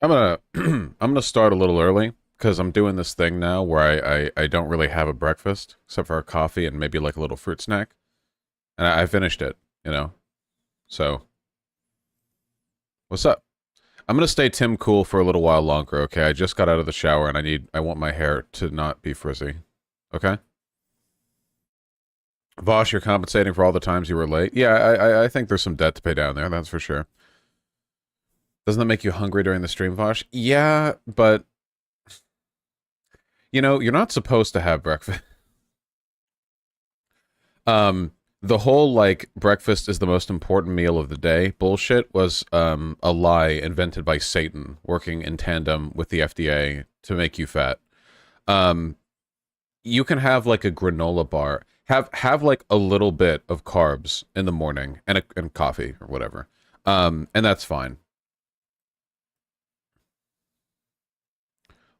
I'm gonna I'm gonna start a little early because I'm doing this thing now where I don't really have a breakfast except for a coffee and maybe like a little fruit snack. And I finished it, you know. So what's up? I'm gonna stay Tim cool for a little while longer, okay? I just got out of the shower and I want my hair to not be frizzy. Okay? Vosh, you're compensating for all the times you were late. Yeah, I think there's some debt to pay down there, that's for sure. Doesn't that make you hungry during the stream, Vosh? Yeah, but you're not supposed to have breakfast. The whole like breakfast is the most important meal of the day bullshit was a lie invented by Satan working in tandem with the FDA to make you fat. Um, you can have like a granola bar, have like a little bit of carbs in the morning and coffee or whatever. And that's fine.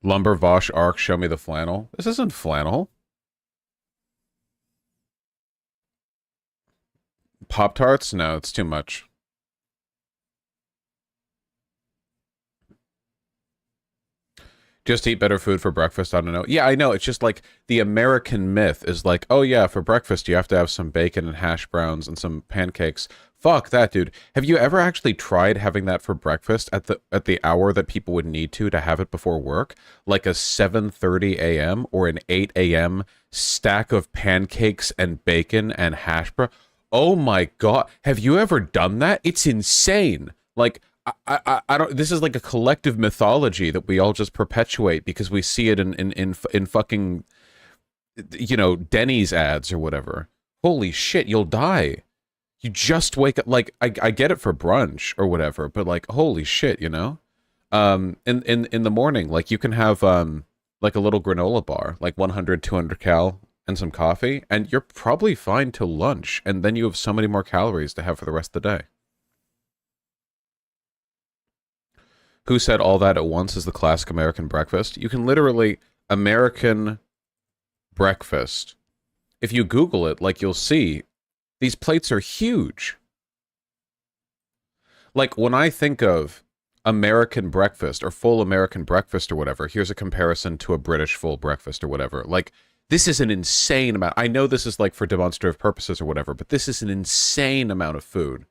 Lumber Vosh Arc, show me the flannel. This isn't flannel. Pop Tarts? No, it's too much. Just eat better food for breakfast. I don't know. Yeah, I know. It's just like the American myth is like, oh yeah, for breakfast you have to have some bacon and hash browns and some pancakes. Fuck that, dude. Have you ever actually tried having that for breakfast at the hour that people would need to have it before work? Like a 7:30 a.m. or an 8 a.m. stack of pancakes and bacon and hash brown. Oh my God. Have you ever done that? It's insane. Like I don't. This is like a collective mythology that we all just perpetuate because we see it in fucking Denny's ads or whatever. Holy shit, you'll die. You just wake up. Like I get it for brunch or whatever, but like holy shit, in the morning, like you can have like a little granola bar, like 100, 200 cal and some coffee, and you're probably fine till lunch, and then you have so many more calories to have for the rest of the day. Who said all that at once is the classic American breakfast? You can literally American breakfast. If you Google it, like you'll see, these plates are huge. Like when I think of American breakfast or full American breakfast or whatever, here's a comparison to a British full breakfast or whatever. Like this is an insane amount. I know this is like for demonstrative purposes or whatever, but this is an insane amount of food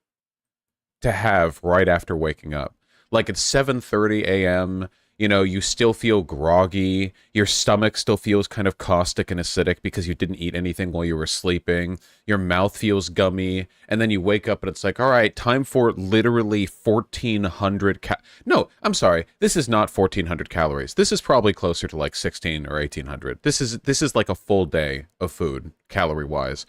to have right after waking up. Like it's 7:30 a.m., you still feel groggy, your stomach still feels kind of caustic and acidic because you didn't eat anything while you were sleeping, your mouth feels gummy, and then you wake up and it's like, all right, time for literally 1,400 No, I'm sorry, this is not 1,400 calories. This is probably closer to like 16 or 1,800. This is like a full day of food, calorie-wise.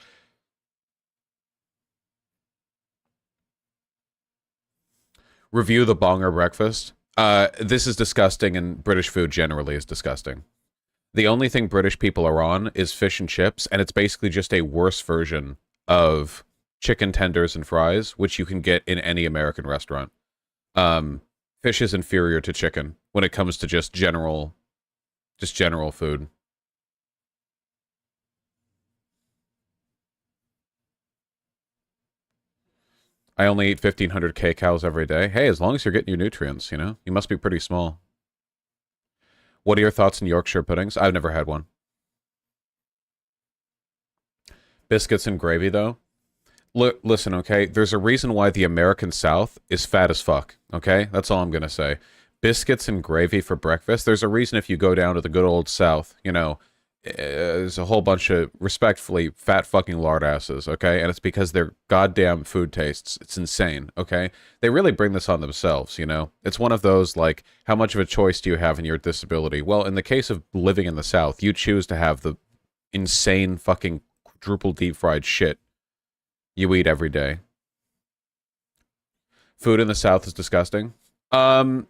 Review the bonger breakfast. This is disgusting, and British food generally is disgusting. The only thing British people are on is fish and chips, and it's basically just a worse version of chicken tenders and fries, which you can get in any American restaurant. Fish is inferior to chicken when it comes to just general food. I only eat 1,500 kcals every day. Hey, as long as you're getting your nutrients, you must be pretty small. What are your thoughts on Yorkshire puddings? I've never had one. Biscuits and gravy, though. Look, listen, okay? There's a reason why the American South is fat as fuck, okay? That's all I'm gonna say. Biscuits and gravy for breakfast. There's a reason if you go down to the good old South, there's a whole bunch of respectfully fat fucking lard asses, okay? And it's because their goddamn food tastes. It's insane, okay? They really bring this on themselves. It's one of those, like, how much of a choice do you have in your disability? Well, in the case of living in the South, you choose to have the insane fucking quadruple deep fried shit you eat every day. Food in the South is disgusting. Um,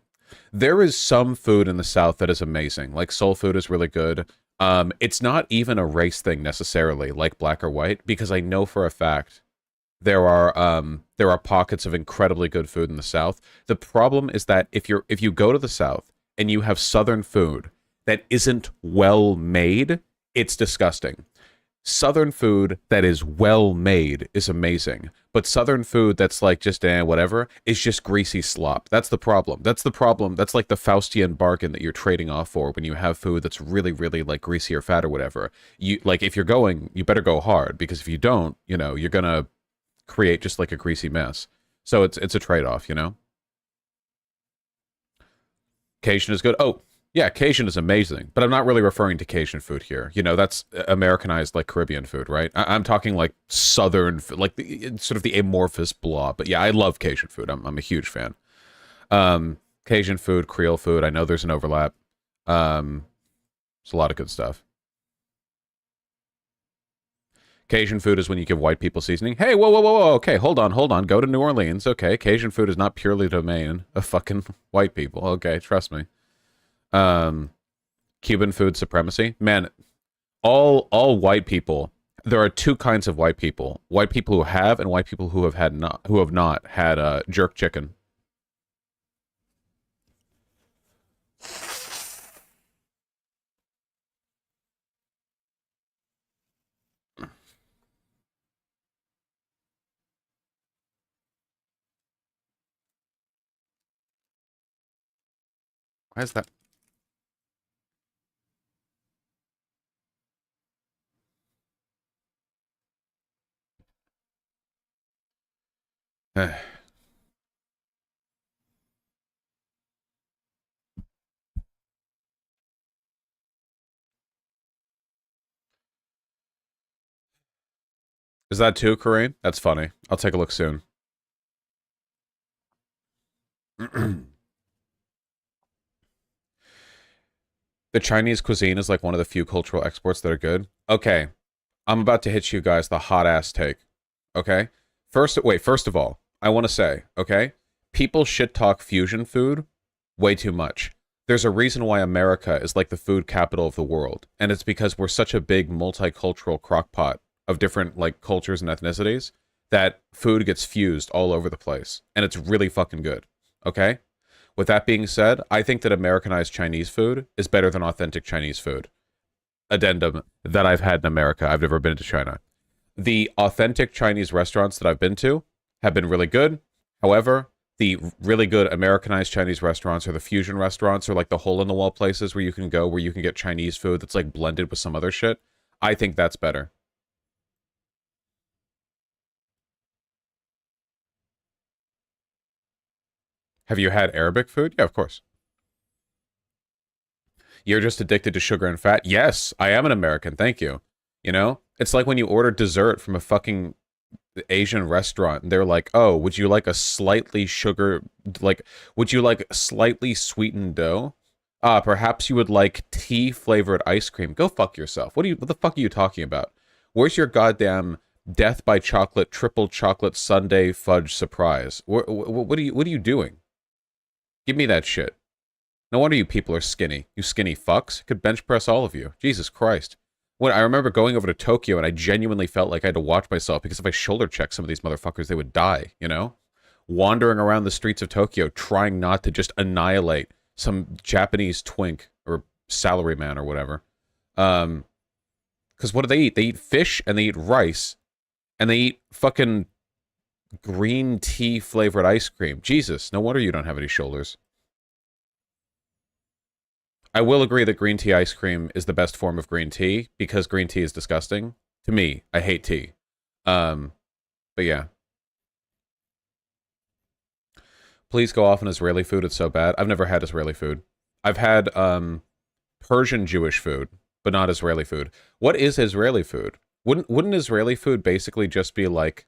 there is some food in the South that is amazing. Like soul food is really good. It's not even a race thing necessarily, like black or white, because I know for a fact there are pockets of incredibly good food in the South. The problem is that if you go to the South and you have Southern food that isn't well made, it's disgusting. Southern food that is well made is amazing, but Southern food that's like just whatever is just greasy slop. That's the problem. That's the problem. That's like the Faustian bargain that you're trading off for when you have food that's really, really like greasy or fat or whatever. You like if you're going, you better go hard because if you don't, you know, you're gonna create just like a greasy mess. So it's a trade off, you know. Cajun is good. Oh, yeah, Cajun is amazing, but I'm not really referring to Cajun food here. You know, that's Americanized like Caribbean food, right? I'm talking like Southern, like sort of the amorphous blob. But yeah, I love Cajun food. I'm a huge fan. Cajun food, Creole food. I know there's an overlap. It's a lot of good stuff. Cajun food is when you give white people seasoning. Hey, whoa, whoa, whoa, whoa. Okay, hold on, hold on. Go to New Orleans. Okay, Cajun food is not purely domain of fucking white people. Okay, trust me. Um, Cuban food supremacy. Man, all white people. There are two kinds of white people: white people who have and white people who have not had jerk chicken. Why is that? Is that too, Kareem? That's funny. I'll take a look soon. The Chinese cuisine is like one of the few cultural exports that are good. Okay, I'm about to hit you guys the hot ass take. Okay? First of all, I want to say, okay? People shit talk fusion food way too much. There's a reason why America is like the food capital of the world, and it's because we're such a big multicultural crockpot of different like cultures and ethnicities that food gets fused all over the place, and it's really fucking good. Okay? With that being said, I think that Americanized Chinese food is better than authentic Chinese food. Addendum that I've had in America. I've never been to China. The authentic Chinese restaurants that I've been to have been really good. However, the really good Americanized Chinese restaurants or the fusion restaurants or like the hole in the wall places where you can go where you can get Chinese food that's like blended with some other shit, I think that's better. Have you had Arabic food? Yeah, of course. You're just addicted to sugar and fat? Yes, I am an American. Thank you. You know? It's like when you order dessert from a fucking Asian restaurant and they're like, "Oh, would you like a slightly sugar like would you like slightly sweetened dough? Ah, perhaps you would like tea flavored ice cream." Go fuck yourself. What the fuck are you talking about? Where's your goddamn death by chocolate triple chocolate sundae fudge surprise? What are you doing? Give me that shit. No wonder you people are skinny. You skinny fucks. Could bench press all of you. Jesus Christ. When I remember going over to Tokyo and I genuinely felt like I had to watch myself because if I shoulder checked some of these motherfuckers, they would die, you know? Wandering around the streets of Tokyo trying not to just annihilate some Japanese twink or salaryman or whatever. Because what do they eat? They eat fish and they eat rice and they eat fucking green tea flavored ice cream. Jesus, no wonder you don't have any shoulders. I will agree that green tea ice cream is the best form of green tea because green tea is disgusting. To me, I hate tea. Um, but yeah. Please go off on Israeli food. It's so bad. I've never had Israeli food. I've had Persian Jewish food, but not Israeli food. What is Israeli food? Wouldn't Israeli food basically just be like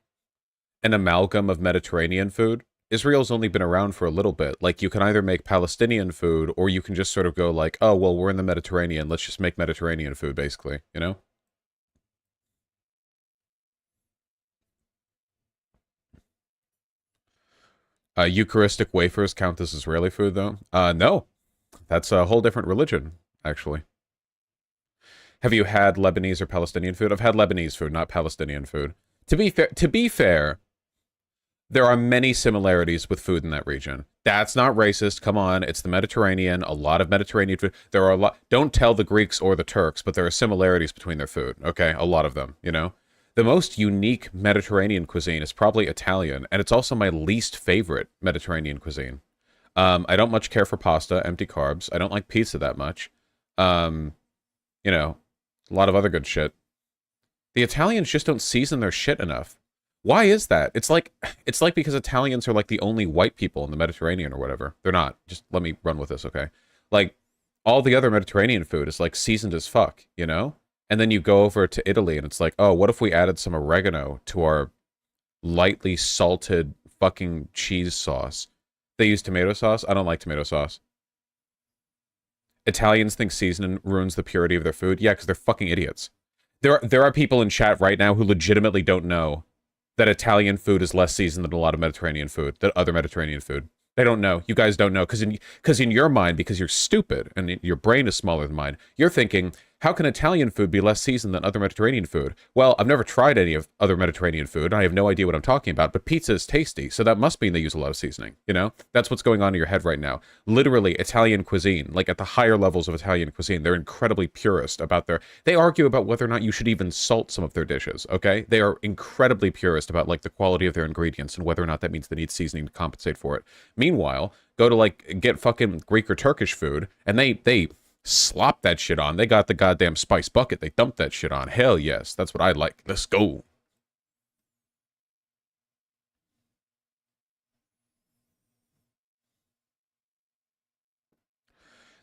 an amalgam of Mediterranean food? Israel's only been around for a little bit. Like, you can either make Palestinian food, or you can just sort of go like, oh, well, we're in the Mediterranean. Let's just make Mediterranean food, basically, you know? Eucharistic wafers count as Israeli food, though? No. That's a whole different religion, actually. Have you had Lebanese or Palestinian food? I've had Lebanese food, not Palestinian food. To be fair, There are many similarities with food in that region. That's not racist. Come on, it's the Mediterranean. A lot of Mediterranean food. There are a lot. Don't tell the Greeks or the Turks, but there are similarities between their food. Okay, a lot of them. You know, the most unique Mediterranean cuisine is probably Italian, and it's also my least favorite Mediterranean cuisine. I don't much care for pasta, empty carbs. I don't like pizza that much. Um, you know, a lot of other good shit. The Italians just don't season their shit enough. Why is that? It's like because Italians are like the only white people in the Mediterranean or whatever. They're not. Just let me run with this, okay? Like all the other Mediterranean food is like seasoned as fuck, you know? And then you go over to Italy and it's like, "Oh, what if we added some oregano to our lightly salted fucking cheese sauce?" They use tomato sauce. I don't like tomato sauce. Italians think seasoning ruins the purity of their food. Yeah, because they're fucking idiots. There are people in chat right now who legitimately don't know that Italian food is less seasoned than a lot of Mediterranean food, than other Mediterranean food. They don't know. You guys don't know because in your mind, because you're stupid and your brain is smaller than mine, you're thinking, how can Italian food be less seasoned than other Mediterranean food? Well, I've never tried any of other Mediterranean food, and I have no idea what I'm talking about, but pizza is tasty, so that must mean they use a lot of seasoning, you know? That's what's going on in your head right now. Literally, Italian cuisine, like at the higher levels of Italian cuisine, they're incredibly purist about their... They argue about whether or not you should even salt some of their dishes, okay? They are incredibly purist about, like, the quality of their ingredients and whether or not that means they need seasoning to compensate for it. Meanwhile, go to, like, get fucking Greek or Turkish food, and they slop that shit on. They got the goddamn spice bucket. They dump that shit on. Hell yes. That's what I like. Let's go.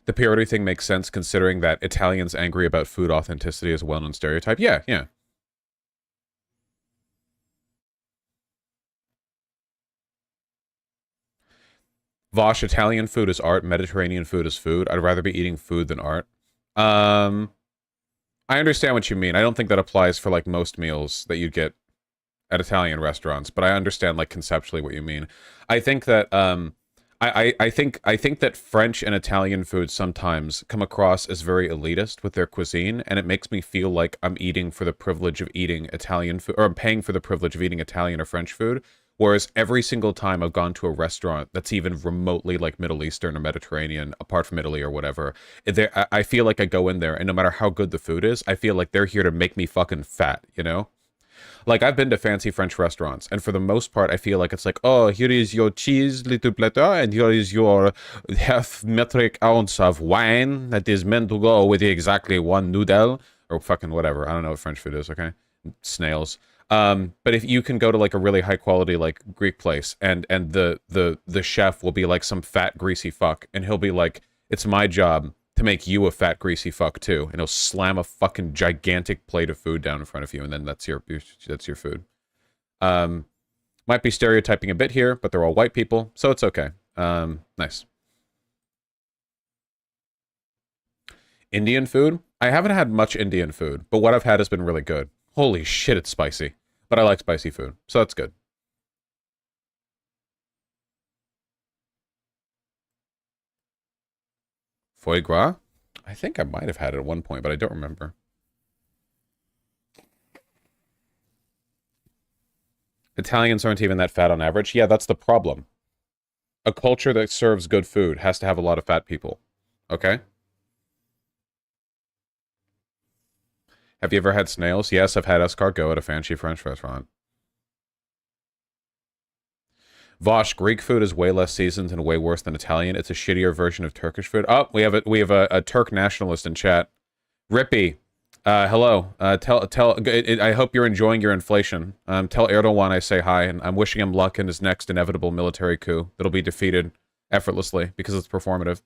The purity thing makes sense considering that Italians angry about food authenticity is a well-known stereotype. Yeah, yeah. Vosh, Italian food is art. Mediterranean food is food. I'd rather be eating food than art. Um, I understand what you mean. I don't think that applies for like most meals that you get at Italian restaurants, but I understand like conceptually what you mean. I think that I think that French and Italian food sometimes come across as very elitist with their cuisine, and it makes me feel like I'm eating for the privilege of eating Italian food, or I'm paying for the privilege of eating Italian or French food. Whereas every single time I've gone to a restaurant that's even remotely like Middle Eastern or Mediterranean, apart from Italy or whatever, there I feel like I go in there, and no matter how good the food is, I feel like they're here to make me fucking fat, you know? Like I've been to fancy French restaurants, and for the most part, I feel like it's like, oh, here is your cheese, little platter, and here is your half metric ounce of wine that is meant to go with exactly one noodle or fucking whatever. I don't know what French food is. Okay, snails. But if you can go to like a really high quality like Greek place, and the chef will be like some fat greasy fuck, and he'll be like, it's my job to make you a fat greasy fuck too, and he'll slam a fucking gigantic plate of food down in front of you, and then that's your food. Um, might be stereotyping a bit here, but they're all white people, so it's okay. Nice. Indian food? I haven't had much Indian food, but what I've had has been really good. Holy shit, it's spicy. But I like spicy food, so that's good. Foie gras? I think I might have had it at one point, but I don't remember. Italians aren't even that fat on average. Yeah, that's the problem. A culture that serves good food has to have a lot of fat people. Okay? Have you ever had snails? Yes, I've had escargot at a fancy French restaurant. Vosh, Greek food is way less seasoned and way worse than Italian. It's a shittier version of Turkish food. Oh, we have a Turk nationalist in chat. Rippy, hello. I hope you're enjoying your inflation. Tell Erdogan I say hi, and I'm wishing him luck in his next inevitable military coup that'll be defeated effortlessly because it's performative.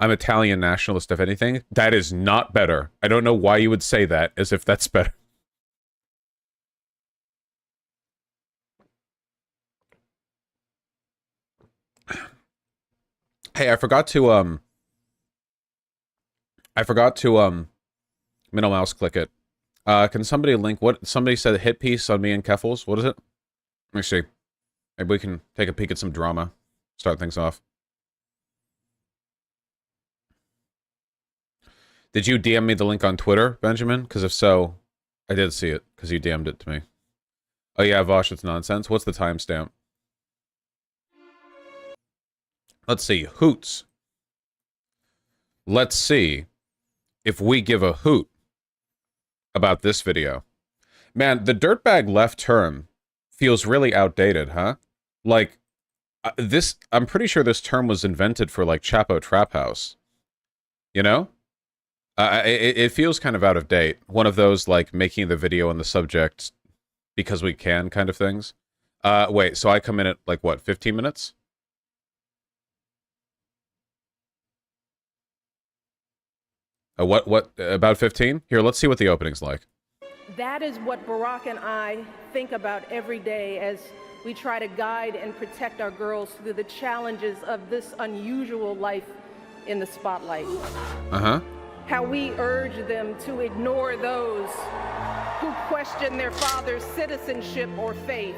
I'm Italian nationalist, if anything. That is not better. I don't know why you would say that as if that's better. Hey, I forgot to minnow mouse click it. Can somebody link what somebody said hit piece on me and Keffels? What is it? Let me see. Maybe we can take a peek at some drama. Start things off. Did you DM me the link on Twitter, Benjamin? Because if so, I did see it, because you DM'd it to me. Oh yeah, Vosh, it's nonsense. What's the timestamp? Let's see. Hoots. Let's see if we give a hoot about this video. Man, the dirtbag left term feels really outdated, huh? Like, this, I'm pretty sure this term was invented for, like, Chapo Trap House. You know? It feels kind of out of date. One of those, like, making the video on the subject because we can kind of things. Wait, so I come in at, like, what, 15 minutes? What, about 15? Here, let's see what the opening's like. That is what Barack and I think about every day as we try to guide and protect our girls through the challenges of this unusual life in the spotlight. Uh-huh. How we urge them to ignore those who question their father's citizenship or faith.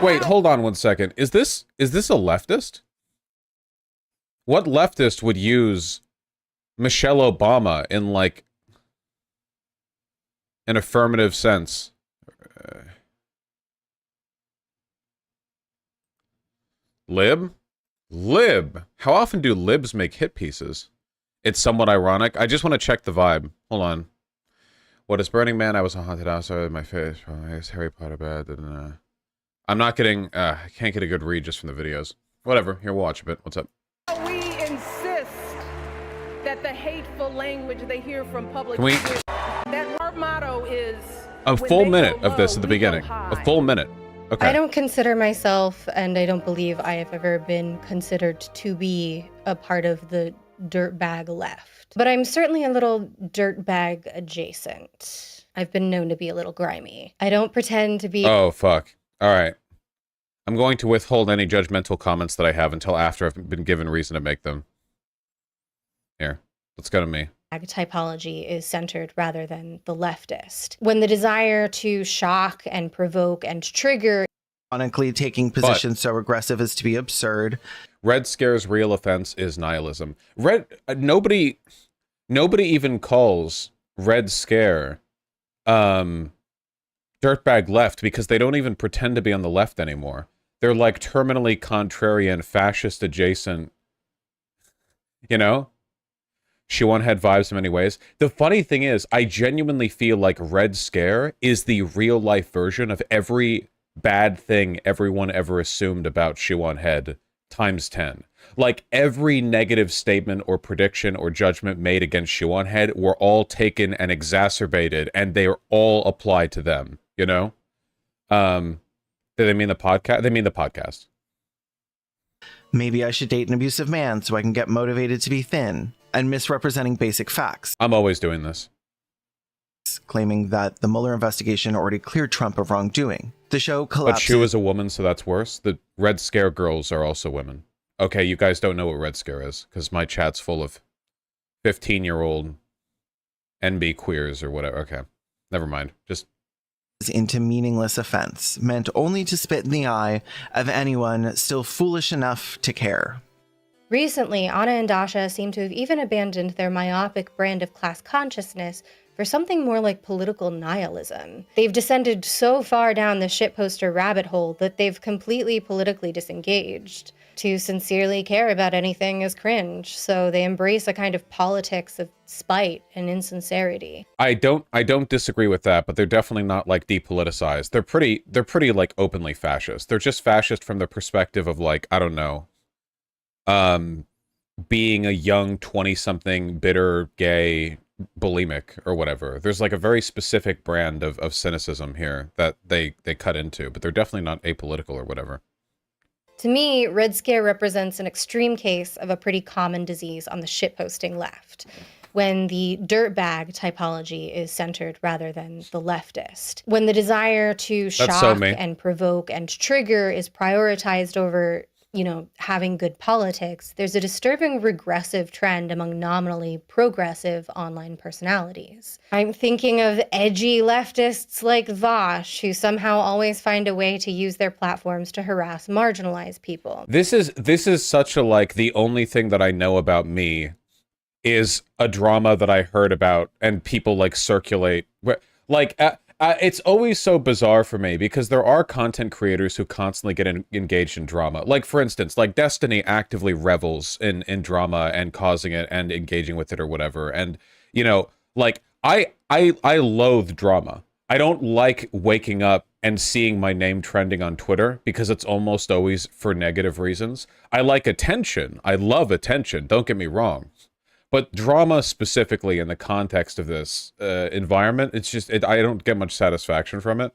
Wait, hold on one second. Is this a leftist? What leftist would use Michelle Obama in, like, an affirmative sense? Lib? Lib! How often do libs make hit pieces? It's somewhat ironic. I just want to check the vibe. Hold on. What is Burning Man? I was a haunted house. My face. Harry Potter bad. I'm not getting... I can't get a good read just from the videos. Whatever. Here, we'll watch a bit. What's up? We insist that the hateful language they hear from public... that our motto is... A full minute of this at the beginning. A full minute. Okay. I don't consider myself, and I don't believe I have ever been considered to be a part of the dirtbag left. But I'm certainly a little dirtbag adjacent. I've been known to be a little grimy. I don't pretend to be... Oh, fuck. All right. I'm going to withhold any judgmental comments that I have until after I've been given reason to make them. Here, let's go to me. Typology is centered rather than the leftist. When the desire to shock and provoke and trigger... Ironically, taking positions so aggressive as to be absurd. Red Scare's real offense is nihilism. Nobody even calls Red Scare dirtbag left because they don't even pretend to be on the left anymore. They're like terminally contrarian, fascist adjacent, you know? Shiwan had vibes in many ways. The funny thing is, I genuinely feel like Red Scare is the real-life version of every bad thing everyone ever assumed about Shiwan Head times 10. Like, every negative statement or prediction or judgment made against Shiwan Head were all taken and exacerbated, and they are all applied to them, you know? Did they mean the podcast? They mean the podcast. Maybe I should date an abusive man so I can get motivated to be thin, and misrepresenting basic facts. I'm always doing this. Claiming that the Mueller investigation already cleared Trump of wrongdoing. The show collapses. But Shu is a woman, so that's worse. The Red Scare girls are also women. Okay, you guys don't know what Red Scare is, because my chat's full of 15-year-old NB queers or whatever. Okay, never mind. Just... into meaningless offense, meant only to spit in the eye of anyone still foolish enough to care. Recently, Anna and Dasha seem to have even abandoned their myopic brand of class consciousness for something more like political nihilism. They've descended so far down the shitposter rabbit hole that they've completely politically disengaged. To sincerely care about anything is cringe, so they embrace a kind of politics of spite and insincerity. I don't disagree with that, but they're definitely not like depoliticized. They're pretty like openly fascist. They're just fascist from the perspective of like, I don't know, being a young 20-something bitter gay bulimic or whatever. There's like a very specific brand of cynicism here that they cut into, but they're definitely not apolitical or whatever. To me, Red Scare represents an extreme case of a pretty common disease on the shitposting left, when the dirtbag typology is centered rather than the leftist. When the desire to shock and provoke and trigger is prioritized over having good politics, there's a disturbing regressive trend among nominally progressive online personalities. I'm thinking of edgy leftists like Vosh, who somehow always find a way to use their platforms to harass marginalized people. This is such a, like, the only thing that I know about me is a drama that I heard about and people like circulate. Like, it's always so bizarre for me because there are content creators who constantly get engaged in drama. Like, for instance, like Destiny actively revels in drama and causing it and engaging with it or whatever. And, like, I loathe drama. I don't like waking up and seeing my name trending on Twitter because it's almost always for negative reasons. I like attention. I love attention. Don't get me wrong. But drama specifically in the context of this environment, it's just, I don't get much satisfaction from it.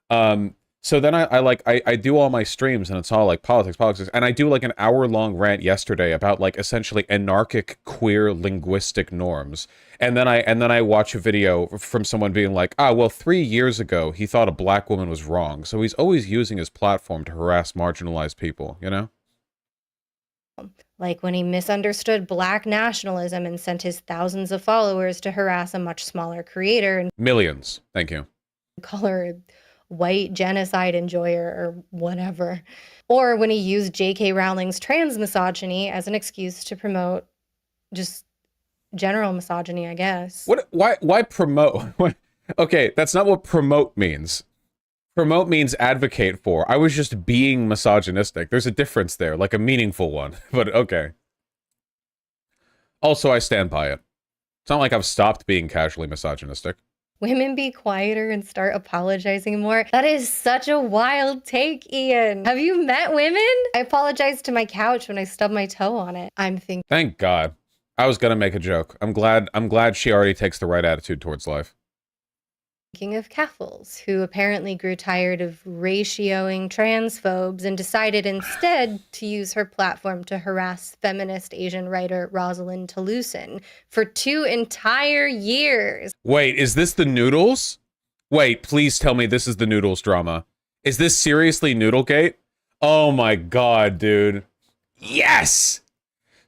So then I do all my streams and it's all like politics. And I do like an hour-long rant yesterday about like essentially anarchic queer linguistic norms. And then I watch a video from someone being like, well, 3 years ago, he thought a black woman was wrong. So he's always using his platform to harass marginalized people, Like when he misunderstood black nationalism and sent his thousands of followers to harass a much smaller creator and Millions. Thank you. call her a white genocide enjoyer or whatever. Or when he used J.K. Rowling's trans misogyny as an excuse to promote just general misogyny, I guess. Why promote? Okay, that's not what promote means. Promote means advocate for. I was just being misogynistic. There's a difference there, like a meaningful one, but okay. Also, I stand by it. It's not like I've stopped being casually misogynistic. Women be quieter and start apologizing more. That is such a wild take, Ian. Have you met women? I apologized to my couch when I stubbed my toe on it. I'm thinking. Thank God. I was gonna make a joke. I'm glad she already takes the right attitude towards life. Thinking of Keffels, who apparently grew tired of ratioing transphobes and decided instead to use her platform to harass feminist Asian writer Rosalind Toulousan for 2 entire years. Wait, is this the Noodles? Wait, please tell me this is the Noodles drama. Is this seriously Noodlegate? Oh my God, dude. Yes!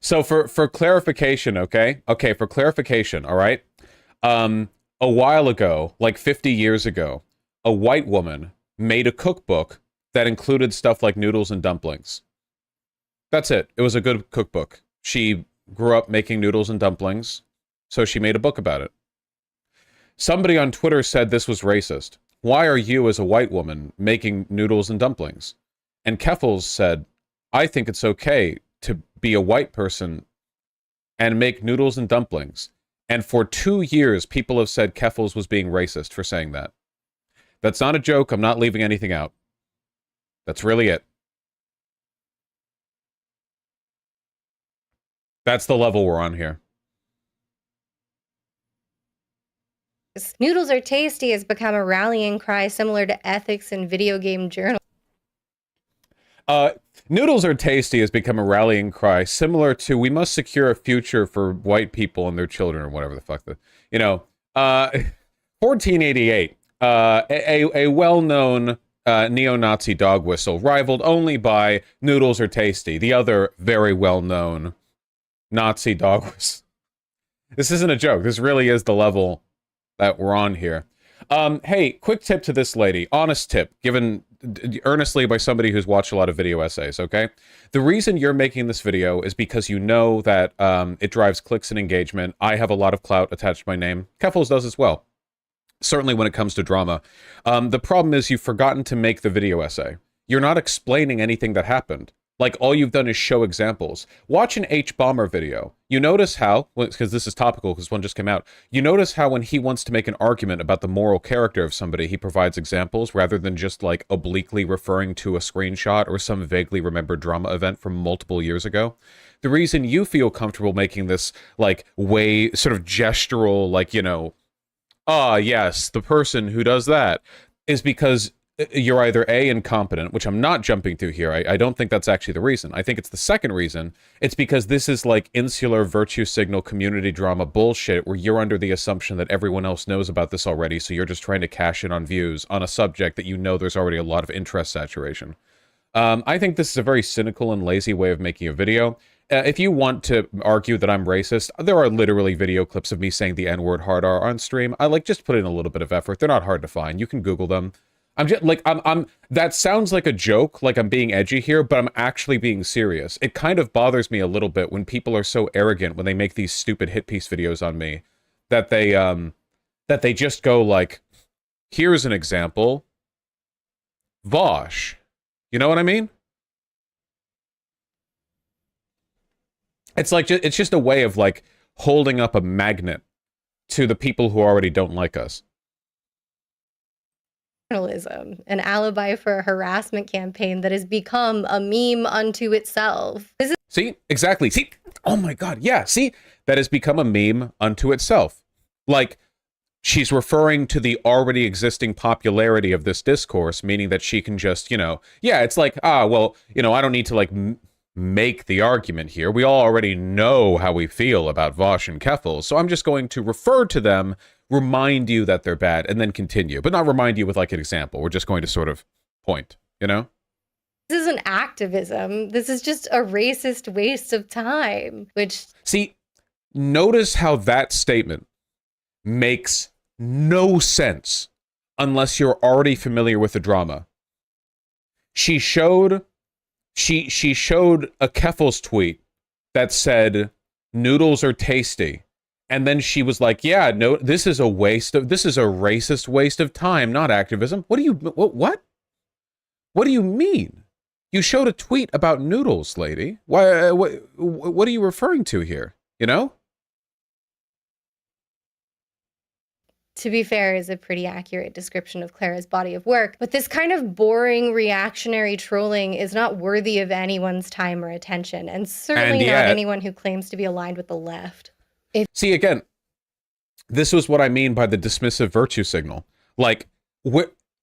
So for clarification, okay? Okay, for clarification, all right? A while ago, like 50 years ago, a white woman made a cookbook that included stuff like noodles and dumplings. That's it. It was a good cookbook. She grew up making noodles and dumplings, so she made a book about it. Somebody on Twitter said this was racist. Why are you, as a white woman, making noodles and dumplings? And Keffels said, I think it's okay to be a white person and make noodles and dumplings. And for 2 years, people have said Keffels was being racist for saying that. That's not a joke. I'm not leaving anything out. That's really it. That's the level we're on here. Noodles are tasty has become a rallying cry similar to ethics in video game journalism. Noodles are tasty has become a rallying cry similar to we must secure a future for white people and their children or whatever the fuck. 1488, a well-known neo-Nazi dog whistle, rivaled only by Noodles are tasty, the other very well-known Nazi dog whistle. This isn't a joke. This really is the level that we're on here. Hey, quick tip to this lady. Honest tip, given earnestly by somebody who's watched a lot of video essays, okay? The reason you're making this video is because you know that it drives clicks and engagement. I have a lot of clout attached to my name. Keffels does as well. Certainly when it comes to drama. The problem is you've forgotten to make the video essay. You're not explaining anything that happened. Like, all you've done is show examples. Watch an H-Bomber video. You notice how, because this is topical because one just came out, you notice how when he wants to make an argument about the moral character of somebody, he provides examples rather than just, like, obliquely referring to a screenshot or some vaguely remembered drama event from multiple years ago. The reason you feel comfortable making this, like, way sort of gestural, like, yes, the person who does that, is because you're either A, incompetent, which I'm not jumping to here. I don't think that's actually the reason. I think it's the second reason. It's because this is like insular virtue signal community drama bullshit where you're under the assumption that everyone else knows about this already, so you're just trying to cash in on views on a subject that you know there's already a lot of interest saturation. I think this is a very cynical and lazy way of making a video. If you want to argue that I'm racist, there are literally video clips of me saying the N-word hard R on stream. I like just put in a little bit of effort. They're not hard to find. You can Google them. I'm just like that sounds like a joke, like I'm being edgy here, but I'm actually being serious. It kind of bothers me a little bit when people are so arrogant when they make these stupid hit piece videos on me that they just go like, here's an example. Vosh. You know what I mean? It's like it's just a way of like holding up a magnet to the people who already don't like us. Journalism, an alibi for a harassment campaign that has become a meme unto itself. See? Exactly. See? Oh my God. Yeah. See? That has become a meme unto itself. Like, she's referring to the already existing popularity of this discourse, meaning that she can just, yeah, it's like, well, I don't need to like make the argument here. We all already know how we feel about Vosh and Keffel, so I'm just going to refer to them, remind you that they're bad, and then continue. But not remind you with like an example. We're just going to sort of point, This isn't activism. This is just a racist waste of time, which... See, notice how that statement makes no sense unless you're already familiar with the drama. She showed a Keffel's tweet that said noodles are tasty, and then she was like, yeah, no, this is a racist waste of time, not activism. What do you mean? You showed a tweet about noodles, lady. Why what are you referring to here? To be fair, is a pretty accurate description of Clara's body of work. But this kind of boring reactionary trolling is not worthy of anyone's time or attention, and certainly not anyone who claims to be aligned with the left. See, again, this was what I mean by the dismissive virtue signal. Like,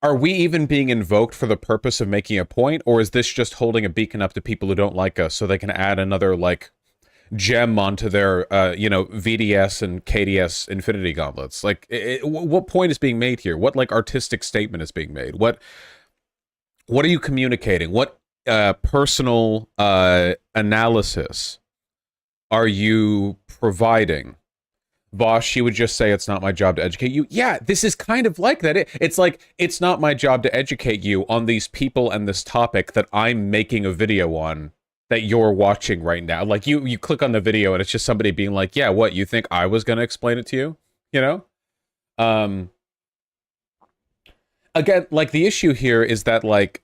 are we even being invoked for the purpose of making a point, or is this just holding a beacon up to people who don't like us so they can add another, like, gem onto their, VDS and KDS Infinity Gauntlets? Like, what point is being made here? What, like, artistic statement is being made? What are you communicating? What personal analysis are you providing? Vosh, she would just say, it's not my job to educate you. Yeah, this is kind of like that. It's like, it's not my job to educate you on these people and this topic that I'm making a video on that you're watching right now. Like, you click on the video and it's just somebody being like, yeah, what, you think I was going to explain it to you? Again, like, the issue here is that, like,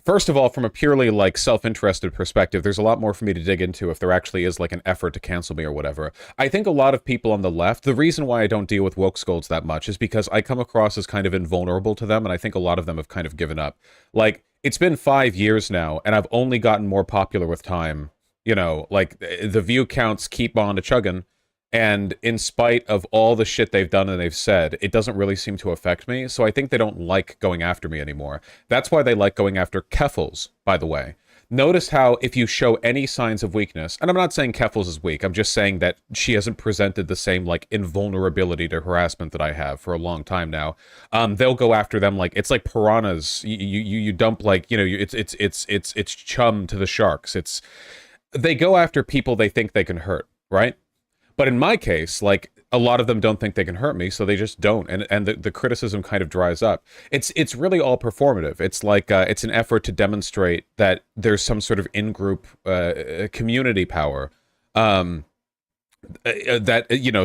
first of all, from a purely, like, self-interested perspective, there's a lot more for me to dig into if there actually is, like, an effort to cancel me or whatever. I think a lot of people on the left, the reason why I don't deal with woke scolds that much is because I come across as kind of invulnerable to them, and I think a lot of them have kind of given up. Like, it's been 5 years now, and I've only gotten more popular with time. Like, the view counts keep on chugging, and in spite of all the shit they've done and they've said, it doesn't really seem to affect me, so I think they don't like going after me anymore. That's why they like going after Keffels, by the way. Notice how if you show any signs of weakness, and I'm not saying Keffels is weak, I'm just saying that she hasn't presented the same, like, invulnerability to harassment that I have for a long time now. They'll go after them like, it's like piranhas. You dump, like, it's chum to the sharks. They go after people they think they can hurt, right? But in my case, like, a lot of them don't think they can hurt me, so they just don't, and the criticism kind of dries up. It's really all performative. It's like it's an effort to demonstrate that there's some sort of in-group community power that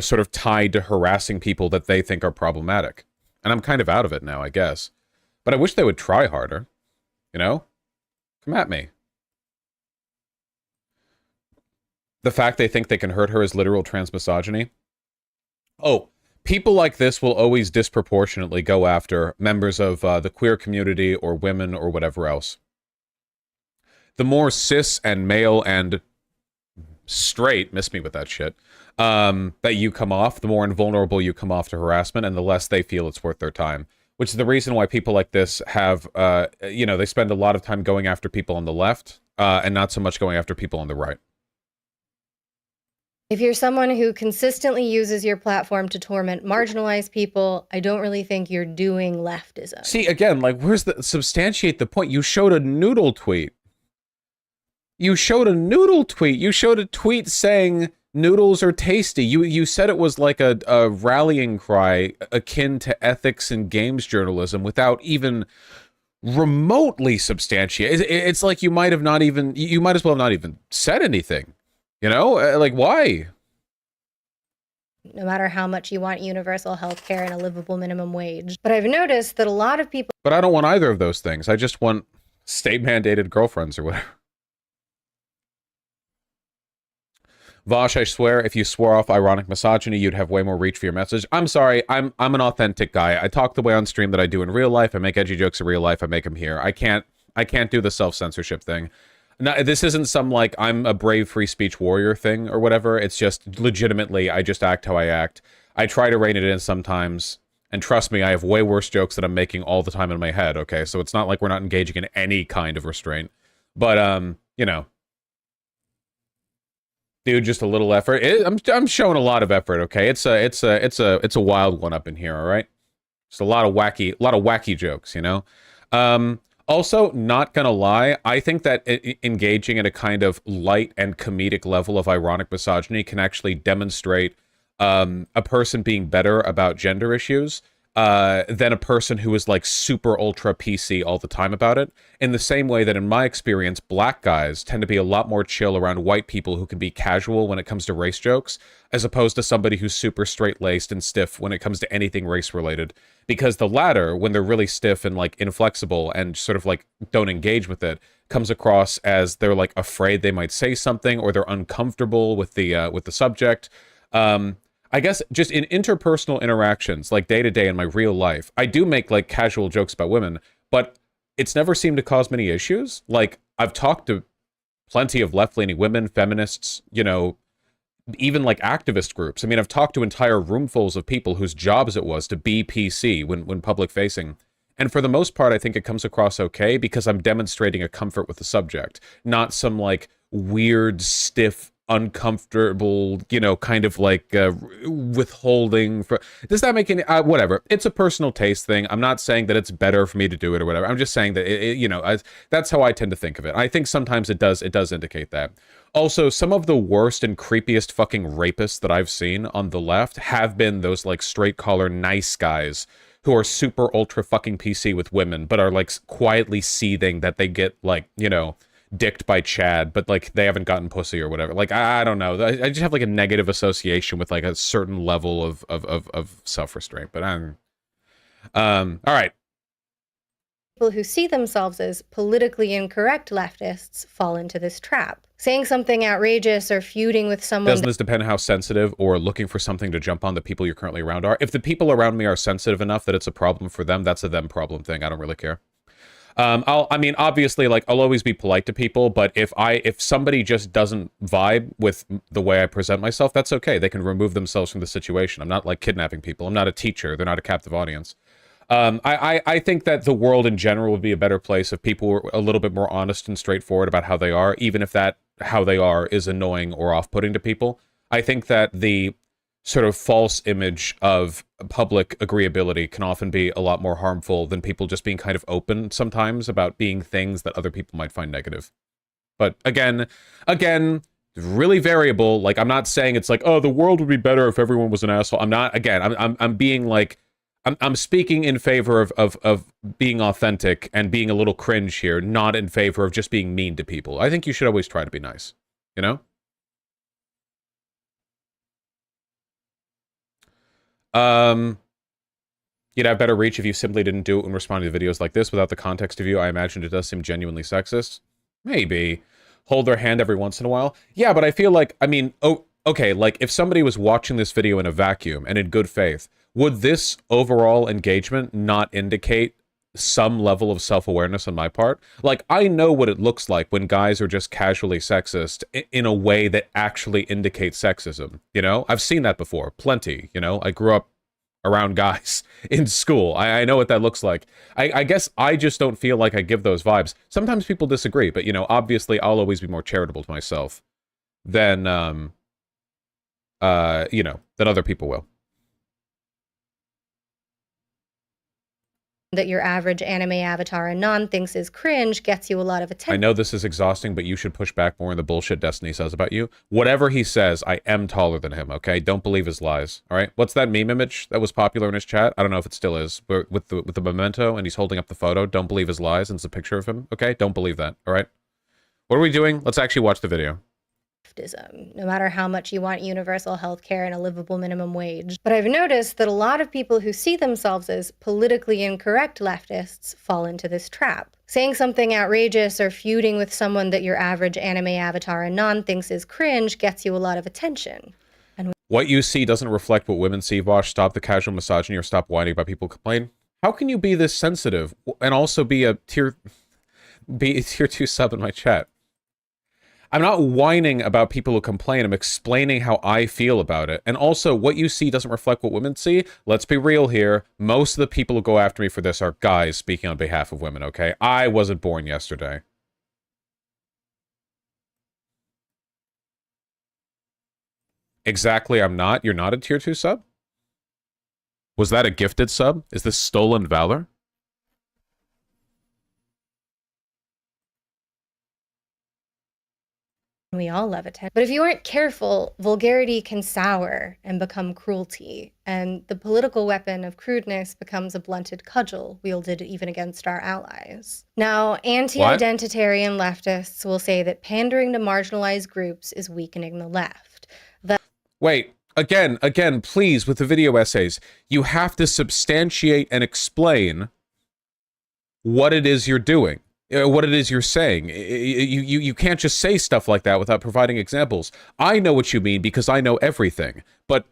sort of tied to harassing people that they think are problematic. And I'm kind of out of it now, I guess. But I wish they would try harder. Come at me. The fact they think they can hurt her is literal transmisogyny. Oh, people like this will always disproportionately go after members of the queer community or women or whatever else. The more cis and male and straight, miss me with that shit, that you come off, the more invulnerable you come off to harassment, and the less they feel it's worth their time. Which is the reason why people like this have, they spend a lot of time going after people on the left, and not so much going after people on the right. If you're someone who consistently uses your platform to torment marginalized people, I don't really think you're doing leftism. See, again, like, where's the substantiate the point? You showed a noodle tweet. You showed a noodle tweet. You showed a tweet saying noodles are tasty. You said it was like a rallying cry akin to ethics and games journalism without even remotely substantiate. It's like you might as well have not even said anything. You know, like, why? No matter how much you want universal health care and a livable minimum wage. But I've noticed that a lot of people... But I don't want either of those things. I just want state-mandated girlfriends or whatever. Vosh, I swear, if you swore off ironic misogyny, you'd have way more reach for your message. I'm sorry, I'm an authentic guy. I talk the way on stream that I do in real life. I make edgy jokes in real life. I make them here. I can't do the self-censorship thing. No, this isn't some, like, I'm a brave free speech warrior thing or whatever. It's just legitimately, I just act how I act. I try to rein it in sometimes. And trust me, I have way worse jokes that I'm making all the time in my head, okay? So it's not like we're not engaging in any kind of restraint. But, you know. Dude, just a little effort. I'm showing a lot of effort, okay? It's a wild one up in here, all right? Just a lot of wacky jokes, you know? Also, not gonna lie, I think that engaging in a kind of light and comedic level of ironic misogyny can actually demonstrate a person being better about gender issues than a person who is like super ultra PC all the time about it. In the same way that in my experience, black guys tend to be a lot more chill around white people who can be casual when it comes to race jokes, as opposed to somebody who's super straight-laced and stiff when it comes to anything race-related. Because the latter, when they're really stiff and like inflexible and sort of like don't engage with it, comes across as they're like afraid they might say something or they're uncomfortable with the subject. I guess just in interpersonal interactions, like day to day in my real life, I do make like casual jokes about women, but it's never seemed to cause many issues. Like, I've talked to plenty of left-leaning women, feminists, you know, even like activist groups. I mean, I've talked to entire roomfuls of people whose jobs it was to be PC when public facing. And for the most part, I think it comes across okay because I'm demonstrating a comfort with the subject, not some like weird, stiff, uncomfortable, you know, kind of like withholding. Does that make any whatever? It's a personal taste thing. I'm not saying that it's better for me to do it or whatever. I'm just saying that you know, that's how I tend to think of it. I think sometimes it does indicate that. Also, some of the worst and creepiest fucking rapists that I've seen on the left have been those like straight collar nice guys who are super ultra fucking PC with women, but are like quietly seething that they get like, you know, dicked by Chad, but like they haven't gotten pussy or whatever. Like, I don't know. I just have like a negative association with like a certain level of self-restraint, but I'm, all right. People who see themselves as politically incorrect leftists fall into this trap. Saying something outrageous or feuding with someone... Doesn't this depend on how sensitive or looking for something to jump on the people you're currently around are? If the people around me are sensitive enough that it's a problem for them, that's a them problem thing. I don't really care. I mean, obviously, like, I'll always be polite to people, but if somebody just doesn't vibe with the way I present myself, that's okay. They can remove themselves from the situation. I'm not, like, kidnapping people. I'm not a teacher. They're not a captive audience. I think that the world in general would be a better place if people were a little bit more honest and straightforward about how they are, even if that how they are is annoying or off-putting to people. I think that the sort of false image of public agreeability can often be a lot more harmful than people just being kind of open sometimes about being things that other people might find negative. But again, really variable. Like, I'm not saying it's like, oh, the world would be better if everyone was an asshole. I'm not, again, I'm being like, I'm speaking in favor of being authentic and being a little cringe here, not in favor of just being mean to people. I think you should always try to be nice, you know? You'd have better reach if you simply didn't do it when responding to videos like this. Without the context of you, I imagine it does seem genuinely sexist. Maybe. Hold their hand every once in a while. Yeah, but I feel like, I mean, oh, okay, like, if somebody was watching this video in a vacuum and in good faith, would this overall engagement not indicate some level of self-awareness on my part? Like, I know what it looks like when guys are just casually sexist in a way that actually indicates sexism, you know? I've seen that before, plenty, you know? I grew up around guys in school. I know what that looks like. I guess I just don't feel like I give those vibes. Sometimes people disagree, but, you know, obviously I'll always be more charitable to myself than you know, than other people will. That your average anime avatar Anon thinks is cringe gets you a lot of I attention. know this is exhausting, but you should push back more on the bullshit Destiny says about you. Whatever he says, I am taller than him, okay? Don't believe his lies, all right? What's that meme image that was popular in his chat? I don't know if it still is, but with the memento, and he's holding up the photo. Don't believe his lies, and it's a picture of him, okay? Don't believe that, all right? What are we doing? Let's actually watch the video. No matter how much you want universal health care and a livable minimum wage. But I've noticed that a lot of people who see themselves as politically incorrect leftists fall into this trap. Saying something outrageous or feuding with someone that your average anime avatar Anon thinks is cringe gets you a lot of attention. And what you see doesn't reflect what women see. Vosh, stop the casual misogyny or stop whining about people complain. How can you be this sensitive and also be a tier 2 sub in my chat? I'm not whining about people who complain. I'm explaining how I feel about it. And also, what you see doesn't reflect what women see. Let's be real here. Most of the people who go after me for this are guys speaking on behalf of women, okay? I wasn't born yesterday. Exactly, I'm not. You're not a tier 2 sub? Was that a gifted sub? Is this stolen valor? we all love attention. But if you aren't careful, vulgarity can sour and become cruelty, and the political weapon of crudeness becomes a blunted cudgel wielded even against our allies. Now, anti-identitarian leftists will say that pandering to marginalized groups is weakening the left. Wait, again, please, with the video essays, you have to substantiate and explain what it is you're doing. What it is you're saying. You can't just say stuff like that without providing examples. I know what you mean because I know everything, but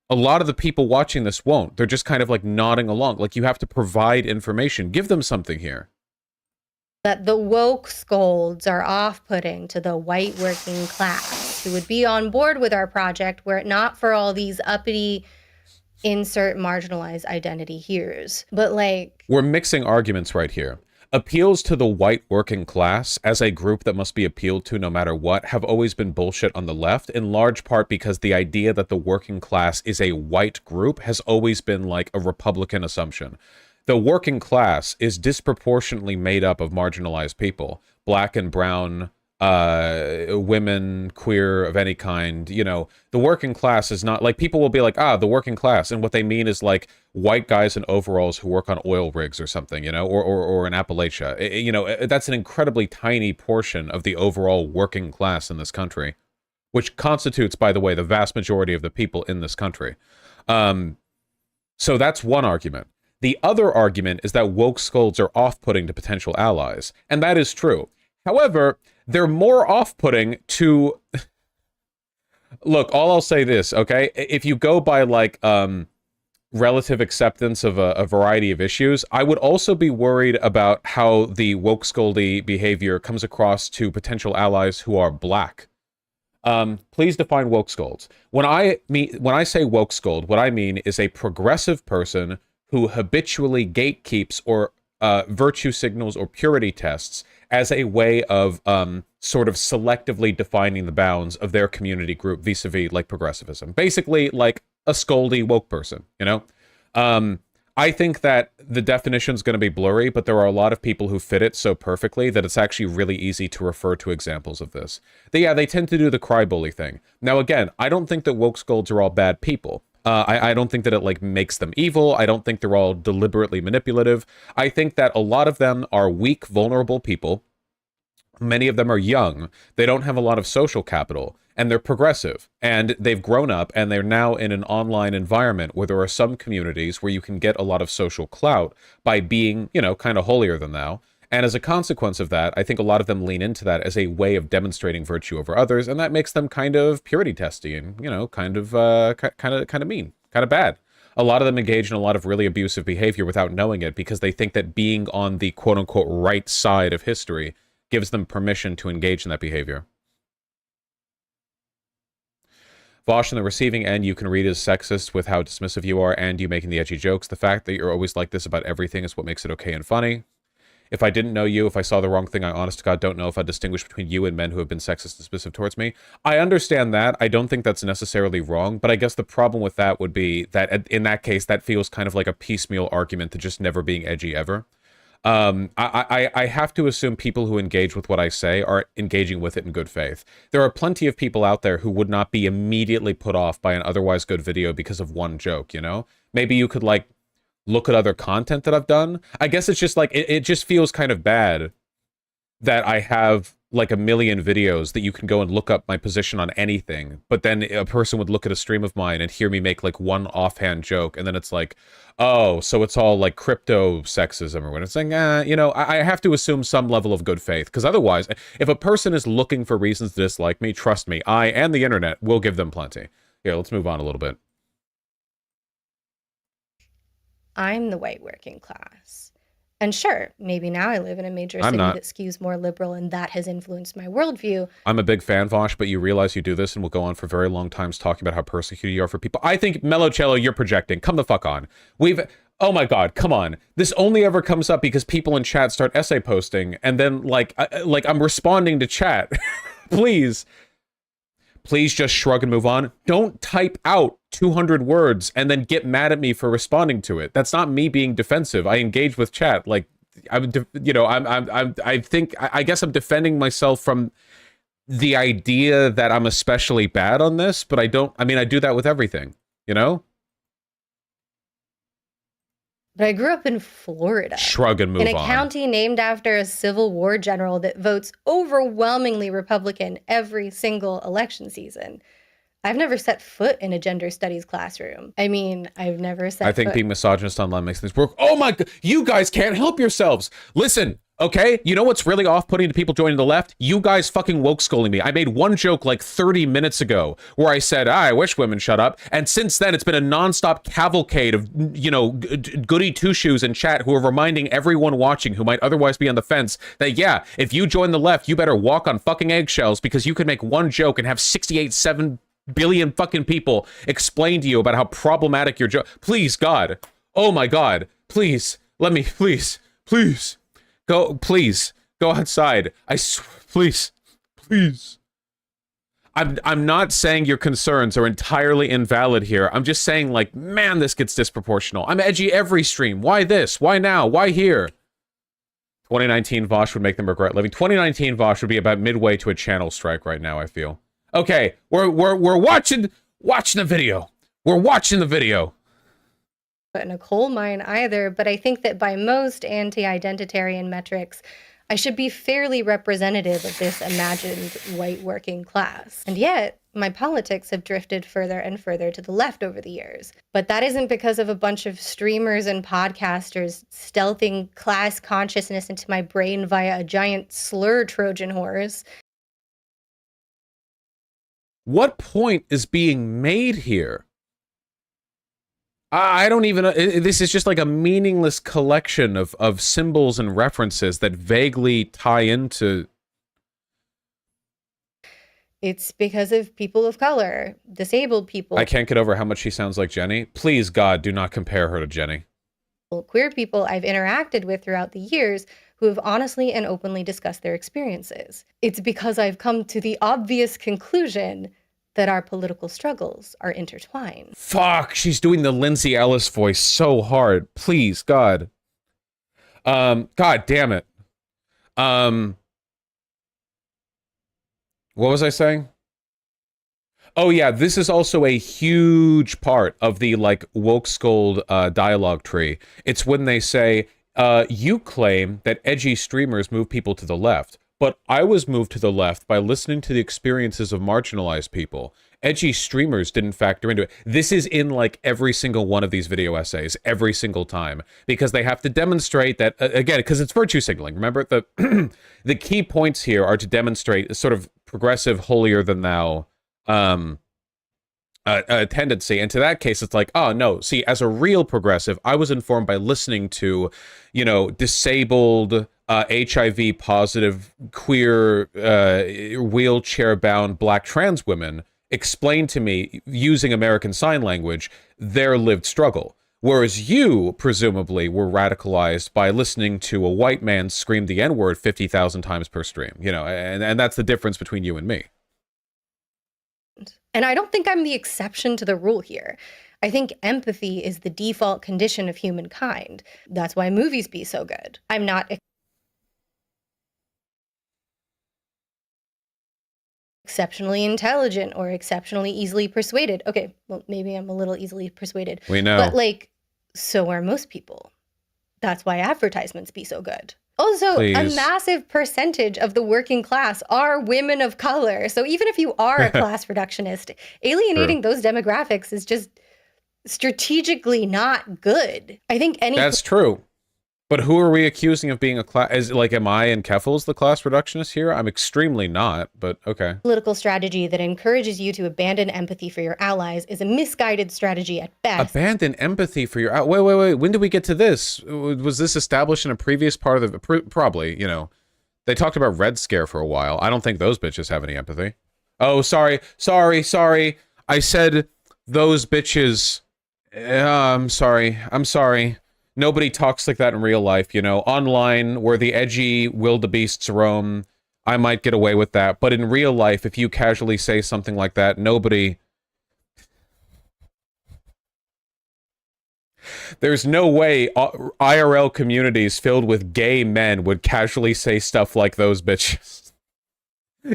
a lot of the people watching this won't. They're just kind of like nodding along. Like, you have to provide information. Give them something here. That the woke scolds are off-putting to the white working class who would be on board with our project were it not for all these uppity insert marginalized identity here's. But like, we're mixing arguments right here. Appeals to the white working class as a group that must be appealed to no matter what have always been bullshit on the left, in large part because the idea that the working class is a white group has always been like a Republican assumption. The working class is disproportionately made up of marginalized people, black and brown, women, queer of any kind. You know, the working class is not like, people will be like, the working class, and what they mean is like white guys in overalls who work on oil rigs or something, you know, or in Appalachia. You know, that's an incredibly tiny portion of the overall working class in this country, which constitutes, by the way, the vast majority of the people in this country. So that's one argument. The other argument is that woke scolds are off-putting to potential allies, and that is true. However, they're more off-putting to... Look, I'll say this, okay? If you go by, like, relative acceptance of a variety of issues, I would also be worried about how the woke scoldy behavior comes across to potential allies who are black. Please define woke scolds. When I say woke scold, what I mean is a progressive person who habitually gatekeeps or virtue signals or purity tests as a way of sort of selectively defining the bounds of their community group vis-a-vis like progressivism. Basically, like a scoldy woke person, you know? I think that the definition's going to be blurry, but there are a lot of people who fit it so perfectly that it's actually really easy to refer to examples of this. They tend to do the cry bully thing. Now, again, I don't think that woke scolds are all bad people. I don't think that it like makes them evil. I don't think they're all deliberately manipulative. I think that a lot of them are weak, vulnerable people. Many of them are young. They don't have a lot of social capital, and they're progressive, and they've grown up, and they're now in an online environment where there are some communities where you can get a lot of social clout by being, you know, kind of holier than thou. And as a consequence of that, I think a lot of them lean into that as a way of demonstrating virtue over others, and that makes them kind of purity testy and, you know, kind of mean, kind of bad. A lot of them engage in a lot of really abusive behavior without knowing it because they think that being on the quote-unquote right side of history gives them permission to engage in that behavior. Vosh, on the receiving end, you can read as sexist with how dismissive you are and you making the edgy jokes. The fact that you're always like this about everything is what makes it okay and funny. If I didn't know you, if I saw the wrong thing, I honest to God don't know if I distinguish between you and men who have been sexist and dismissive towards me. I understand that. I don't think that's necessarily wrong, but I guess the problem with that would be that in that case, that feels kind of like a piecemeal argument to just never being edgy ever. I have to assume people who engage with what I say are engaging with it in good faith. There are plenty of people out there who would not be immediately put off by an otherwise good video because of one joke, you know? Maybe you could, like, look at other content that I've done. I guess it's just like, it just feels kind of bad that I have like a million videos that you can go and look up my position on anything, but then a person would look at a stream of mine and hear me make like one offhand joke, and then it's like, oh, so it's all like crypto sexism or what. It's like, you know, I have to assume some level of good faith, because otherwise, if a person is looking for reasons to dislike me, trust me, I and the internet will give them plenty. Here, let's move on a little bit. I'm the white working class. And sure, maybe now I live in a major city that skews more liberal, and that has influenced my worldview. I'm a big fan, Vosh, but you realize you do this and will go on for very long times talking about how persecuted you are for people. I think, Melocello, you're projecting. Come the fuck on. Oh my God, come on. This only ever comes up because people in chat start essay posting, and then, like I'm responding to chat. Please just shrug and move on. Don't type out 200 words and then get mad at me for responding to it. That's not me being defensive. I engage with chat. Like, I guess I'm defending myself from the idea that I'm especially bad on this, but I do that with everything, you know? But I grew up in Florida. Shrug and move on. In a county named after a Civil War general that votes overwhelmingly Republican every single election season. I've never set foot in a gender studies classroom. I mean, I've never set foot. I think being misogynist online makes things work. Oh my God, you guys can't help yourselves. Listen, okay? You know what's really off-putting to people joining the left? You guys fucking woke scolding me. I made one joke like 30 minutes ago where I said, I wish women shut up. And since then, it's been a nonstop cavalcade of, you know, goody two-shoes in chat who are reminding everyone watching who might otherwise be on the fence that, yeah, if you join the left, you better walk on fucking eggshells, because you could make one joke and have 7 billion fucking people explain to you about how problematic your joke. Please, God. Oh my God. Please. Let me, please. Go outside. Please. I'm not saying your concerns are entirely invalid here. I'm just saying, like, man, this gets disproportional. I'm edgy every stream. Why this? Why now? Why here? 2019 Vosh would make them regret living. 2019 Vosh would be about midway to a channel strike right now, I feel. Okay, we're watching the video. We're watching the video. In a coal mine either, but I think that by most anti-identitarian metrics, I should be fairly representative of this imagined white working class. And yet, my politics have drifted further and further to the left over the years. But that isn't because of a bunch of streamers and podcasters stealthing class consciousness into my brain via a giant slur Trojan horse. What point is being made here? I don't even know. This is just like a meaningless collection of symbols and references that vaguely tie into... It's because of people of color, disabled people. I can't get over how much she sounds like Jenny. Please, God, do not compare her to Jenny. Queer people I've interacted with throughout the years who have honestly and openly discussed their experiences. It's because I've come to the obvious conclusion that our political struggles are intertwined. Fuck, she's doing the Lindsay Ellis voice so hard. Please, God. God damn it. What was I saying? Oh yeah, this is also a huge part of the, like, woke scold dialogue tree. It's when they say, you claim that edgy streamers move people to the left, but I was moved to the left by listening to the experiences of marginalized people. Edgy streamers didn't factor into it. This is in, like, every single one of these video essays, every single time, because they have to demonstrate that, again, because it's virtue signaling. Remember, the key points here are to demonstrate a sort of progressive, holier-than-thou tendency. And to that case, it's like, oh, no, see, as a real progressive, I was informed by listening to, you know, disabled... HIV positive, queer, wheelchair bound black trans women explain to me using American Sign Language their lived struggle. Whereas you, presumably, were radicalized by listening to a white man scream the N-word 50,000 times per stream. You know, and that's the difference between you and me. And I don't think I'm the exception to the rule here. I think empathy is the default condition of humankind. That's why movies be so good. I'm not exceptionally intelligent or exceptionally easily persuaded. Okay, well, maybe I'm a little easily persuaded. We know. But, like, so are most people. That's why advertisements be so good. Also, Please. A massive percentage of the working class are women of color. So even if you are a class reductionist, alienating those demographics is just strategically not good. I think any— That's true. But who are we accusing of being a class? Is like, am I and Keffels the class reductionist here? I'm extremely not, but okay. Political strategy that encourages you to abandon empathy for your allies is a misguided strategy at best. Abandon empathy for your... Wait. When did we get to this? Was this established in a previous part of the... Probably, you know. They talked about Red Scare for a while. I don't think those bitches have any empathy. Oh, sorry. I said those bitches... I'm sorry. Nobody talks like that in real life, you know. Online, where the edgy wildebeests roam, I might get away with that. But in real life, if you casually say something like that, nobody... There's no way IRL communities filled with gay men would casually say stuff like those bitches.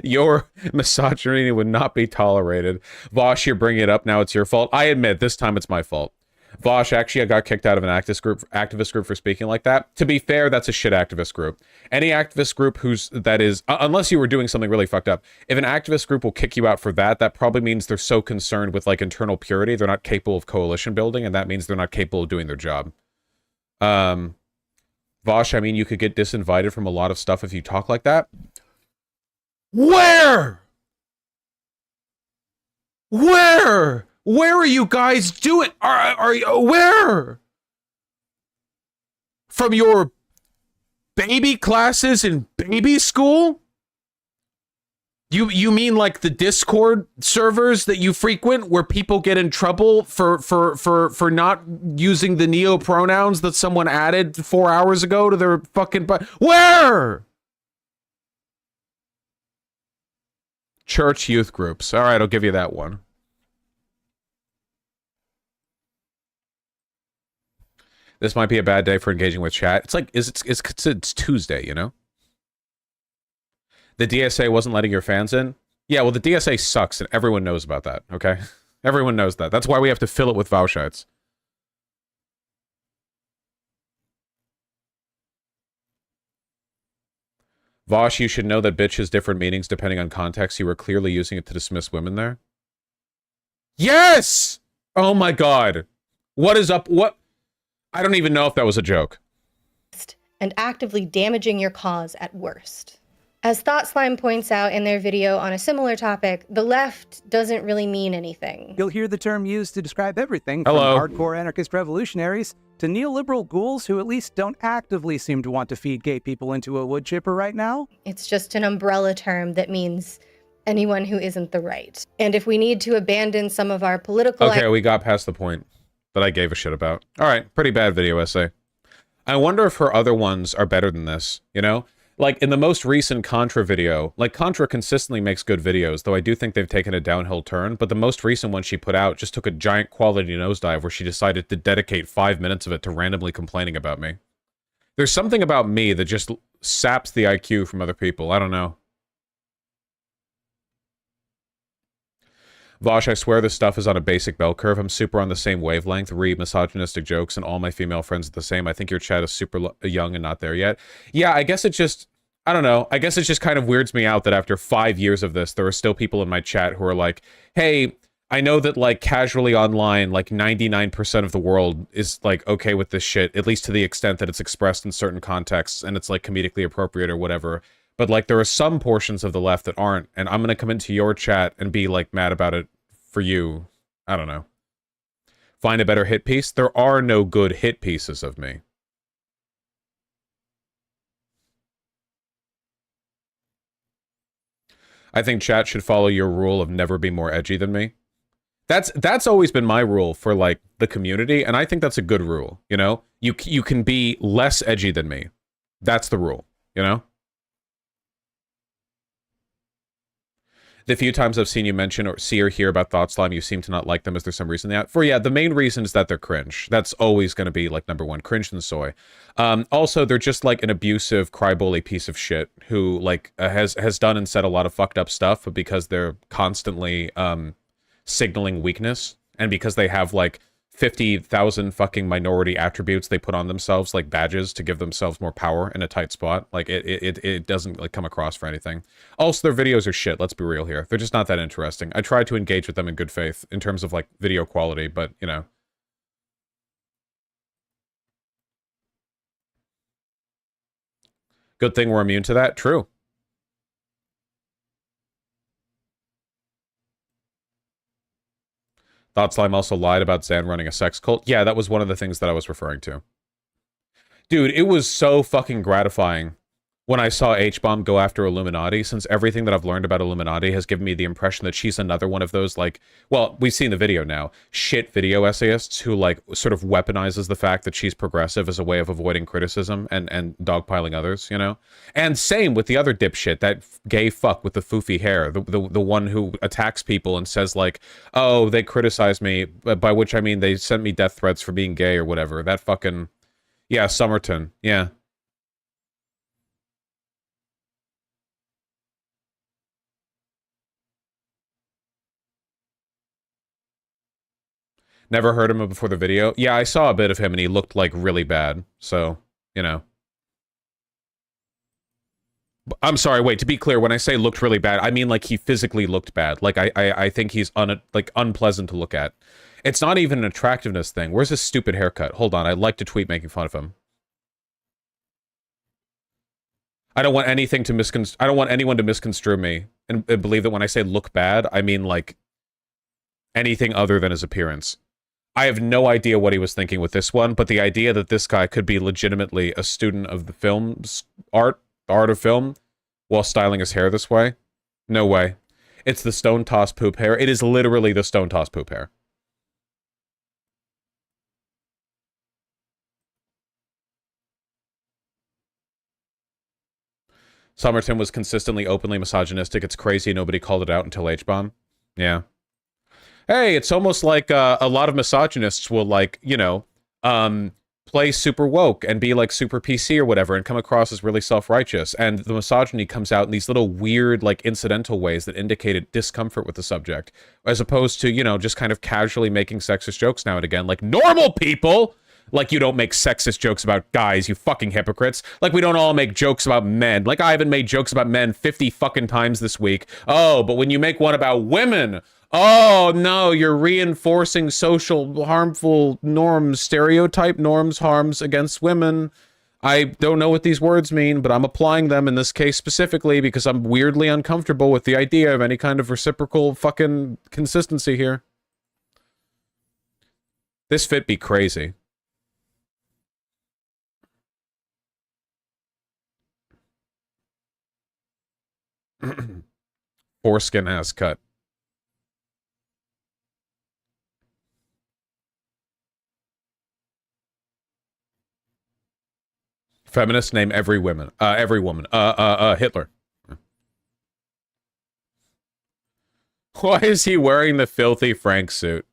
Your misogyny would not be tolerated. Vosh, you're bringing it up now. It's your fault. I admit, this time it's my fault. Vosh, actually, I got kicked out of an activist group for speaking like that. To be fair, that's a shit activist group. Any activist group unless you were doing something really fucked up, if an activist group will kick you out for that, that probably means they're so concerned with, like, internal purity, they're not capable of coalition building, and that means they're not capable of doing their job. Vosh, I mean, you could get disinvited from a lot of stuff if you talk like that. Where are you guys doing? Are you where? From your baby classes in baby school? You mean like the Discord servers that you frequent where people get in trouble for not using the neo pronouns that someone added 4 hours ago to their fucking where? Church youth groups. All right, I'll give you that one. This might be a bad day for engaging with chat. It's like, it's Tuesday, you know? The DSA wasn't letting your fans in? Yeah, well, the DSA sucks, and everyone knows about that, okay? Everyone knows that. That's why we have to fill it with Vaushites. Vosh, you should know that bitch has different meanings depending on context. You were clearly using it to dismiss women there. Yes! Oh my god. What is up? What? I don't even know if that was a joke. And actively damaging your cause at worst. As Thought Slime points out in their video on a similar topic, the left doesn't really mean anything. You'll hear the term used to describe everything Hello. from hardcore anarchist revolutionaries to neoliberal ghouls who at least don't actively seem to want to feed gay people into a wood chipper right now. It's just an umbrella term that means anyone who isn't the right. And if we need to abandon some of our political... Okay, we got past the point that I gave a shit about. All right, pretty bad video essay. I wonder if her other ones are better than this, you know? Like, in the most recent Contra video, like, Contra consistently makes good videos, though I do think they've taken a downhill turn, but the most recent one she put out just took a giant quality nosedive where she decided to dedicate 5 minutes of it to randomly complaining about me. There's something about me that just saps the IQ from other people. I don't know. Vosh, I swear this stuff is on a basic bell curve. I'm super on the same wavelength. Read misogynistic jokes and all my female friends are the same. I think your chat is super young and not there yet. Yeah, I guess it just... I don't know. I guess it just kind of weirds me out that after 5 years of this, there are still people in my chat who are like, hey, I know that, like, casually online, like, 99% of the world is, like, okay with this shit, at least to the extent that it's expressed in certain contexts and it's, like, comedically appropriate or whatever. But, like, there are some portions of the left that aren't, and I'm gonna come into your chat and be, like, mad about it for you. I don't know. Find a better hit piece? There are no good hit pieces of me. I think chat should follow your rule of never be more edgy than me. That's always been my rule for like the community, and I think that's a good rule. You know, you can be less edgy than me. That's the rule. You know. The few times I've seen you mention or see or hear about Thought Slime, you seem to not like them. Is there some reason that? For yeah, the main reason is that they're cringe. That's always going to be like number one, cringe and soy. Also, they're just like an abusive crybaby piece of shit who like has done and said a lot of fucked up stuff, but because they're constantly signaling weakness and because they have like 50,000 fucking minority attributes they put on themselves like badges to give themselves more power in a tight spot. Like it doesn't like come across for anything. Also, their videos are shit. Let's be real here. They're just not that interesting. I try to engage with them in good faith in terms of like video quality, but you know. Good thing we're immune to that. True. Thought Slime also lied about Zan running a sex cult. Yeah, that was one of the things that I was referring to. Dude, it was so fucking gratifying when I saw H-Bomb go after Illuminati, since everything that I've learned about Illuminati has given me the impression that she's another one of those, like, well, we've seen the video now, shit video essayists who, like, sort of weaponizes the fact that she's progressive as a way of avoiding criticism and dogpiling others, you know? And same with the other dipshit, that gay fuck with the foofy hair, the one who attacks people and says, like, oh, they criticized me, by which I mean they sent me death threats for being gay or whatever. That fucking... Yeah, Somerton. Yeah. Never heard of him before the video. Yeah, I saw a bit of him and he looked like really bad. So, you know. I'm sorry, wait, to be clear, when I say looked really bad, I mean like he physically looked bad. Like I think he's unpleasant to look at. It's not even an attractiveness thing. Where's his stupid haircut? Hold on, I'd like to tweet making fun of him. I don't want anything to I don't want anyone to misconstrue me and believe that when I say look bad, I mean like anything other than his appearance. I have no idea what he was thinking with this one, but the idea that this guy could be legitimately a student of the film's art of film, while styling his hair this way, no way. It's the stone toss poop hair. It is literally the stone toss poop hair. Somerton was consistently openly misogynistic. It's crazy nobody called it out until H-Bomb. Yeah. Hey, it's almost like a lot of misogynists will, like, you know, play super woke and be, like, super PC or whatever and come across as really self-righteous. And the misogyny comes out in these little weird, like, incidental ways that indicated discomfort with the subject, as opposed to, you know, just kind of casually making sexist jokes now and again. Like, normal people! Like, you don't make sexist jokes about guys, you fucking hypocrites. Like, we don't all make jokes about men. Like, I haven't made jokes about men 50 fucking times this week. Oh, but when you make one about women, oh, no, you're reinforcing social harmful norms, stereotype norms, harms against women. I don't know what these words mean, but I'm applying them in this case specifically because I'm weirdly uncomfortable with the idea of any kind of reciprocal fucking consistency here. This fit be crazy. Foreskin ass cut. Feminists name every woman. Hitler. Why is he wearing the filthy Frank suit?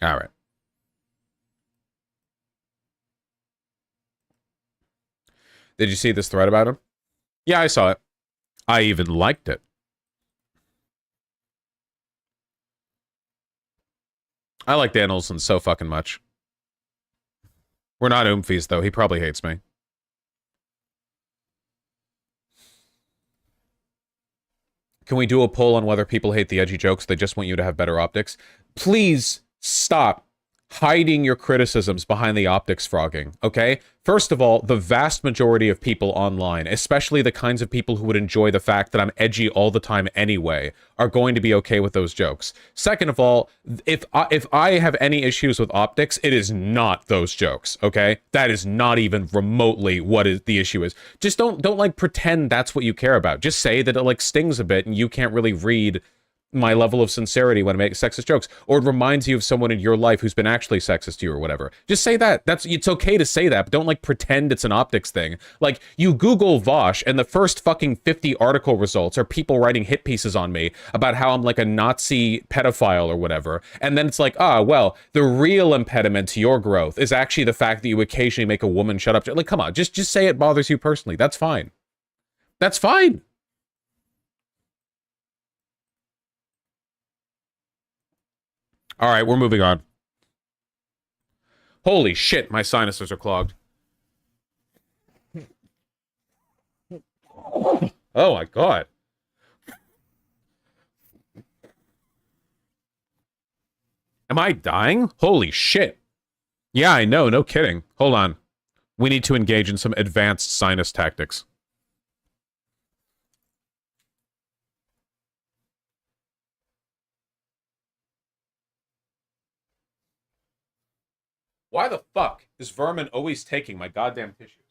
All right. Did you see this thread about him? Yeah, I saw it. I even liked it. I like Dan Olson so fucking much. We're not oomfies, though. He probably hates me. Can we do a poll on whether people hate the edgy jokes? They just want you to have better optics. Please stop hiding your criticisms behind the optics frogging, okay? First of all, the vast majority of people online, especially the kinds of people who would enjoy the fact that I'm edgy all the time anyway, are going to be okay with those jokes. Second of all, if I have any issues with optics, it is not those jokes, okay? That is not even remotely what the issue is. Just don't like pretend that's what you care about. Just say that it like stings a bit and you can't really read my level of sincerity when I make sexist jokes, or it reminds you of someone in your life who's been actually sexist to you or whatever. Just say that. It's okay to say that, but don't like pretend it's an optics thing. Like, you Google Vosh and the first fucking 50 article results are people writing hit pieces on me about how I'm like a Nazi pedophile or whatever. And then it's like, well, the real impediment to your growth is actually the fact that you occasionally make a woman shut up. Like, come on, just say it bothers you personally. That's fine. That's fine. All right, we're moving on. Holy shit, my sinuses are clogged. Oh my god. Am I dying? Holy shit. Yeah, I know, no kidding. Hold on. We need to engage in some advanced sinus tactics. Why the fuck is Vermin always taking my goddamn tissue?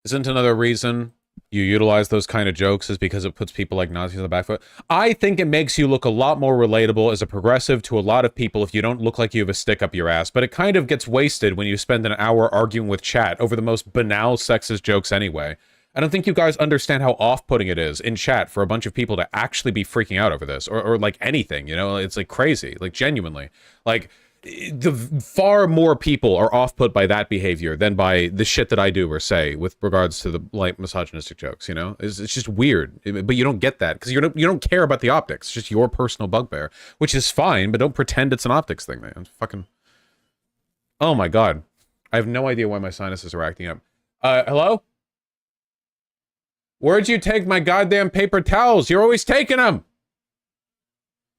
Isn't another reason you utilize those kind of jokes is because it puts people like Nazis on the back foot? I think it makes you look a lot more relatable as a progressive to a lot of people if you don't look like you have a stick up your ass, but it kind of gets wasted when you spend an hour arguing with chat over the most banal sexist jokes anyway. I don't think you guys understand how off-putting it is in chat for a bunch of people to actually be freaking out over this, or like anything, you know? It's like crazy, like genuinely. Like, the far more people are off-put by that behavior than by the shit that I do or say with regards to the like misogynistic jokes, you know? It's just weird, but you don't get that because you don't care about the optics. It's just your personal bugbear, which is fine, but don't pretend it's an optics thing, man. It's fucking... Oh my god. I have no idea why my sinuses are acting up. Hello? Where'd you take my goddamn paper towels? You're always taking them!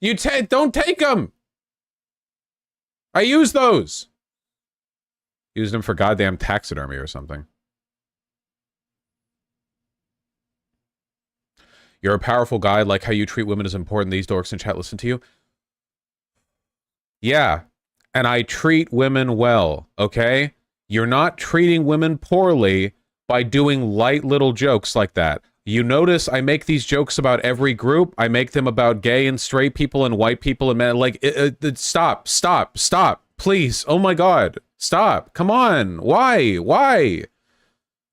Don't take them! I use those! Used them for goddamn taxidermy or something. You're a powerful guy, like how you treat women is important. These dorks in chat listen to you. Yeah, and I treat women well, okay? You're not treating women poorly by doing light little jokes like that. You notice I make these jokes about every group. I make them about gay and straight people and white people and men. Like, stop. Please. Oh my god. Stop. Come on. Why?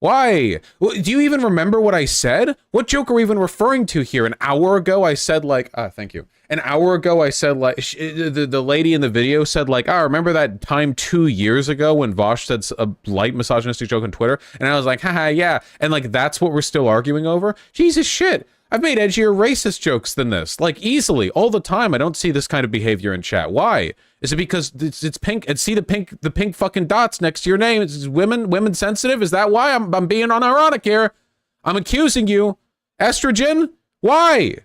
Do you even remember what I said? What joke are we even referring to here? An hour ago I said like, thank you. An hour ago I said like, the lady in the video said like, remember that time 2 years ago when Vosh said a light misogynistic joke on Twitter? And I was like, haha, yeah. And like, that's what we're still arguing over? Jesus shit. I've made edgier racist jokes than this, like easily, all the time. I don't see this kind of behavior in chat. Why? Is it because it's pink? And see the pink fucking dots next to your name? Is women sensitive? Is that why I'm being unironic here? I'm accusing you. Estrogen? Why?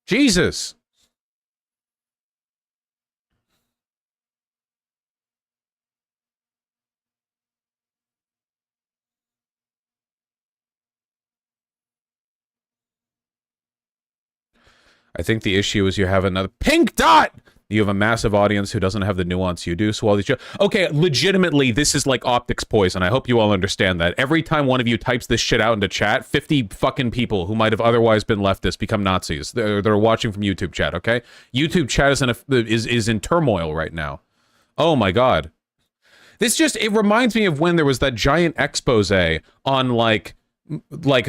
Jesus. I think the issue is you have another pink dot. You have a massive audience who doesn't have the nuance you do. So all these okay, legitimately, this is like optics poison. I hope you all understand that. Every time one of you types this shit out into chat, 50 fucking people who might have otherwise been leftists become Nazis. They're watching from YouTube chat, okay? YouTube chat is in turmoil right now. Oh my god. It reminds me of when there was that giant expose on like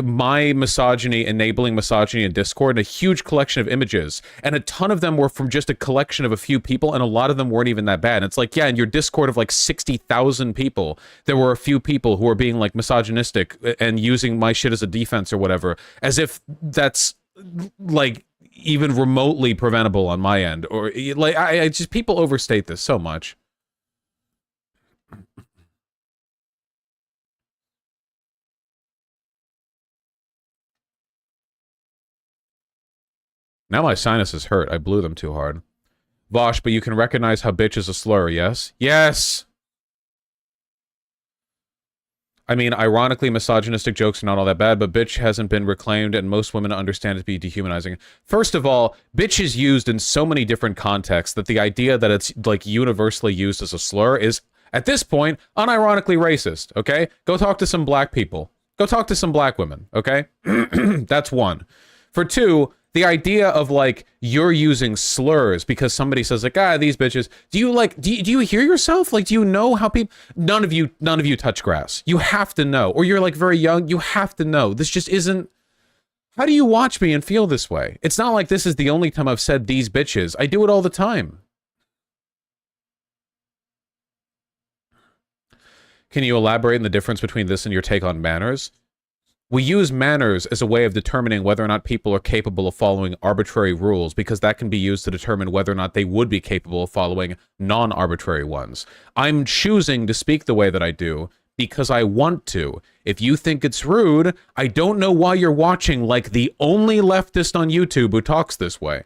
my misogyny, enabling misogyny in Discord, and a huge collection of images, and a ton of them were from just a collection of a few people, and a lot of them weren't even that bad. And it's like, yeah, in your Discord of like 60,000 people, there were a few people who were being like misogynistic and using my shit as a defense or whatever, as if that's like even remotely preventable on my end. Or like, I just, people overstate this so much. Now my sinuses hurt. I blew them too hard. Vosh, but you can recognize how bitch is a slur, yes? Yes! I mean, ironically, misogynistic jokes are not all that bad, but bitch hasn't been reclaimed, and most women understand it to be dehumanizing. First of all, bitch is used in so many different contexts that the idea that it's, like, universally used as a slur is, at this point, unironically racist, okay? Go talk to some black people. Go talk to some black women, okay? That's one. For two, the idea of like you're using slurs because somebody says like, ah, these bitches, do you hear yourself? Like, do you know how people, none of you touch grass. You have to know. Or you're like very young, you have to know. This just isn't, how do you watch me and feel this way? It's not like this is the only time I've said these bitches. I do it all the time. Can you elaborate on the difference between this and your take on manners? We use manners as a way of determining whether or not people are capable of following arbitrary rules, because that can be used to determine whether or not they would be capable of following non-arbitrary ones. I'm choosing to speak the way that I do because I want to. If you think it's rude, I don't know why you're watching like the only leftist on YouTube who talks this way.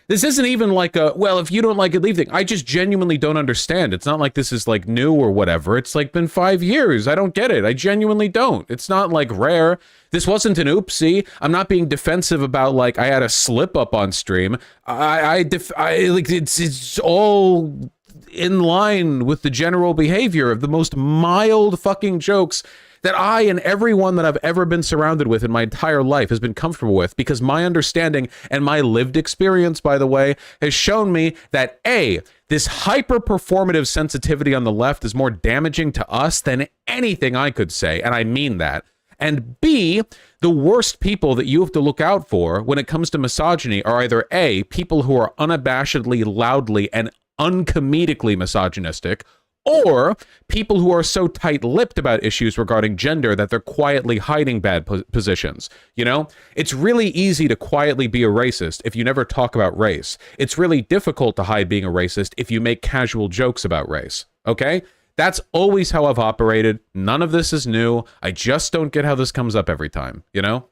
This isn't even like a, well, if you don't like it, leave thing. I just genuinely don't understand. It's not like this is like new or whatever. It's like been 5 years. I don't get it. I genuinely don't. It's not like rare. This wasn't an oopsie. I'm not being defensive about like I had a slip up on stream. I like it's all in line with the general behavior of the most mild fucking jokes that I and everyone that I've ever been surrounded with in my entire life has been comfortable with, because my understanding and my lived experience, by the way, has shown me that A, this hyper-performative sensitivity on the left is more damaging to us than anything I could say, and I mean that. And B, the worst people that you have to look out for when it comes to misogyny are either A, people who are unabashedly, loudly, and uncomedically misogynistic, or people who are so tight-lipped about issues regarding gender that they're quietly hiding bad positions. You know, it's really easy to quietly be a racist if you never talk about race. It's really difficult to hide being a racist if you make casual jokes about race, okay? That's always how I've operated. None of this is new. I just don't get how this comes up every time, you know?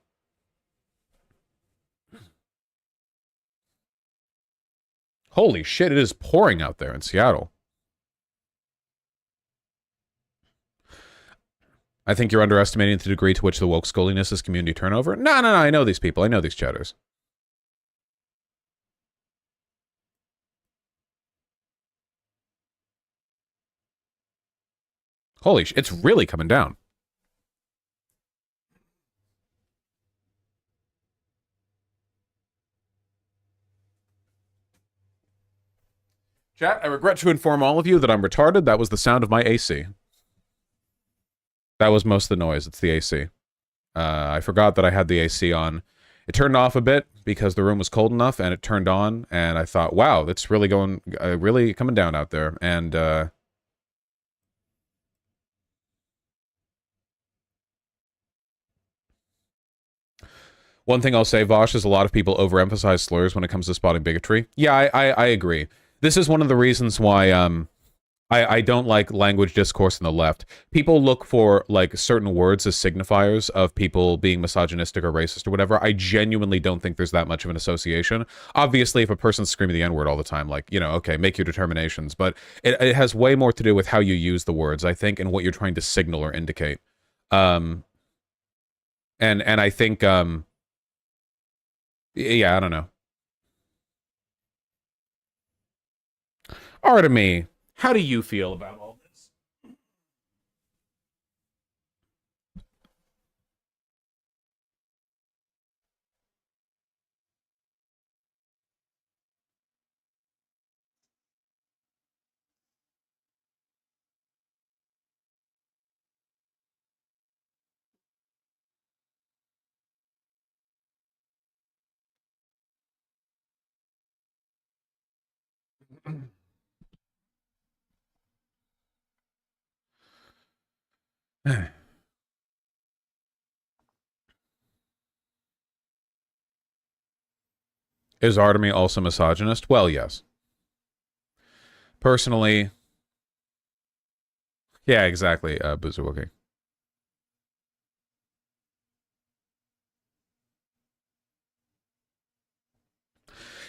Holy shit, it is pouring out there in Seattle. I think you're underestimating the degree to which the woke sculliness is community turnover. No, I know these people. I know these chatters. Holy shit, it's really coming down. Chat, I regret to inform all of you that I'm retarded. That was the sound of my AC. That was most of the noise. It's the AC. I forgot that I had the AC on. It turned off a bit because the room was cold enough, and it turned on, and I thought, wow, it's really going, really coming down out there. And, one thing I'll say, Vosh, is a lot of people overemphasize slurs when it comes to spotting bigotry. Yeah, I agree. This is one of the reasons why, I don't like language discourse in the left. People look for, like, certain words as signifiers of people being misogynistic or racist or whatever. I genuinely don't think there's that much of an association. Obviously, if a person's screaming the N-word all the time, like, you know, okay, make your determinations. But it has way more to do with how you use the words, I think, and what you're trying to signal or indicate. And I think, yeah, I don't know. Artemy, how do you feel about all this? Is Artemy also misogynist? Well, yes. Personally, yeah, exactly, Buzuwookie.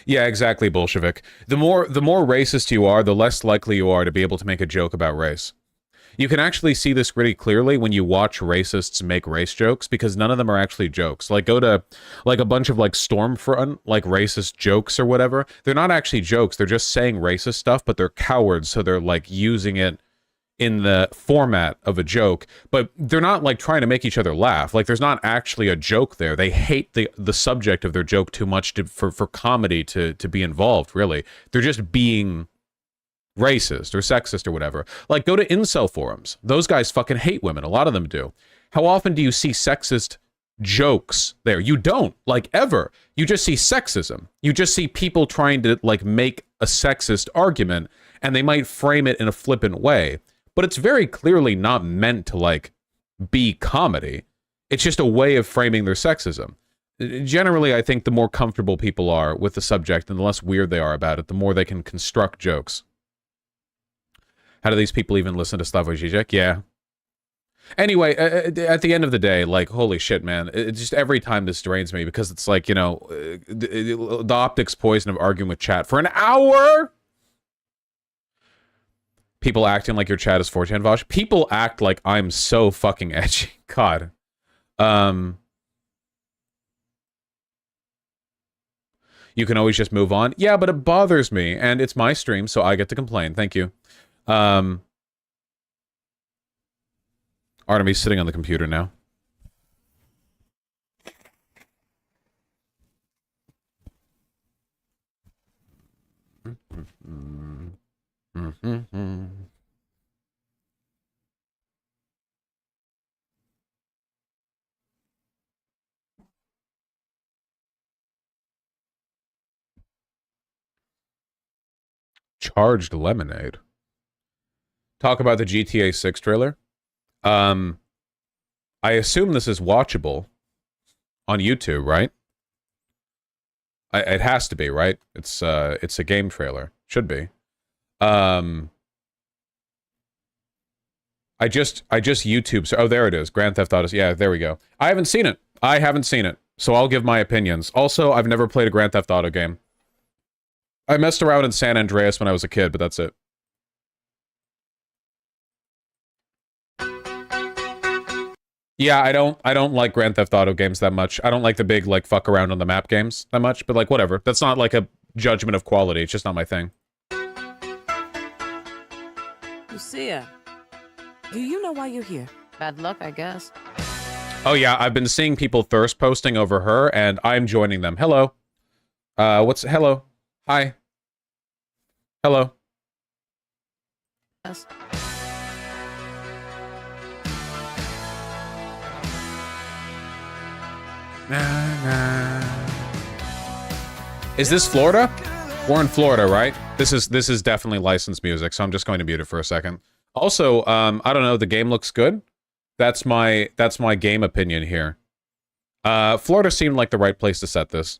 Yeah, exactly, Bolshevik. The more racist you are, the less likely you are to be able to make a joke about race. You can actually see this really clearly when you watch racists make race jokes, because none of them are actually jokes. Like, go to like a bunch of like Stormfront like racist jokes or whatever. They're not actually jokes. They're just saying racist stuff, but they're cowards, so they're like using it in the format of a joke, but they're not like trying to make each other laugh. Like, there's not actually a joke there. They hate the subject of their joke too much for comedy to be involved, really. They're just being racist or sexist or whatever. Like, go to incel forums. Those guys fucking hate women. A lot of them do. How often do you see sexist jokes there? You don't, like, ever. You just see sexism. You just see people trying to like make a sexist argument, and they might frame it in a flippant way, but it's very clearly not meant to like be comedy. It's just a way of framing their sexism. Generally, I think the more comfortable people are with the subject and the less weird they are about it, the more they can construct jokes. How do these people even listen to Slavoj Žižek? Yeah. Anyway, at the end of the day, like, holy shit, man. Just every time this drains me, because it's like, you know, the optics poison of arguing with chat for an hour? People acting like your chat is 4chan Vosh. People act like I'm so fucking edgy. God. You can always just move on. Yeah, but it bothers me, and it's my stream, so I get to complain. Thank you. Artemy's sitting on the computer now. Charged lemonade. Talk about the GTA 6 trailer. I assume this is watchable on YouTube, right? It has to be, right? It's a game trailer. Should be. I just YouTube. So, oh, there it is. Grand Theft Auto. Yeah, there we go. I haven't seen it. So I'll give my opinions. Also, I've never played a Grand Theft Auto game. I messed around in San Andreas when I was a kid, but that's it. Yeah, I don't like Grand Theft Auto games that much. I don't like the big, like, fuck around on the map games that much, but, like, whatever. That's not, like, a judgment of quality. It's just not my thing. Lucia, do you know why you're here? Bad luck, I guess. Oh, yeah, I've been seeing people thirst posting over her, and I'm joining them. Hello. Hello. Hi. Hello. Yes. Is this Florida? We're in Florida, right? This is definitely licensed music, so I'm just going to mute it for a second. Also, I don't know, the game looks good. That's my game opinion here. Florida seemed like the right place to set this.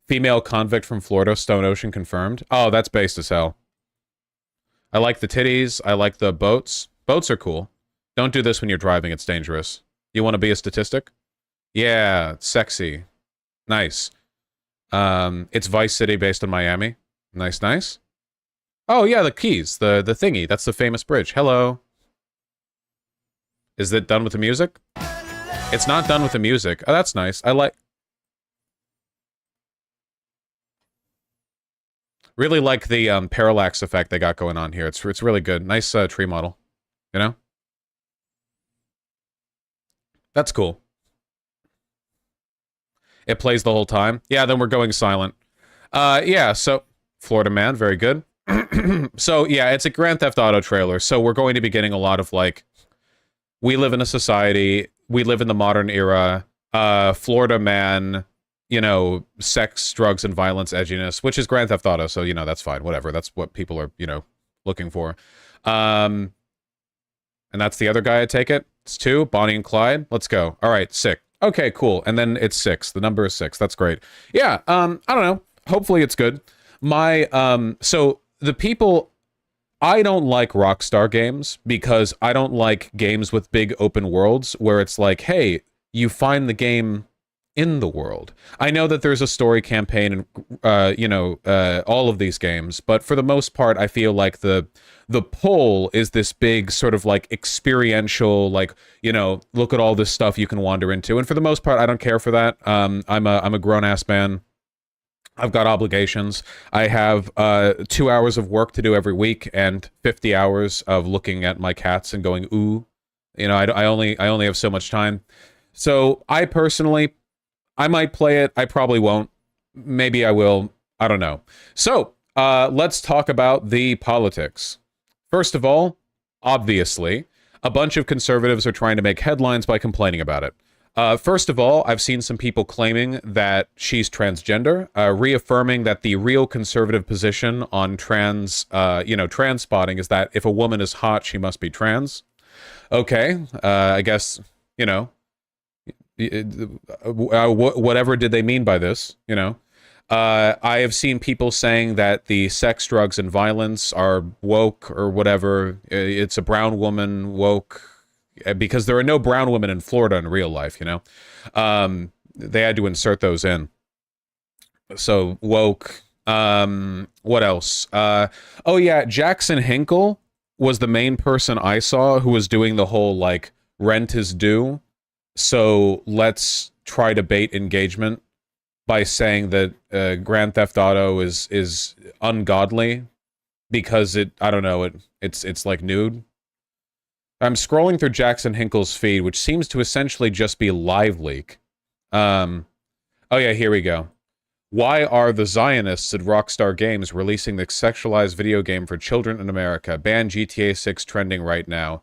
Female convict from Florida, Stone Ocean confirmed. Oh, that's based as hell. I like the titties. I like the boats. Boats are cool. Don't do this when you're driving. It's dangerous. You want to be a statistic? Yeah, sexy. Nice. It's Vice City based on Miami. Nice, nice. Oh, yeah, the Keys. The thingy. That's the famous bridge. Hello. Is it done with the music? It's not done with the music. Oh, that's nice. I like... Really like the parallax effect they got going on here. It's really good. Nice tree model, you know? That's cool. It plays the whole time. Yeah, then we're going silent. Yeah, so Florida Man, very good. So yeah, it's a Grand Theft Auto trailer. So we're going to be getting a lot of like, we live in a society, we live in the modern era, Florida Man, you know, sex, drugs, and violence edginess, which is Grand Theft Auto. So, you know, that's fine. Whatever. That's what people are, you know, looking for. And that's the other guy, I take it. It's 2, Bonnie and Clyde. Let's go. All right, sick. Okay, cool. And then it's 6. The number is 6. That's great. Yeah, I don't know. Hopefully it's good. So the people, I don't like Rockstar games because I don't like games with big open worlds where it's like, hey, you find the game in the world. I know that there's a story campaign and you know, all of these games, but for the most part, I feel like the pull is this big sort of like experiential, like, you know, look at all this stuff you can wander into. And for the most part, I don't care for that. I'm a grown ass man. I've got obligations. I have 2 hours of work to do every week and 50 hours of looking at my cats and going, ooh, you know, I only have so much time. So I personally, I might play it. I probably won't. Maybe I will. I don't know. So let's talk about the politics. First of all, obviously, a bunch of conservatives are trying to make headlines by complaining about it. First of all, I've seen some people claiming that she's transgender, reaffirming that the real conservative position on trans spotting is that if a woman is hot, she must be trans. Okay, I guess, you know, whatever did they mean by this, you know? I have seen people saying that the sex, drugs, and violence are woke or whatever. It's a brown woman woke, because there are no brown women in Florida in real life, you know? They had to insert those in. So, woke. What else? Oh yeah, Jackson Hinkle was the main person I saw who was doing the whole, like, rent is due, so let's try to bait engagement by saying that Grand Theft Auto is ungodly because I don't know, it's like nude. I'm scrolling through Jackson Hinkle's feed, which seems to essentially just be live leak. Oh yeah, here we go. Why are the Zionists at Rockstar Games releasing the sexualized video game for children in America? Ban GTA 6 trending right now.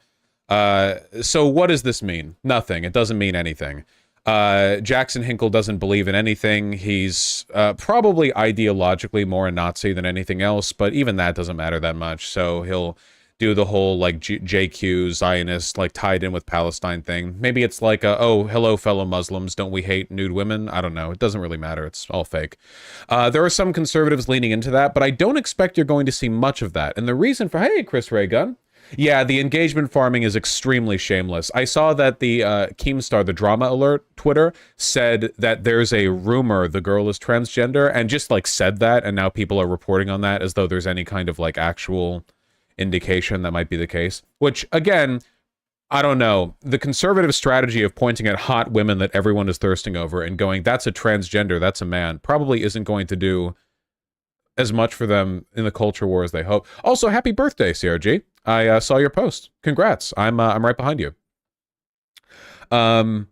So what does this mean? Nothing. It doesn't mean anything. Jackson Hinkle doesn't believe in anything. He's probably ideologically more a Nazi than anything else, but even that doesn't matter that much. So he'll do the whole like JQ Zionist, like tied in with Palestine thing. Maybe it's like, oh, hello, fellow Muslims. Don't we hate nude women? I don't know. It doesn't really matter. It's all fake. There are some conservatives leaning into that, but I don't expect you're going to see much of that. And the reason for, hey, Chris Raygun. Yeah, the engagement farming is extremely shameless. I saw that the Keemstar, the Drama Alert Twitter, said that there's a rumor the girl is transgender, and just like said that, and now people are reporting on that as though there's any kind of like actual indication that might be the case. Which, again, I don't know. The conservative strategy of pointing at hot women that everyone is thirsting over and going, that's a transgender, that's a man, probably isn't going to do as much for them in the culture war as they hope. Also, happy birthday, CRG. I saw your post. Congrats. I'm right behind you. What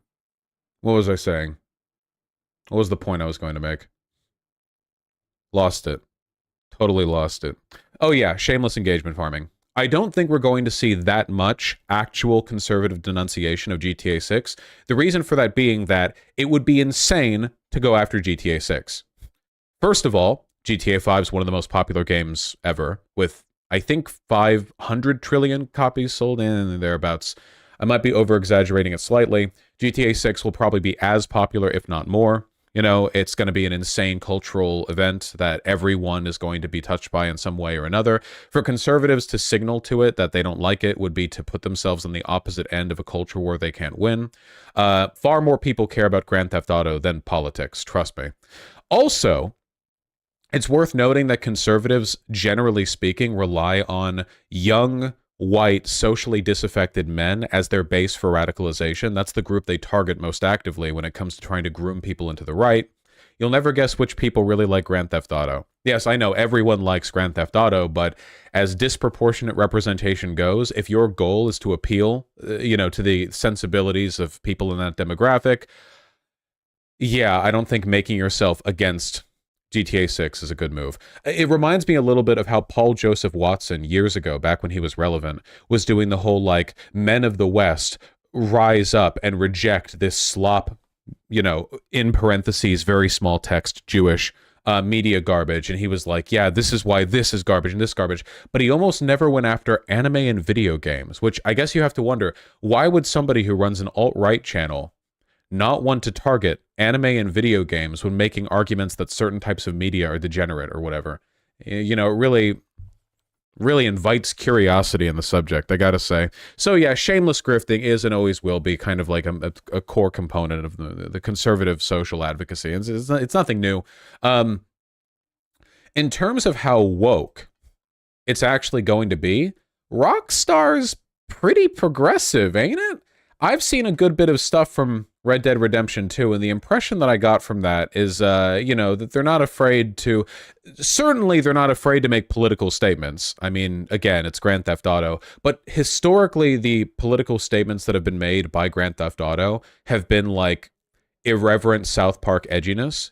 was I saying? What was the point I was going to make? Lost it. Totally lost it. Oh yeah, shameless engagement farming. I don't think we're going to see that much actual conservative denunciation of GTA 6. The reason for that being that it would be insane to go after GTA 6. First of all, GTA 5 is one of the most popular games ever, with, I think, 500 trillion copies sold in and thereabouts. I might be over-exaggerating it slightly. GTA 6 will probably be as popular, if not more. You know, it's going to be an insane cultural event that everyone is going to be touched by in some way or another. For conservatives to signal to it that they don't like it would be to put themselves on the opposite end of a culture war they can't win. Far more people care about Grand Theft Auto than politics, trust me. Also, it's worth noting that conservatives, generally speaking, rely on young, white, socially disaffected men as their base for radicalization. That's the group they target most actively when it comes to trying to groom people into the right. You'll never guess which people really like Grand Theft Auto. Yes, I know everyone likes Grand Theft Auto, but as disproportionate representation goes, if your goal is to appeal, to the sensibilities of people in that demographic, yeah, I don't think making yourself against GTA 6 is a good move. It reminds me a little bit of how Paul Joseph Watson, years ago, back when he was relevant, was doing the whole, like, men of the West rise up and reject this slop, in parentheses, very small text, Jewish media garbage. And he was like, yeah, this is why this is garbage and this garbage. But he almost never went after anime and video games, which I guess you have to wonder, why would somebody who runs an alt-right channel not want to target anime and video games when making arguments that certain types of media are degenerate or whatever? It really invites curiosity in the subject, I gotta say. So yeah, shameless grifting is and always will be kind of like a core component of the conservative social advocacy. It's nothing new. In terms of how woke it's actually going to be, Rockstar's pretty progressive, ain't it? I've seen a good bit of stuff from Red Dead Redemption 2, and the impression that I got from that is, that they're not afraid to... Certainly, they're not afraid to make political statements. I mean, again, it's Grand Theft Auto. But historically, the political statements that have been made by Grand Theft Auto have been, like, irreverent South Park edginess,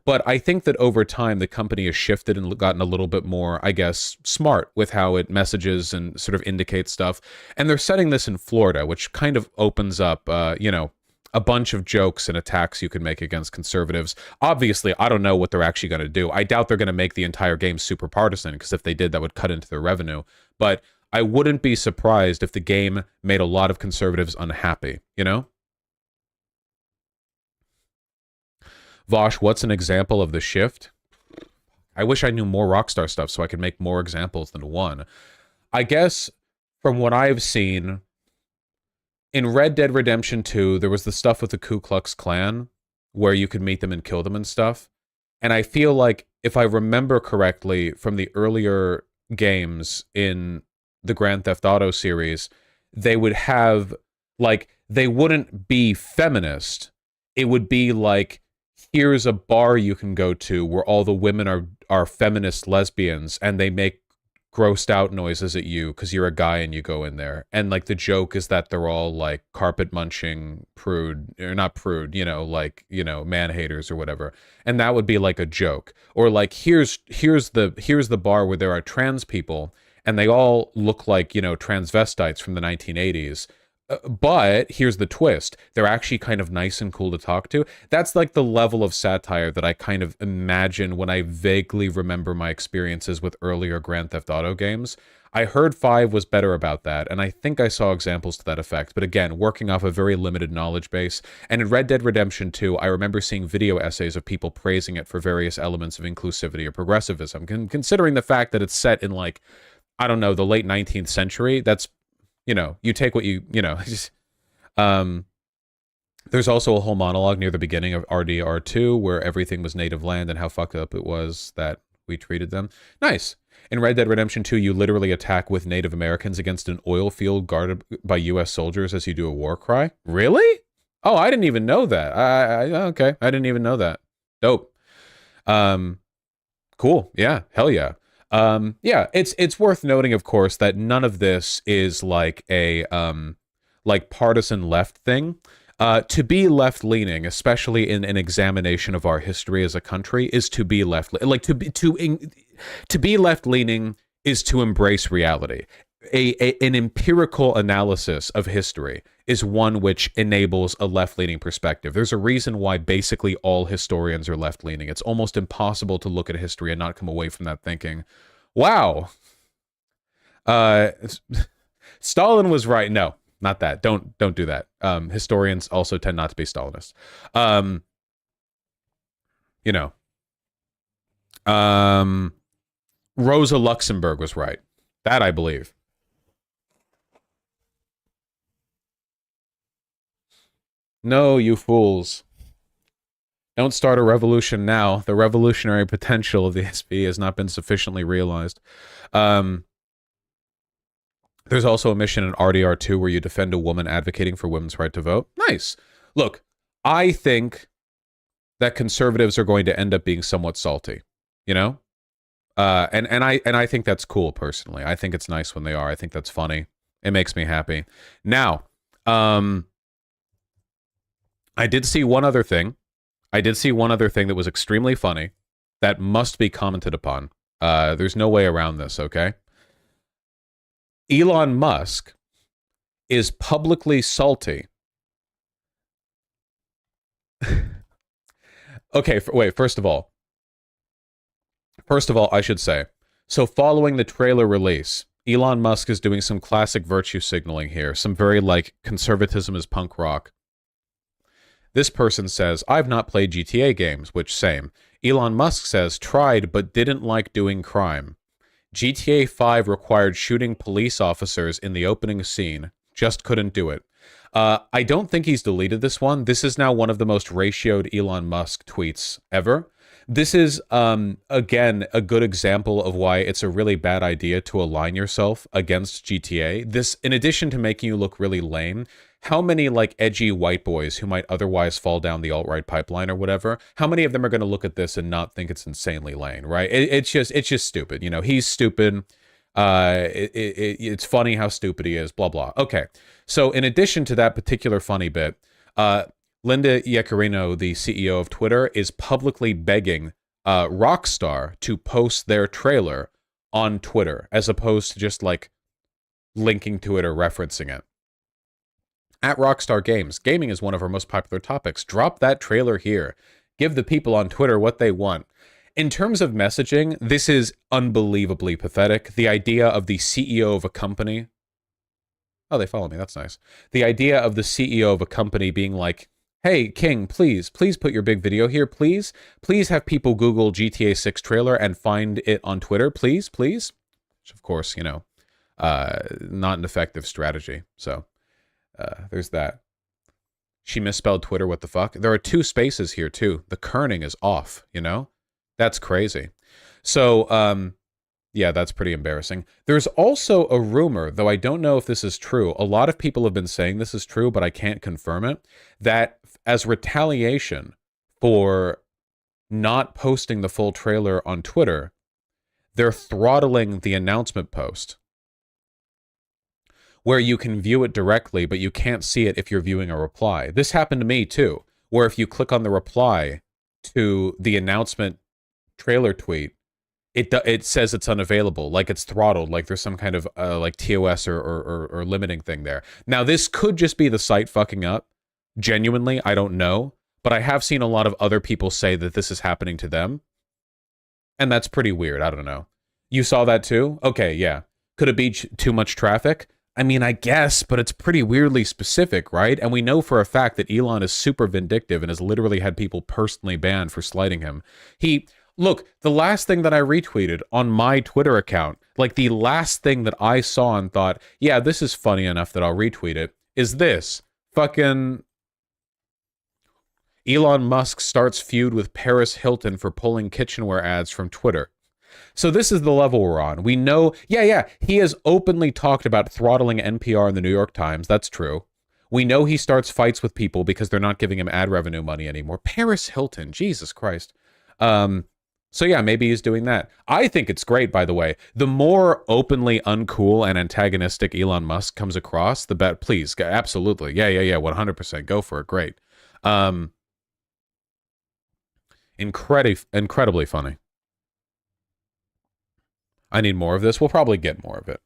But I think that over time, the company has shifted and gotten a little bit more, I guess, smart with how it messages and sort of indicates stuff. And they're setting this in Florida, which kind of opens up, a bunch of jokes and attacks you can make against conservatives. Obviously, I don't know what they're actually going to do. I doubt they're going to make the entire game super partisan, because if they did, that would cut into their revenue. But I wouldn't be surprised if the game made a lot of conservatives unhappy, Vosh, what's an example of the shift? I wish I knew more Rockstar stuff so I could make more examples than one. I guess from what I've seen, in Red Dead Redemption 2, there was the stuff with the Ku Klux Klan where you could meet them and kill them and stuff. And I feel like, if I remember correctly from the earlier games in the Grand Theft Auto series, they would have, like, they wouldn't be feminist. It would be like, here's a bar you can go to where all the women are feminist lesbians, and they make grossed out noises at you because you're a guy and you go in there. And, like, the joke is that they're all, like, carpet munching prude, or not prude, man haters or whatever. And that would be like a joke. Or, like, here's the bar where there are trans people and they all look like, transvestites from the 1980s. But here's the twist. They're actually kind of nice and cool to talk to. That's like the level of satire that I kind of imagine when I vaguely remember my experiences with earlier Grand Theft Auto games. I heard 5 was better about that, and I think I saw examples to that effect. But again, working off a very limited knowledge base. And in Red Dead Redemption 2, I remember seeing video essays of people praising it for various elements of inclusivity or progressivism. Considering the fact that it's set in, like, I don't know, the late 19th century, that's, you take what just, there's also a whole monologue near the beginning of RDR2 where everything was native land and how fucked up it was that we treated them. Nice. In Red Dead Redemption 2, you literally attack with Native Americans against an oil field guarded by U.S. soldiers as you do a war cry. Really? Oh, I didn't even know that. Okay, I didn't even know that. Dope. Cool. Yeah, hell yeah. Yeah, it's worth noting, of course, that none of this is like a like partisan left thing. To be left-leaning, especially in an examination of our history as a country, is to be to be left-leaning is to embrace reality. An empirical analysis of history is one which enables a left-leaning perspective. There's a reason why basically all historians are left-leaning. It's almost impossible to look at history and not come away from that thinking, wow, Stalin was right. No, not that. Don't do that. Historians also tend not to be Stalinists. Rosa Luxemburg was right. That I believe. No, you fools. Don't start a revolution now. The revolutionary potential of the SB has not been sufficiently realized. There's also a mission in RDR2 where you defend a woman advocating for women's right to vote. Nice. Look, I think that conservatives are going to end up being somewhat salty, you know? And I think that's cool personally. I think it's nice when they are. I think that's funny. It makes me happy. Now, I did see one other thing. I did see one other thing that was extremely funny that must be commented upon. There's no way around this, okay? Elon Musk is publicly salty. Okay, wait, first of all, I should say, so following the trailer release, Elon Musk is doing some classic virtue signaling here, some very like conservatism is punk rock. This person says, I've not played GTA games, which same. Elon Musk says, tried but didn't like doing crime. GTA 5 required shooting police officers in the opening scene. Just couldn't do it. I don't think he's deleted this one. This is now one of the most ratioed Elon Musk tweets ever. This is, again, a good example of why it's a really bad idea to align yourself against GTA. This, in addition to making you look really lame, how many, like, edgy white boys who might otherwise fall down the alt-right pipeline or whatever, how many of them are going to look at this and not think it's insanely lame, right? It's just stupid. You know, he's stupid. It's funny how stupid he is, blah, blah. Okay, so in addition to that particular funny bit, Linda Yaccarino, the CEO of Twitter, is publicly begging Rockstar to post their trailer on Twitter, as opposed to just, like, linking to it or referencing it. At Rockstar Games, gaming is one of our most popular topics. Drop that trailer here. Give the people on Twitter what they want. In terms of messaging, this is unbelievably pathetic. The idea of the CEO of a company... Oh, they follow me. That's nice. The idea of the CEO of a company being like, hey, King, please put your big video here, please. Please have people Google GTA 6 trailer and find it on Twitter, please. Which, of course, you know, not an effective strategy. So... there's that. She misspelled Twitter, what the fuck? There are 2 spaces here, too. The kerning is off, you know? That's crazy. So, yeah, that's pretty embarrassing. There's also a rumor, though I don't know if this is true. A lot of people have been saying this is true, but I can't confirm it, that as retaliation for not posting the full trailer on Twitter, they're throttling the announcement post, where you can view it directly, but you can't see it if you're viewing a reply. This happened to me, too, where if you click on the reply to the announcement trailer tweet, it says it's unavailable, like it's throttled, like there's some kind of like TOS or limiting thing there. Now, this could just be the site fucking up. Genuinely, I don't know. But I have seen a lot of other people say that this is happening to them. And that's pretty weird. I don't know. You saw that too? Okay, yeah. Could it be too much traffic? I mean, I guess, but it's pretty weirdly specific, right? And we know for a fact that Elon is super vindictive and has literally had people personally banned for slighting him. Look, the last thing that I retweeted on my Twitter account, like the last thing that I saw and thought, yeah, this is funny enough that I'll retweet it, is this. Fucking Elon Musk starts feud with Paris Hilton for pulling kitchenware ads from Twitter. So this is the level we're on. We know, yeah, he has openly talked about throttling NPR in the New York Times. That's true. We know he starts fights with people because they're not giving him ad revenue money anymore. Paris Hilton, Jesus Christ. So yeah, maybe he's doing that. I think it's great, by the way. The more openly uncool and antagonistic Elon Musk comes across, the better. Please, absolutely. Yeah, 100%. Go for it. Great. Incredibly funny. I need more of this. We'll probably get more of it.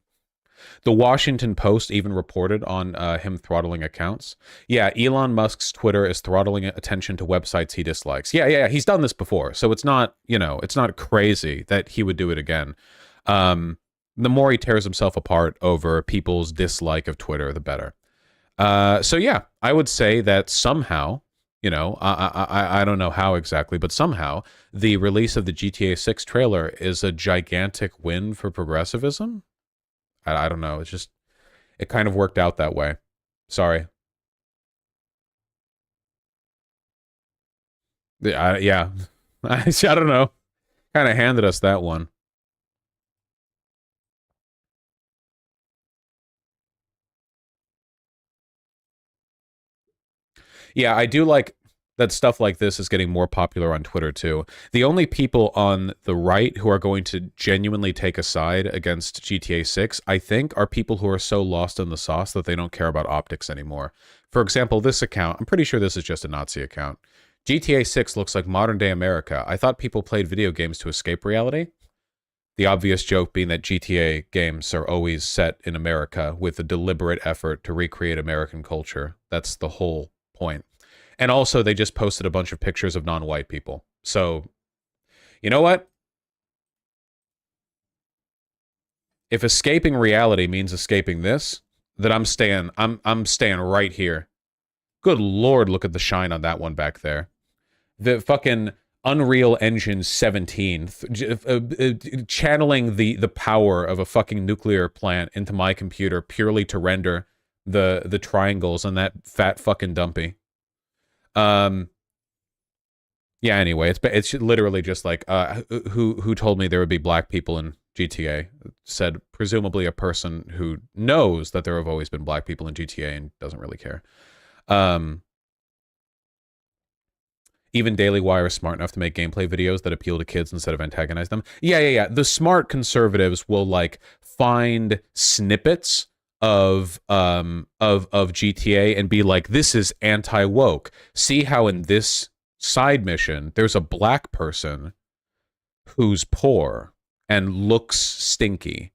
The Washington Post even reported on him throttling accounts. Yeah, Elon Musk's Twitter is throttling attention to websites he dislikes. Yeah, he's done this before, so it's not, it's not crazy that he would do it again. The more he tears himself apart over people's dislike of Twitter, the better. So yeah, I would say that somehow, I don't know how exactly, but somehow the release of the GTA 6 trailer is a gigantic win for progressivism. I don't know. It kind of worked out that way. Sorry. Yeah. I don't know. Kind of handed us that one. Yeah, I do like that stuff like this is getting more popular on Twitter too. The only people on the right who are going to genuinely take a side against GTA 6, I think, are people who are so lost in the sauce that they don't care about optics anymore. For example, this account, I'm pretty sure this is just a Nazi account. GTA 6 looks like modern day America. I thought people played video games to escape reality. The obvious joke being that GTA games are always set in America with a deliberate effort to recreate American culture. That's the whole point. And also, they just posted a bunch of pictures of non-white people. So, you know what? If escaping reality means escaping this, then I'm staying right here. Good Lord, look at the shine on that one back there. The fucking Unreal Engine 17 channeling the power of a fucking nuclear plant into my computer purely to render the triangles on that fat fucking dumpy. Yeah, anyway, it's literally just like who told me there would be black people in GTA? Said presumably a person who knows that there have always been black people in GTA and doesn't really care. Even Daily Wire is smart enough to make gameplay videos that appeal to kids instead of antagonize them. Yeah. The smart conservatives will like find snippets of GTA and be like, this is anti-woke. See how in this side mission there's a black person who's poor and looks stinky.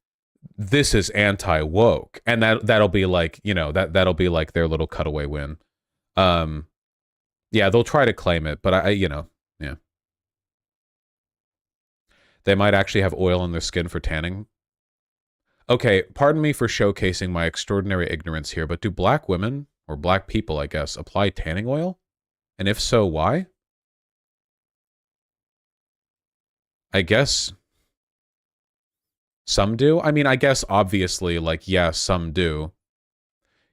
This is anti-woke. And that'll be like, you know, that'll be like their little cutaway win. Yeah, they'll try to claim it, but yeah. They might actually have oil on their skin for tanning. Okay, pardon me for showcasing my extraordinary ignorance here, but do black women, or black people, I guess, apply tanning oil? And if so, why? I guess some do. I mean, I guess obviously, like, yeah, some do.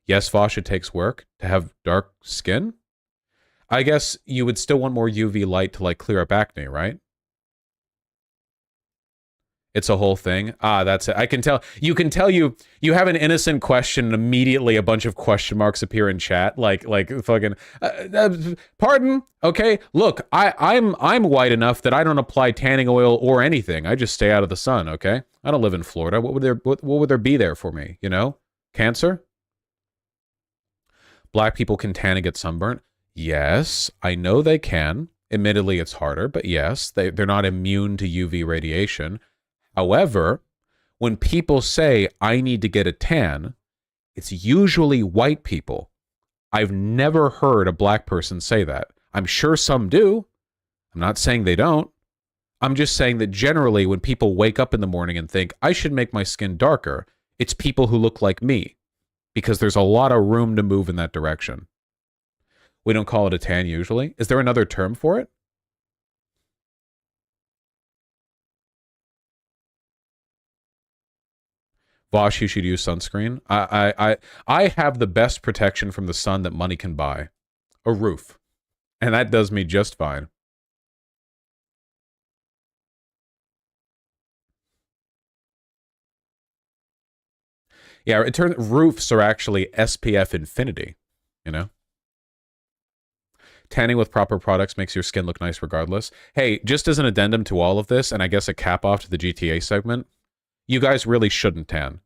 Yes, Vosh, it takes work to have dark skin. I guess you would still want more UV light to like clear up acne, right? It's a whole thing. Ah, that's it. I can tell. You can tell you have an innocent question and immediately a bunch of question marks appear in chat. Like fucking. Pardon? Okay. Look, I'm white enough that I don't apply tanning oil or anything. I just stay out of the sun. Okay. I don't live in Florida. What would there be there for me? You know, cancer. Black people can tan and get sunburnt. Yes, I know they can. Admittedly, it's harder, but yes, they're not immune to UV radiation. However, when people say, I need to get a tan, it's usually white people. I've never heard a black person say that. I'm sure some do. I'm not saying they don't. I'm just saying that generally when people wake up in the morning and think, I should make my skin darker, it's people who look like me, because there's a lot of room to move in that direction. We don't call it a tan usually. Is there another term for it? Vosh, you should use sunscreen. I have the best protection from the sun that money can buy. A roof. And that does me just fine. Yeah, it turns roofs are actually SPF infinity, you know? Tanning with proper products makes your skin look nice regardless. Hey, just as an addendum to all of this, and I guess a cap off to the GTA segment, you guys really shouldn't tan.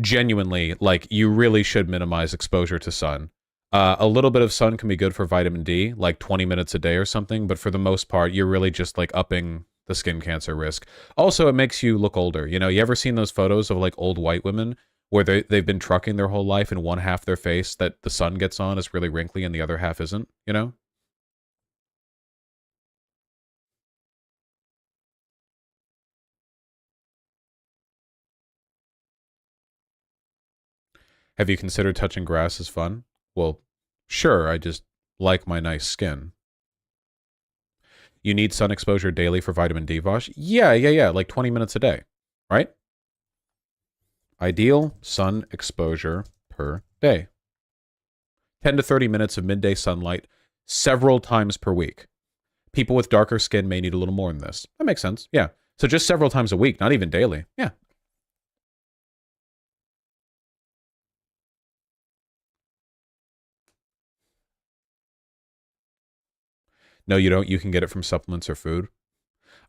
Genuinely, like, you really should minimize exposure to sun. A little bit of sun can be good for vitamin D, like 20 minutes a day or something, but for the most part, you're really just, like, upping the skin cancer risk. Also, it makes you look older. You know, you ever seen those photos of, like, old white women where they've been trucking their whole life and one half their face that the sun gets on is really wrinkly and the other half isn't, you know? Have you considered touching grass as fun? Well, sure, I just like my nice skin. You need sun exposure daily for vitamin D, Vosh? Yeah, like 20 minutes a day, right? Ideal sun exposure per day. 10 to 30 minutes of midday sunlight several times per week. People with darker skin may need a little more than this. That makes sense, yeah. So just several times a week, not even daily. Yeah. No, you don't. You can get it from supplements or food.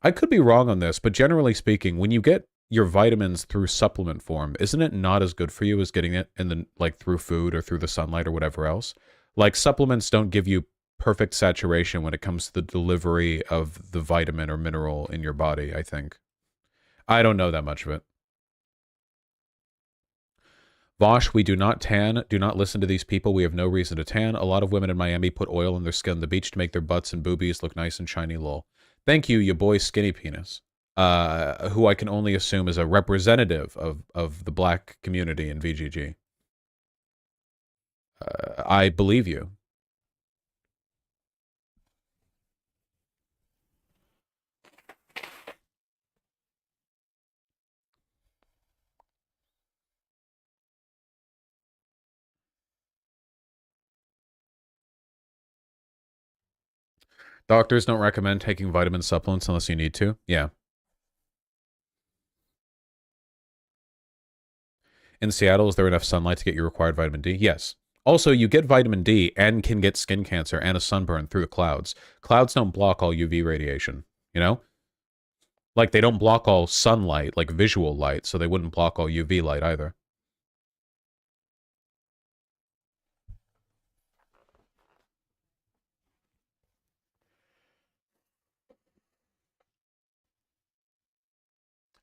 I could be wrong on this, but generally speaking, when you get your vitamins through supplement form, isn't it not as good for you as getting it in the like through food or through the sunlight or whatever else? Like supplements don't give you perfect saturation when it comes to the delivery of the vitamin or mineral in your body, I think. I don't know that much of it. Vosh, we do not tan. Do not listen to these people. We have no reason to tan. A lot of women in Miami put oil on their skin on the beach to make their butts and boobies look nice and shiny, lol. Thank you, boy Skinny Penis, who I can only assume is a representative of the black community in VGG. I believe you. Doctors don't recommend taking vitamin supplements unless you need to. Yeah. In Seattle, is there enough sunlight to get your required vitamin D? Yes. Also, you get vitamin D and can get skin cancer and a sunburn through the clouds. Clouds don't block all UV radiation, you know? Like, they don't block all sunlight, like visual light, so they wouldn't block all UV light either.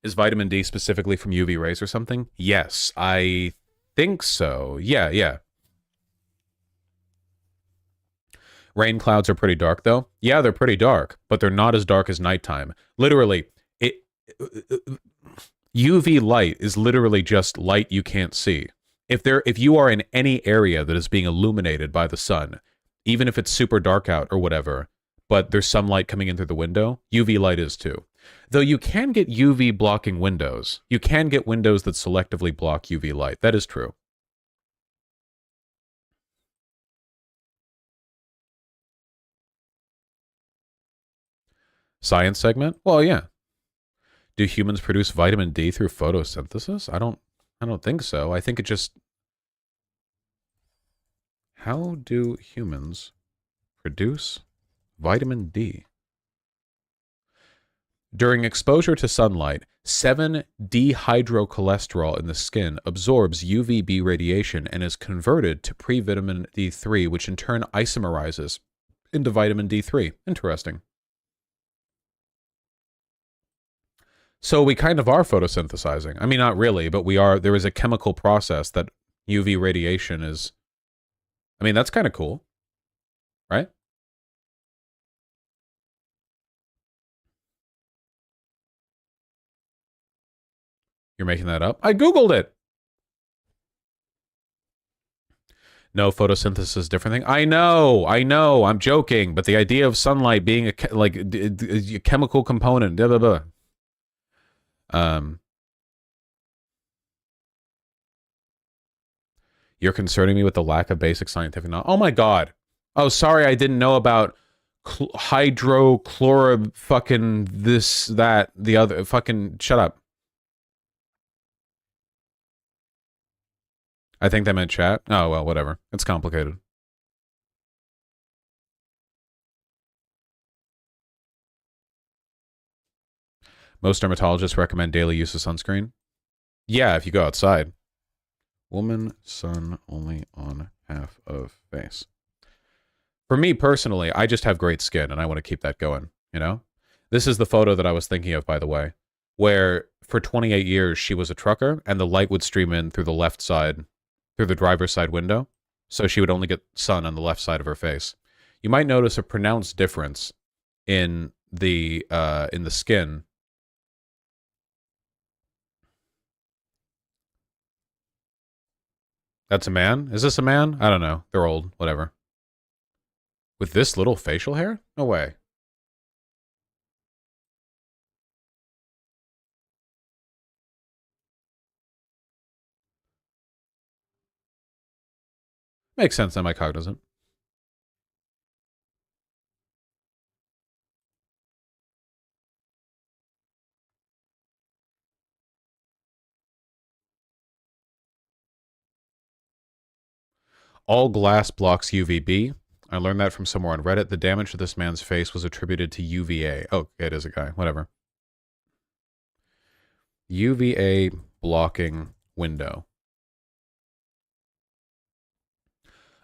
Is vitamin D specifically from UV rays or something? Yes, I think so. Yeah, yeah. Rain clouds are pretty dark, though. Yeah, they're pretty dark, but they're not as dark as nighttime. Literally, UV light is literally just light you can't see. If you are in any area that is being illuminated by the sun, even if it's super dark out or whatever, but there's some light coming in through the window, UV light is too. Though you can get UV blocking windows. You can get windows that selectively block UV light. That is true. Science segment? Well, yeah. Do humans produce vitamin D through photosynthesis? I don't think so. I think it just... How do humans produce vitamin D? During exposure to sunlight, 7-dehydrocholesterol in the skin absorbs UVB radiation and is converted to pre-vitamin D3, which in turn isomerizes into vitamin D3. Interesting. So we kind of are photosynthesizing. I mean, not really, but we are. There is a chemical process that UV radiation is... I mean, that's kind of cool, right? You're making that up? I Googled it. No, photosynthesis is a different thing. I know. I'm joking, but the idea of sunlight being a chemical component, blah, blah, blah. You're concerning me with the lack of basic scientific knowledge. Oh my god. Oh, sorry, I didn't know about hydrochloro fucking this, that, the other. Fucking shut up. I think they meant chat. Oh, well, whatever. It's complicated. Most dermatologists recommend daily use of sunscreen. Yeah, if you go outside. Woman, sun only on half of face. For me personally, I just have great skin and I want to keep that going, you know? This is the photo that I was thinking of, by the way, where for 28 years she was a trucker and the light would stream in through the left side, through the driver's side window, so she would only get sun on the left side of her face. You might notice a pronounced difference in the skin. That's a man? Is this a man? I don't know. They're old. Whatever. With this little facial hair? No way. Makes sense, am I cognizant? All glass blocks UVB. I learned that from somewhere on Reddit. The damage to this man's face was attributed to UVA. Oh, it is a guy. Whatever. UVA blocking window.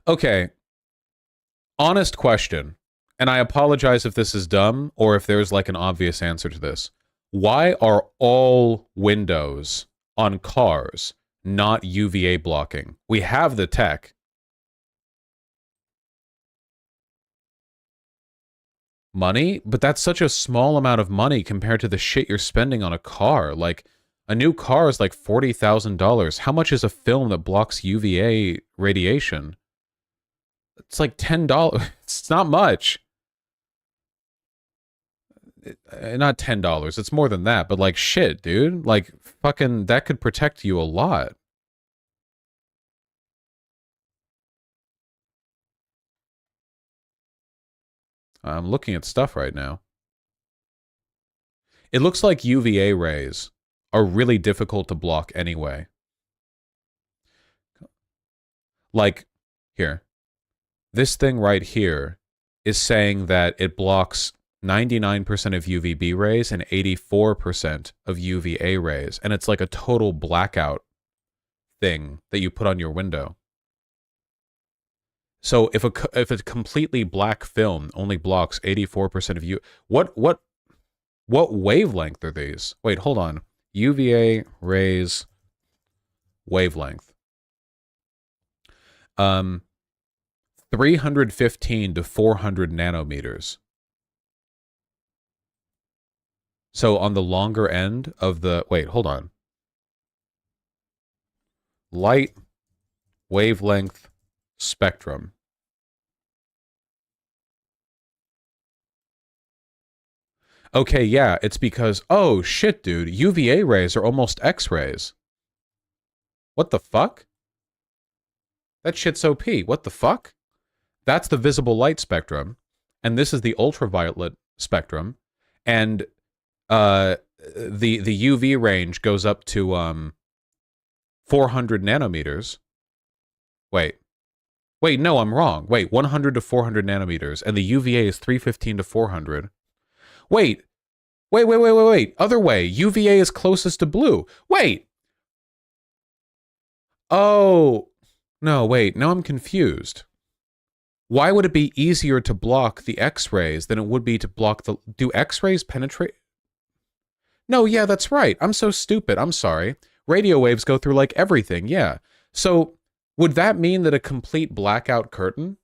Okay. Honest question. And I apologize if this is dumb or if there's like an obvious answer to this. Why are all windows on cars not UVA blocking? We have the tech. Money? But that's such a small amount of money compared to the shit you're spending on a car. Like, a new car is like $40,000. How much is a film that blocks UVA radiation? It's like $10. It's not much. Not $10. It's more than that. But like, shit, dude. Like, fucking, that could protect you a lot. I'm looking at stuff right now. It looks like UVA rays are really difficult to block anyway. Like, here. This thing right here is saying that it blocks 99% of UVB rays and 84% of UVA rays. And it's like a total blackout thing that you put on your window. So if a completely black film only blocks 84% of what wavelength are these? Wait, hold on. UVA rays wavelength. 315 to 400 nanometers. So on the longer end of the wait, hold on. Light wavelength spectrum. Okay, yeah, it's because, oh shit, dude, UVA rays are almost X-rays. What the fuck? That shit's OP. What the fuck? That's the visible light spectrum, and this is the ultraviolet spectrum, and the UV range goes up to 400 nanometers. Wait, no, I'm wrong. Wait, 100 to 400 nanometers, and the UVA is 315 to 400. Wait. Other way. UVA is closest to blue. Wait. Oh. No, wait. Now I'm confused. Why would it be easier to block the X-rays than it would be to block the... Do X-rays penetrate? No, yeah, that's right. I'm so stupid. I'm sorry. Radio waves go through like everything, yeah. So, would that mean that a complete blackout curtain,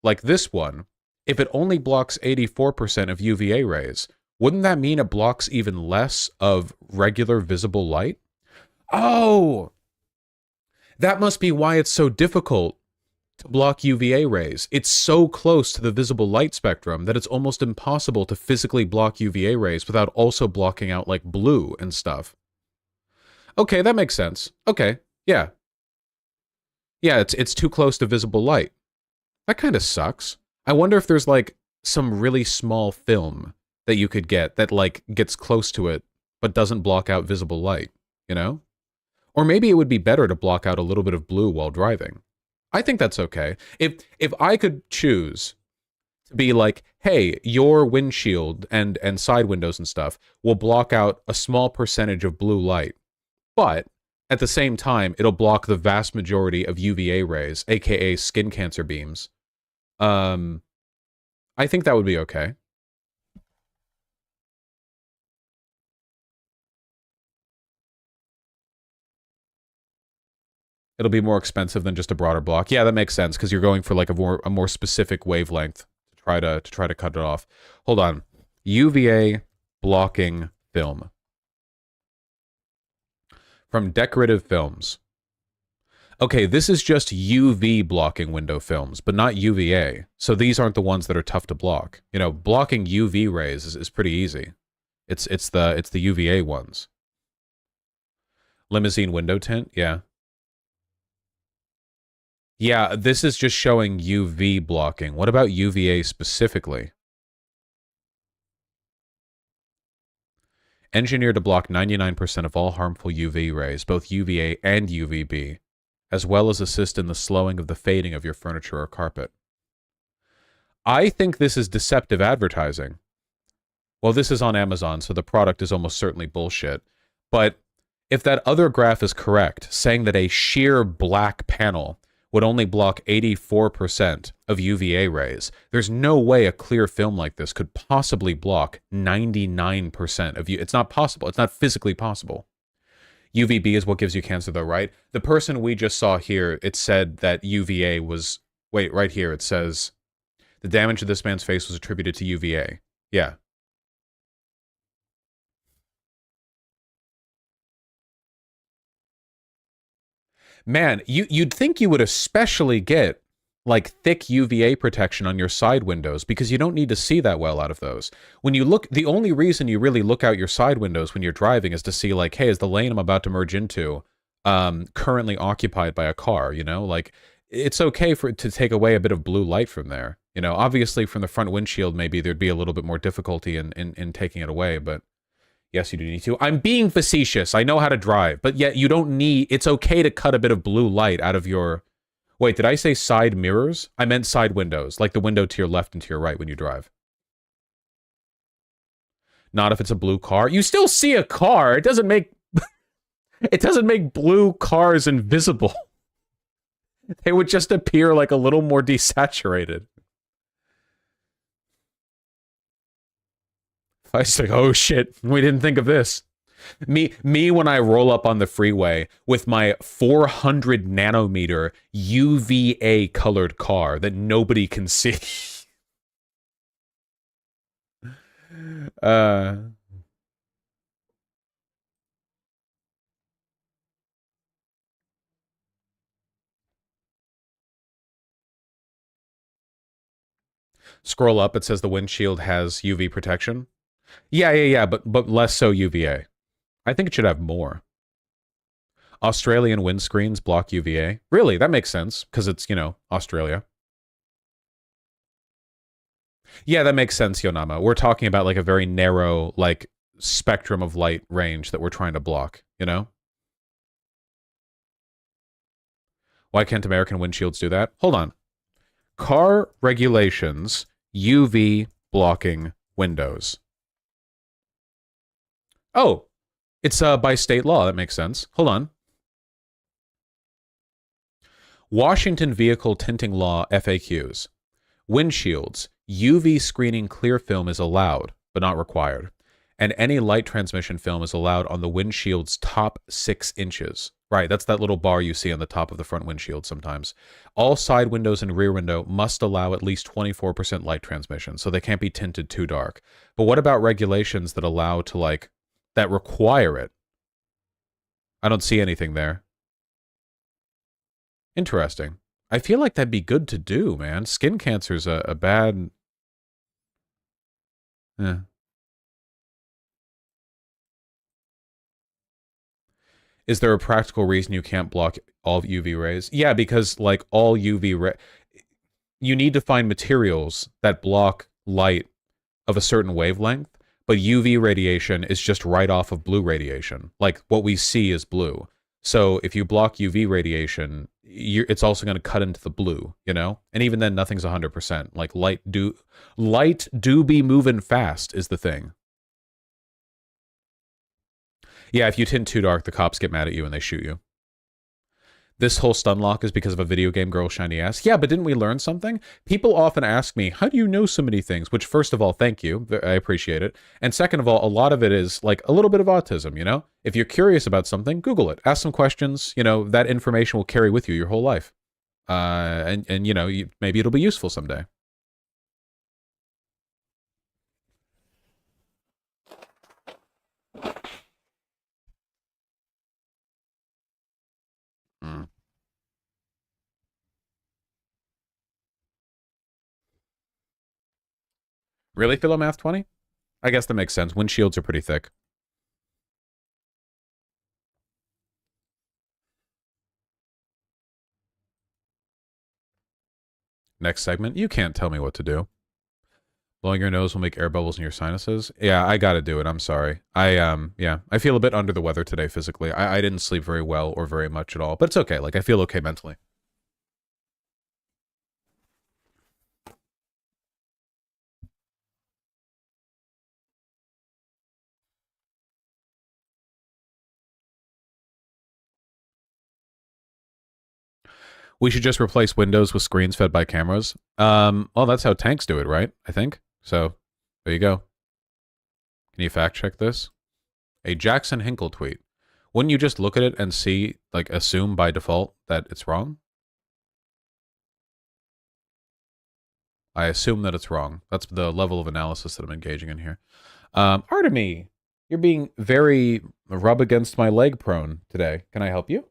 like this one, if it only blocks 84% of UVA rays, wouldn't that mean it blocks even less of regular visible light? Oh! That must be why it's so difficult to block UVA rays. It's so close to the visible light spectrum that it's almost impossible to physically block UVA rays without also blocking out like blue and stuff. Okay, that makes sense. Okay, yeah. Yeah, it's too close to visible light. That kind of sucks. I wonder if there's like some really small film that you could get that like gets close to it but doesn't block out visible light, you know? Or maybe it would be better to block out a little bit of blue while driving. I think that's okay. If I could choose to be like, hey, your windshield and side windows and stuff will block out a small percentage of blue light, but at the same time, it'll block the vast majority of UVA rays, aka skin cancer beams. I think that would be okay. It'll be more expensive than just a broader block. Yeah, that makes sense because you're going for like a more specific wavelength to try to cut it off. Hold on. UVA blocking film from decorative films. Okay, this is just UV blocking window films, but not UVA. So these aren't the ones that are tough to block. You know, blocking UV rays is pretty easy. It's the UVA ones. Limousine window tint, yeah. Yeah, this is just showing UV blocking. What about UVA specifically? Engineered to block 99% of all harmful UV rays, both UVA and UVB, as well as assist in the slowing of the fading of your furniture or carpet. I think this is deceptive advertising. Well, this is on Amazon, so the product is almost certainly bullshit. But if that other graph is correct, saying that a sheer black panel would only block 84% of UVA rays, there's no way a clear film like this could possibly block 99% of It's not possible. It's not physically possible. UVB is what gives you cancer, though, right? The person we just saw here, it said that UVA was... Wait, right here, it says... The damage to this man's face was attributed to UVA. Yeah. Man, you'd think you would especially get, like, thick UVA protection on your side windows, because you don't need to see that well out of those. When you look... The only reason you really look out your side windows when you're driving is to see, like, hey, is the lane I'm about to merge into currently occupied by a car, you know? Like, it's okay for it to take away a bit of blue light from there. You know, obviously from the front windshield, maybe there'd be a little bit more difficulty in taking it away, but yes, you do need to. I'm being facetious. I know how to drive, but yet you don't need... It's okay to cut a bit of blue light out of your... Wait, did I say side mirrors? I meant side windows, like the window to your left and to your right when you drive. Not if it's a blue car. You still see a car. It doesn't make... It doesn't make blue cars invisible. They would just appear like a little more desaturated. I was like, oh shit, we didn't think of this. Me when I roll up on the freeway with my 400 nanometer UVA colored car that nobody can see. Scroll up, it says the windshield has UV protection. Yeah, but less so UVA. I think it should have more. Australian windscreens block UVA. Really, that makes sense, because it's, you know, Australia. Yeah, that makes sense, Yonama. We're talking about, like, a very narrow, like, spectrum of light range that we're trying to block, you know? Why can't American windshields do that? Hold on. Car regulations, UV blocking windows. Oh, it's by state law. That makes sense. Hold on. Washington Vehicle Tinting Law FAQs. Windshields, UV screening clear film is allowed, but not required. And any light transmission film is allowed on the windshield's top 6 inches. Right, that's that little bar you see on the top of the front windshield sometimes. All side windows and rear window must allow at least 24% light transmission, so they can't be tinted too dark. But what about regulations that allow to, like, that require it? I don't see anything there. Interesting. I feel like that'd be good to do, man. Skin cancer's a bad... Eh. Is there a practical reason you can't block all UV rays? Yeah, because, like, all UV ray... You need to find materials that block light of a certain wavelength, but UV radiation is just right off of blue radiation. Like, what we see is blue. So if you block UV radiation, it's also going to cut into the blue, you know? And even then, nothing's 100%. Like, light do be moving fast is the thing. Yeah, if you tint too dark, the cops get mad at you and they shoot you. This whole stun lock is because of a video game girl's shiny ass. Yeah, but didn't we learn something? People often ask me, how do you know so many things? Which, first of all, thank you. I appreciate it. And second of all, a lot of it is like a little bit of autism, you know? If you're curious about something, Google it. Ask some questions. You know, that information will carry with you your whole life. And you know, maybe it'll be useful someday. Really, Philomath 20? I guess that makes sense. Windshields are pretty thick. Next segment. You can't tell me what to do. Blowing your nose will make air bubbles in your sinuses. Yeah, I gotta do it. I'm sorry. Yeah, I feel a bit under the weather today physically. I didn't sleep very well or very much at all, but it's okay. Like, I feel okay mentally. We should just replace windows with screens fed by cameras. Well, that's how tanks do it, right? I think. So, there you go. Can you fact check this? A Jackson Hinkle tweet. Wouldn't you just look at it and see, like, assume by default that it's wrong? I assume that it's wrong. That's the level of analysis that I'm engaging in here. Artemy, you're being very rub against my leg prone today. Can I help you?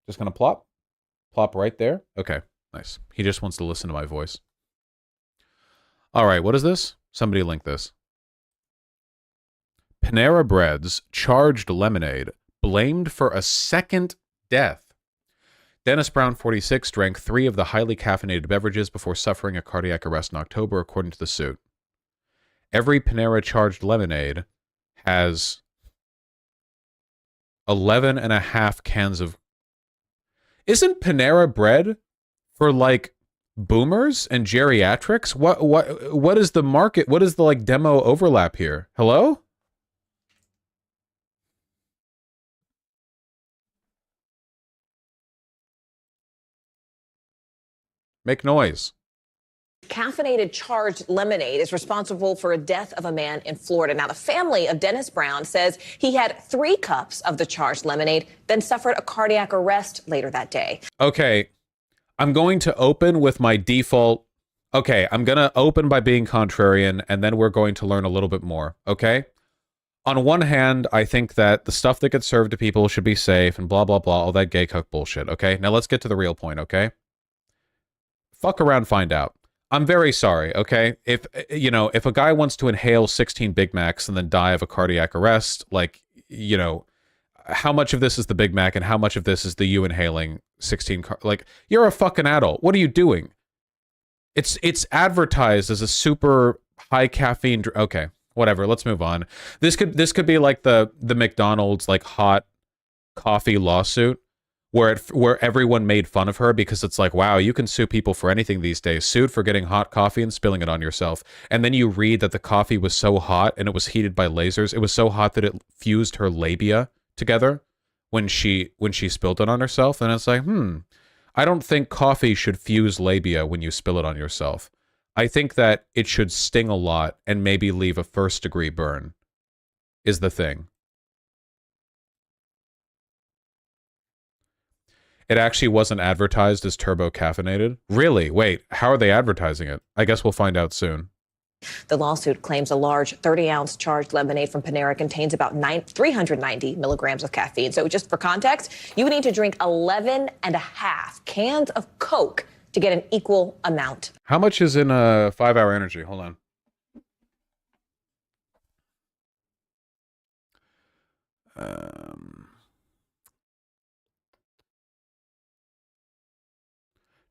Just gonna plop? Plop right there? Okay, nice. He just wants to listen to my voice. All right, what is this? Somebody link this. Panera Bread's charged lemonade blamed for a second death. Dennis Brown, 46, drank 3 of the highly caffeinated beverages before suffering a cardiac arrest in October, according to the suit. Every Panera charged lemonade has 11.5 cans of... Isn't Panera Bread for, like, boomers and geriatrics? What is the market? What is the, like, demo overlap here? Hello? Make noise. Caffeinated charged lemonade is responsible for a death of a man in Florida. Now, the family of Dennis Brown says he had 3 cups of the charged lemonade, then suffered a cardiac arrest later that day. Okay, I'm going to open with my default. Okay, I'm going to open by being contrarian, and then we're going to learn a little bit more, okay? On one hand, I think that the stuff that gets served to people should be safe and blah, blah, blah, all that gay cuck bullshit, okay? Now let's get to the real point, okay? Fuck around, find out. I'm very sorry, okay? If, you know, if a guy wants to inhale 16 Big Macs and then die of a cardiac arrest, like, you know, how much of this is the Big Mac and how much of this is the you inhaling 16 like, you're a fucking adult. What are you doing? It's advertised as a super high caffeine okay, whatever, let's move on. This could be like the McDonald's like hot coffee lawsuit where everyone made fun of her because it's like, wow, you can sue people for anything these days. Sued for getting hot coffee and spilling it on yourself. And then you read that the coffee was so hot and it was heated by lasers. It was so hot that it fused her labia together when she spilled it on herself. And it's like, I don't think coffee should fuse labia when you spill it on yourself. I think that it should sting a lot and maybe leave a first-degree burn is the thing. It actually wasn't advertised as turbo caffeinated. Really? Wait, how are they advertising it? I guess we'll find out soon. The lawsuit claims a large 30-ounce charged lemonade from Panera contains about 390 milligrams of caffeine. So just for context, you would need to drink 11.5 cans of Coke to get an equal amount. How much is in a 5-hour energy? Hold on.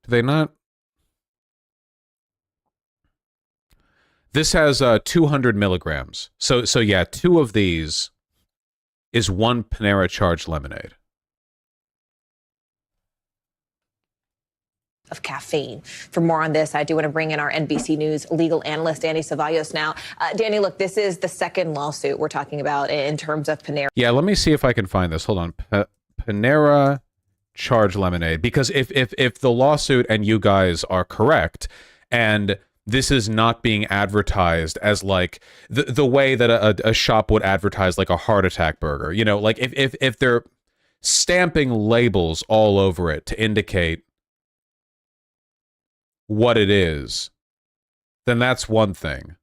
Do they not? This has 200 milligrams. So yeah, 2 of these is 1 Panera charged lemonade. Of caffeine. For more on this, I do want to bring in our NBC News legal analyst, Danny Ceballos now. Danny, look, this is the second lawsuit we're talking about in terms of Panera. Yeah, let me see if I can find this. Hold on. Panera charged lemonade. Because if the lawsuit and you guys are correct, and this is not being advertised as like the way that a shop would advertise like a heart attack burger, you know, like if they're stamping labels all over it to indicate what it is, then that's one thing.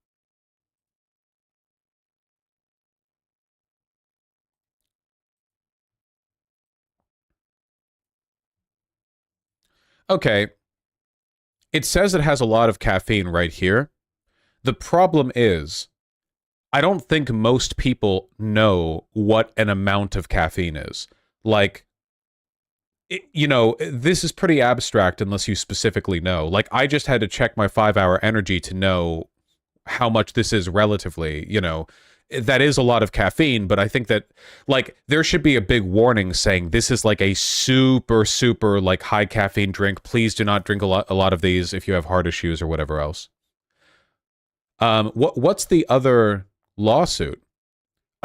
Okay. It says it has a lot of caffeine right here. The problem is, I don't think most people know what an amount of caffeine is. Like, you know, this is pretty abstract unless you specifically know. Like, I just had to check my 5-hour energy to know how much this is relatively, you know. That is a lot of caffeine, but I think that, like, there should be a big warning saying this is like a super, super, like, high caffeine drink. Please do not drink a lot of these if you have heart issues or whatever else. What's the other lawsuit?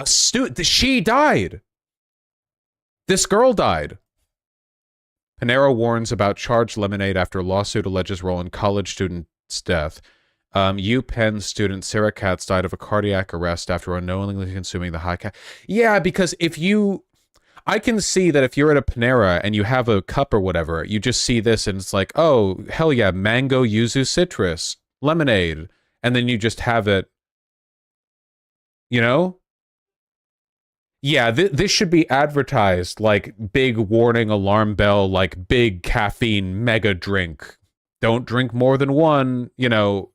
She died. This girl died. Panera warns about charged lemonade after lawsuit alleges role in college student's death. UPenn student Sarah Katz died of a cardiac arrest after unknowingly consuming the high Yeah, because I can see that if you're at a Panera and you have a cup or whatever, you just see this and it's like, oh, hell yeah, mango, yuzu, citrus, lemonade. And then you just have it, you know? Yeah, this should be advertised like big warning alarm bell, like big caffeine mega drink. Don't drink more than one, you know.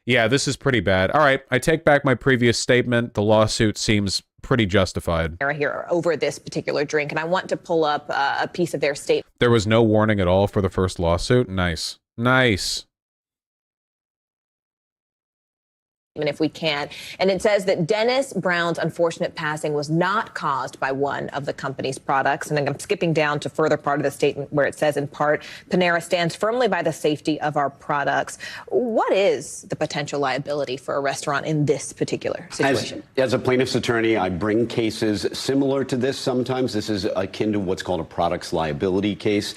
Yeah, this is pretty bad. All right, I take back my previous statement. The lawsuit seems pretty justified. Here over this particular drink, and I want to pull up a piece of their statement. There was no warning at all for the first lawsuit. Nice. Nice. If we can. And it says that Dennis Brown's unfortunate passing was not caused by one of the company's products. And I'm skipping down to further part of the statement where it says, in part, Panera stands firmly by the safety of our products. What is the potential liability for a restaurant in this particular situation? As a plaintiff's attorney, I bring cases similar to this sometimes. This is akin to what's called a products liability case.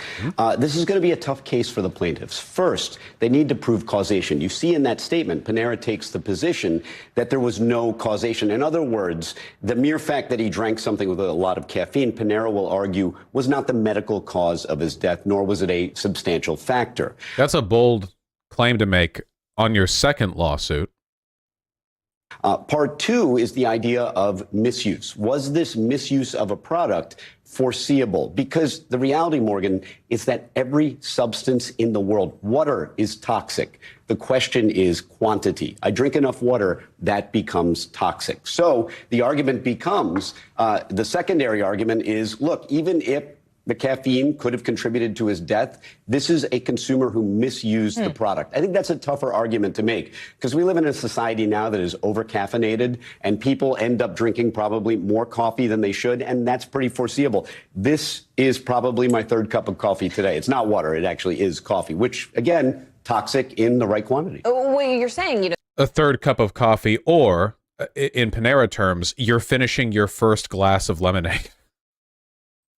This is going to be a tough case for the plaintiffs. First, they need to prove causation. You see in that statement, Panera takes the position that there was no causation. In other words, the mere fact that he drank something with a lot of caffeine, Panera will argue, was not the medical cause of his death, nor was it a substantial factor. That's a bold claim to make on your second lawsuit. Part two is the idea of misuse. Was this misuse of a product foreseeable? Because the reality, Morgan, is that every substance in the world, water is toxic. The question is quantity. I drink enough water, that becomes toxic. So the argument becomes, the secondary argument is, look, even if the caffeine could have contributed to his death, this is a consumer who misused the product. I think that's a tougher argument to make because we live in a society now that is over-caffeinated and people end up drinking probably more coffee than they should, and that's pretty foreseeable. This is probably my third cup of coffee today. It's not water, it actually is coffee, which, again, toxic in the right quantity. Well, you're saying, you know, A third cup of coffee, or, in Panera terms, you're finishing your first glass of lemonade.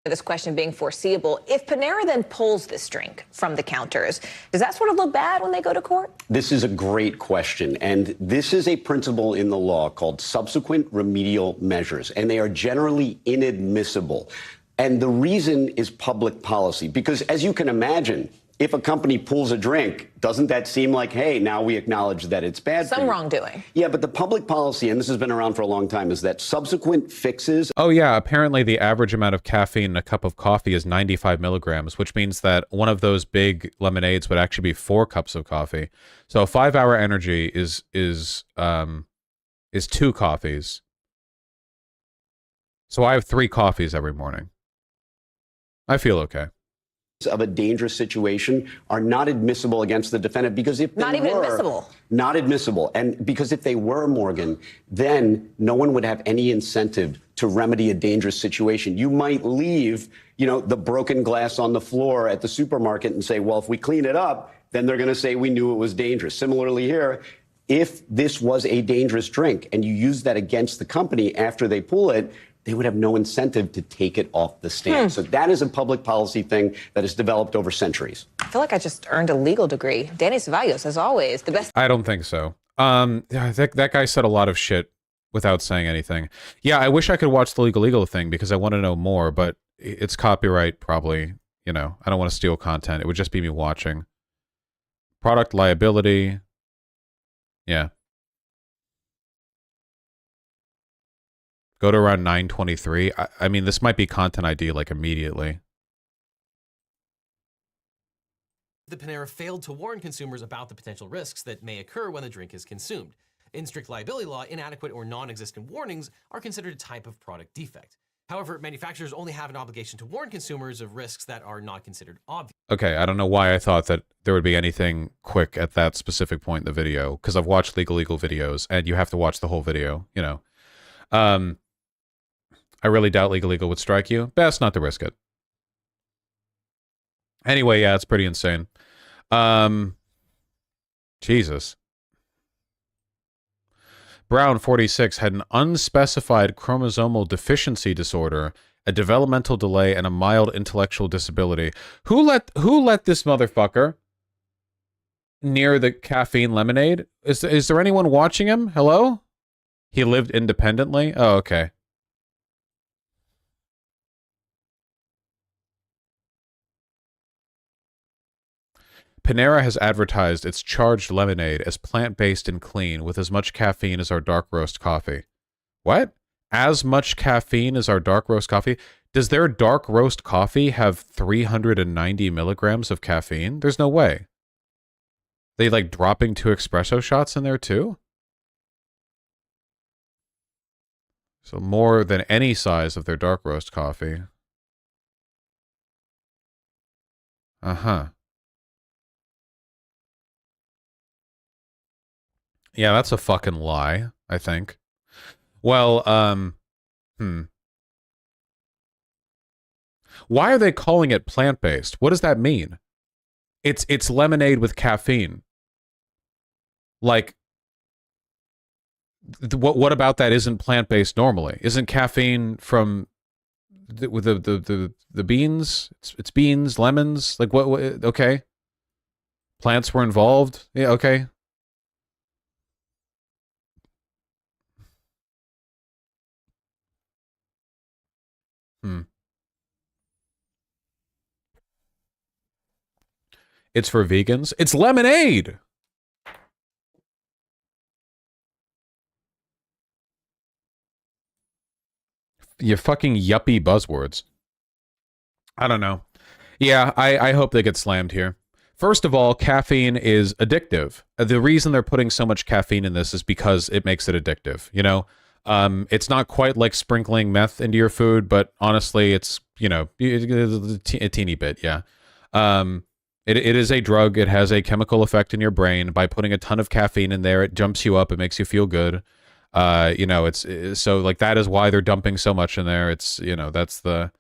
this question being foreseeable. If Panera then pulls this drink from the counters, does that sort of look bad when they go to court? This is a great question. And this is a principle in the law called subsequent remedial measures. And they are generally inadmissible. And the reason is public policy. Because as you can imagine, if a company pulls a drink, doesn't that seem like, hey, now we acknowledge that it's bad? Some wrongdoing. Yeah, but the public policy, and this has been around for a long time, is that subsequent fixes. Oh, yeah. Apparently, the average amount of caffeine in a cup of coffee is 95 milligrams, which means that one of those big lemonades would actually be 4 cups of coffee. So a 5-hour energy is 2 coffees. So I have 3 coffees every morning. I feel okay. Of a dangerous situation are not admissible against the defendant because if they not even were, admissible. Not admissible. And because if they were, Morgan, then no one would have any incentive to remedy a dangerous situation. You might leave, the broken glass on the floor at the supermarket and say, well, if we clean it up, then they're going to say we knew it was dangerous. Similarly here, if this was a dangerous drink and you use that against the company after they pull it, they would have no incentive to take it off the stand. So that is a public policy thing that has developed over centuries. I feel like I just earned a legal degree. Danny Cevallos, as always, the best. I don't think so. That guy said a lot of shit without saying anything. Yeah, I wish I could watch the Legal thing because I want to know more, but it's copyright probably. I don't want to steal content. It would just be me watching. Product liability. Yeah. Go to around 9:23. I mean, this might be content ID like immediately. The Panera failed to warn consumers about the potential risks that may occur when the drink is consumed. In strict liability law, inadequate or non-existent warnings are considered a type of product defect. However, manufacturers only have an obligation to warn consumers of risks that are not considered obvious. Okay, I don't know why I thought that there would be anything quick at that specific point in the video, because I've watched Legal videos, and you have to watch the whole video, I really doubt Legal would strike you. Best not to risk it. Anyway, yeah, it's pretty insane. Jesus. Brown, 46, had an unspecified chromosomal deficiency disorder a developmental delay, and a mild intellectual disability. Who let this motherfucker near the caffeine lemonade? Is there anyone watching him? Hello? He lived independently? Oh, okay. Panera has advertised its charged lemonade as plant-based and clean with as much caffeine as our dark roast coffee. What? As much caffeine as our dark roast coffee? Does their dark roast coffee have 390 milligrams of caffeine? There's no way. They like dropping 2 espresso shots in there too? So more than any size of their dark roast coffee. Uh-huh. Yeah, that's a fucking lie, I think. Well, why are they calling it plant-based? What does that mean? It's lemonade with caffeine. Like, what about that isn't plant-based normally? Isn't caffeine from the beans? It's beans, lemons. Like what? Okay, plants were involved. Yeah, okay. It's for vegans. It's lemonade. You fucking yuppie buzzwords. I don't know. Yeah, I hope they get slammed here. First of all, caffeine is addictive. The reason they're putting so much caffeine in this is because it makes it addictive, you know? It's not quite like sprinkling meth into your food, but honestly, it's, you know, a teeny bit, yeah. It is a drug. It has a chemical effect in your brain. By putting a ton of caffeine in there, it jumps you up. It makes you feel good. You know, it's so like that is why they're dumping so much in there. It's, you know, that's the,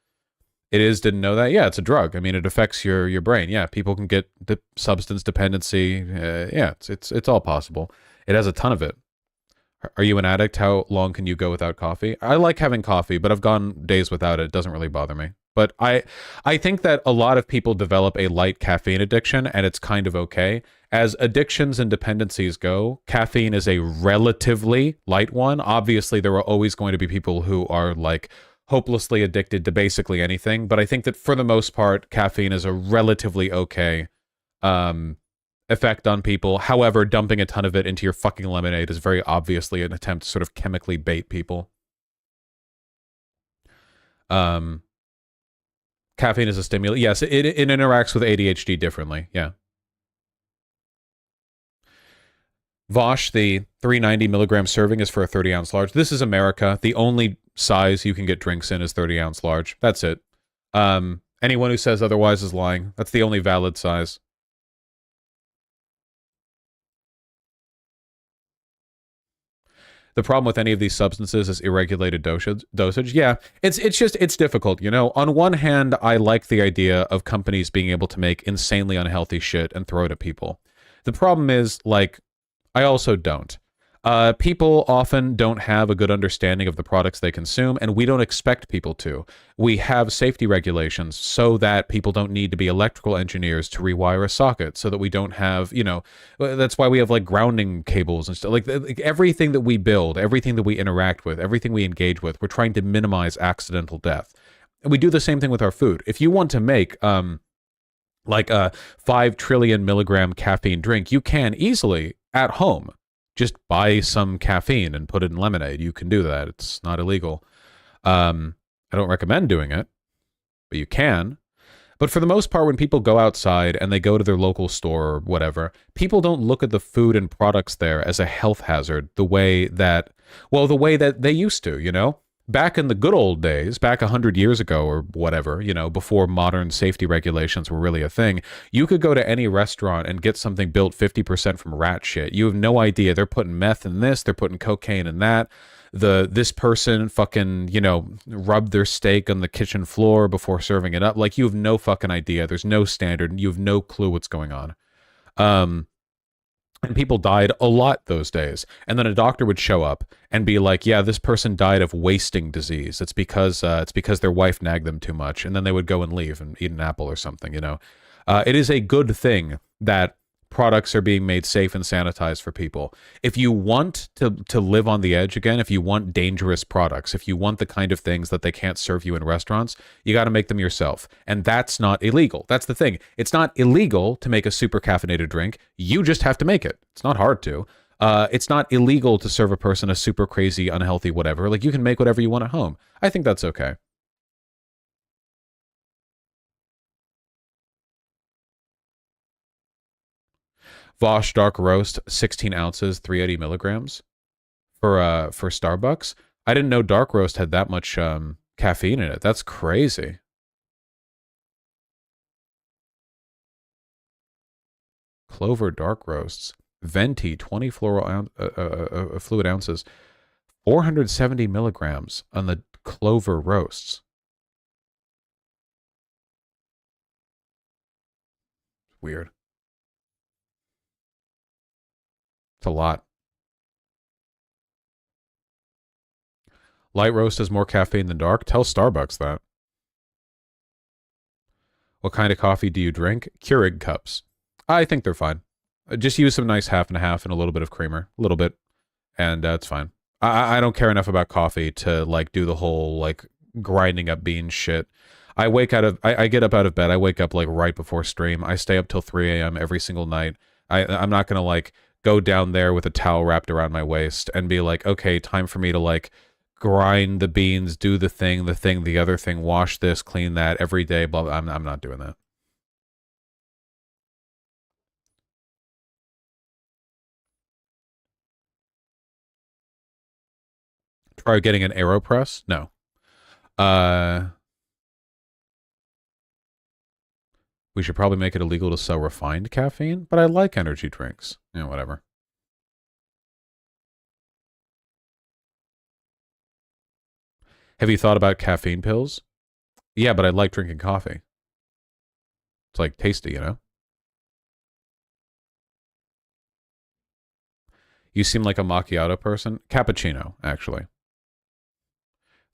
it is, didn't know that. Yeah, it's a drug. I mean, it affects your brain. Yeah, people can get the substance dependency. Yeah, it's all possible. It has a ton of it. Are you an addict? How long can you go without coffee? I like having coffee, but I've gone days without it. It doesn't really bother me. But I think that a lot of people develop a light caffeine addiction, and it's kind of okay. As addictions and dependencies go, caffeine is a relatively light one. Obviously, there are always going to be people who are like hopelessly addicted to basically anything, but I think that for the most part, caffeine is a relatively okay effect on people. However, dumping a ton of it into your fucking lemonade is very obviously an attempt to sort of chemically bait people. Caffeine is a stimulant. Yes, it interacts with ADHD differently. Yeah. Vosh, the 390 milligram serving is for a 30-ounce large. This is America. The only size you can get drinks in is 30-ounce large. That's it. Anyone who says otherwise is lying. That's the only valid size. The problem with any of these substances is irregulated dosage. Yeah, it's difficult, you know? On one hand, I like the idea of companies being able to make insanely unhealthy shit and throw it at people. The problem is, like, I also don't. People often don't have a good understanding of the products they consume, and we don't expect people to. We have safety regulations so that people don't need to be electrical engineers to rewire a socket, so that we don't have, you know, that's why we have like grounding cables and stuff. Like everything that we build, everything that we interact with, everything we engage with, we're trying to minimize accidental death. And we do the same thing with our food. If you want to make like a 5 trillion milligram caffeine drink, you can easily at home just buy some caffeine and put it in lemonade. You can do that. It's not illegal. I don't recommend doing it, but you can. But for the most part, when people go outside and they go to their local store or whatever, people don't look at the food and products there as a health hazard the way that they used to, you know? Back in the good old days, back 100 years ago or whatever, you know, before modern safety regulations were really a thing, you could go to any restaurant and get something built 50% from rat shit. You have no idea. They're putting meth in this, they're putting cocaine in that. This person fucking, you know, rubbed their steak on the kitchen floor before serving it up. Like, you have no fucking idea. There's no standard. You have no clue what's going on. And people died a lot those days. And then a doctor would show up and be like, yeah, this person died of wasting disease. It's because their wife nagged them too much. And then they would go and leave and eat an apple or something, you know. It is a good thing that products are being made safe and sanitized for people. If you want to live on the edge again, if you want dangerous products, if you want the kind of things that they can't serve you in restaurants, you got to make them yourself. And that's not illegal. That's the thing. It's not illegal to make a super caffeinated drink. You just have to make it. It's not hard to. It's not illegal to serve a person a super crazy, unhealthy whatever. Like, you can make whatever you want at home. I think that's okay. Vosh Dark Roast, 16 ounces, 380 milligrams for Starbucks. I didn't know Dark Roast had that much caffeine in it. That's crazy. Clover Dark Roasts. Venti, 20 fluid ounces, 470 milligrams on the Clover Roasts. Weird. It's a lot. Light roast has more caffeine than dark. Tell Starbucks that. What kind of coffee do you drink? Keurig cups. I think they're fine. Just use some nice half and half and a little bit of creamer. A little bit. And it's fine. I don't care enough about coffee to, like, do the whole, like, grinding up beans shit. I get up out of bed. I wake up, like, right before stream. I stay up till 3 a.m. every single night. I'm not going to, like, go down there with a towel wrapped around my waist and be like, okay, time for me to, like, grind the beans, do the thing, the other thing, wash this, clean that every day, blah, blah. I'm not doing that. Try getting an AeroPress? No. We should probably make it illegal to sell refined caffeine, but I like energy drinks. You know, whatever. Have you thought about caffeine pills? Yeah, but I like drinking coffee. It's like tasty, you know? You seem like a macchiato person. Cappuccino, actually.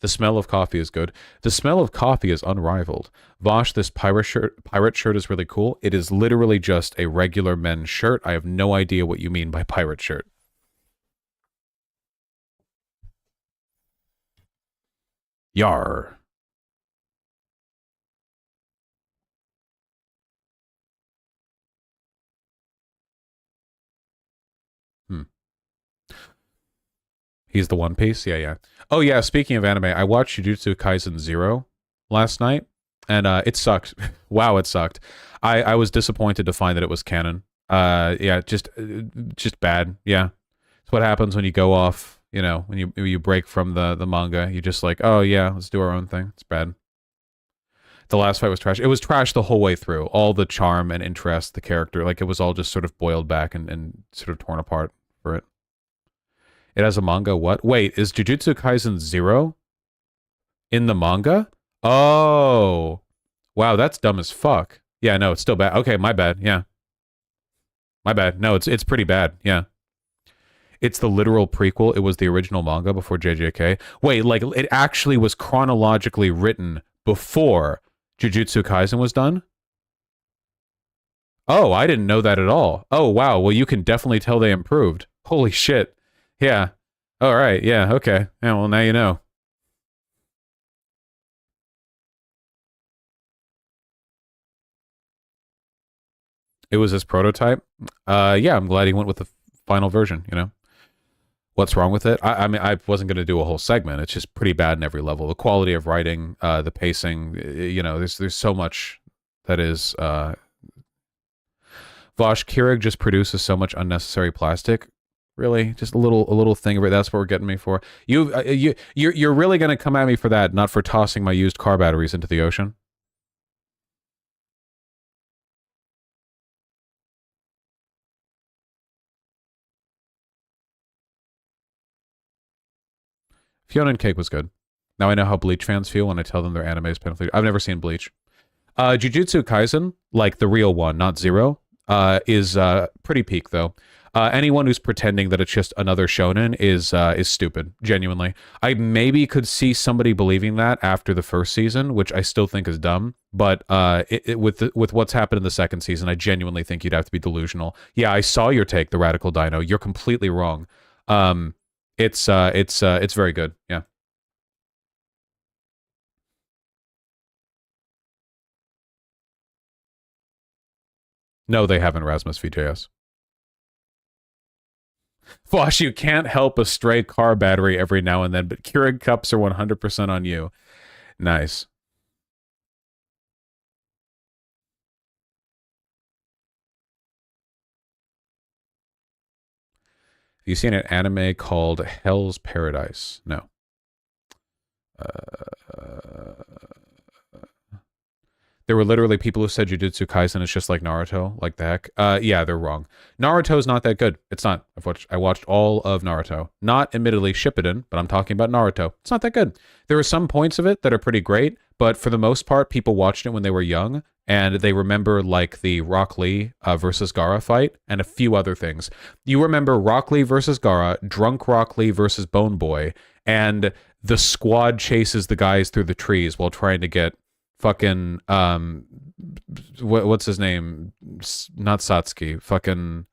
The smell of coffee is good. The smell of coffee is unrivaled. Vosh, this pirate shirt is really cool. It is literally just a regular men's shirt. I have no idea what you mean by pirate shirt. Yar. He's the One Piece? Yeah, yeah. Oh, yeah, speaking of anime, I watched Jujutsu Kaisen 0 last night, and it sucked. Wow, it sucked. I was disappointed to find that it was canon. Yeah, just bad. Yeah. It's what happens when you go off, you know, when you break from the manga. You just like, oh, yeah, let's do our own thing. It's bad. The last fight was trash. It was trash the whole way through. All the charm and interest, the character, like, it was all just sort of boiled back and sort of torn apart for it. It has a manga. What? Wait, is Jujutsu Kaisen 0 in the manga? Oh. Wow, that's dumb as fuck. Yeah, no, it's still bad. Okay, my bad. Yeah. My bad. No, it's pretty bad. Yeah. It's the literal prequel. It was the original manga before JJK. Wait, like, it actually was chronologically written before Jujutsu Kaisen was done? Oh, I didn't know that at all. Oh, wow. Well, you can definitely tell they improved. Holy shit. Yeah. All right. Yeah. Okay. Yeah. Well, now you know. It was his prototype. Yeah. I'm glad he went with the final version. You know, what's wrong with it? I mean, I wasn't going to do a whole segment. It's just pretty bad in every level. The quality of writing, the pacing. You know, there's so much that is. Vosh Keurig just produces so much unnecessary plastic. Really, just a little thing of it. That's what we're getting me for. You're really gonna come at me for that, not for tossing my used car batteries into the ocean. Fiona and Cake was good. Now I know how Bleach fans feel when I tell them their anime is painfully. I've never seen Bleach. Jujutsu Kaisen, like the real one, not Zero, is pretty peak though. Anyone who's pretending that it's just another shonen is stupid. Genuinely, I maybe could see somebody believing that after the first season, which I still think is dumb. But with what's happened in the second season, I genuinely think you'd have to be delusional. Yeah, I saw your take, the Radical Dino. You're completely wrong. It's very good. Yeah. No, they haven't, Rasmus VJS. Vosh, you can't help a stray car battery every now and then, but Keurig cups are 100% on you. Nice. Have you seen an anime called Hell's Paradise? No. There were literally people who said Jujutsu Kaisen is just like Naruto. Like the heck? Yeah, they're wrong. Naruto's not that good. It's not. I watched all of Naruto. Not admittedly Shippuden, but I'm talking about Naruto. It's not that good. There are some points of it that are pretty great, but for the most part, people watched it when they were young, and they remember like the Rock Lee versus Gaara fight and a few other things. You remember Rock Lee versus Gaara, Drunk Rock Lee versus Bone Boy, and the squad chases the guys through the trees while trying to get fucking what's his name? Not Satsuki. Fucking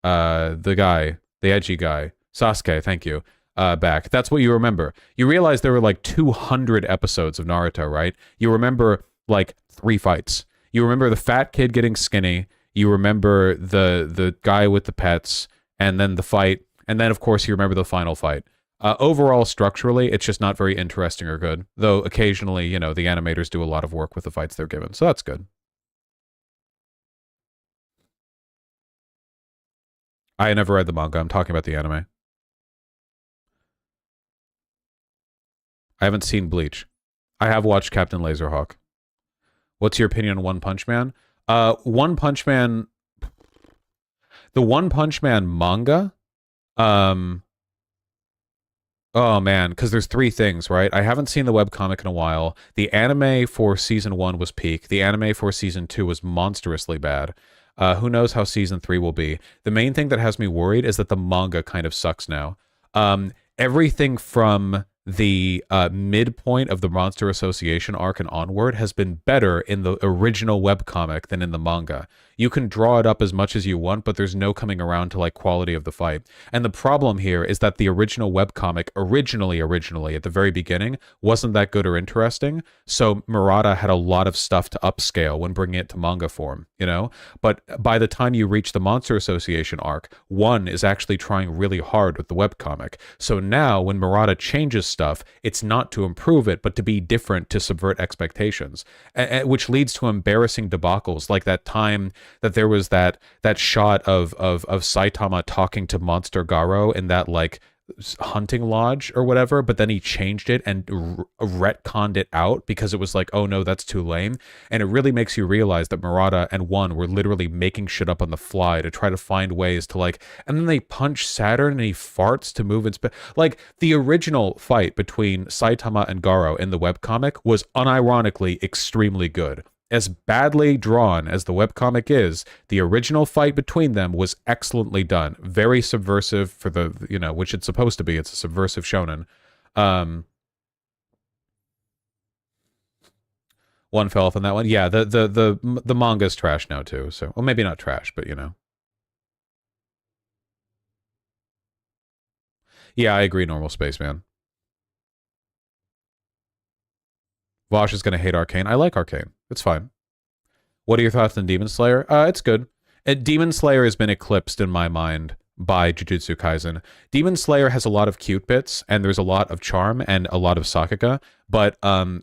the guy, the edgy guy, Sasuke. Thank you. Back. That's what you remember. You realize there were like 200 episodes of Naruto, right? You remember like 3 fights. You remember the fat kid getting skinny. You remember the guy with the pets, and then the fight, and then of course you remember the final fight. Overall, structurally, it's just not very interesting or good. Though occasionally, you know, the animators do a lot of work with the fights they're given, so that's good. I never read the manga. I'm talking about the anime. I haven't seen Bleach. I have watched Captain Laserhawk. What's your opinion on One Punch Man? One Punch Man... The One Punch Man manga... Oh man, because there's 3 things, right? I haven't seen the webcomic in a while. The anime for season 1 was peak. The anime for season 2 was monstrously bad. Who knows how season 3 will be. The main thing that has me worried is that the manga kind of sucks now. Everything from the midpoint of the Monster Association arc and onward has been better in the original webcomic than in the manga. You can draw it up as much as you want, but there's no coming around to like quality of the fight. And the problem here is that the original webcomic originally at the very beginning wasn't that good or interesting. So Murata had a lot of stuff to upscale when bringing it to manga form, you know? But by the time you reach the Monster Association arc, One is actually trying really hard with the webcomic. So now when Murata changes stuff, it's not to improve it, but to be different, to subvert expectations, which leads to embarrassing debacles like that time that there was that shot of Saitama talking to Monster Garo in that like hunting lodge or whatever, but then he changed it and retconned it out because it was like, oh no, that's too lame. And it really makes you realize that Murata and One were literally making shit up on the fly to try to find ways to like, and then they punch Saturn and he farts to move like the original fight between Saitama and Garo in the webcomic was unironically extremely good. As badly drawn as the webcomic is, the original fight between them was excellently done. Very subversive for the, you know, which it's supposed to be. It's a subversive shonen. One fell off on that one. Yeah, the manga's trash now too. So, well, maybe not trash, but you know. Yeah, I agree, Normal Spaceman. Vosh is going to hate Arcane. I like Arcane. It's fine. What are your thoughts on Demon Slayer? It's good. Demon Slayer has been eclipsed in my mind by Jujutsu Kaisen. Demon Slayer has a lot of cute bits, and there's a lot of charm and a lot of Sakaka, but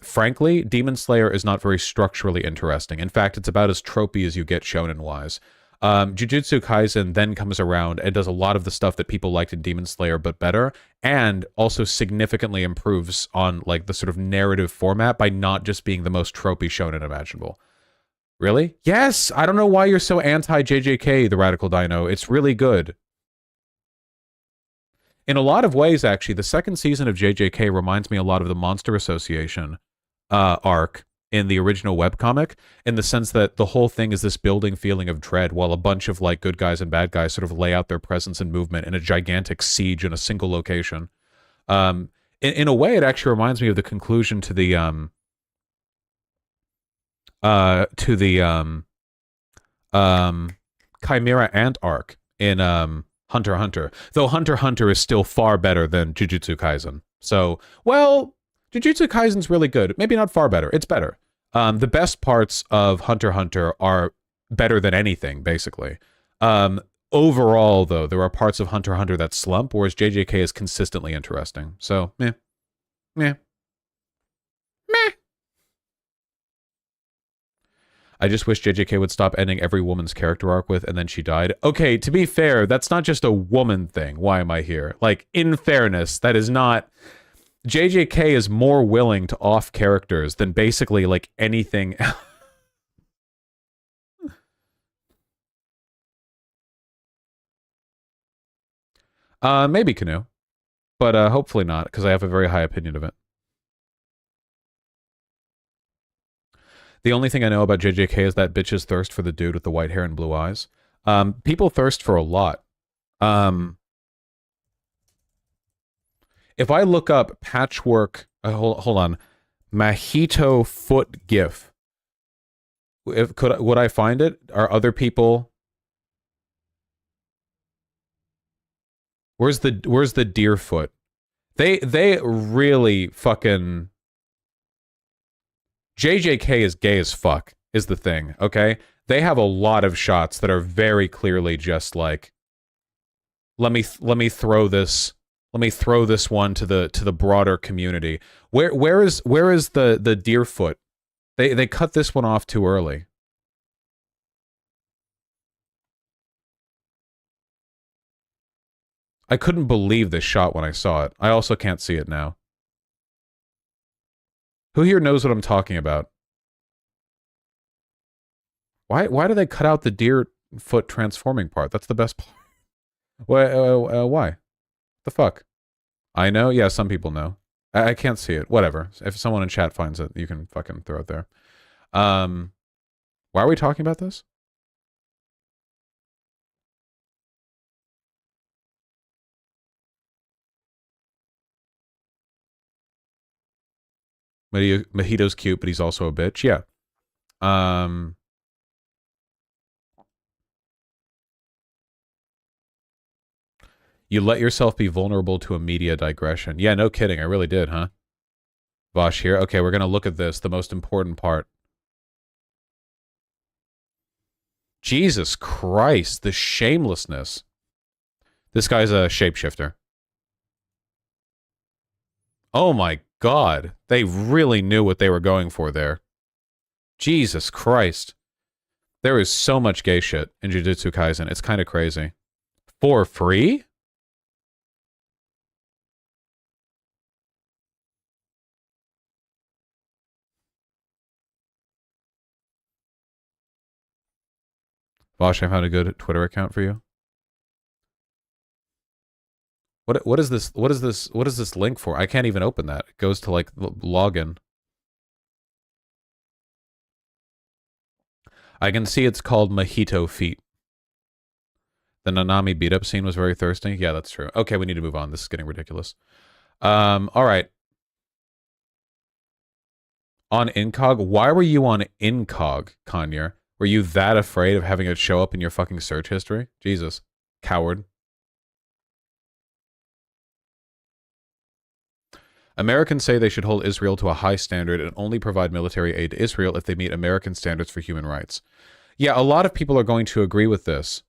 frankly, Demon Slayer is not very structurally interesting. In fact, it's about as tropey as you get shonen-wise. Jujutsu Kaisen then comes around and does a lot of the stuff that people liked in Demon Slayer, but better, and also significantly improves on like the sort of narrative format by not just being the most tropey shonen imaginable. Really? Yes! I don't know why you're so anti-JJK, the Radical Dino. It's really good. In a lot of ways, actually, the second season of JJK reminds me a lot of the Monster Association arc, in the original webcomic, in the sense that the whole thing is this building feeling of dread while a bunch of like good guys and bad guys sort of lay out their presence and movement in a gigantic siege in a single location. In a way, it actually reminds me of the conclusion to the Chimera Ant arc in Hunter x Hunter. Though Hunter x Hunter is still far better than Jujutsu Kaisen. So, well, Jujutsu Kaisen's really good. Maybe not far better. It's better. The best parts of Hunter x Hunter are better than anything, basically. Overall, though, there are parts of Hunter x Hunter that slump, whereas JJK is consistently interesting. So, meh. Meh. Meh. I just wish JJK would stop ending every woman's character arc with, and then she died. Okay, to be fair, that's not just a woman thing. Why am I here? Like, in fairness, that is not... JJK is more willing to off characters than basically, like, anything else. Maybe Canoe. But hopefully not, because I have a very high opinion of it. The only thing I know about JJK is that bitches thirst for the dude with the white hair and blue eyes. People thirst for a lot. If I look up patchwork... hold on. Mahito foot gif. Would I find it? Are other people... Where's the deer foot? They really fucking... JJK is gay as fuck, is the thing, okay? They have a lot of shots that are very clearly just like, let me throw this one to the broader community. Where is the deer foot? They cut this one off too early. I couldn't believe this shot when I saw it. I also can't see it now. Who here knows what I'm talking about? Why do they cut out the deer foot transforming part? That's the best part. Why? The fuck? I know? Yeah, some people know. I can't see it. Whatever. If someone in chat finds it, you can fucking throw it there. Why are we talking about this? Mahito's cute, but he's also a bitch. Yeah. You let yourself be vulnerable to a media digression. Yeah, no kidding. I really did, huh? Vosh here. Okay, we're going to look at this, the most important part. Jesus Christ, the shamelessness. This guy's a shapeshifter. Oh my God. They really knew what they were going for there. Jesus Christ. There is so much gay shit in Jujutsu Kaisen. It's kind of crazy. For free? Vosh, I found a good Twitter account for you. What is this? What is this link for? I can't even open that. It goes to like login. I can see it's called Mahito Feet. The Nanami beat up scene was very thirsty. Yeah, that's true. Okay, we need to move on. This is getting ridiculous. All right. On Incog? Why were you on Incog, Kanye? Were you that afraid of having it show up in your fucking search history? Jesus. Coward. Americans say they should hold Israel to a high standard and only provide military aid to Israel if they meet American standards for human rights. Yeah, a lot of people are going to agree with this.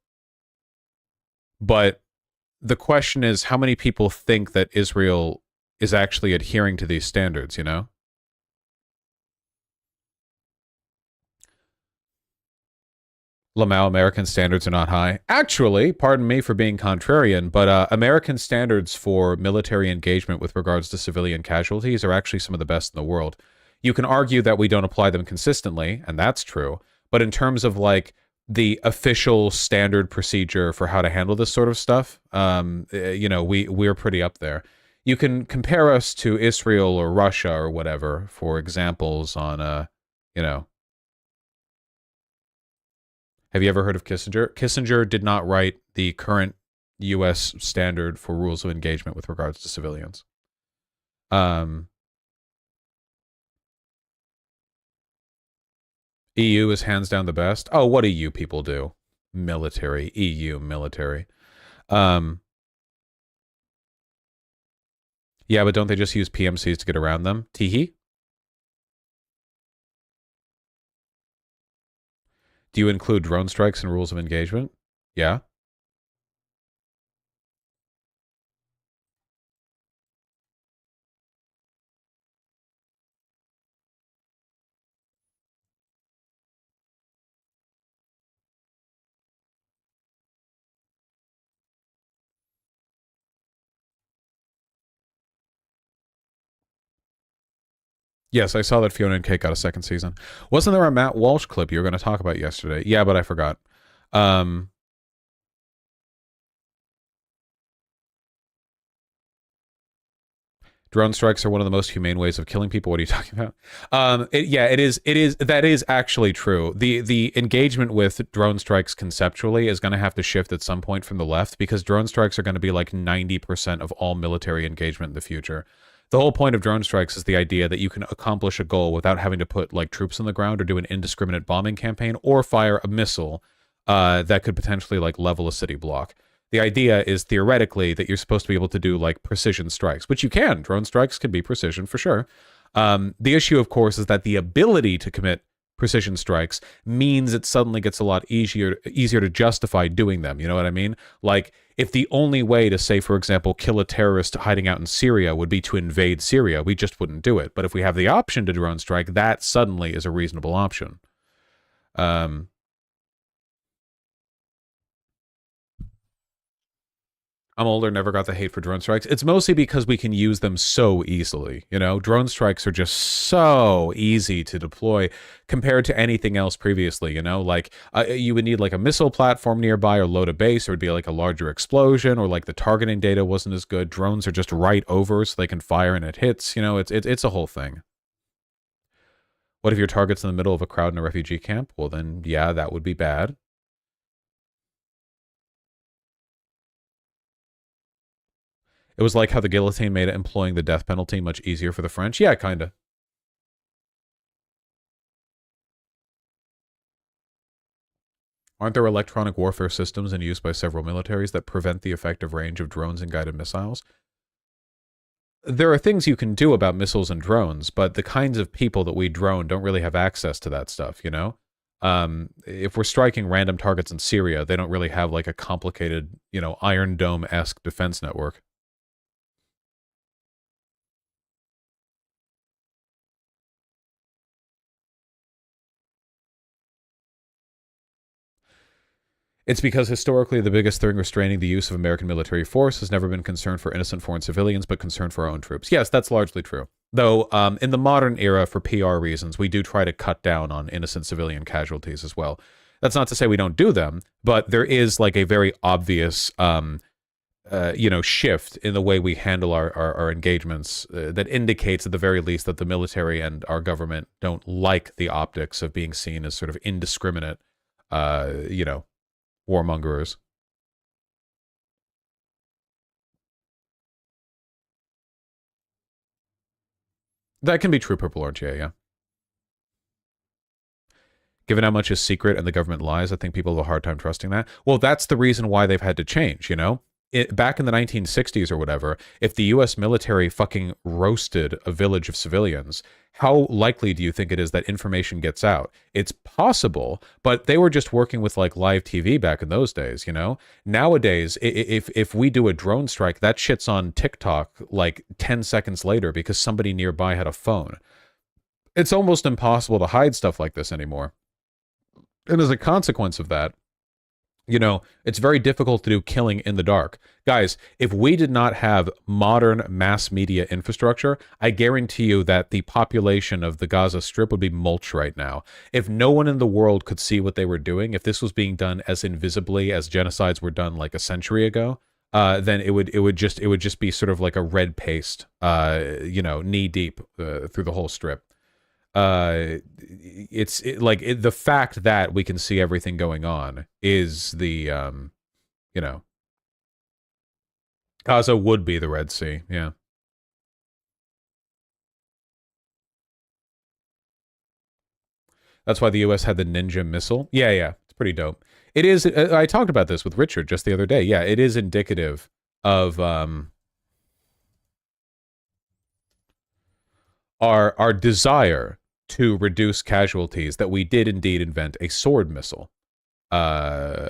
But the question is, how many people think that Israel is actually adhering to these standards, you know? Lamau, American standards are not high. Actually, pardon me for being contrarian, but American standards for military engagement with regards to civilian casualties are actually some of the best in the world. You can argue that we don't apply them consistently, and that's true. But in terms of like the official standard procedure for how to handle this sort of stuff, you know, we're pretty up there. You can compare us to Israel or Russia or whatever for examples on You know, have you ever heard of Kissinger? Kissinger did not write the current U.S. standard for rules of engagement with regards to civilians. EU is hands down the best. Oh, what do you people do? Military, EU military. Yeah, but don't they just use PMCs to get around them? Teehee? Do you include drone strikes in rules of engagement? Yeah. Yes, I saw that Fiona and Cake got a second season. Wasn't there a Matt Walsh clip you were going to talk about yesterday? Yeah, but I forgot. Drone strikes are one of the most humane ways of killing people. What are you talking about? That is actually true. The engagement with drone strikes conceptually is going to have to shift at some point from the left, because drone strikes are going to be like 90% of all military engagement in the future. The whole point of drone strikes is the idea that you can accomplish a goal without having to put like troops on the ground or do an indiscriminate bombing campaign or fire a missile that could potentially like level a city block. The idea is theoretically that you're supposed to be able to do like precision strikes, which you can. Drone strikes can be precision for sure. The issue, of course, is that the ability to commit precision strikes means it suddenly gets a lot easier to justify doing them. You know what I mean? Like, if the only way to, say, for example, kill a terrorist hiding out in Syria would be to invade Syria, we just wouldn't do it. But if we have the option to drone strike, that suddenly is a reasonable option. I'm older, never got the hate for drone strikes. It's mostly because we can use them so easily. You know, drone strikes are just so easy to deploy compared to anything else previously. You know, like you would need like a missile platform nearby or load a base, or it'd be like a larger explosion, or like the targeting data wasn't as good. Drones are just right over, so they can fire and it hits. You know, it's a whole thing. What if your target's in the middle of a crowd in a refugee camp? Well, then, yeah, that would be bad. It was like how the guillotine made employing the death penalty much easier for the French. Yeah, kinda. Aren't there electronic warfare systems in use by several militaries that prevent the effective range of drones and guided missiles? There are things you can do about missiles and drones, but the kinds of people that we drone don't really have access to that stuff, you know? If we're striking random targets in Syria, they don't really have like a complicated, you know, Iron Dome-esque defense network. It's because historically the biggest thing restraining the use of American military force has never been concern for innocent foreign civilians, but concern for our own troops. Yes, that's largely true. Though, in the modern era, for PR reasons, we do try to cut down on innocent civilian casualties as well. That's not to say we don't do them, but there is like a very obvious, you know, shift in the way we handle our engagements that indicates at the very least that the military and our government don't like the optics of being seen as sort of indiscriminate, you know, warmongers. That can be true, Purple Orange, yeah. Given how much is secret and the government lies, I think people have a hard time trusting that. Well, that's the reason why they've had to change, you know? Back in the 1960s or whatever, if the U.S. military fucking roasted a village of civilians, how likely do you think it is that information gets out? It's possible, but they were just working with like live TV back in those days, you know? Nowadays, if we do a drone strike, that shit's on TikTok like 10 seconds later because somebody nearby had a phone. It's almost impossible to hide stuff like this anymore. And as a consequence of that, you know, it's very difficult to do killing in the dark. Guys, if we did not have modern mass media infrastructure, I guarantee you that the population of the Gaza Strip would be mulch right now. If no one in the world could see what they were doing, if this was being done as invisibly as genocides were done like a century ago, then it would just be sort of like a red paste, you know, knee deep through the whole strip. The fact that we can see everything going on is the Gaza would be the Red Sea. Yeah. That's why the U.S. had the Ninja missile. Yeah, yeah. It's pretty dope. It is. I talked about this with Richard just the other day. Yeah, it is indicative of our desire to reduce casualties, that we did indeed invent a sword missile,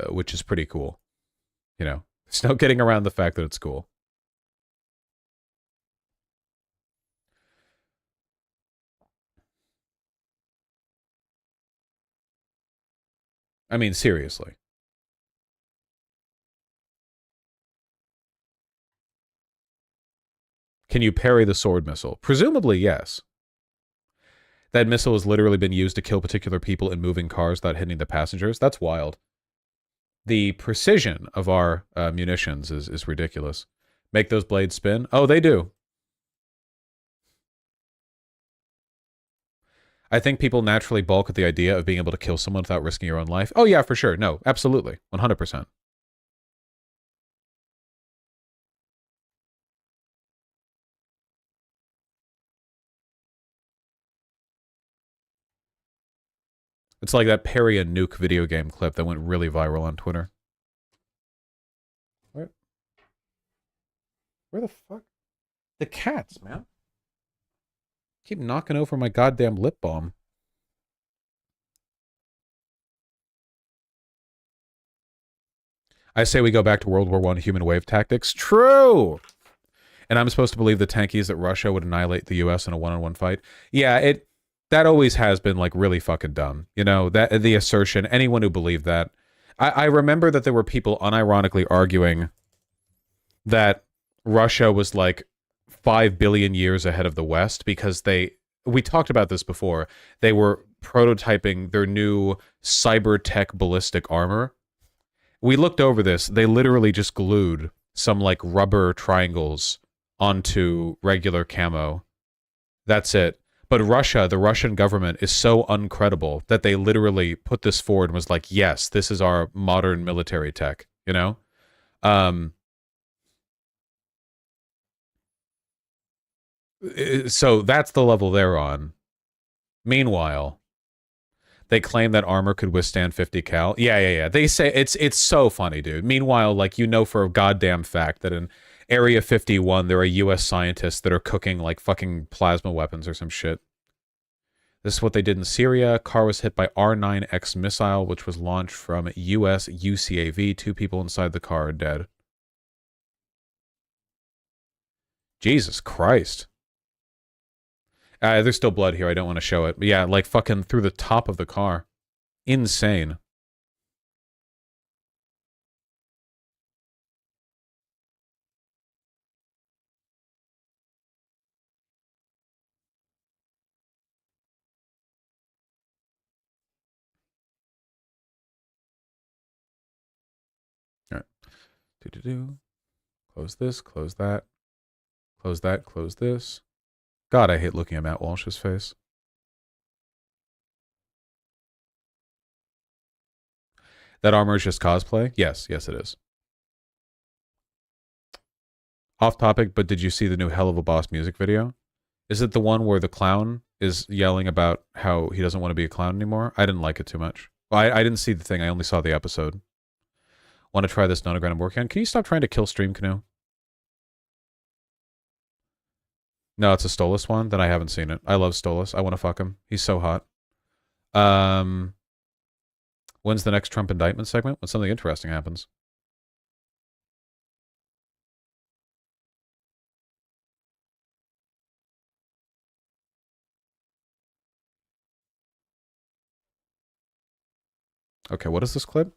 which is pretty cool. You know, there's no getting around the fact that it's cool. I mean, seriously. Can you parry the sword missile? Presumably, yes. That missile has literally been used to kill particular people in moving cars without hitting the passengers. That's wild. The precision of our munitions is ridiculous. Make those blades spin? Oh, they do. I think people naturally balk at the idea of being able to kill someone without risking your own life. Oh, yeah, for sure. No, absolutely. 100%. It's like that parry a nuke video game clip that went really viral on Twitter. Where the fuck? The cats, man. Keep knocking over my goddamn lip balm. I say we go back to World War I human wave tactics. True! And I'm supposed to believe the tankies that Russia would annihilate the U.S. in a one-on-one fight. Yeah, that always has been, like, really fucking dumb. You know, that the assertion, anyone who believed that. I remember that there were people unironically arguing that Russia was, like, 5 billion years ahead of the West because we talked about this before, they were prototyping their new cyber tech ballistic armor. We looked over this. They literally just glued some, like, rubber triangles onto regular camo. That's it. But Russia, the Russian government, is so uncredible that they literally put this forward and was like, yes, this is our modern military tech, you know? So that's the level they're on. Meanwhile, they claim that armor could withstand 50 cal. Yeah. They say it's so funny, dude. Meanwhile, like, you know for a goddamn fact that in Area 51, there are U.S. scientists that are cooking, like, fucking plasma weapons or some shit. This is what they did in Syria. Car was hit by R9X missile, which was launched from U.S. UCAV. 2 people inside the car are dead. Jesus Christ. There's still blood here. I don't want to show it. But yeah, like, fucking through the top of the car. Insane. All right. Do. Close this, close that. Close that, close this. God, I hate looking at Matt Walsh's face. That armor is just cosplay? Yes, it is. Off topic, but did you see the new Hell of a Boss music video? Is it the one where the clown is yelling about how he doesn't want to be a clown anymore? I didn't like it too much. Well, I didn't see the thing. I only saw the episode. Want to try this nonogram I'm working on? Can you stop trying to kill Stream Canoe? No, it's a Stolas one? Then I haven't seen it. I love Stolas. I want to fuck him. He's so hot. When's the next Trump indictment segment? When something interesting happens. Okay, what is this clip?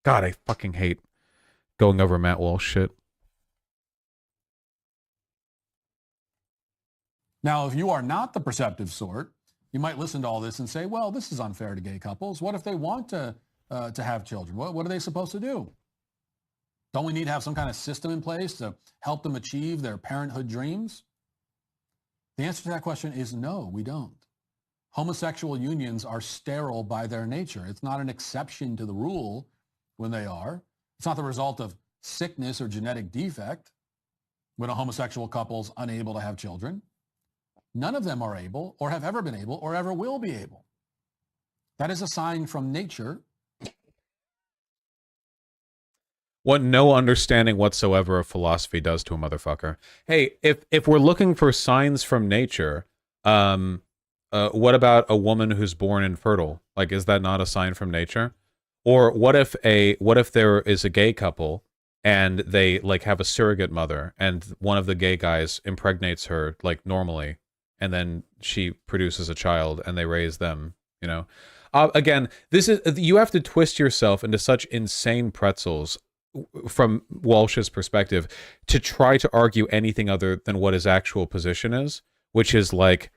God, I fucking hate going over Matt Walsh shit. Now, if you are not the perceptive sort, you might listen to all this and say, well, this is unfair to gay couples. What if they want to have children? What are they supposed to do? Don't we need to have some kind of system in place to help them achieve their parenthood dreams? The answer to that question is no, we don't. Homosexual unions are sterile by their nature. It's not an exception to the rule when they are. It's not the result of sickness or genetic defect when a homosexual couple's unable to have children. None of them are able or have ever been able or ever will be able. That is a sign from nature. What no understanding whatsoever of philosophy does to a motherfucker. Hey, if we're looking for signs from nature, what about a woman who's born infertile? Like, is that not a sign from nature? Or what if there is a gay couple and they like have a surrogate mother and one of the gay guys impregnates her like normally, and then she produces a child and they raise them, you know? Again, you have to twist yourself into such insane pretzels from Walsh's perspective to try to argue anything other than what his actual position is, which is like,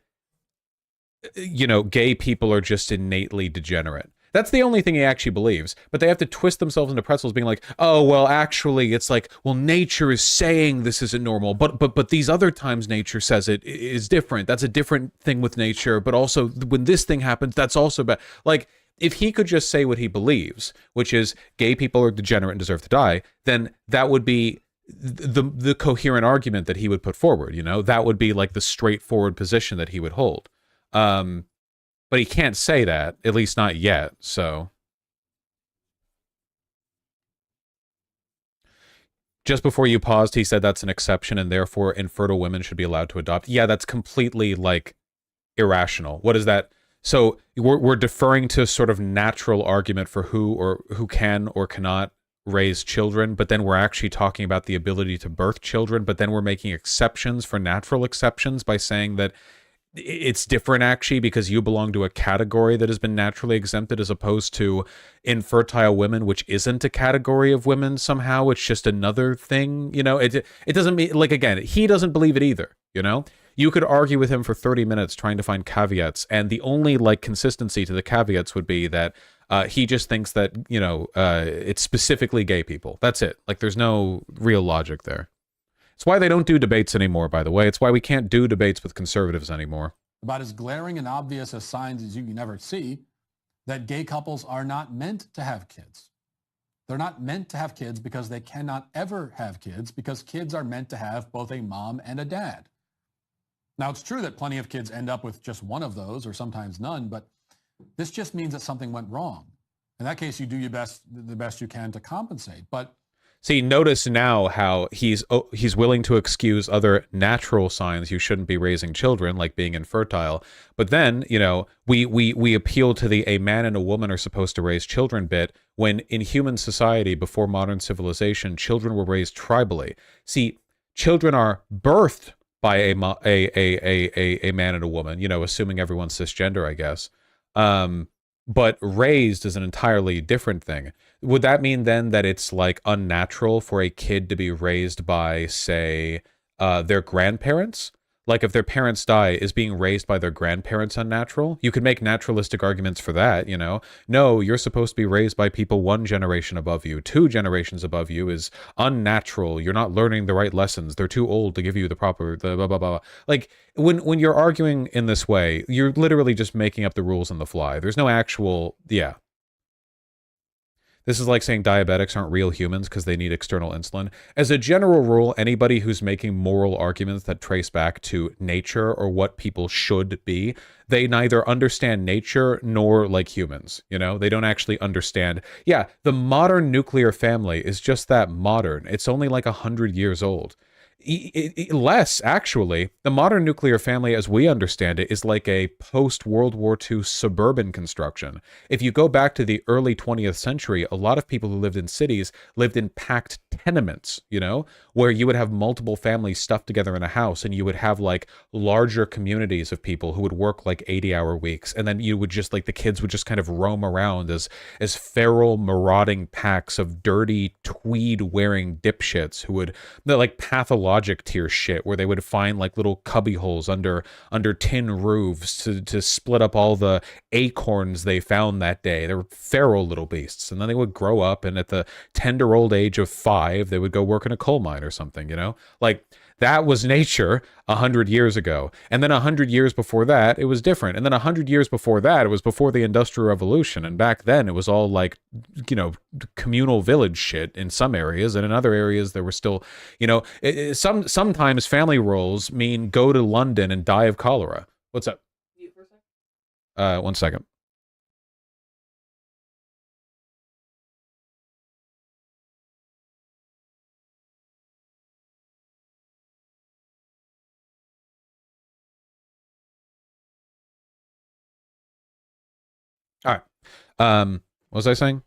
you know, gay people are just innately degenerate. That's the only thing he actually believes, but they have to twist themselves into pretzels being like, oh, well, actually, it's like, well, nature is saying this isn't normal, but these other times nature says it is different. That's a different thing with nature, but also when this thing happens, that's also bad. Like, if he could just say what he believes, which is gay people are degenerate and deserve to die, then that would be the coherent argument that he would put forward, you know? That would be like the straightforward position that he would hold. But he can't say that, at least not yet, so. Just before you paused, he said that's an exception and therefore infertile women should be allowed to adopt. Yeah, that's completely, like, irrational. What is that? So we're deferring to sort of natural argument for who can or cannot raise children, but then we're actually talking about the ability to birth children, but then we're making exceptions for natural exceptions by saying that it's different actually because you belong to a category that has been naturally exempted as opposed to infertile women, which isn't a category of women somehow. It's just another thing, you know. It doesn't mean, like, again, he doesn't believe it either, you know. You could argue with him for 30 minutes trying to find caveats, and the only like consistency to the caveats would be that he just thinks that, you know, it's specifically gay people. That's it. Like, there's no real logic there. It's why they don't do debates anymore, by the way. It's why we can't do debates with conservatives anymore. About as glaring and obvious as signs as you can ever see that gay couples are not meant to have kids. They're not meant to have kids because they cannot ever have kids, because kids are meant to have both a mom and a dad. Now, it's true that plenty of kids end up with just one of those or sometimes none, but this just means that something went wrong. In that case, you do the best you can to compensate. But see, notice now how he's willing to excuse other natural signs you shouldn't be raising children, like being infertile. But then, you know, we appeal to the a man and a woman are supposed to raise children bit, when in human society before modern civilization, children were raised tribally. See, children are birthed by a man and a woman, you know, assuming everyone's cisgender, I guess. But raised is an entirely different thing. Would that mean then that it's like unnatural for a kid to be raised by, say, their grandparents? Like if their parents die, is being raised by their grandparents unnatural? You could make naturalistic arguments for that, you know? No, you're supposed to be raised by people 1 generation above you. 2 generations above you is unnatural. You're not learning the right lessons. They're too old to give you the proper, the blah, blah, blah. Like, when you're arguing in this way, you're literally just making up the rules on the fly. There's no actual, yeah. This is like saying diabetics aren't real humans because they need external insulin. As a general rule, anybody who's making moral arguments that trace back to nature or what people should be, they neither understand nature nor like humans, you know? They don't actually understand. Yeah, the modern nuclear family is just that modern. It's only like 100 years old. Less, actually. The modern nuclear family, as we understand it, is like a post-World War II suburban construction. If you go back to the early 20th century, a lot of people who lived in cities lived in packed tenements, you know, where you would have multiple families stuffed together in a house, and you would have like larger communities of people who would work like 80-hour weeks, and then you would just like the kids would just kind of roam around as feral marauding packs of dirty tweed-wearing dipshits who would, they're like pathologic tier shit, where they would find like little cubby holes under tin roofs to split up all the acorns they found that day. They were feral little beasts, and then they would grow up, and at the tender old age of 5 they would go work in a coal mine or something, you know? Like, That was nature 100 years ago. And then 100 years before that, it was different. And then 100 years before that, it was before the Industrial Revolution. And back then, it was all like, communal village shit in some areas. And in other areas, there were still, sometimes family roles mean go to London and die of cholera. What's up? 1 second. All right. What was I saying?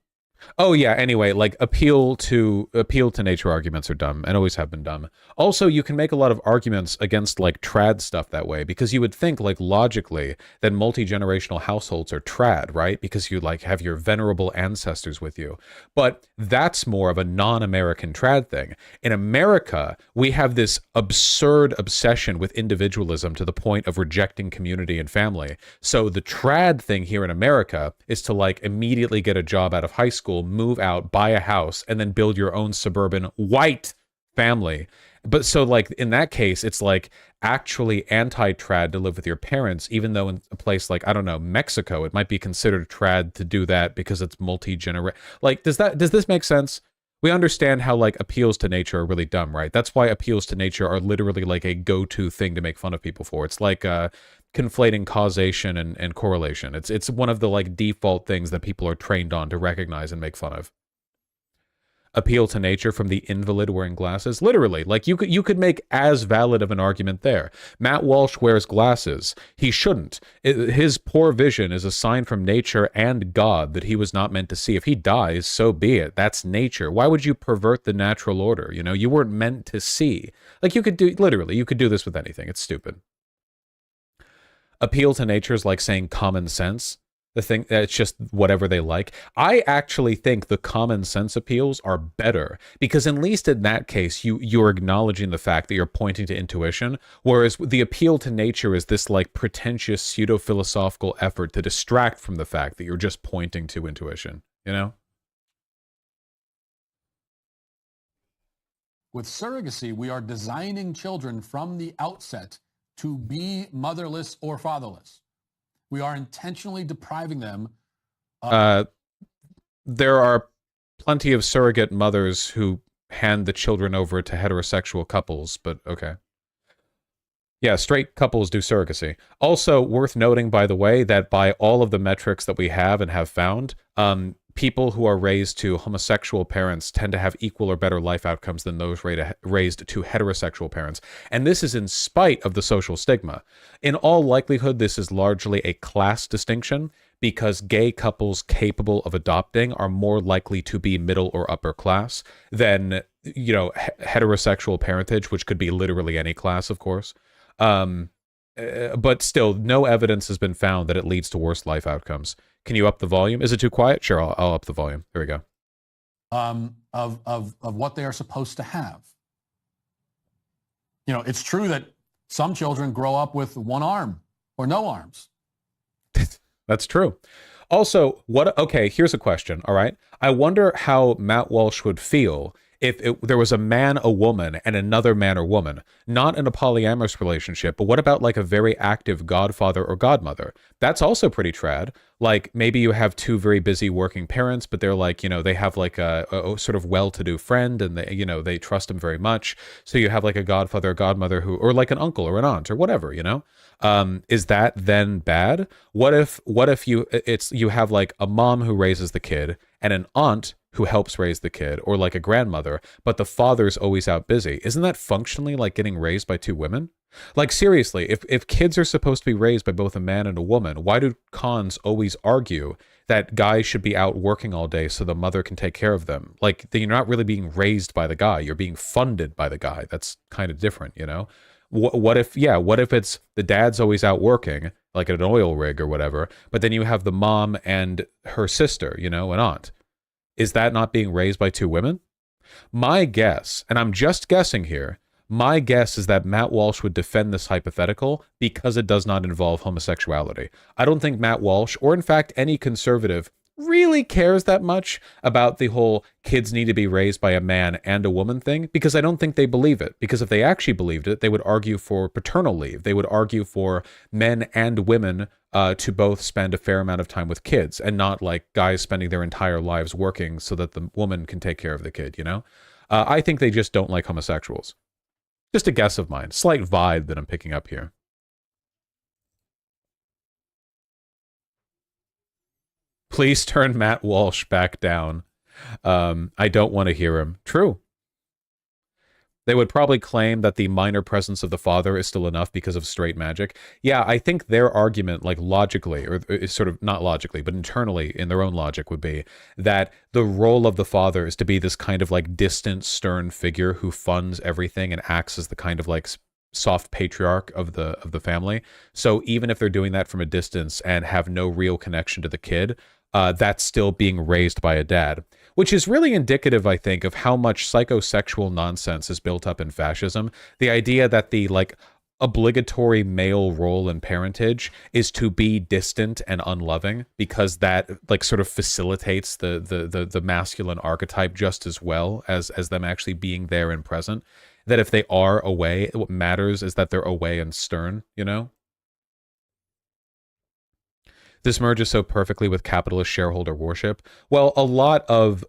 Oh yeah, anyway, like appeal to nature arguments are dumb and always have been dumb. Also, you can make a lot of arguments against like trad stuff that way, because you would think like logically that multi-generational households are trad, right? Because you like have your venerable ancestors with you. But that's more of a non-American trad thing. In America, we have this absurd obsession with individualism to the point of rejecting community and family. So the trad thing here in America is to like immediately get a job out of high school, move out, buy a house, and then build your own suburban white family. But so like in that case, it's like actually anti-trad to live with your parents, even though in a place like, I don't know, Mexico, it might be considered trad to do that because it's multi-generational. Like, does this make sense? We understand how like appeals to nature are really dumb, right? That's why appeals to nature are literally like a go-to thing to make fun of people for. It's like conflating causation and correlation. It's one of the like default things that people are trained on to recognize and make fun of. Appeal to nature from the invalid wearing glasses. Literally, like you could make as valid of an argument there. Matt Walsh wears glasses. He shouldn't. His poor vision is a sign from nature and God that he was not meant to see. If he dies, so be it. That's nature. Why would you pervert the natural order? You weren't meant to see. Like you could do this with anything. It's stupid. Appeal to nature is like saying common sense. The thing it's just whatever they like. I actually think the common sense appeals are better, because at least in that case you're acknowledging the fact that you're pointing to intuition, whereas the appeal to nature is this like pretentious pseudo-philosophical effort to distract from the fact that you're just pointing to intuition, With surrogacy, we are designing children from the outset to be motherless or fatherless. We are intentionally depriving them. There are plenty of surrogate mothers who hand the children over to heterosexual couples, but okay. Yeah, straight couples do surrogacy. Also worth noting, by the way, that by all of the metrics that we have and have found, people who are raised to homosexual parents tend to have equal or better life outcomes than those raised to heterosexual parents. And this is in spite of the social stigma. In all likelihood, this is largely a class distinction, because gay couples capable of adopting are more likely to be middle or upper class than, heterosexual parentage, which could be literally any class, of course. But still, no evidence has been found that it leads to worse life outcomes. Can you up the volume? Is it too quiet? Sure, I'll up the volume. There we go. Of what they are supposed to have. It's true that some children grow up with one arm or no arms. That's true. Also, okay, here's a question, all right? I wonder how Matt Walsh would feel if there was a man, a woman, and another man or woman, not in a polyamorous relationship, but what about like a very active godfather or godmother? That's also pretty trad. Like maybe you have two very busy working parents, but they're like, they have like a sort of well-to-do friend, and they trust him very much. So you have like a godfather or godmother or like an uncle or an aunt or whatever, is that then bad? What if you have like a mom who raises the kid and an aunt who helps raise the kid, or like a grandmother, but the father's always out busy? Isn't that functionally like getting raised by two women? Like seriously, if kids are supposed to be raised by both a man and a woman, why do cons always argue that guys should be out working all day so the mother can take care of them? Like, you're not really being raised by the guy, you're being funded by the guy. That's kind of different, What if it's the dad's always out working, like at an oil rig or whatever, but then you have the mom and her sister, an aunt? Is that not being raised by two women? My guess, and I'm just guessing here, my guess is that Matt Walsh would defend this hypothetical because it does not involve homosexuality. I don't think Matt Walsh, or in fact any conservative, really cares that much about the whole kids need to be raised by a man and a woman thing, because I don't think they believe it. Because if they actually believed it, they would argue for paternal leave. They would argue for men and women to both spend a fair amount of time with kids, and not like guys spending their entire lives working so that the woman can take care of the kid, you know? I think they just don't like homosexuals. Just a guess of mine. Slight vibe that I'm picking up here. Please turn Matt Walsh back down. I don't want to hear him. True. They would probably claim that the minor presence of the father is still enough because of straight magic. Yeah, I think their argument, like logically, or sort of not logically, but internally in their own logic, would be that the role of the father is to be this kind of like distant, stern figure who funds everything and acts as the kind of like soft patriarch of the family. So even if they're doing that from a distance and have no real connection to the kid, that's still being raised by a dad, which is really indicative, I think, of how much psychosexual nonsense is built up in fascism. The idea that the like obligatory male role in parentage is to be distant and unloving, because that like sort of facilitates the masculine archetype just as well as them actually being there and present. That if they are away, what matters is that they're away and stern, you know? This merges so perfectly with capitalist shareholder worship. Well, a lot of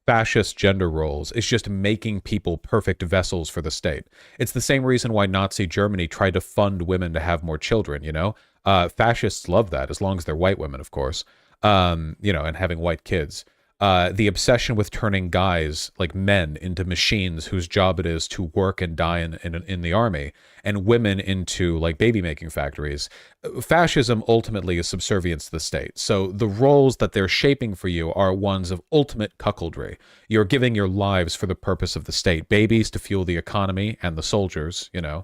fascist gender roles is just making people perfect vessels for the state. It's the same reason why Nazi Germany tried to fund women to have more children, you know? Fascists love that, as long as they're white women, of course, you know, and having white kids. The obsession with turning guys, like men, into machines whose job it is to work and die in the army, and women into like baby making factories. Fascism ultimately is subservience to the state. So the roles that they're shaping for you are ones of ultimate cuckoldry. You're giving your lives for the purpose of the state. Babies to fuel the economy and the soldiers, you know,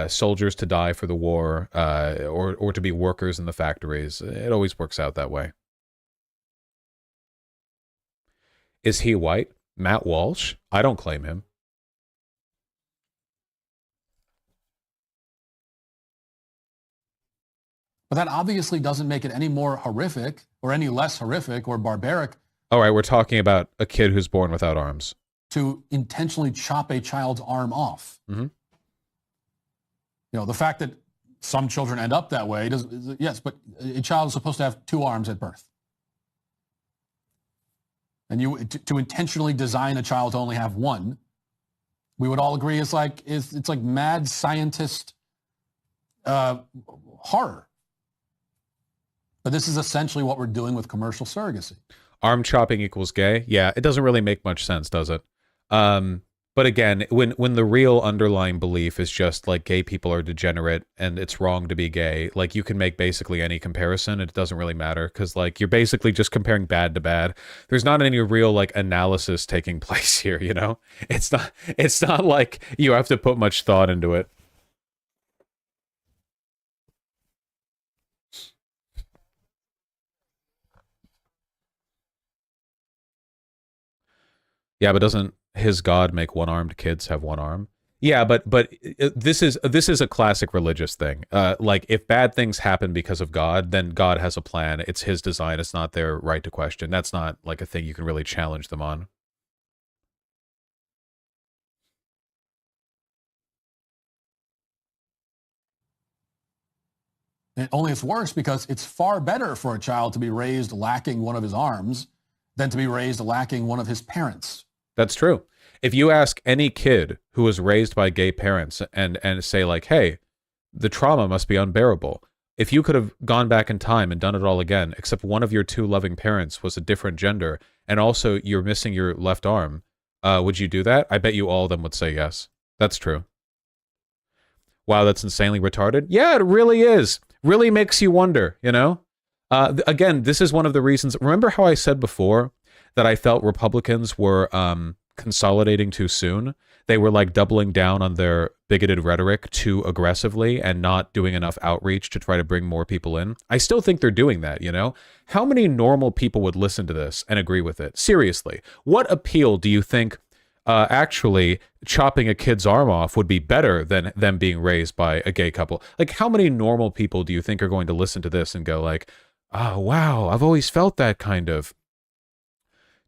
soldiers to die for the war, or to be workers in the factories. It always works out that way. Is he white? Matt Walsh? I don't claim him. But that obviously doesn't make it any more horrific or any less horrific or barbaric. All right, we're talking about a kid who's born without arms. To intentionally chop a child's arm off. Mm-hmm. You know, the fact that some children end up that way, yes, but a child is supposed to have two arms at birth. And to intentionally design a child to only have one, we would all agree it's like mad scientist horror. But this is essentially what we're doing with commercial surrogacy. Arm chopping equals gay? Yeah, it doesn't really make much sense, does it? But again, when the real underlying belief is just like gay people are degenerate and it's wrong to be gay, like you can make basically any comparison. It doesn't really matter, because like you're basically just comparing bad to bad. There's not any real like analysis taking place here, you know? It's not like you have to put much thought into it. Yeah, but doesn't his God make one-armed kids have one arm? Yeah, but this is a classic religious thing. Like if bad things happen because of God, then God has a plan. It's his design. It's not their right to question. That's not like a thing you can really challenge them on. And only it's worse because it's far better for a child to be raised lacking one of his arms than to be raised lacking one of his parents. That's true. If you ask any kid who was raised by gay parents and say like, hey, the trauma must be unbearable. If you could have gone back in time and done it all again, except one of your two loving parents was a different gender, and also you're missing your left arm, would you do that? I bet you all of them would say yes. That's true. Wow, that's insanely retarded. Yeah, it really is. Really makes you wonder, you know? Again, this is one of the reasons. Remember how I said before that I felt Republicans were consolidating too soon? They were like doubling down on their bigoted rhetoric too aggressively and not doing enough outreach to try to bring more people in. I still think they're doing that, you know? How many normal people would listen to this and agree with it? Seriously, what appeal do you think actually chopping a kid's arm off would be better than them being raised by a gay couple? Like, how many normal people do you think are going to listen to this and go like, Oh, wow, I've always felt that kind of.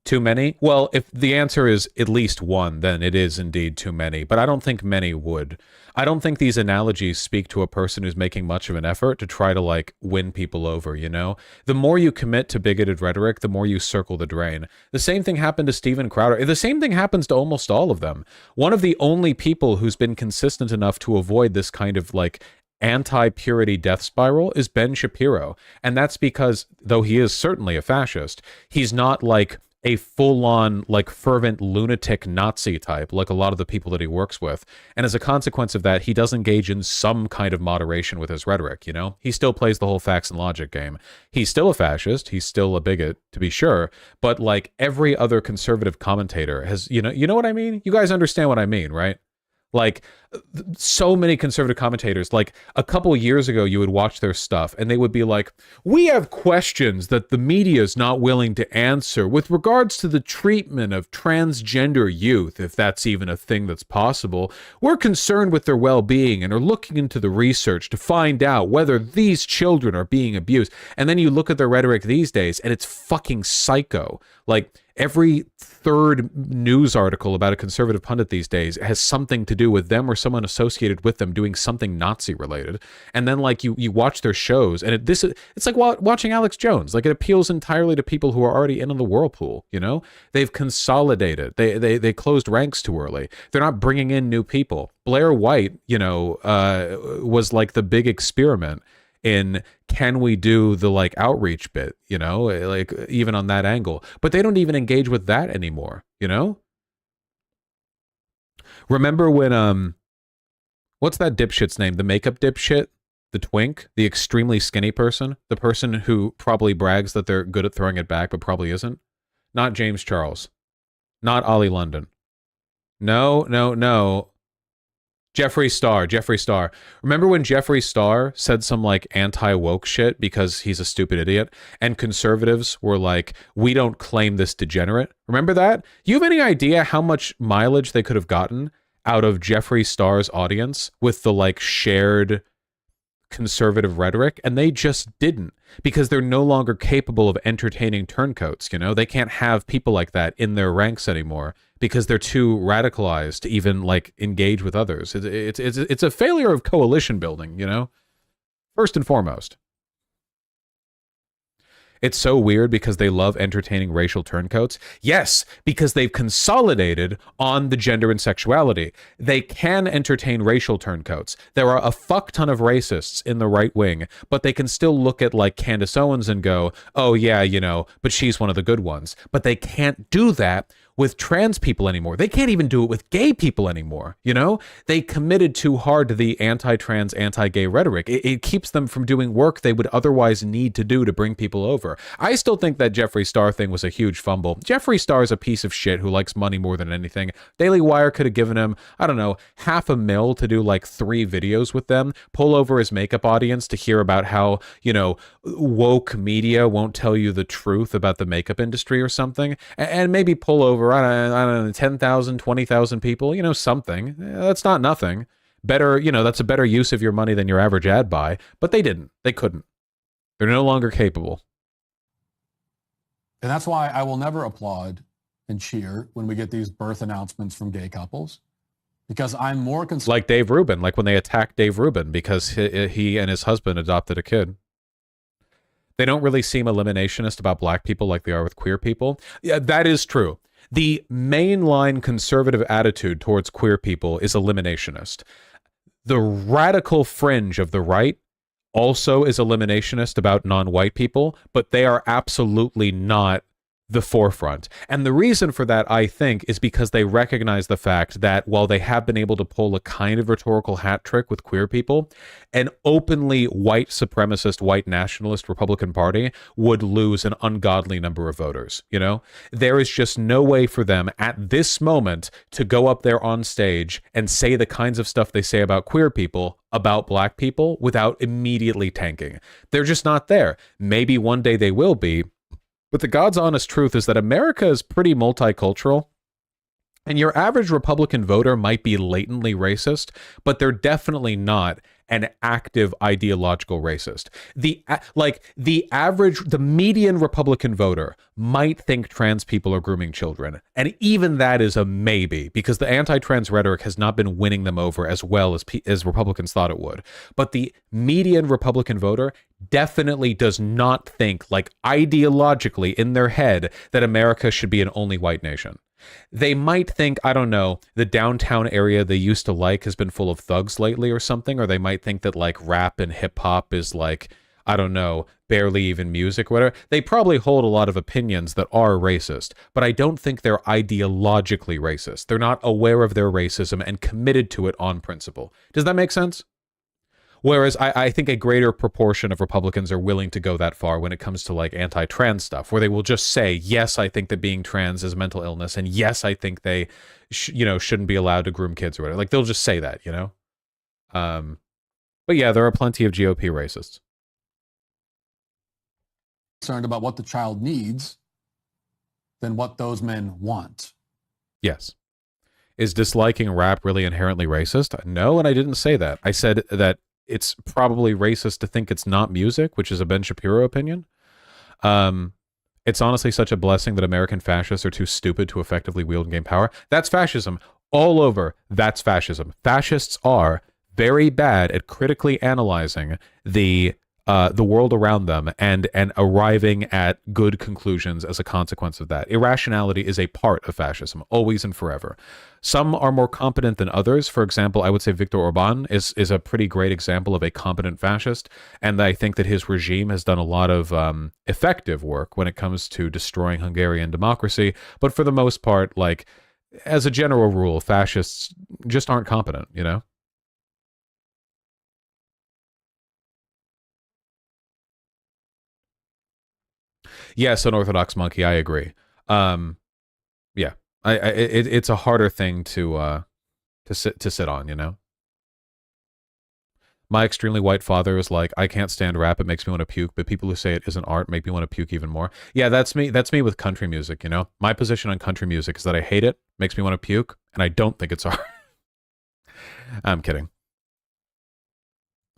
Too many? Well, if the answer is at least one, then it is indeed too many. But I don't think many would. I don't think these analogies speak to a person who's making much of an effort to try to, like, win people over, you know? The more you commit to bigoted rhetoric, the more you circle the drain. The same thing happened to Steven Crowder. The same thing happens to almost all of them. One of the only people who's been consistent enough to avoid this kind of, like, anti-purity death spiral is Ben Shapiro. And that's because, though he is certainly a fascist, he's not, like, a full-on, like, fervent lunatic Nazi type, like a lot of the people that he works with. And as a consequence of that, he does engage in some kind of moderation with his rhetoric, you know? He still plays the whole facts and logic game. He's still a fascist, he's still a bigot, to be sure, but like every other conservative commentator has, you know what I mean? You guys understand what I mean, right? Like, so many conservative commentators, like a couple years ago, you would watch their stuff and they would be like, we have questions that the media is not willing to answer with regards to the treatment of transgender youth, if that's even a thing that's possible. We're concerned with their well-being and are looking into the research to find out whether these children are being abused. And then you look at their rhetoric these days and it's fucking psycho. Like, every third news article about a conservative pundit these days has something to do with them or someone associated with them doing something Nazi related. And then, like, you watch their shows and it's like watching Alex Jones. Like, it appeals entirely to people who are already in on the whirlpool, you know? They've consolidated. They closed ranks too early. They're not bringing in new people. Blair White, was like the big experiment in, can we do the, like, outreach bit, you know, like, even on that angle. But they don't even engage with that anymore, you know? Remember when, what's that dipshit's name? The makeup dipshit? The twink? The extremely skinny person? The person who probably brags that they're good at throwing it back, but probably isn't? Not James Charles. Not Ollie London. No. Jeffree Star. Remember when Jeffree Star said some, like, anti-woke shit because he's a stupid idiot, and conservatives were like, we don't claim this degenerate? Remember that? You have any idea how much mileage they could have gotten out of Jeffree Star's audience with the, like, shared conservative rhetoric? And they just didn't, because they're no longer capable of entertaining turncoats, you know? They can't have people like that in their ranks anymore because they're too radicalized to even, like, engage with others. It's a failure of coalition building, you know? First and foremost. It's so weird because they love entertaining racial turncoats. Yes, because they've consolidated on the gender and sexuality. They can entertain racial turncoats. There are a fuck ton of racists in the right wing, but they can still look at, like, Candace Owens and go, oh yeah, you know, but she's one of the good ones. But they can't do that with trans people anymore. They can't even do it with gay people anymore, you know? They committed too hard to the anti-trans, anti-gay rhetoric. It keeps them from doing work they would otherwise need to do to bring people over. I still think that Jeffree Star thing was a huge fumble. Jeffree Star is a piece of shit who likes money more than anything. Daily Wire could have given him, I don't know, $500,000 to do, like, 3 videos with them, pull over his makeup audience to hear about how, you know, woke media won't tell you the truth about the makeup industry or something, and maybe pull over, I don't know, 10,000, 20,000 people, you know, something. That's not nothing. Better, you know, that's a better use of your money than your average ad buy. But they didn't. They couldn't. They're no longer capable. And that's why I will never applaud and cheer when we get these birth announcements from gay couples, because I'm more concerned. Like Dave Rubin, like when they attacked Dave Rubin because he and his husband adopted a kid. They don't really seem eliminationist about black people like they are with queer people. Yeah, that is true. The mainline conservative attitude towards queer people is eliminationist. The radical fringe of the right also is eliminationist about non-white people, but they are absolutely not the forefront. And the reason for that, I think, is because they recognize the fact that while they have been able to pull a kind of rhetorical hat trick with queer people, an openly white supremacist, white nationalist Republican Party would lose an ungodly number of voters. You know, there is just no way for them at this moment to go up there on stage and say the kinds of stuff they say about queer people about black people without immediately tanking. They're just not there. Maybe one day they will be. But the God's honest truth is that America is pretty multicultural, and your average Republican voter might be latently racist, but they're definitely not an active ideological racist. The median Republican voter might think trans people are grooming children, and even that is a maybe, because the anti-trans rhetoric has not been winning them over as well as Republicans thought it would. But the median Republican voter definitely does not think, like, ideologically in their head, that America should be an only white nation. They might think, I don't know, the downtown area they used to like has been full of thugs lately or something, or they might think that, like, rap and hip hop is, like, I don't know, barely even music, whatever. They probably hold a lot of opinions that are racist, but I don't think they're ideologically racist. They're not aware of their racism and committed to it on principle. Does that make sense? Whereas I think a greater proportion of Republicans are willing to go that far when it comes to, like, anti-trans stuff, where they will just say, yes, I think that being trans is mental illness, and yes, I think they shouldn't be allowed to groom kids or whatever. Like, they'll just say that, you know? But yeah, there are plenty of GOP racists. Concerned about what the child needs than what those men want. Yes. Is disliking rap really inherently racist? No, and I didn't say that. I said that it's probably racist to think it's not music, which is a Ben Shapiro opinion. It's honestly such a blessing that American fascists are too stupid to effectively wield and gain power. That's fascism. All over, that's fascism. Fascists are very bad at critically analyzing the world around them and arriving at good conclusions as a consequence of that. Irrationality is a part of fascism, always and forever. Some are more competent than others. For example, I would say Viktor Orban is a pretty great example of a competent fascist, and I think that his regime has done a lot of effective work when it comes to destroying Hungarian democracy. But for the most part, like, as a general rule, fascists just aren't competent, you know? Yes, Unorthodox Monkey, I agree. Yeah, it's a harder thing to sit on, you know. My extremely white father is like, I can't stand rap, it makes me want to puke, but people who say it isn't art make me want to puke even more. Yeah, that's me with country music, you know. My position on country music is that I hate it, makes me want to puke, and I don't think it's art. I'm kidding.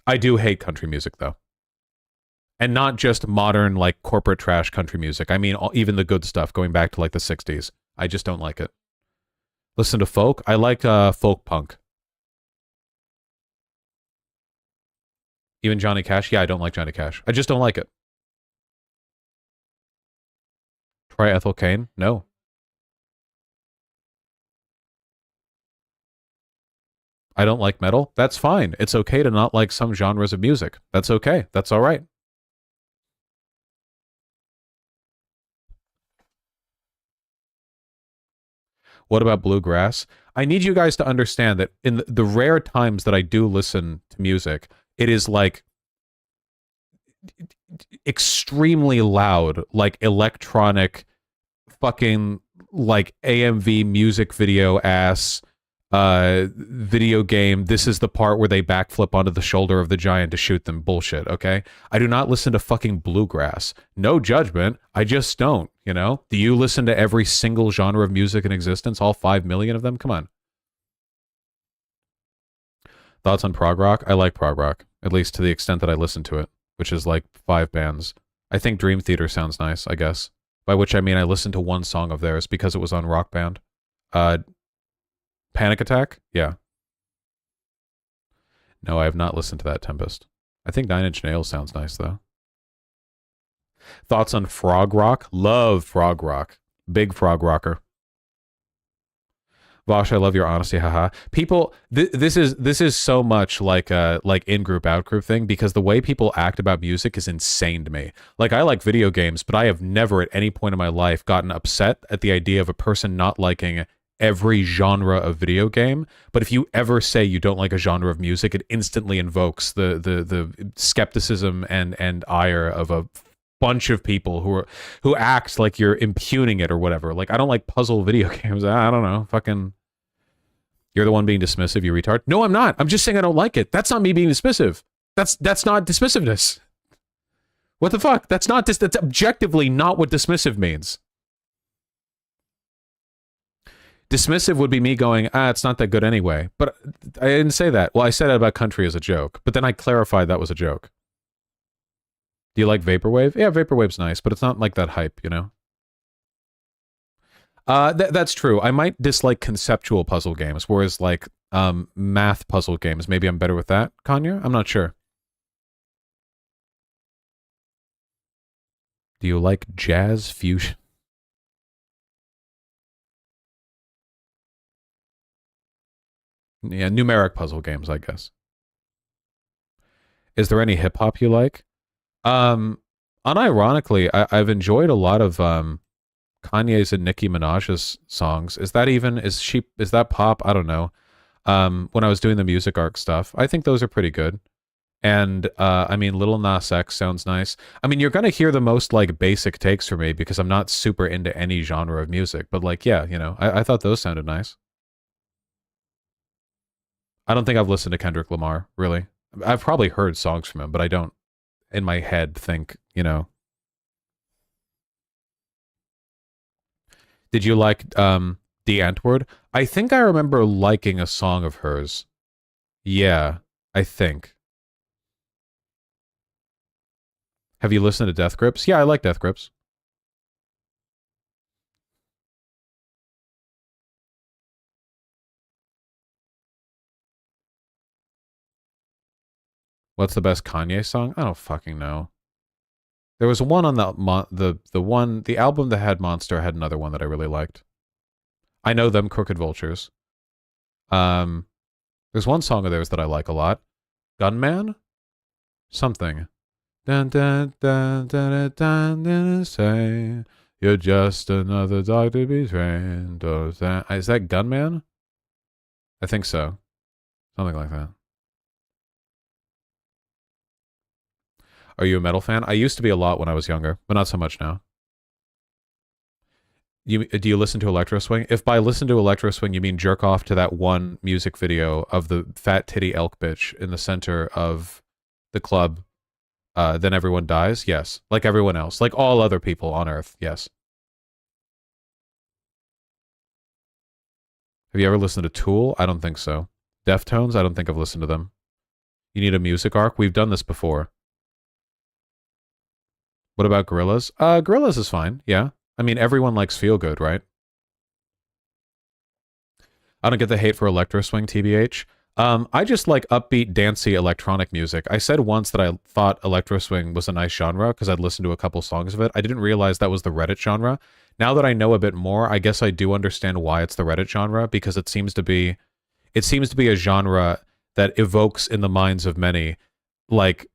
I do hate country music, though. And not just modern, like, corporate trash country music. I mean, even the good stuff, going back to, like, the 60s. I just don't like it. Listen to folk? I like folk punk. Even Johnny Cash? Yeah, I don't like Johnny Cash. I just don't like it. Try Ethel Cain? No. I don't like metal? That's fine. It's okay to not like some genres of music. That's okay. That's all right. What about bluegrass? I need you guys to understand that in the rare times that I do listen to music, it is like extremely loud, like electronic, fucking like AMV music video ass video game. This is the part where they backflip onto the shoulder of the giant to shoot them bullshit, okay? I do not listen to fucking bluegrass. No judgment. I just don't, you know? Do you listen to every single genre of music in existence? All 5 million of them? Come on. Thoughts on prog rock? I like prog rock, at least to the extent that I listen to it, which is like 5 bands. I think Dream Theater sounds nice, I guess. By which I mean I listened to one song of theirs because it was on Rock Band. Panic Attack? Yeah. No, I have not listened to that, Tempest. I think 9 Inch Nails sounds nice, though. Thoughts on frog rock? Love frog rock. Big frog rocker. Vosh, I love your honesty, haha. People, this is so much like a in-group, out-group thing, because the way people act about music is insane to me. Like, I like video games, but I have never at any point in my life gotten upset at the idea of a person not liking every genre of video game. But if you ever say you don't like a genre of music, it instantly invokes the skepticism and ire of a bunch of people who act like you're impugning it or whatever. Like, I don't like puzzle video games. I don't know. Fucking, you're the one being dismissive, you retard. No, I'm not. I'm just saying I don't like it. That's not me being dismissive. That's not dismissiveness. What the fuck? That's objectively not what dismissive means. Dismissive would be me going, it's not that good anyway. But I didn't say that. Well, I said it about country as a joke, but then I clarified that was a joke. Do you like Vaporwave? Yeah, Vaporwave's nice, but it's not like that hype, you know? That's true. I might dislike conceptual puzzle games, whereas like math puzzle games, maybe I'm better with that. Kanya? I'm not sure. Do you like jazz fusion? Yeah, numeric puzzle games, I guess. Is there any hip hop you like? Unironically, I've enjoyed a lot of Kanye's and Nicki Minaj's songs. Is that pop? I don't know. When I was doing the music arc stuff, I think those are pretty good. And I mean, Lil Nas X sounds nice. I mean, you're gonna hear the most like basic takes from me because I'm not super into any genre of music. But like, yeah, you know, I thought those sounded nice. I don't think I've listened to Kendrick Lamar, really. I've probably heard songs from him, but I don't, in my head, think, you know. Did you like The Antwoord? I think I remember liking a song of hers. Yeah, I think. Have you listened to Death Grips? Yeah, I like Death Grips. What's the best Kanye song? I don't fucking know. There was one on the album that had Monster had another one that I really liked. I know them, Crooked Vultures. There's one song of theirs that I like a lot. Gunman? Something. Dun dun dun dun dun dun say you're just another dog to be trained. Is that Gunman? I think so. Something like that. Are you a metal fan? I used to be a lot when I was younger, but not so much now. Do you listen to Electro Swing? If by listen to Electro Swing you mean jerk off to that one music video of the fat titty elk bitch in the center of the club, then everyone dies? Yes. Like everyone else. Like all other people on Earth. Yes. Have you ever listened to Tool? I don't think so. Deftones? I don't think I've listened to them. You need a music arc? We've done this before. What about Gorillaz? Gorillaz is fine, yeah. I mean, everyone likes Feel Good, right? I don't get the hate for Electro Swing, TBH. I just like upbeat, dancey electronic music. I said once that I thought Electro Swing was a nice genre because I'd listened to a couple songs of it. I didn't realize that was the Reddit genre. Now that I know a bit more, I guess I do understand why it's the Reddit genre because it seems to be a genre that evokes in the minds of many, like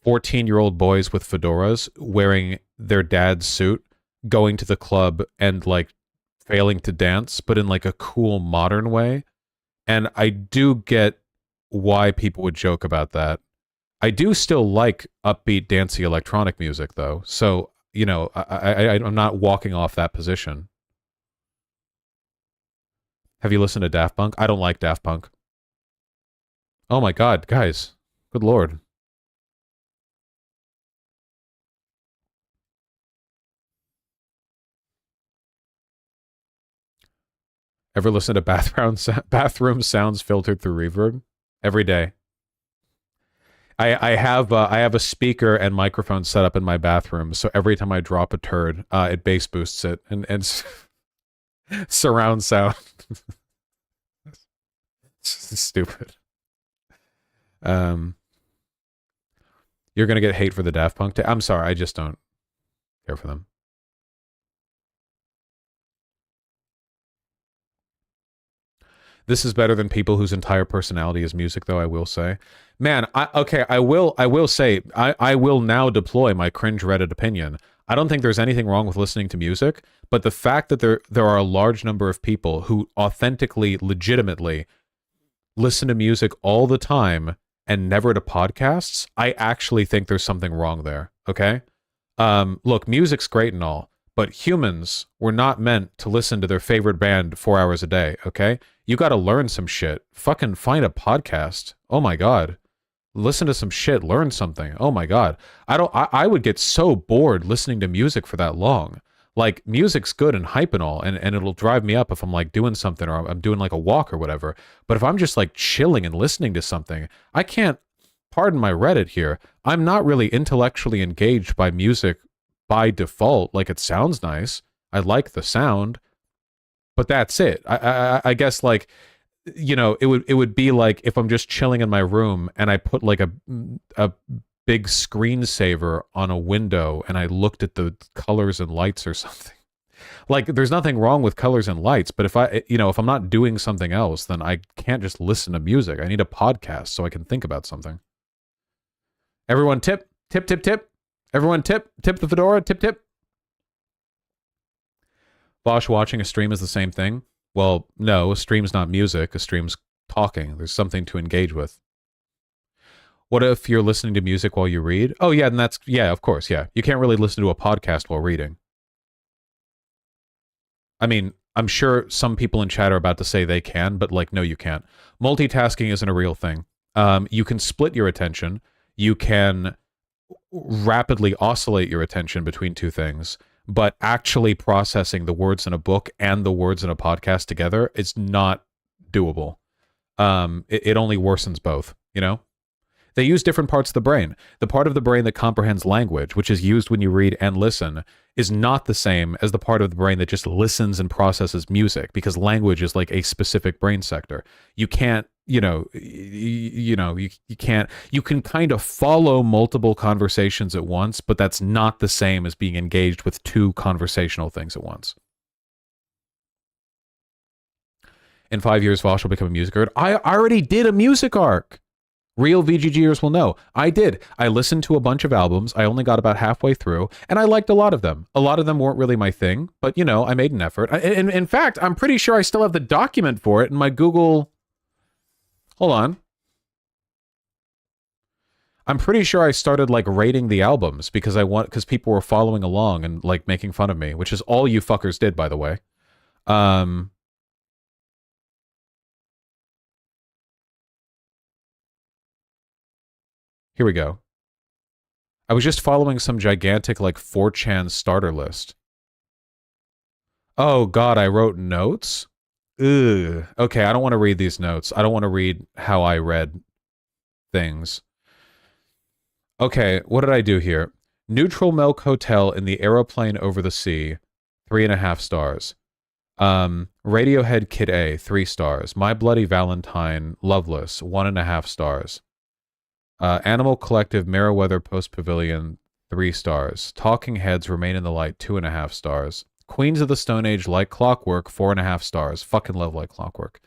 14-year-old boys with fedoras wearing their dad's suit, going to the club and like failing to dance, but in like a cool modern way. And I do get why people would joke about that. I do still like upbeat, dancey electronic music though. So, you know, I'm not walking off that position. Have you listened to Daft Punk? I don't like Daft Punk. Oh my God, guys. Good Lord. Ever listen to bathroom sounds filtered through reverb? Every day. I have a speaker and microphone set up in my bathroom, so every time I drop a turd, it bass boosts it and surround sound. Stupid. You're gonna get hate for the Daft Punk. I'm sorry, I just don't care for them. This is better than people whose entire personality is music, though, I will say. Man, I will say, I will now deploy my cringe Reddit opinion. I don't think there's anything wrong with listening to music, but the fact that there are a large number of people who authentically, legitimately listen to music all the time and never to podcasts, I actually think there's something wrong there, okay? Look, music's great and all, but humans were not meant to listen to their favorite band 4 hours a day, okay? You got to learn some shit. Fucking find a podcast. Oh my God. Listen to some shit. Learn something. Oh my God. I would get so bored listening to music for that long. Like, music's good and hype and all, and it'll drive me up if I'm like doing something or I'm doing like a walk or whatever. But if I'm just like chilling and listening to something, I can't, pardon my Reddit here, I'm not really intellectually engaged by music by default. Like, it sounds nice. I like the sound, but that's it. I guess, like, you know, it would be like if I'm just chilling in my room and I put like a big screensaver on a window and I looked at the colors and lights or something. Like, there's nothing wrong with colors and lights, but if if I'm not doing something else, then I can't just listen to music. I need a podcast so I can think about something. Everyone tip, tip, tip, tip. Everyone tip, tip the fedora, tip, tip. Bosch, watching a stream is the same thing? Well, no, a stream's not music. A stream's talking. There's something to engage with. What if you're listening to music while you read? Oh, yeah, and yeah, of course, yeah. You can't really listen to a podcast while reading. I mean, I'm sure some people in chat are about to say they can, but, like, no, you can't. Multitasking isn't a real thing. You can split your attention. You can rapidly oscillate your attention between two things, but actually processing the words in a book and the words in a podcast together is not doable. It only worsens both, you know? They use different parts of the brain. The part of the brain that comprehends language, which is used when you read and listen, is not the same as the part of the brain that just listens and processes music, because language is like a specific brain sector. You can't, you can't, you can kind of follow multiple conversations at once, but that's not the same as being engaged with two conversational things at once. In 5 years, Vosh will become a music nerd. I already did a music arc. Real VGGers will know. I did. I listened to a bunch of albums. I only got about halfway through, and I liked a lot of them. A lot of them weren't really my thing, but, you know, I made an effort. In fact, I'm pretty sure I still have the document for it in my Google... Hold on. I'm pretty sure I started, like, rating the albums because people were following along and, like, making fun of me, which is all you fuckers did, by the way. Here we go. I was just following some gigantic, like, 4chan starter list. Oh, God, I wrote notes? Ugh. Okay, I don't want to read these notes. I don't want to read how I read things. Okay, what did I do here? Neutral Milk Hotel in the Aeroplane Over the Sea, 3.5 stars. Radiohead Kid A, 3 stars. My Bloody Valentine, Loveless, 1.5 stars. Animal Collective, Meriwether Post Pavilion, 3 stars. Talking Heads, Remain in the Light, 2.5 stars. Queens of the Stone Age, Like Clockwork, 4.5 stars. Fucking love Like Clockwork.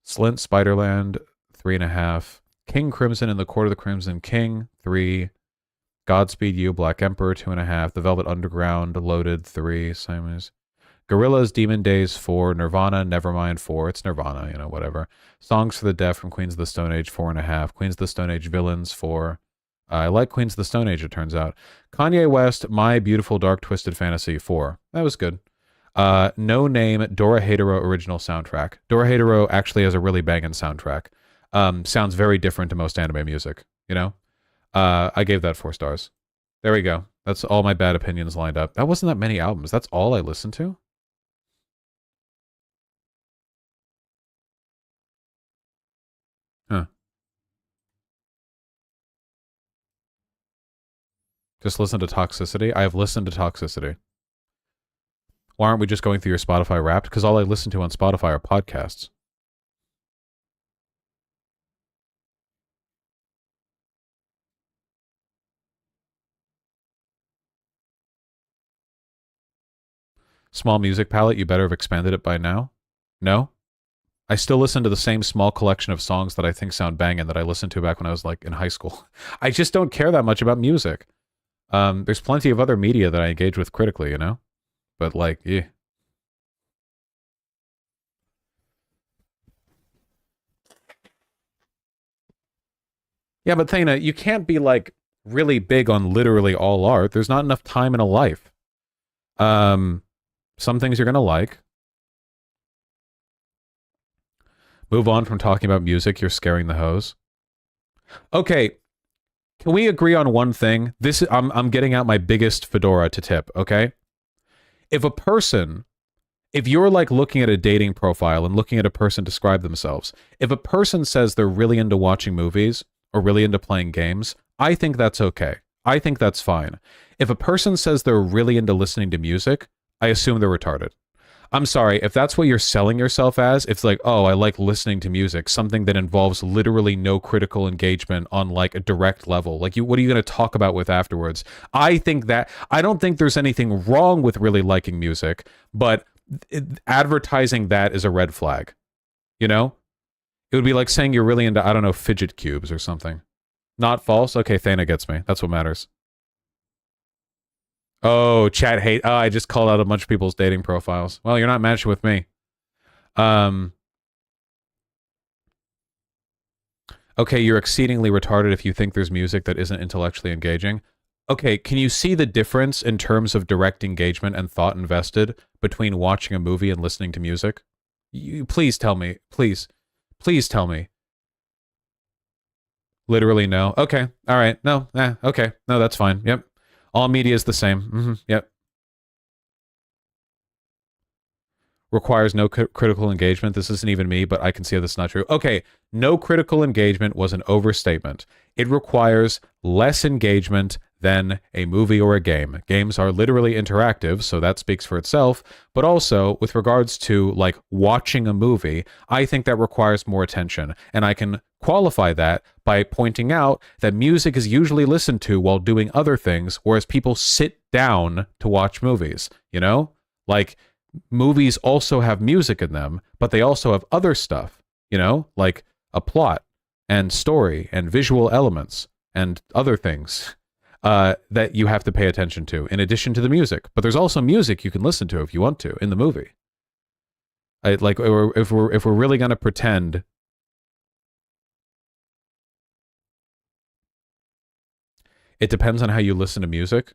Slint, Spiderland, 3.5. King Crimson and the Court of the Crimson King, 3. Godspeed You, Black Emperor, 2.5. The Velvet Underground, Loaded, 3. Simons. Gorillaz, Demon Days, 4. Nirvana, Nevermind, 4. It's Nirvana, you know, whatever. Songs for the Deaf from Queens of the Stone Age, 4.5. Queens of the Stone Age Villains, 4. I like Queens of the Stone Age, it turns out. Kanye West, My Beautiful Dark Twisted Fantasy, 4. That was good. No Name, Dora Hatero original soundtrack. Dora Hatero actually has a really banging soundtrack. Sounds very different to most anime music, you know? I gave that 4 stars. There we go. That's all my bad opinions lined up. That wasn't that many albums. That's all I listened to? Huh. Just listen to Toxicity? I have listened to Toxicity. Why aren't we just going through your Spotify Wrapped? Because all I listen to on Spotify are podcasts. Small music palette, you better have expanded it by now? No? I still listen to the same small collection of songs that I think sound banging that I listened to back when I was, like, in high school. I just don't care that much about music. There's plenty of other media that I engage with critically, you know? But, like, yeah. Yeah, but Thana, you can't be, like, really big on literally all art. There's not enough time in a life. Some things you're gonna like. Move on from talking about music, you're scaring the hoes. Okay, can we agree on one thing? I'm getting out my biggest fedora to tip, okay? If a person, if you're like looking at a dating profile and looking at a person describe themselves, if a person says they're really into watching movies or really into playing games, I think that's okay. I think that's fine. If a person says they're really into listening to music, I assume they're retarded. I'm sorry, if that's what you're selling yourself as, it's like, oh, I like listening to music, something that involves literally no critical engagement on like a direct level. Like, what are you going to talk about with afterwards? I don't think there's anything wrong with really liking music, but advertising that is a red flag. You know? It would be like saying you're really into, I don't know, fidget cubes or something. Not false? Okay, Thana gets me. That's what matters. Oh, chat hate. Oh, I just called out a bunch of people's dating profiles. Well, you're not matching with me. Okay, you're exceedingly retarded if you think there's music that isn't intellectually engaging. Okay, can you see the difference in terms of direct engagement and thought invested between watching a movie and listening to music? Please tell me. Please tell me. Literally no. Okay. All right. No. Okay. No, that's fine. Yep. All media is the same. Yep. Requires no critical engagement. This isn't even me, but I can see how this is not true. Okay, no critical engagement was an overstatement. It requires less engagement than a movie or a game. Games are literally interactive, so that speaks for itself. But also, with regards to, like, watching a movie, I think that requires more attention. And I can qualify that by pointing out that music is usually listened to while doing other things, whereas people sit down to watch movies, you know? Like, movies also have music in them, but they also have other stuff, you know, like a plot and story and visual elements and other things that you have to pay attention to in addition to the music. But there's also music you can listen to if you want to in the movie. Like, if we're really going to pretend, it depends on how you listen to music.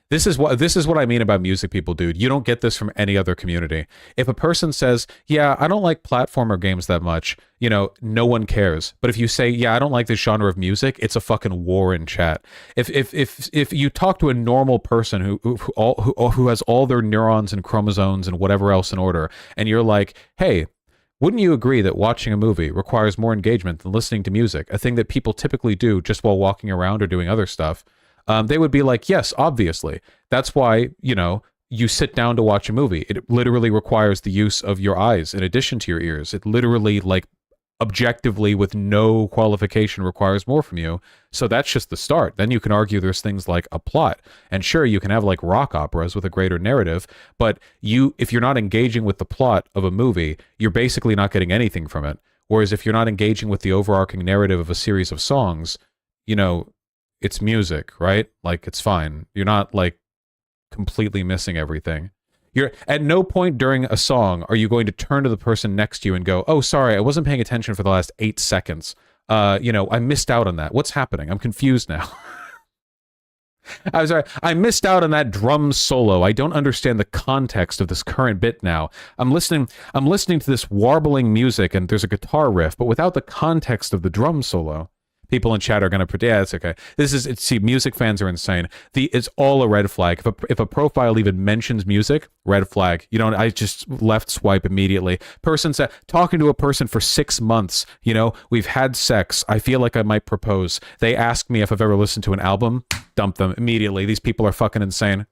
This is what I mean about music people, dude. You don't get this from any other community. If a person says, yeah, I don't like platformer games that much, you know, no one cares. But if you say, yeah, I don't like this genre of music, it's a fucking war in chat. If you talk to a normal person who has all their neurons and chromosomes and whatever else in order, and you're like, hey, wouldn't you agree that watching a movie requires more engagement than listening to music, a thing that people typically do just while walking around or doing other stuff? They would be like, yes, obviously. That's why, you know, you sit down to watch a movie. It literally requires the use of your eyes in addition to your ears. It literally, like, objectively, with no qualification, requires more from you. So that's just the start. Then you can argue there's things like a plot. And sure, you can have like rock operas with a greater narrative, but if you're not engaging with the plot of a movie, you're basically not getting anything from it. Whereas if you're not engaging with the overarching narrative of a series of songs, you know, it's music, right? Like, it's fine. You're not like completely missing everything. You're at no point during a song are you going to turn to the person next to you and go, oh, sorry, I wasn't paying attention for the last 8 seconds. You know, I missed out on that. What's happening? I'm confused now. I'm sorry. I missed out on that drum solo. I don't understand the context of this current bit now. I'm listening to this warbling music and there's a guitar riff, but without the context of the drum solo. People in chat are going to predict, yeah, it's okay. See, music fans are insane. It's all a red flag. If a profile even mentions music, red flag. You know, I just left swipe immediately. Person said, talking to a person for 6 months, you know, we've had sex. I feel like I might propose. They ask me if I've ever listened to an album. Dump them immediately. These people are fucking insane.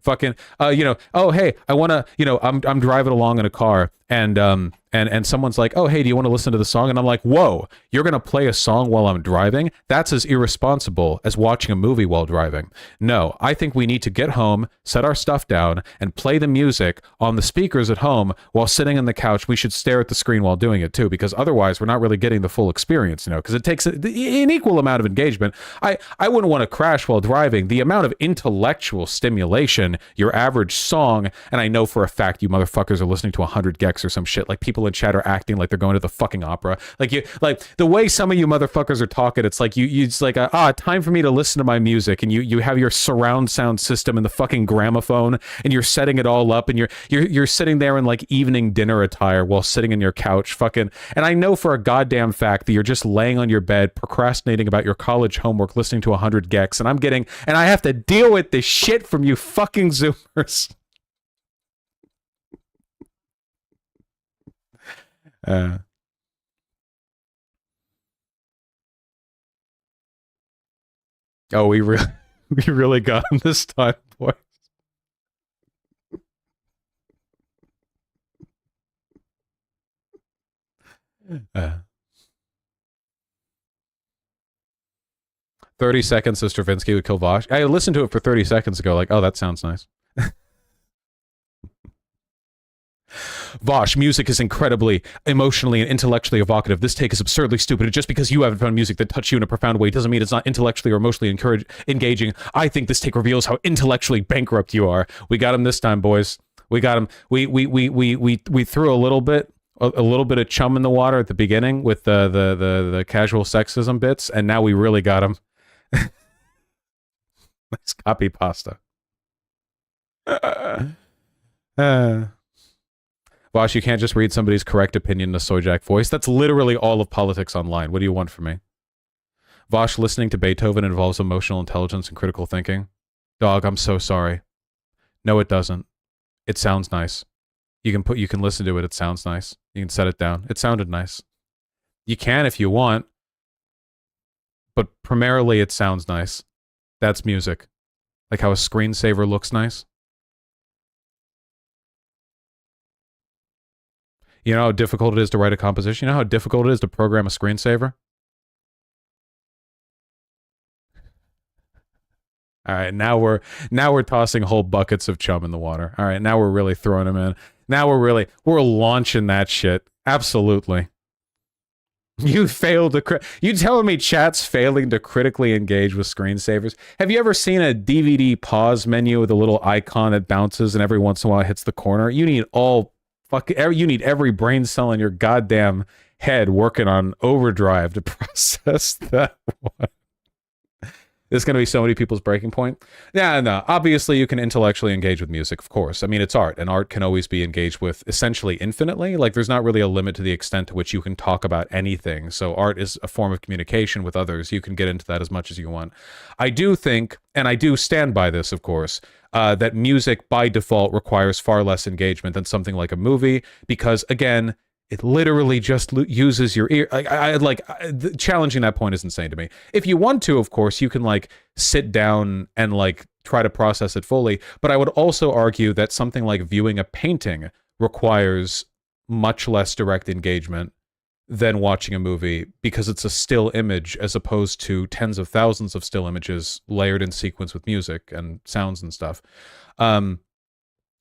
Fucking, you know, oh, hey, I want to, you know, I'm driving along in a car and someone's like, oh, hey, do you want to listen to the song? And I'm like, whoa, you're going to play a song while I'm driving? That's as irresponsible as watching a movie while driving. No, I think we need to get home, set our stuff down, and play the music on the speakers at home while sitting on the couch. We should stare at the screen while doing it too, because otherwise we're not really getting the full experience, you know, because it takes an equal amount of engagement. I wouldn't want to crash while driving. The amount of intellectual stimulation your average song, and I know for a fact you motherfuckers are listening to 100 gecs complex or some shit. Like people in chat are acting like they're going to the fucking opera. Like the way some of you motherfuckers are talking, it's like it's like time for me to listen to my music, and you have your surround sound system and the fucking gramophone, and you're setting it all up, and you're sitting there in like evening dinner attire while sitting in your couch, fucking. And I know for a goddamn fact that you're just laying on your bed procrastinating about your college homework, listening to 100 gecs, and I have to deal with this shit from you fucking Zoomers. Oh, we really got him this time, boys. 30 seconds so Stravinsky would kill Vosh. I listened to it for 30 seconds ago, like, oh, that sounds nice. Vosh, music is incredibly emotionally and intellectually evocative. This take is absurdly stupid. Just because you haven't found music that touched you in a profound way doesn't mean it's not intellectually or emotionally engaging. I think this take reveals how intellectually bankrupt you are. We got him this time, boys. We got him. We threw a little bit of chum in the water at the beginning with the casual sexism bits, and now we really got him. Nice copy pasta. Vosh, you can't just read somebody's correct opinion in a Sojak voice. That's literally all of politics online. What do you want from me? Vosh, listening to Beethoven involves emotional intelligence and critical thinking. Dog, I'm so sorry. No, it doesn't. It sounds nice. You can listen to it. It sounds nice. You can set it down. It sounded nice. You can if you want. But primarily it sounds nice. That's music. Like how a screensaver looks nice. You know how difficult it is to write a composition? You know how difficult it is to program a screensaver? All right, now we're tossing whole buckets of chum in the water. All right, now we're really throwing them in. Now we're launching that shit. Absolutely. You failed to you telling me chat's failing to critically engage with screensavers? Have you ever seen a DVD pause menu with a little icon that bounces and every once in a while hits the corner? You need you need every brain cell in your goddamn head working on overdrive to process that one. There's going to be so many people's breaking point. Yeah, no. Obviously, you can intellectually engage with music, of course. I mean, it's art, and art can always be engaged with essentially infinitely. Like, there's not really a limit to the extent to which you can talk about anything. So art is a form of communication with others. You can get into that as much as you want. I do think, and I do stand by this, of course, that music by default requires far less engagement than something like a movie, because, again, it literally just uses your ear. Challenging that point is insane to me. If you want to, of course, you can like sit down and like try to process it fully. But I would also argue that something like viewing a painting requires much less direct engagement than watching a movie, because it's a still image as opposed to tens of thousands of still images layered in sequence with music and sounds and stuff.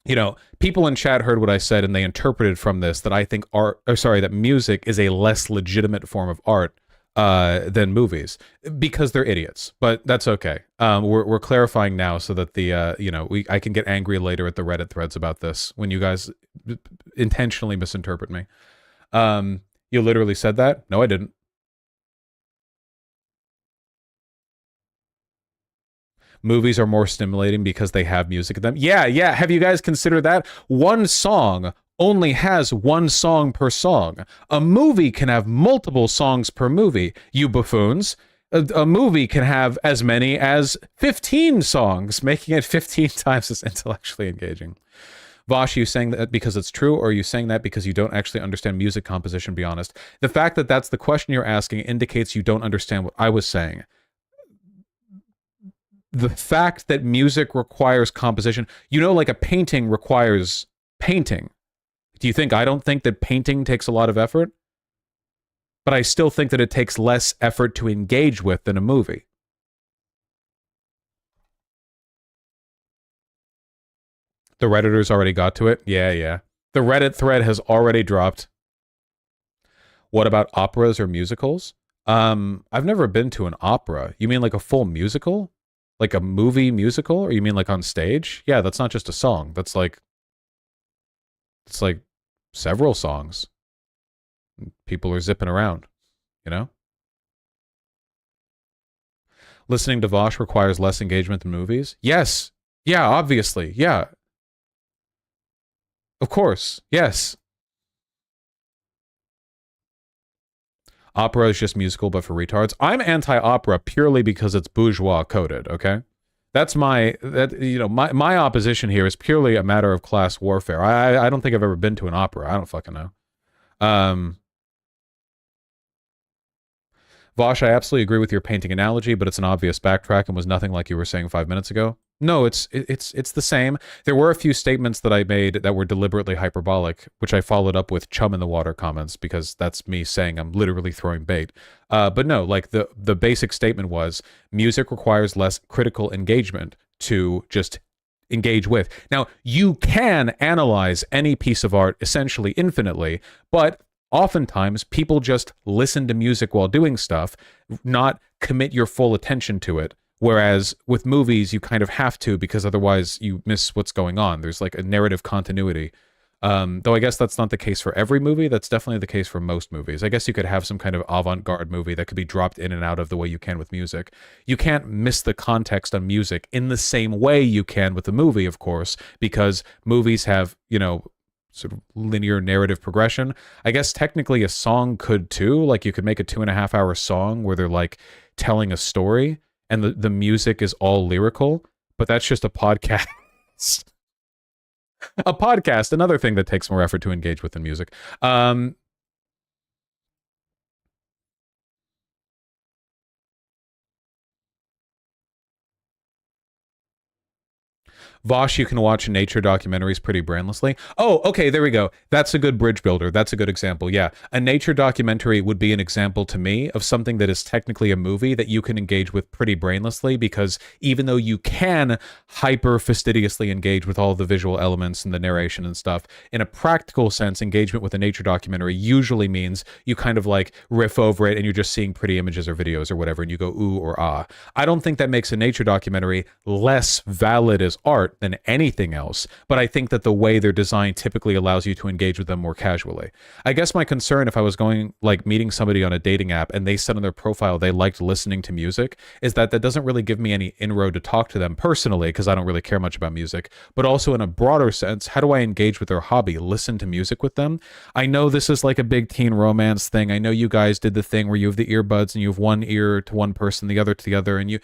You know, people in chat heard what I said and they interpreted from this that I think that music is a less legitimate form of art than movies, because they're idiots. But that's okay. We're clarifying now so that I can get angry later at the Reddit threads about this when you guys intentionally misinterpret me. You literally said that? No, I didn't. Movies are more stimulating because they have music in them. Yeah. Have you guys considered that? One song only has one song per song. A movie can have multiple songs per movie, you buffoons. A movie can have as many as 15 songs, making it 15 times as intellectually engaging. Vosh, are you saying that because it's true, or are you saying that because you don't actually understand music composition, be honest? The fact that that's the question you're asking indicates you don't understand what I was saying. The fact that music requires composition, like a painting requires painting. Do you think I don't think that painting takes a lot of effort? But I still think that it takes less effort to engage with than a movie. The Redditors already got to it? Yeah. The Reddit thread has already dropped. What about operas or musicals? I've never been to an opera. You mean like a full musical? Like a movie musical? Or you mean like on stage? Yeah, that's not just a song. It's like several songs. People are zipping around, you know? Listening to Vosh requires less engagement than movies? Yes. Yeah, obviously. Yeah. Of course. Yes. Opera is just musical, but for retards. I'm anti-opera purely because it's bourgeois coded, okay? That's my opposition here is purely a matter of class warfare. I don't think I've ever been to an opera. I don't fucking know. Vosh, I absolutely agree with your painting analogy, but it's an obvious backtrack and was nothing like you were saying 5 minutes ago. No, it's the same. There were a few statements that I made that were deliberately hyperbolic, which I followed up with chum in the water comments because that's me saying I'm literally throwing bait. But no, like the basic statement was music requires less critical engagement to just engage with. Now, you can analyze any piece of art essentially infinitely, but oftentimes people just listen to music while doing stuff, not commit your full attention to it. Whereas with movies, you kind of have to because otherwise you miss what's going on. There's like a narrative continuity. Though I guess that's not the case for every movie. That's definitely the case for most movies. I guess you could have some kind of avant-garde movie that could be dropped in and out of the way you can with music. You can't miss the context on music in the same way you can with a movie, of course, because movies have, sort of linear narrative progression. I guess technically a song could too. Like you could make a 2.5-hour song where they're like telling a story and the music is all lyrical, but that's just a podcast. A podcast, another thing that takes more effort to engage with than music. Vosh, you can watch nature documentaries pretty brainlessly. Oh, okay, there we go. That's a good bridge builder. That's a good example. Yeah, a nature documentary would be an example to me of something that is technically a movie that you can engage with pretty brainlessly, because even though you can hyper fastidiously engage with all the visual elements and the narration and stuff, in a practical sense, engagement with a nature documentary usually means you kind of like riff over it and you're just seeing pretty images or videos or whatever and you go ooh or ah. I don't think that makes a nature documentary less valid as art than anything else, but I think that the way they're designed typically allows you to engage with them more casually. I guess my concern if I was going, like, meeting somebody on a dating app and they said on their profile they liked listening to music, is that doesn't really give me any inroad to talk to them personally, because I don't really care much about music, but also in a broader sense, how do I engage with their hobby, listen to music with them? I know this is like a big teen romance thing. I know you guys did the thing where you have the earbuds and you have one ear to one person, the other to the other, and you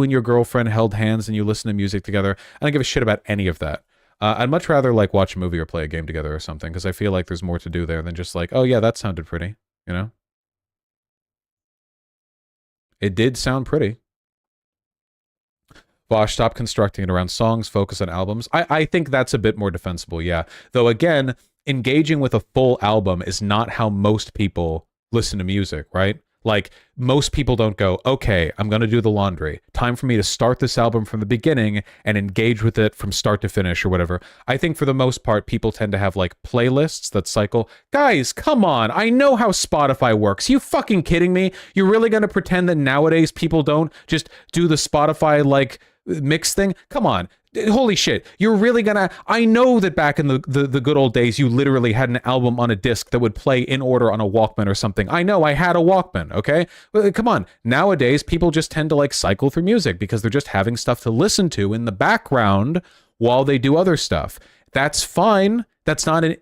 and your girlfriend held hands and you listen to music together. I don't give a shit about any of that. I'd much rather like watch a movie or play a game together or something, because I feel like there's more to do there than just like, oh yeah, that sounded pretty, you know? It did sound pretty. Vosh, stop constructing it around songs, focus on albums. I think that's a bit more defensible, yeah. Though again, engaging with a full album is not how most people listen to music, right? Like, most people don't go, okay, I'm going to do the laundry. Time for me to start this album from the beginning and engage with it from start to finish or whatever. I think for the most part, people tend to have like playlists that cycle. Guys, come on. I know how Spotify works. You fucking kidding me? You're really going to pretend that nowadays people don't just do the Spotify like mix thing? Come on. Holy shit, you're really gonna... I know that back in the good old days, you literally had an album on a disc that would play in order on a Walkman or something. I know, I had a Walkman, okay? Well, come on. Nowadays, people just tend to like cycle through music because they're just having stuff to listen to in the background while they do other stuff. That's fine. That's not an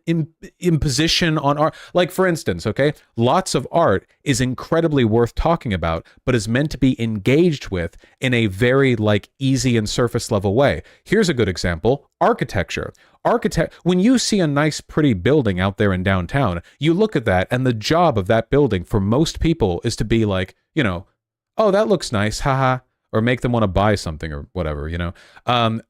imposition on art. Like, for instance, okay, lots of art is incredibly worth talking about, but is meant to be engaged with in a very, like, easy and surface level way. Here's a good example. Architecture. When you see a nice, pretty building out there in downtown, you look at that, and the job of that building for most people is to be like, you know, oh, that looks nice, haha. Or make them want to buy something or whatever, you know?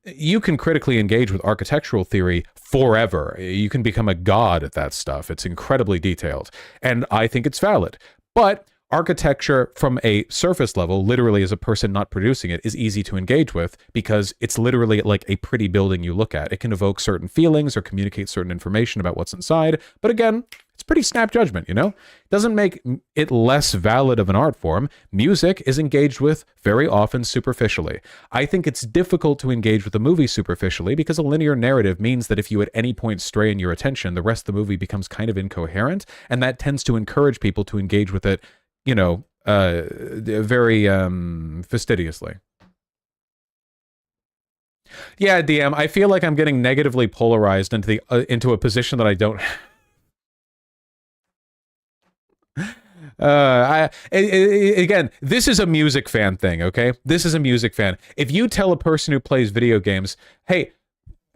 You can critically engage with architectural theory forever. You can become a god at that stuff. It's incredibly detailed. And I think it's valid. But architecture from a surface level, literally as a person not producing it, is easy to engage with because it's literally like a pretty building you look at. It can evoke certain feelings or communicate certain information about what's inside. But again, it's pretty snap judgment, you know? Doesn't make it less valid of an art form. Music is engaged with very often superficially. I think it's difficult to engage with a movie superficially because a linear narrative means that if you at any point stray in your attention, the rest of the movie becomes kind of incoherent, and that tends to encourage people to engage with it, you know, very fastidiously. Yeah, DM, I feel like I'm getting negatively polarized into a position that I don't. Again, this is a music fan thing, okay? This is a music fan. If you tell a person who plays video games, hey,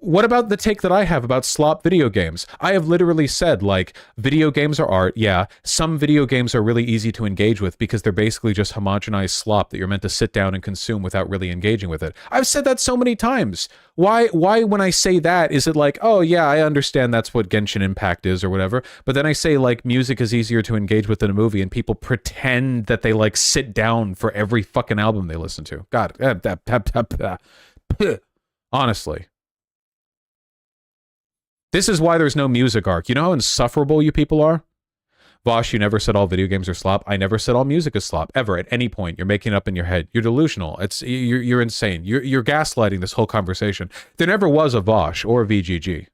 what about the take that I have about slop video games? I have literally said, like, video games are art, yeah. Some video games are really easy to engage with because they're basically just homogenized slop that you're meant to sit down and consume without really engaging with it. I've said that so many times. Why when I say that, is it like, oh yeah, I understand that's what Genshin Impact is or whatever, but then I say, like, music is easier to engage with than a movie, and people pretend that they, like, sit down for every fucking album they listen to. God, honestly. This is why there's no music arc. You know how insufferable you people are? Vosh, you never said all video games are slop. I never said all music is slop, ever, at any point. You're making it up in your head. You're delusional. You're insane. You're gaslighting this whole conversation. There never was a Vosh or a VGG.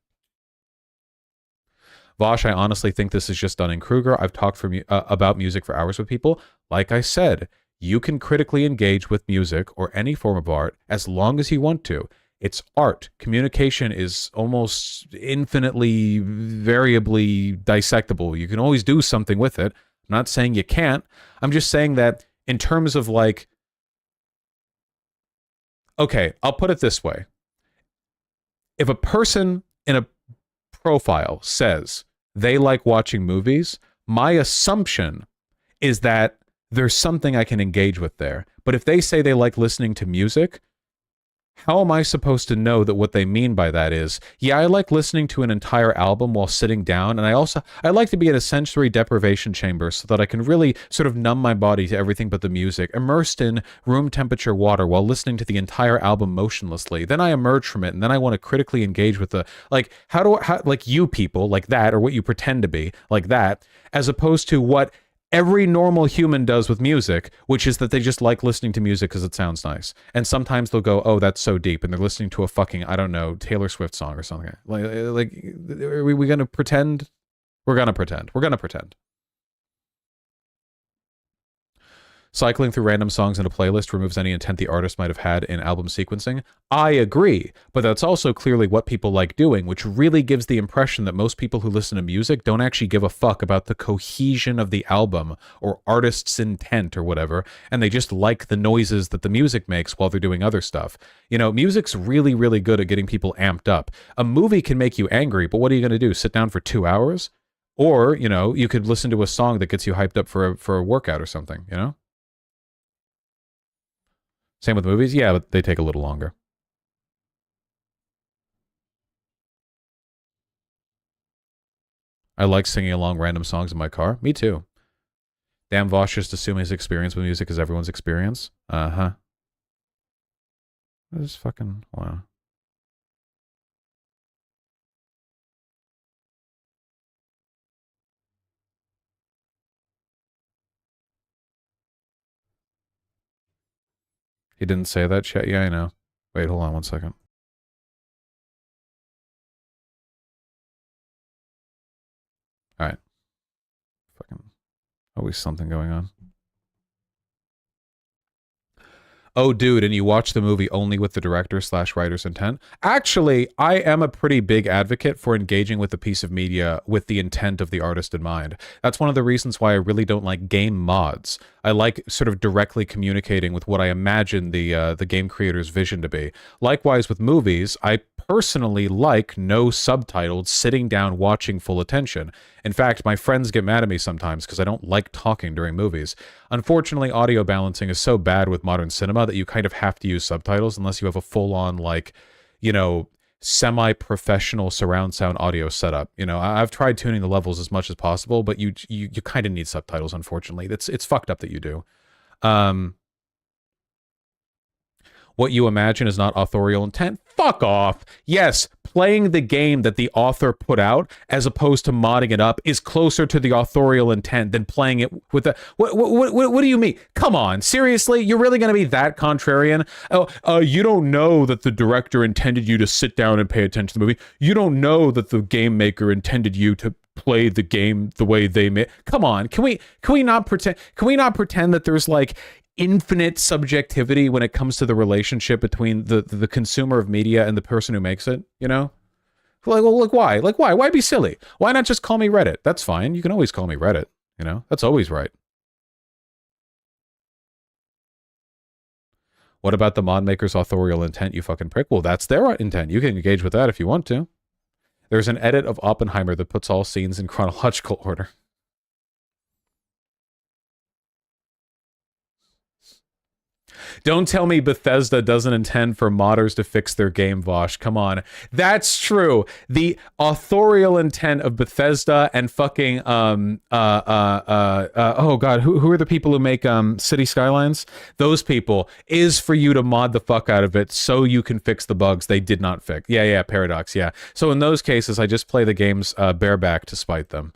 Vosh, I honestly think this is just Dunning-Kruger. I've talked about music for hours with people. Like I said, you can critically engage with music or any form of art as long as you want to. It's art. Communication is almost infinitely, variably dissectable. You can always do something with it. I'm not saying you can't. I'm just saying that in terms of, like, okay, I'll put it this way. If a person in a profile says they like watching movies, my assumption is that there's something I can engage with there. But if they say they like listening to music, how am I supposed to know that what they mean by that is, yeah, I like listening to an entire album while sitting down, and I like to be in a sensory deprivation chamber so that I can really sort of numb my body to everything but the music, immersed in room temperature water while listening to the entire album motionlessly. Then I emerge from it, and then I want to critically engage with the, like, how like you people, like that, or what you pretend to be, like that, as opposed to what every normal human does with music, which is that they just like listening to music because it sounds nice. And sometimes they'll go, oh, that's so deep, and they're listening to a fucking, I don't know, Taylor Swift song or something. Like are we going to pretend? We're going to pretend. We're going to pretend. Cycling through random songs in a playlist removes any intent the artist might have had in album sequencing. I agree, but that's also clearly what people like doing, which really gives the impression that most people who listen to music don't actually give a fuck about the cohesion of the album or artist's intent or whatever, and they just like the noises that the music makes while they're doing other stuff. You know, music's really, really good at getting people amped up. A movie can make you angry, but what are you going to do? Sit down for 2 hours? Or, you know, you could listen to a song that gets you hyped up for a workout or something, you know? Same with movies? Yeah, but they take a little longer. I like singing along random songs in my car. Me too. Damn, Vosh just assume his experience with music is everyone's experience. Uh-huh. This is fucking... wow. He didn't say that, chat? Yeah, I know. Wait, hold on 1 second. Alright. Fucking... always something going on. Oh, dude, and you watch the movie only with the director/writer's intent? Actually, I am a pretty big advocate for engaging with a piece of media with the intent of the artist in mind. That's one of the reasons why I really don't like game mods. I like sort of directly communicating with what I imagine the game creator's vision to be. Likewise with movies, I personally like no subtitled, sitting down watching full attention. In fact, my friends get mad at me sometimes because I don't like talking during movies. Unfortunately, audio balancing is so bad with modern cinema that you kind of have to use subtitles unless you have a full-on, like, you know, semi-professional surround sound audio setup. You know, I've tried tuning the levels as much as possible, but you kind of need subtitles, unfortunately. It's fucked up that you do. What you imagine is not authorial intent. Fuck off. Yes, playing the game that the author put out as opposed to modding it up is closer to the authorial intent than playing it with the... What do you mean? Come on, seriously? You're really going to be that contrarian? Oh, you don't know that the director intended you to sit down and pay attention to the movie. You don't know that the game maker intended you to play the game the way they made. Come on, can we not pretend that there's like infinite subjectivity when it comes to the relationship between the consumer of media and the person who makes it, you know? Like, well, why be silly? Why not just call me Reddit? That's fine. You can always call me Reddit, you know? That's always right. What about the mod maker's authorial intent, you fucking prick? Well, that's their intent. You can engage with that if you want to. There's an edit of Oppenheimer that puts all scenes in chronological order. Don't tell me Bethesda doesn't intend for modders to fix their game, Vosh. Come on. That's true. The authorial intent of Bethesda and fucking, oh god, who are the people who make City Skylines? Those people is for you to mod the fuck out of it so you can fix the bugs they did not fix. Yeah, Paradox, yeah. So in those cases, I just play the games bareback to spite them.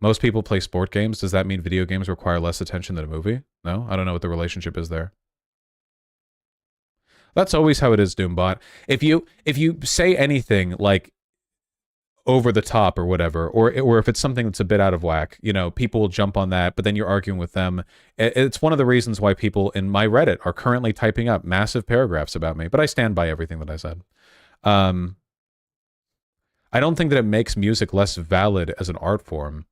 Most people play sport games. Does that mean video games require less attention than a movie? No? I don't know what the relationship is there. That's always how it is, Doombot. If you say anything like over the top or whatever, or if it's something that's a bit out of whack, you know, people will jump on that, but then you're arguing with them. It's one of the reasons why people in my Reddit are currently typing up massive paragraphs about me, but I stand by everything that I said. I don't think that it makes music less valid as an art form,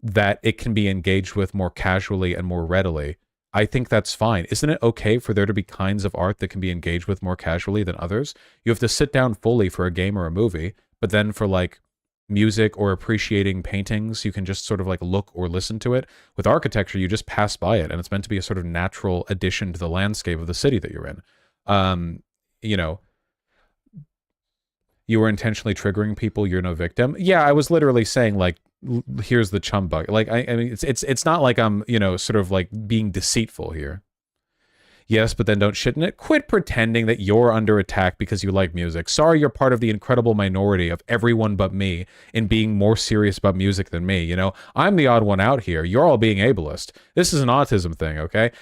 that it can be engaged with more casually and more readily. I think that's fine. Isn't it okay for there to be kinds of art that can be engaged with more casually than others? You have to sit down fully for a game or a movie, but then for like music or appreciating paintings, you can just sort of like look or listen to it. With architecture, you just pass by it, and it's meant to be a sort of natural addition to the landscape of the city that you're in. You know, you were intentionally triggering people, you're no victim. Yeah, I was literally saying like, here's the chum bug. Like, I mean, it's not like I'm, you know, sort of like being deceitful here. Yes, but then don't shit in it. Quit pretending that you're under attack because you like music. Sorry, you're part of the incredible minority of everyone but me in being more serious about music than me. You know, I'm the odd one out here. You're all being ableist. This is an autism thing, okay?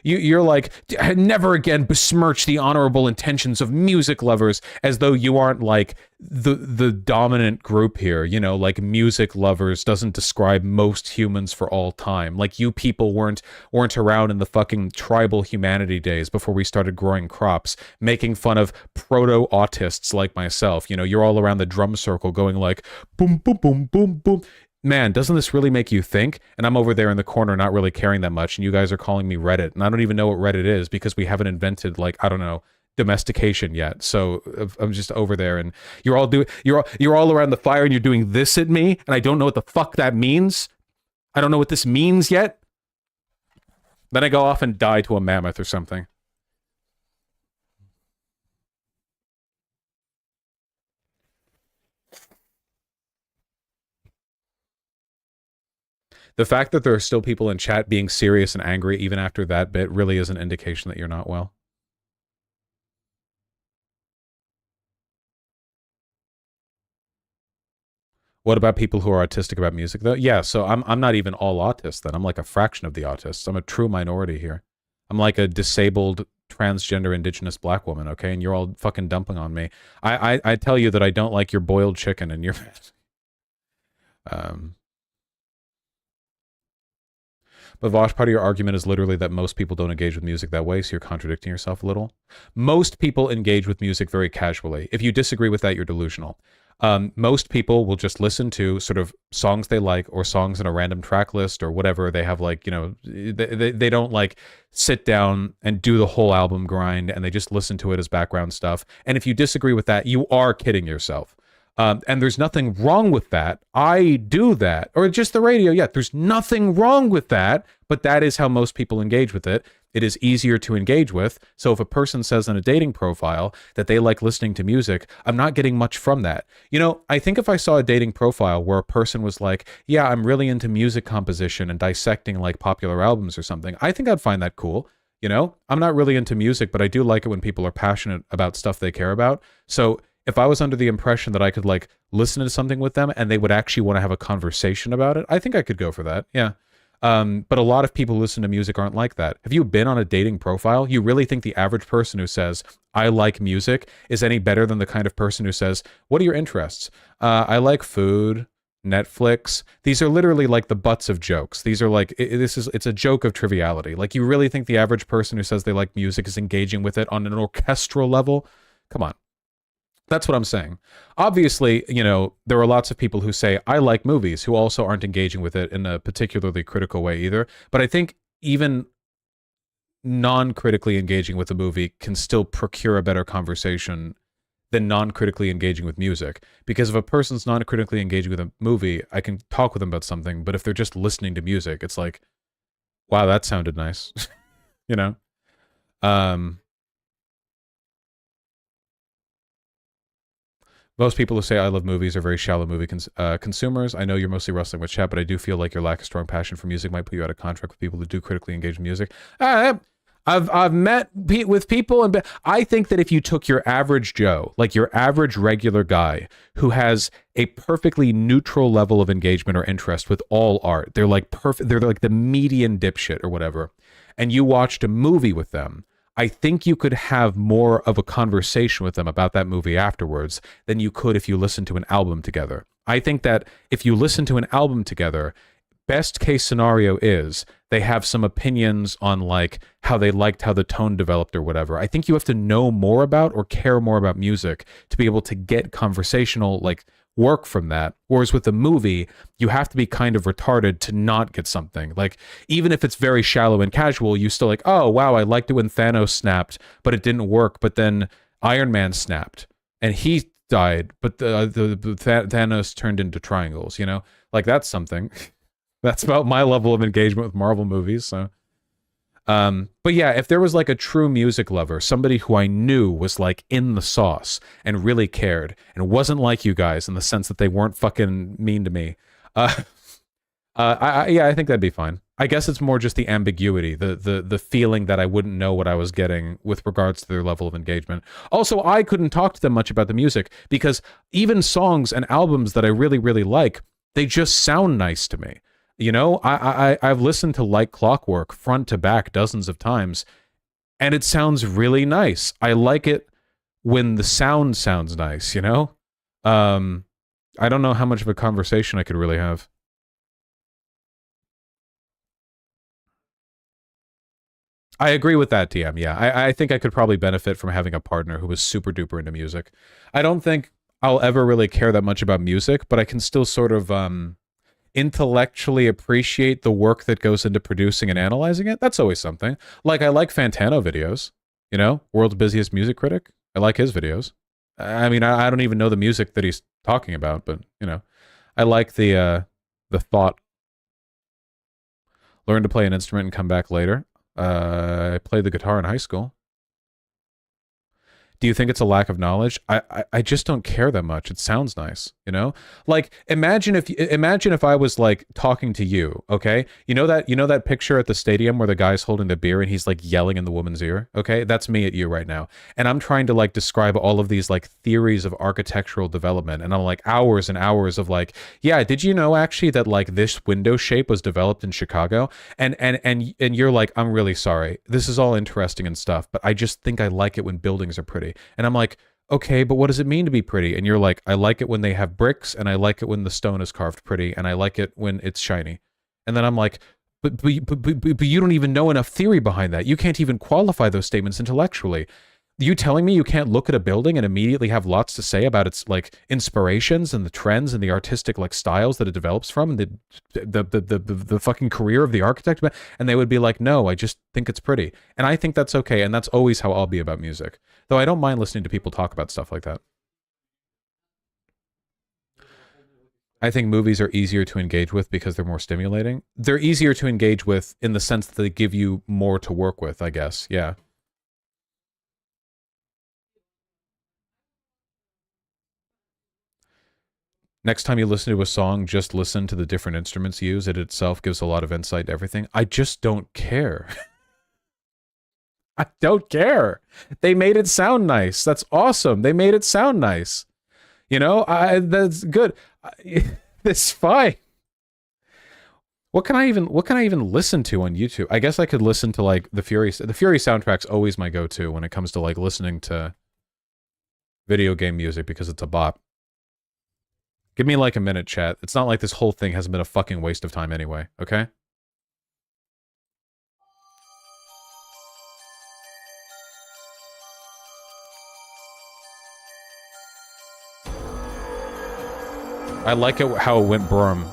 You're like, never again besmirch the honorable intentions of music lovers, as though you aren't like the dominant group here. You know, like music lovers doesn't describe most humans for all time. Like you people weren't around in the fucking tribal humanity days before we started growing crops, making fun of proto-autists like myself. You know, you're all around the drum circle going like, boom, boom, boom, boom, boom. Man, doesn't this really make you think? And I'm over there in the corner not really caring that much, and you guys are calling me Reddit, and I don't even know what Reddit is because we haven't invented, like, I don't know, domestication yet. So I'm just over there, and you're all around the fire, and you're doing this at me, and I don't know what the fuck that means. I don't know what this means yet. Then I go off and die to a mammoth or something. The fact that there are still people in chat being serious and angry even after that bit really is an indication that you're not well. What about people who are autistic about music, though? Yeah, so I'm not even all autist, then. I'm like a fraction of the autists. I'm a true minority here. I'm like a disabled, transgender, indigenous black woman, okay? And you're all fucking dumping on me. I tell you that I don't like your boiled chicken and your... But Vosh, part of your argument is literally that most people don't engage with music that way, so you're contradicting yourself a little. Most people engage with music very casually. If you disagree with that, you're delusional. Most people will just listen to sort of songs they like or songs in a random track list or whatever. They have like, you know, they don't like sit down and do the whole album grind, and they just listen to it as background stuff. And if you disagree with that, you are kidding yourself. And there's nothing wrong with that. I do that. Or just the radio. Yeah, there's nothing wrong with that, but that is how most people engage with it. It is easier to engage with. So if a person says in a dating profile that they like listening to music, I'm not getting much from that. You know, I think if I saw a dating profile where a person was like, yeah, I'm really into music composition and dissecting like popular albums or something, I think I'd find that cool. You know, I'm not really into music, but I do like it when people are passionate about stuff they care about. So if I was under the impression that I could like listen to something with them and they would actually want to have a conversation about it, I think I could go for that. Yeah. But a lot of people who listen to music aren't like that. Have you been on a dating profile? You really think the average person who says, I like music, is any better than the kind of person who says, what are your interests? I like food, Netflix. These are literally like the butts of jokes. These are like, it's a joke of triviality. Like, you really think the average person who says they like music is engaging with it on an orchestral level? Come on. That's what I'm saying. Obviously, you know, there are lots of people who say, I like movies, who also aren't engaging with it in a particularly critical way either. But I think even non-critically engaging with a movie can still procure a better conversation than non-critically engaging with music. Because if a person's non-critically engaging with a movie, I can talk with them about something. But if they're just listening to music, it's like, wow, that sounded nice. You know? Most people who say I love movies are very shallow movie consumers. I know you're mostly wrestling with chat, but I do feel like your lack of strong passion for music might put you out of contract with people who do critically engage in music. I've met with people, and I think that if you took your average Joe, like your average regular guy who has a perfectly neutral level of engagement or interest with all art, they're like perfect, they're like the median dipshit or whatever, and you watched a movie with them, I think you could have more of a conversation with them about that movie afterwards than you could if you listened to an album together. I think that if you listen to an album together, best case scenario is they have some opinions on like how they liked how the tone developed or whatever. I think you have to know more about or care more about music to be able to get conversational like work from that. Whereas with a movie, you have to be kind of retarded to not get something. Like, even if it's very shallow and casual, you still like, oh, wow, I liked it when Thanos snapped, but it didn't work. But then Iron Man snapped and he died, but the Thanos turned into triangles, you know? Like, that's something. That's about my level of engagement with Marvel movies, so... but yeah, if there was like a true music lover, somebody who I knew was like in the sauce and really cared and wasn't like you guys in the sense that they weren't fucking mean to me, yeah, I think that'd be fine. I guess it's more just the ambiguity, the feeling that I wouldn't know what I was getting with regards to their level of engagement. Also, I couldn't talk to them much about the music because even songs and albums that I really, really like, they just sound nice to me. You know, I've listened to Like Clockwork front to back dozens of times, and it sounds really nice. I like it when the sound sounds nice, you know? I don't know how much of a conversation I could really have. I agree with that, TM, yeah. I think I could probably benefit from having a partner who was super duper into music. I don't think I'll ever really care that much about music, but I can still sort of, intellectually appreciate the work that goes into producing and analyzing it. That's always something. Like, I like Fantano videos, you know, world's busiest music critic. I like his videos. I mean, I don't even know the music that he's talking about, but, you know, I like the thought. Learn to play an instrument and come back later. I played the guitar in high school. Do you think it's a lack of knowledge? I just don't care that much. It sounds nice, you know? Like, imagine if I was like talking to you, okay? You know that picture at the stadium where the guy's holding the beer and he's like yelling in the woman's ear, okay? That's me at you right now. And I'm trying to like describe all of these like theories of architectural development, and I'm like hours and hours of like, yeah, did you know actually that like this window shape was developed in Chicago? And you're like, I'm really sorry. This is all interesting and stuff, but I just think I like it when buildings are pretty. And I'm like, okay, but what does it mean to be pretty? And you're like, I like it when they have bricks, and I like it when the stone is carved pretty, and I like it when it's shiny. And then I'm like, but you don't even know enough theory behind that. You can't even qualify those statements intellectually. You telling me you can't look at a building and immediately have lots to say about its like inspirations and the trends and the artistic like styles that it develops from, and the fucking career of the architect? And they would be like, no, I just think it's pretty. And I think that's okay, and that's always how I'll be about music. Though I don't mind listening to people talk about stuff like that. I think movies are easier to engage with because they're more stimulating. They're easier to engage with in the sense that they give you more to work with, I guess. Yeah. Next time you listen to a song, just listen to the different instruments used. It itself gives a lot of insight to everything. I just don't care. I don't care. They made it sound nice. That's awesome. They made it sound nice. You know, that's good. It's fine. What can I even listen to on YouTube? I guess I could listen to like the Fury soundtrack's always my go-to when it comes to like listening to video game music because it's a bop. Give me like a minute, chat. It's not like this whole thing hasn't been a fucking waste of time anyway, okay? I like it how it went brum.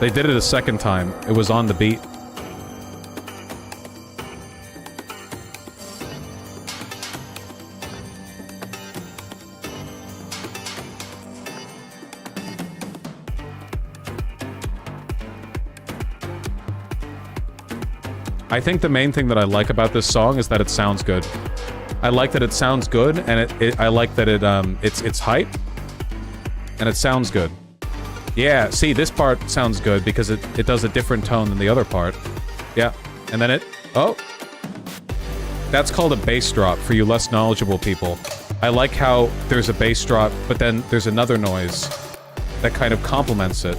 They did it a second time. It was on the beat. I think the main thing that I like about this song is that it sounds good. I like that it sounds good, and I like that it's hype, and it sounds good. Yeah, see, this part sounds good because it does a different tone than the other part. Yeah, and then oh. That's called a bass drop for you less knowledgeable people. I like how there's a bass drop, but then there's another noise that kind of complements it.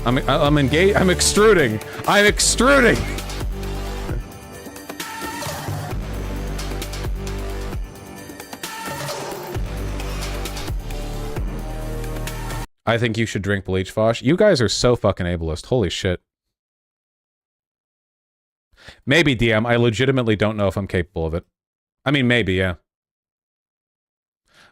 I'm engaged. I'm extruding. I'm extruding. I think you should drink bleach, Fosh. You guys are so fucking ableist. Holy shit. Maybe, DM. I legitimately don't know if I'm capable of it. I mean, maybe, yeah.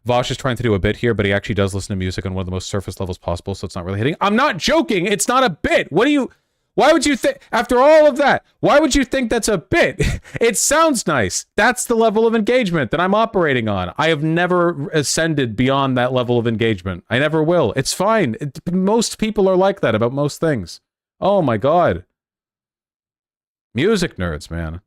Vosh is trying to do a bit here, but he actually does listen to music on one of the most surface levels possible, so it's not really hitting. I'm not joking! It's not a bit! What do you... Why would you think... After all of that, why would you think that's a bit? It sounds nice. That's the level of engagement that I'm operating on. I have never ascended beyond that level of engagement. I never will. It's fine. Most people are like that about most things. Oh my god. Music nerds, man.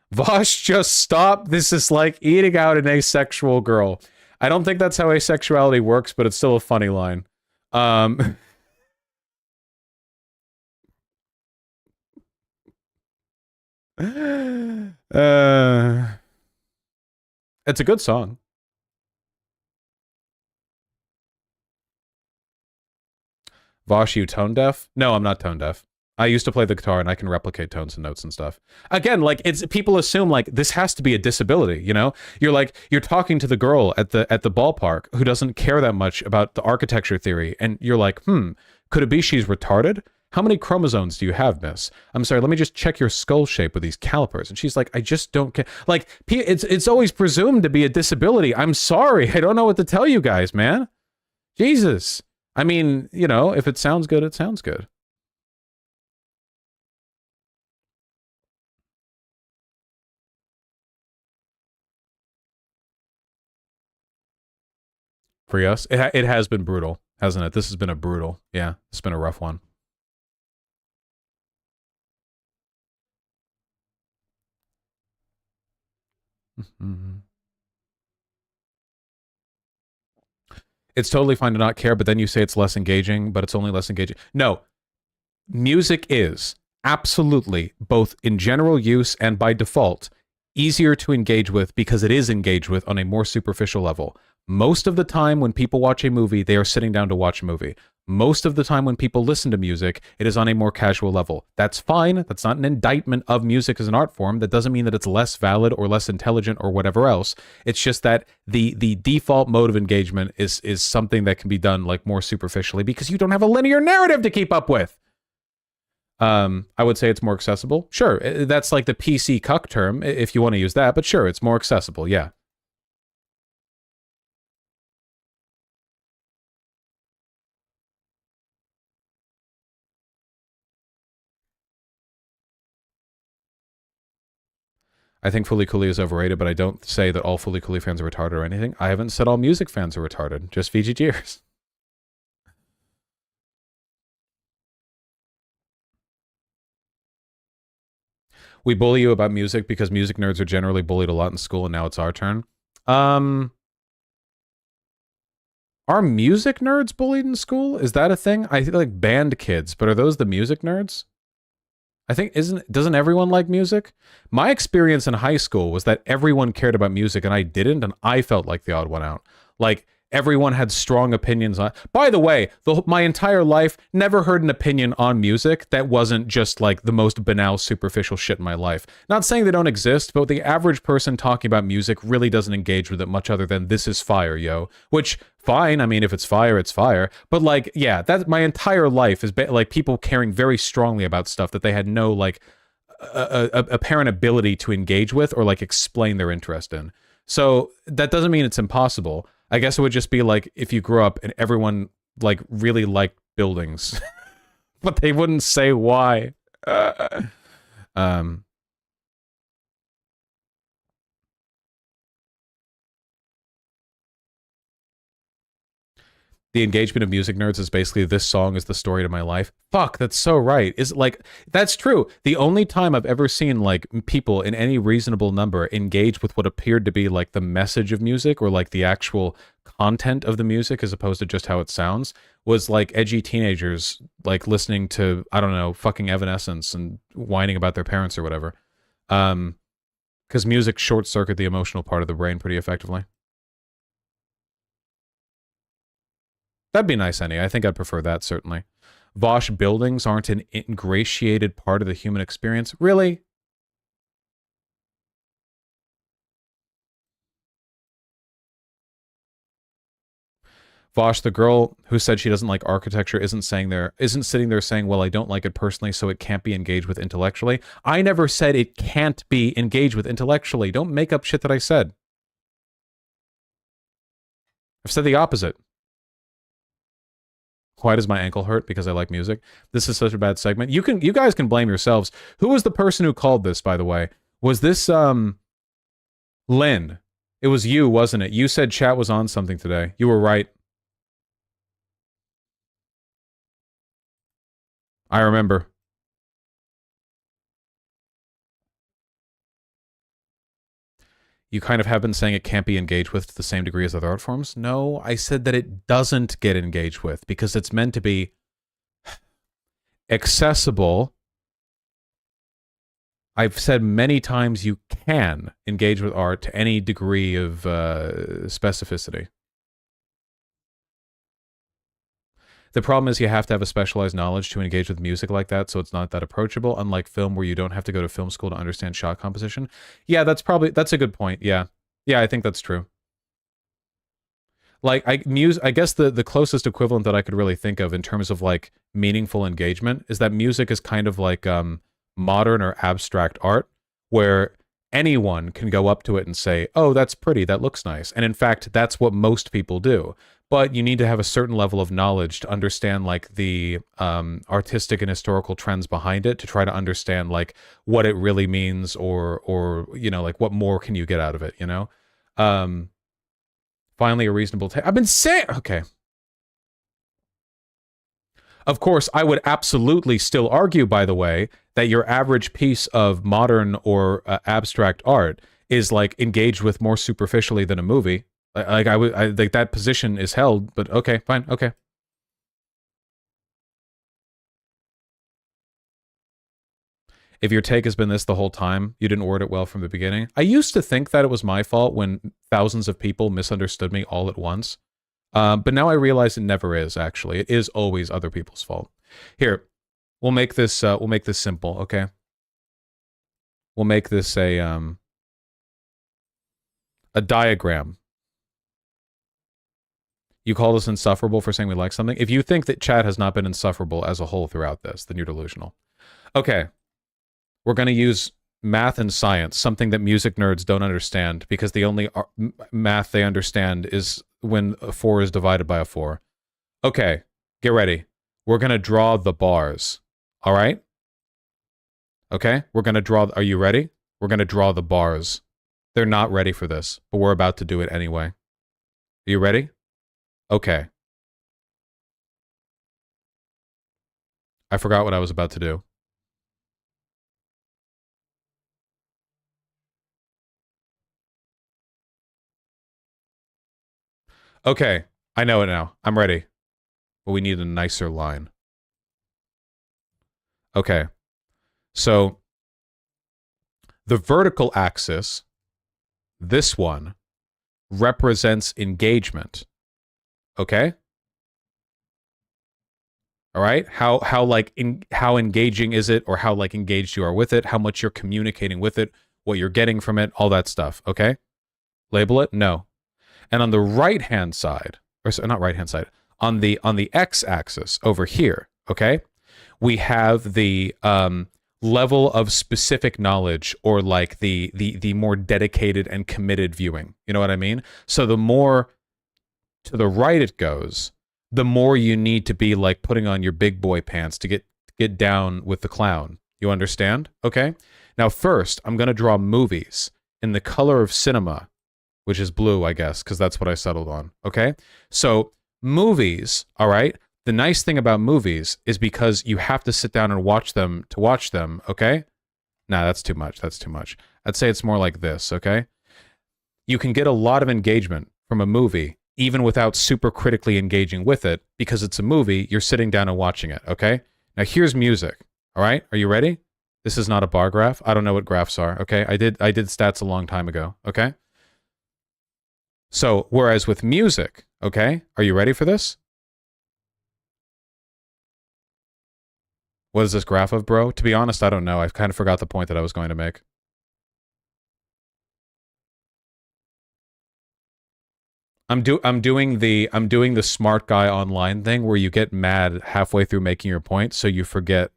Vosh, just stop. This is like eating out an asexual girl. I don't think that's how asexuality works, but it's still a funny line. It's a good song. Vosh, you tone deaf? No, I'm not tone deaf. I used to play the guitar and I can replicate tones and notes and stuff. Again, like people assume like this has to be a disability, you know? You're talking to the girl at the ballpark who doesn't care that much about the architecture theory, and you're like, could it be she's retarded? How many chromosomes do you have, miss? I'm sorry, let me just check your skull shape with these calipers. And she's like, I just don't care. Like, it's always presumed to be a disability. I'm sorry, I don't know what to tell you guys, man. Jesus. I mean, you know, if it sounds good, it sounds good. For us, it has been brutal, hasn't it? This has been a brutal, yeah, it's been a rough one. It's totally fine to not care, but then you say it's less engaging, but it's only less engaging. No, music is absolutely, both in general use and by default, easier to engage with because it is engaged with on a more superficial level. Most of the time when people watch a movie, they are sitting down to watch a movie. Most of the time when people listen to music, it is on a more casual level. That's fine. That's not an indictment of music as an art form. That doesn't mean that it's less valid or less intelligent or whatever else. It's just that the default mode of engagement is something that can be done like more superficially because you don't have a linear narrative to keep up with. I would say it's more accessible. Sure, that's like the PC cuck term, if you want to use that, but sure, it's more accessible, yeah. I think Fooly Cooley is overrated, but I don't say that all Fooly Cooley fans are retarded or anything. I haven't said all music fans are retarded, just VGGers. We bully you about music because music nerds are generally bullied a lot in school, and now it's our turn. Are music nerds bullied in school? Is that a thing? I feel like band kids, but are those the music nerds? I think doesn't everyone like music? My experience in high school was that everyone cared about music and I didn't, and I felt like the odd one out. Like everyone had strong opinions on. By the way, my entire life never heard an opinion on music that wasn't just like the most banal, superficial shit in my life. Not saying they don't exist, but the average person talking about music really doesn't engage with it much other than "this is fire, yo," which. Fine, I mean, if it's fire, it's fire. But like, yeah, that's my entire life is like people caring very strongly about stuff that they had no like apparent ability to engage with or like explain their interest in. So that doesn't mean it's impossible. I guess it would just be like if you grew up and everyone like really liked buildings, but they wouldn't say why. The engagement of music nerds is basically this song is the story to my life. Fuck, that's so right. Is like that's true. The only time I've ever seen like people in any reasonable number engage with what appeared to be like the message of music or like the actual content of the music as opposed to just how it sounds was like edgy teenagers like listening to, I don't know, fucking Evanescence and whining about their parents or whatever. Because music short circuit the emotional part of the brain pretty effectively. That'd be nice, Annie. I think I'd prefer that, certainly. Vosh buildings aren't an ingratiated part of the human experience. Really? Vosh, the girl who said she doesn't like architecture isn't sitting there saying, well, I don't like it personally, so it can't be engaged with intellectually. I never said it can't be engaged with intellectually. Don't make up shit that I said. I've said the opposite. Why does my ankle hurt? Because I like music. This is such a bad segment. You guys can blame yourselves. Who was the person who called this, by the way? Was this Lynn? It was you, wasn't it? You said chat was on something today. You were right. I remember. You kind of have been saying it can't be engaged with to the same degree as other art forms. No, I said that it doesn't get engaged with because it's meant to be accessible. I've said many times you can engage with art to any degree of specificity. The problem is you have to have a specialized knowledge to engage with music like that, so it's not that approachable, unlike film where you don't have to go to film school to understand shot composition. Yeah, that's a good point. Yeah. Yeah, I think that's true. Like, I guess the closest equivalent that I could really think of in terms of, like, meaningful engagement is that music is kind of like modern or abstract art, where anyone can go up to it and say, oh, that's pretty, that looks nice. And in fact, that's what most people do. But you need to have a certain level of knowledge to understand like the artistic and historical trends behind it to try to understand like what it really means or you know, like what more can you get out of it, you know? Finally, a reasonable I've been saying, okay. Of course, I would absolutely still argue, by the way, that your average piece of modern or abstract art is like engaged with more superficially than a movie. Like I think that position is held, but okay, fine, okay. If your take has been this the whole time, you didn't word it well from the beginning. I used to think that it was my fault when thousands of people misunderstood me all at once. But now I realize it never is, actually. It is always other people's fault. Here, we'll make this simple, okay? We'll make this a diagram. You called us insufferable for saying we like something. If you think that chat has not been insufferable as a whole throughout this, then you're delusional. Okay. We're going to use math and science, something that music nerds don't understand, because the only math they understand is when a 4 is divided by a 4. Okay, get ready. We're going to draw the bars. All right? Okay? We're going to draw... Are you ready? We're going to draw the bars. They're not ready for this, but we're about to do it anyway. Are you ready? Okay. I forgot what I was about to do. Okay, I know it now. I'm ready. But we need a nicer line. Okay. So, the vertical axis, this one, represents engagement. Okay? All right? How engaging is it, or how like engaged you are with it, how much you're communicating with it, what you're getting from it, all that stuff. Okay? Label it? No. And on the right-hand side, or not right-hand side, on the x-axis over here, okay, we have the level of specific knowledge, or like the more dedicated and committed viewing. You know what I mean? So the more to the right it goes, the more you need to be like putting on your big boy pants to get down with the clown. You understand? Okay? Now first, I'm going to draw movies in the color of cinema, which is blue, I guess, because that's what I settled on. Okay? So movies, all right? The nice thing about movies is because you have to sit down and watch them to watch them, okay? Nah, that's too much. That's too much. I'd say it's more like this, okay? You can get a lot of engagement from a movie, even without super critically engaging with it, because it's a movie, you're sitting down and watching it, okay? Now here's music, all right? Are you ready? This is not a bar graph. I don't know what graphs are, okay? I did stats a long time ago, okay? So, whereas with music, okay? Are you ready for this? What is this graph of, bro? To be honest, I don't know. I've kind of forgot the point that I was going to make. I'm doing the smart guy online thing where you get mad halfway through making your point, so you forget.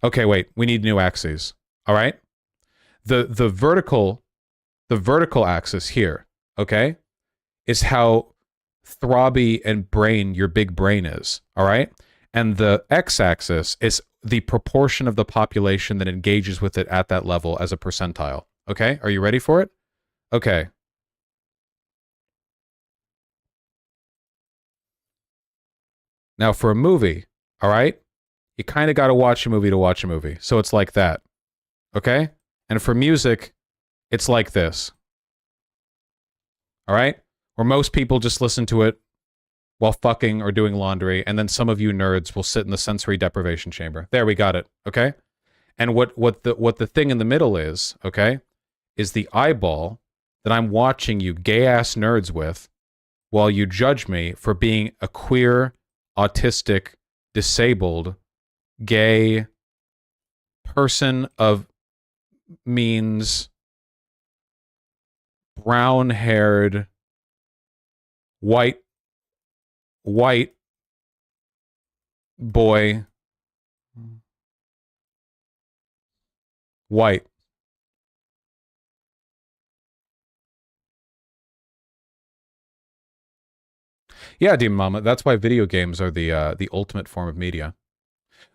Okay, wait. We need new axes. All right? The vertical axis here, okay, is how throbby and brain your big brain is, all right? And the x-axis is the proportion of the population that engages with it at that level as a percentile, okay? Are you ready for it? Okay. Now for a movie, all right? You kind of got to watch a movie to watch a movie. So it's like that, okay? And for music, it's like this, all right? Where most people just listen to it while fucking or doing laundry, and then some of you nerds will sit in the sensory deprivation chamber. There, we got it, okay? And what the thing in the middle is, okay, is the eyeball that I'm watching you gay-ass nerds with while you judge me for being a queer, autistic, disabled, gay person of means, brown-haired, white boy, white. Yeah, Demon Mama, that's why video games are the ultimate form of media.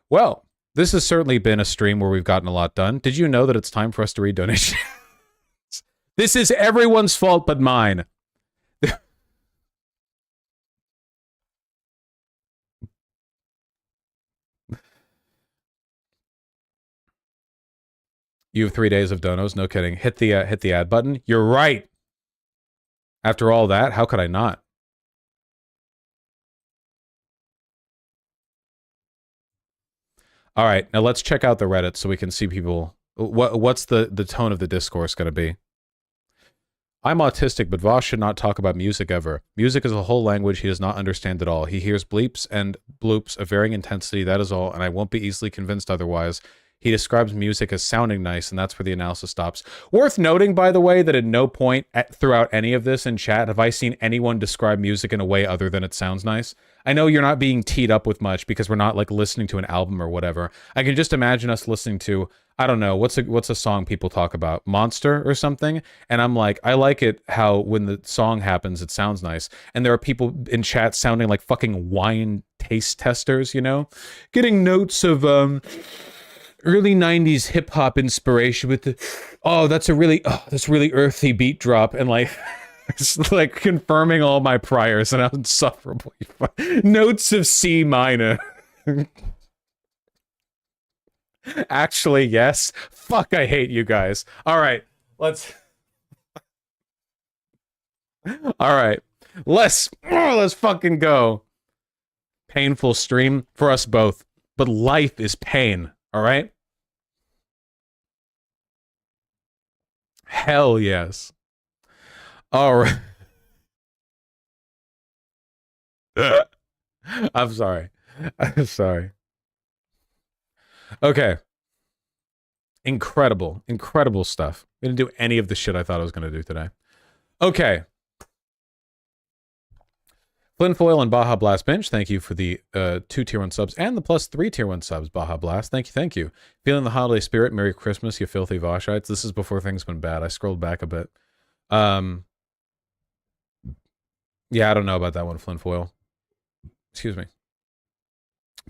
Well, this has certainly been a stream where we've gotten a lot done. Did you know that it's time for us to read donations? This is everyone's fault but mine. You have 3 days of donos, no kidding. Hit the add button. You're right. After all that, how could I not? All right, now let's check out the Reddit so we can see people. What's the tone of the discourse going to be? I'm autistic, but Voss should not talk about music ever. Music is a whole language he does not understand at all. He hears bleeps and bloops of varying intensity, that is all, and I won't be easily convinced otherwise. He describes music as sounding nice, and that's where the analysis stops. Worth noting, by the way, that at no point throughout any of this in chat have I seen anyone describe music in a way other than it sounds nice. I know you're not being teed up with much because we're not like listening to an album or whatever. I can just imagine us listening to, I don't know, what's a song people talk about? Monster or something? And I'm like, I like it how when the song happens, it sounds nice. And there are people in chat sounding like fucking wine taste testers, you know? Getting notes of early 90s hip hop inspiration with the, that's really earthy beat drop, and like it's like confirming all my priors and insufferably notes of C minor. Actually, yes. Fuck, I hate you guys. All right, let's fucking go. Painful stream for us both, but life is pain. All right. Hell yes. All right. I'm sorry. I'm sorry. Okay. Incredible stuff. I didn't do any of the shit I thought I was going to do today. Okay. Flynn Foil and Baja Blast Bench, thank you for the 2 tier 1 subs and the +3 tier 1 subs, Baja Blast. Thank you. Feeling the holiday spirit, Merry Christmas, you filthy Voshites. This is before things went bad. I scrolled back a bit. Yeah, I don't know about that one, Flynn Foil. Excuse me.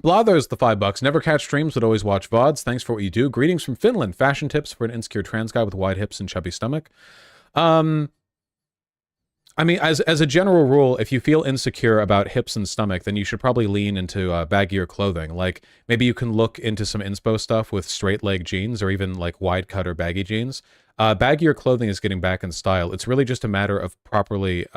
Blathers, the $5. Never catch streams, but always watch VODs. Thanks for what you do. Greetings from Finland. Fashion tips for an insecure trans guy with wide hips and chubby stomach. I mean, as a general rule, if you feel insecure about hips and stomach, then you should probably lean into baggier clothing. Like, maybe you can look into some inspo stuff with straight leg jeans or even like wide cut or baggy jeans. Baggier clothing is getting back in style. It's really just a matter of properly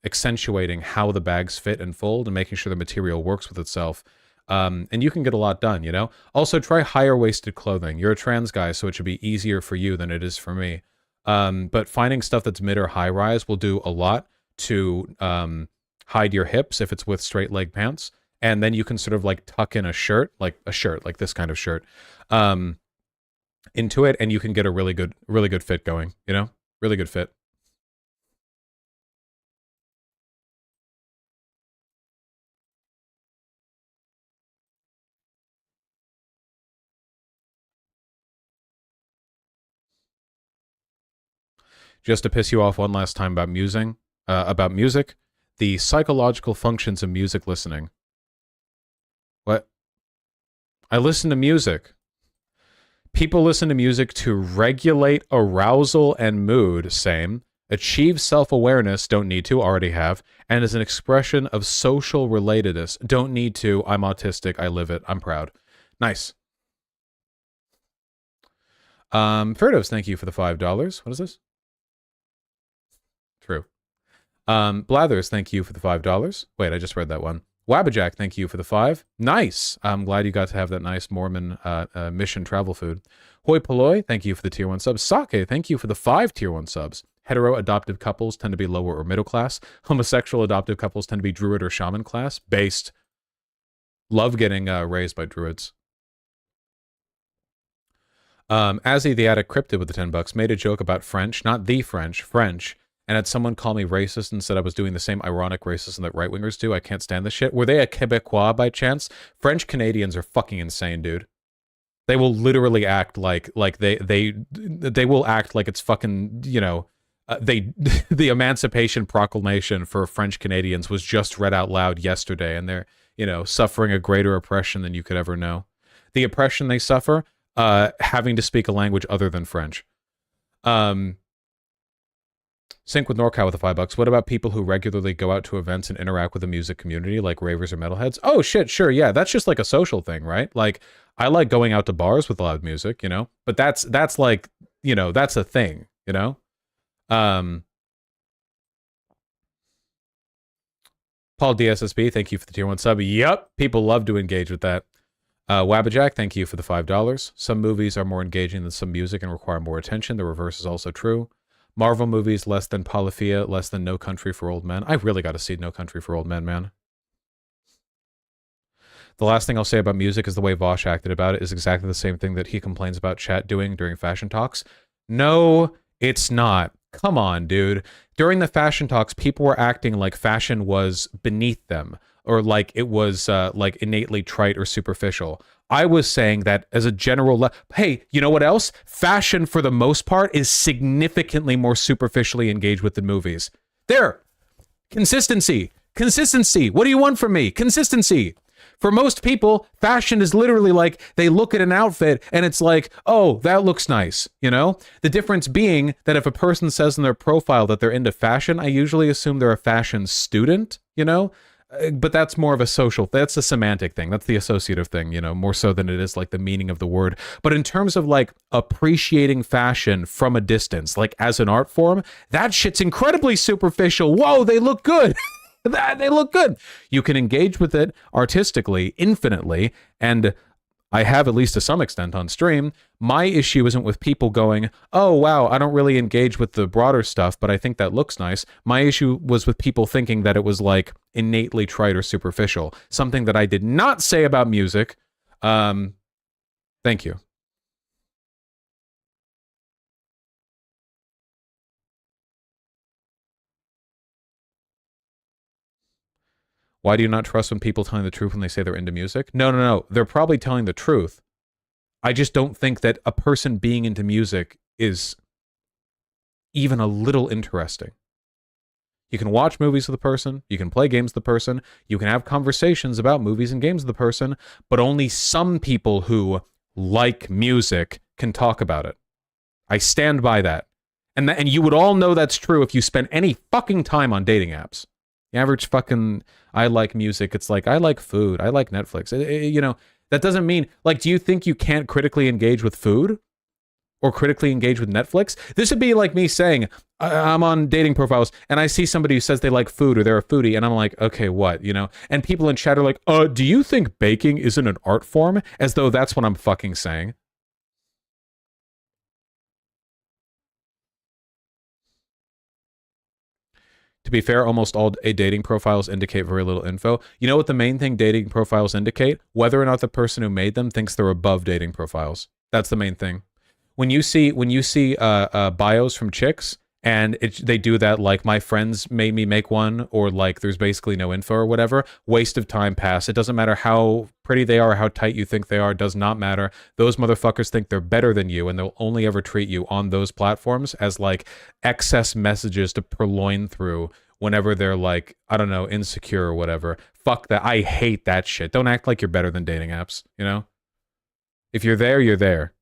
accentuating how the bags fit and fold and making sure the material works with itself. And you can get a lot done, you know? Also, try higher waisted clothing. You're a trans guy, so it should be easier for you than it is for me. But finding stuff that's mid or high rise will do a lot to hide your hips if it's with straight leg pants. And then you can sort of like tuck in a shirt like this kind of shirt, into it, and you can get a really good fit going, you know? Really good fit. Just to piss you off one last time about music, the psychological functions of music listening. What? I listen to music. People listen to music to regulate arousal and mood, same. Achieve self-awareness, don't need to, already have. And as an expression of social relatedness, don't need to, I'm autistic, I live it, I'm proud. Nice. Ferdos, thank you for the $5. What is this? True. Blathers, thank you for the $5. Wait, I just read that one. Wabajack, thank you for the 5. Nice. I'm glad you got to have that nice Mormon mission travel food. Hoi Polloi, thank you for the tier 1 subs. Sake, thank you for the 5 tier 1 subs. Hetero adoptive couples tend to be lower or middle class. Homosexual adoptive couples tend to be druid or shaman class. Based. Love getting raised by druids. Azzy the Attic Cryptid with the $10 made a joke about French, not the French, and had someone call me racist and said I was doing the same ironic racism that right-wingers do. I can't stand this shit. Were they a Quebecois by chance? French Canadians are fucking insane, dude. They will literally act like they will act like it's fucking, you know, the Emancipation Proclamation for French Canadians was just read out loud yesterday, and they're, you know, suffering a greater oppression than you could ever know. The oppression they suffer, having to speak a language other than French. Sync with NorCal with the $5. What about people who regularly go out to events and interact with the music community, like ravers or metalheads? Oh shit, sure, yeah, that's just like a social thing, right? Like, I like going out to bars with loud music, you know, but that's like, you know, that's a thing, you know. Paul DSSB, thank you for the tier 1 sub. Yep, people love to engage with that. Wabajack, thank you for the $5. Some movies are more engaging than some music and require more attention. The reverse is also true. Marvel movies, less than Polyphia, less than No Country for Old Men. I really got to see No Country for Old Men, man. The last thing I'll say about music is the way Vosh acted about it is exactly the same thing that he complains about chat doing during fashion talks. No, it's not. Come on, dude. During the fashion talks, people were acting like fashion was beneath them, or like it was like innately trite or superficial. I was saying that as a general hey, you know what else? Fashion for the most part is significantly more superficially engaged with than movies. There. Consistency. Consistency. What do you want from me? Consistency. For most people, fashion is literally like they look at an outfit and it's like, oh, that looks nice, you know? The difference being that if a person says in their profile that they're into fashion, I usually assume they're a fashion student, you know? But that's more of that's a semantic thing. That's the associative thing, you know, more so than it is like the meaning of the word. But in terms of like appreciating fashion from a distance, like as an art form, that shit's incredibly superficial. Whoa, they look good. They look good. You can engage with it artistically, infinitely, and I have, at least to some extent on stream. My issue isn't with people going, oh, wow, I don't really engage with the broader stuff, but I think that looks nice. My issue was with people thinking that it was like innately trite or superficial, something that I did not say about music. Thank you. Why do you not trust when people telling the truth when they say they're into music? No. They're probably telling the truth. I just don't think that a person being into music is even a little interesting. You can watch movies with the person, you can play games with the person, you can have conversations about movies and games with the person, but only some people who like music can talk about it. I stand by that. And you would all know that's true if you spent any fucking time on dating apps. The average fucking, I like music, it's like, I like food, I like Netflix. You know, that doesn't mean, like, do you think you can't critically engage with food? Or critically engage with Netflix? This would be like me saying, I'm on dating profiles, and I see somebody who says they like food, or they're a foodie, and I'm like, okay, what, you know? And people in chat are like, do you think baking isn't an art form? As though that's what I'm fucking saying. To be fair, almost all dating profiles indicate very little info. You know what the main thing dating profiles indicate? Whether or not the person who made them thinks they're above dating profiles. That's the main thing. When you see bios from chicks and they do that, like my friends made me make one, or like there's basically no info or whatever, waste of time, pass. It doesn't matter how pretty they are or how tight you think they are, does not matter. Those motherfuckers think they're better than you, and they'll only ever treat you on those platforms as like excess messages to purloin through whenever they're like, I don't know, insecure or whatever. Fuck that. I hate that shit. Don't act like you're better than dating apps, you know? If you're there, you're there.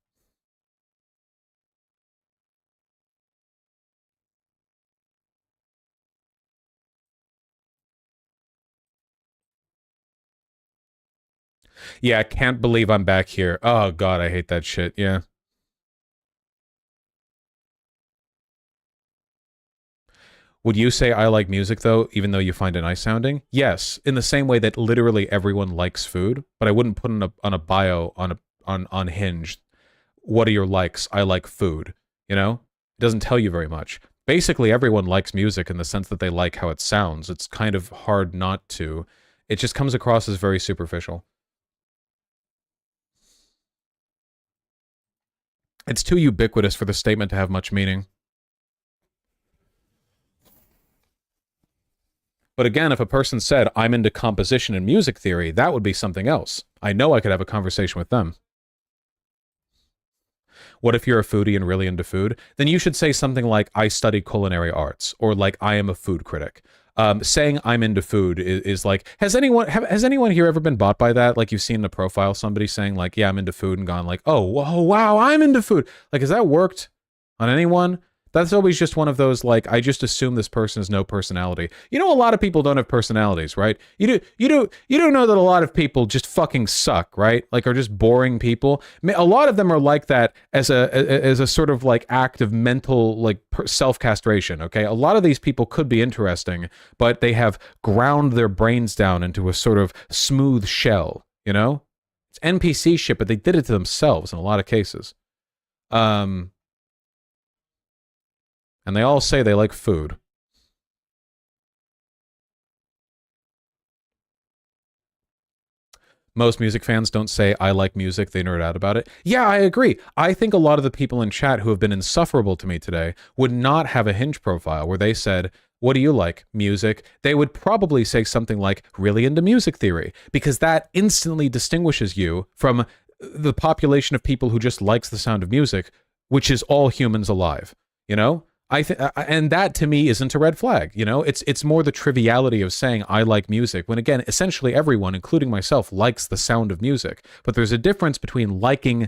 Yeah, I can't believe I'm back here. Oh, God, I hate that shit. Yeah. Would you say I like music, though, even though you find it nice sounding? Yes, in the same way that literally everyone likes food, but I wouldn't put on a bio on Hinge, what are your likes? I like food, you know? It doesn't tell you very much. Basically, everyone likes music in the sense that they like how it sounds. It's kind of hard not to. It just comes across as very superficial. It's too ubiquitous for the statement to have much meaning. But again, if a person said, I'm into composition and music theory, that would be something else. I know I could have a conversation with them. What if you're a foodie and really into food? Then you should say something like, I study culinary arts, or like, I am a food critic. Saying I'm into food is like, has anyone here ever been bought by that? Like, you've seen the profile, somebody saying like, yeah, I'm into food, and gone like, oh, whoa, wow, I'm into food. Like, has that worked on anyone? That's always just one of those, like, I just assume this person has no personality. You know, a lot of people don't have personalities, right? You do know that a lot of people just fucking suck, right? Like, are just boring people. A lot of them are like that as a sort of like act of mental, like, self-castration, okay? A lot of these people could be interesting, but they have ground their brains down into a sort of smooth shell, you know? It's NPC shit, but they did it to themselves in a lot of cases. And they all say they like food. Most music fans don't say, I like music, they nerd out about it. Yeah, I agree. I think a lot of the people in chat who have been insufferable to me today would not have a Hinge profile where they said, What do you like? Music. They would probably say something like, really into music theory, because that instantly distinguishes you from the population of people who just likes the sound of music, which is all humans alive. You know? And that to me isn't a red flag. You know, it's more the triviality of saying I like music when, again, essentially everyone, including myself, likes the sound of music. But there's a difference between liking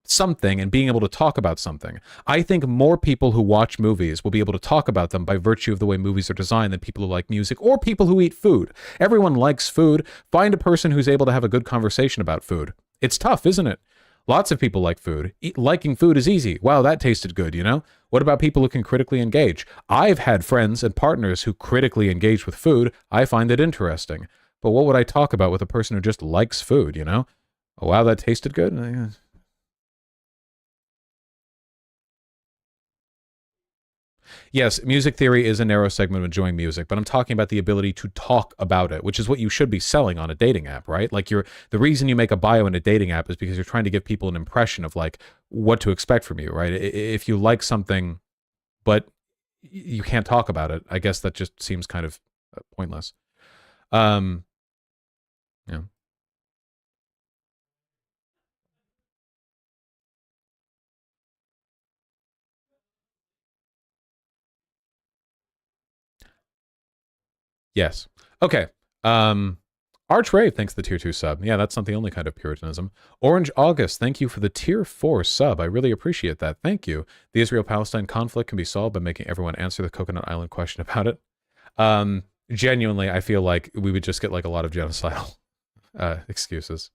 something and being able to talk about something. I think more people who watch movies will be able to talk about them by virtue of the way movies are designed than people who like music or people who eat food. Everyone likes food. Find a person who's able to have a good conversation about food. It's tough, isn't it? Lots of people like food. Liking food is easy. Wow, that tasted good, you know? What about people who can critically engage? I've had friends and partners who critically engage with food. I find it interesting. But what would I talk about with a person who just likes food, you know? Oh, wow, that tasted good? Yes, music theory is a narrow segment of enjoying music, but I'm talking about the ability to talk about it, which is what you should be selling on a dating app, right? Like the reason you make a bio in a dating app is because you're trying to give people an impression of like what to expect from you, right? If you like something, but you can't talk about it, I guess that just seems kind of pointless. Yeah. Yes. Okay. Arch Rave, thanks for the tier 2 sub. Yeah, that's not the only kind of Puritanism. Orange August, thank you for the tier 4 sub. I really appreciate that. Thank you. The Israel-Palestine conflict can be solved by making everyone answer the Coconut Island question about it. Genuinely, I feel like we would just get like a lot of genocidal excuses.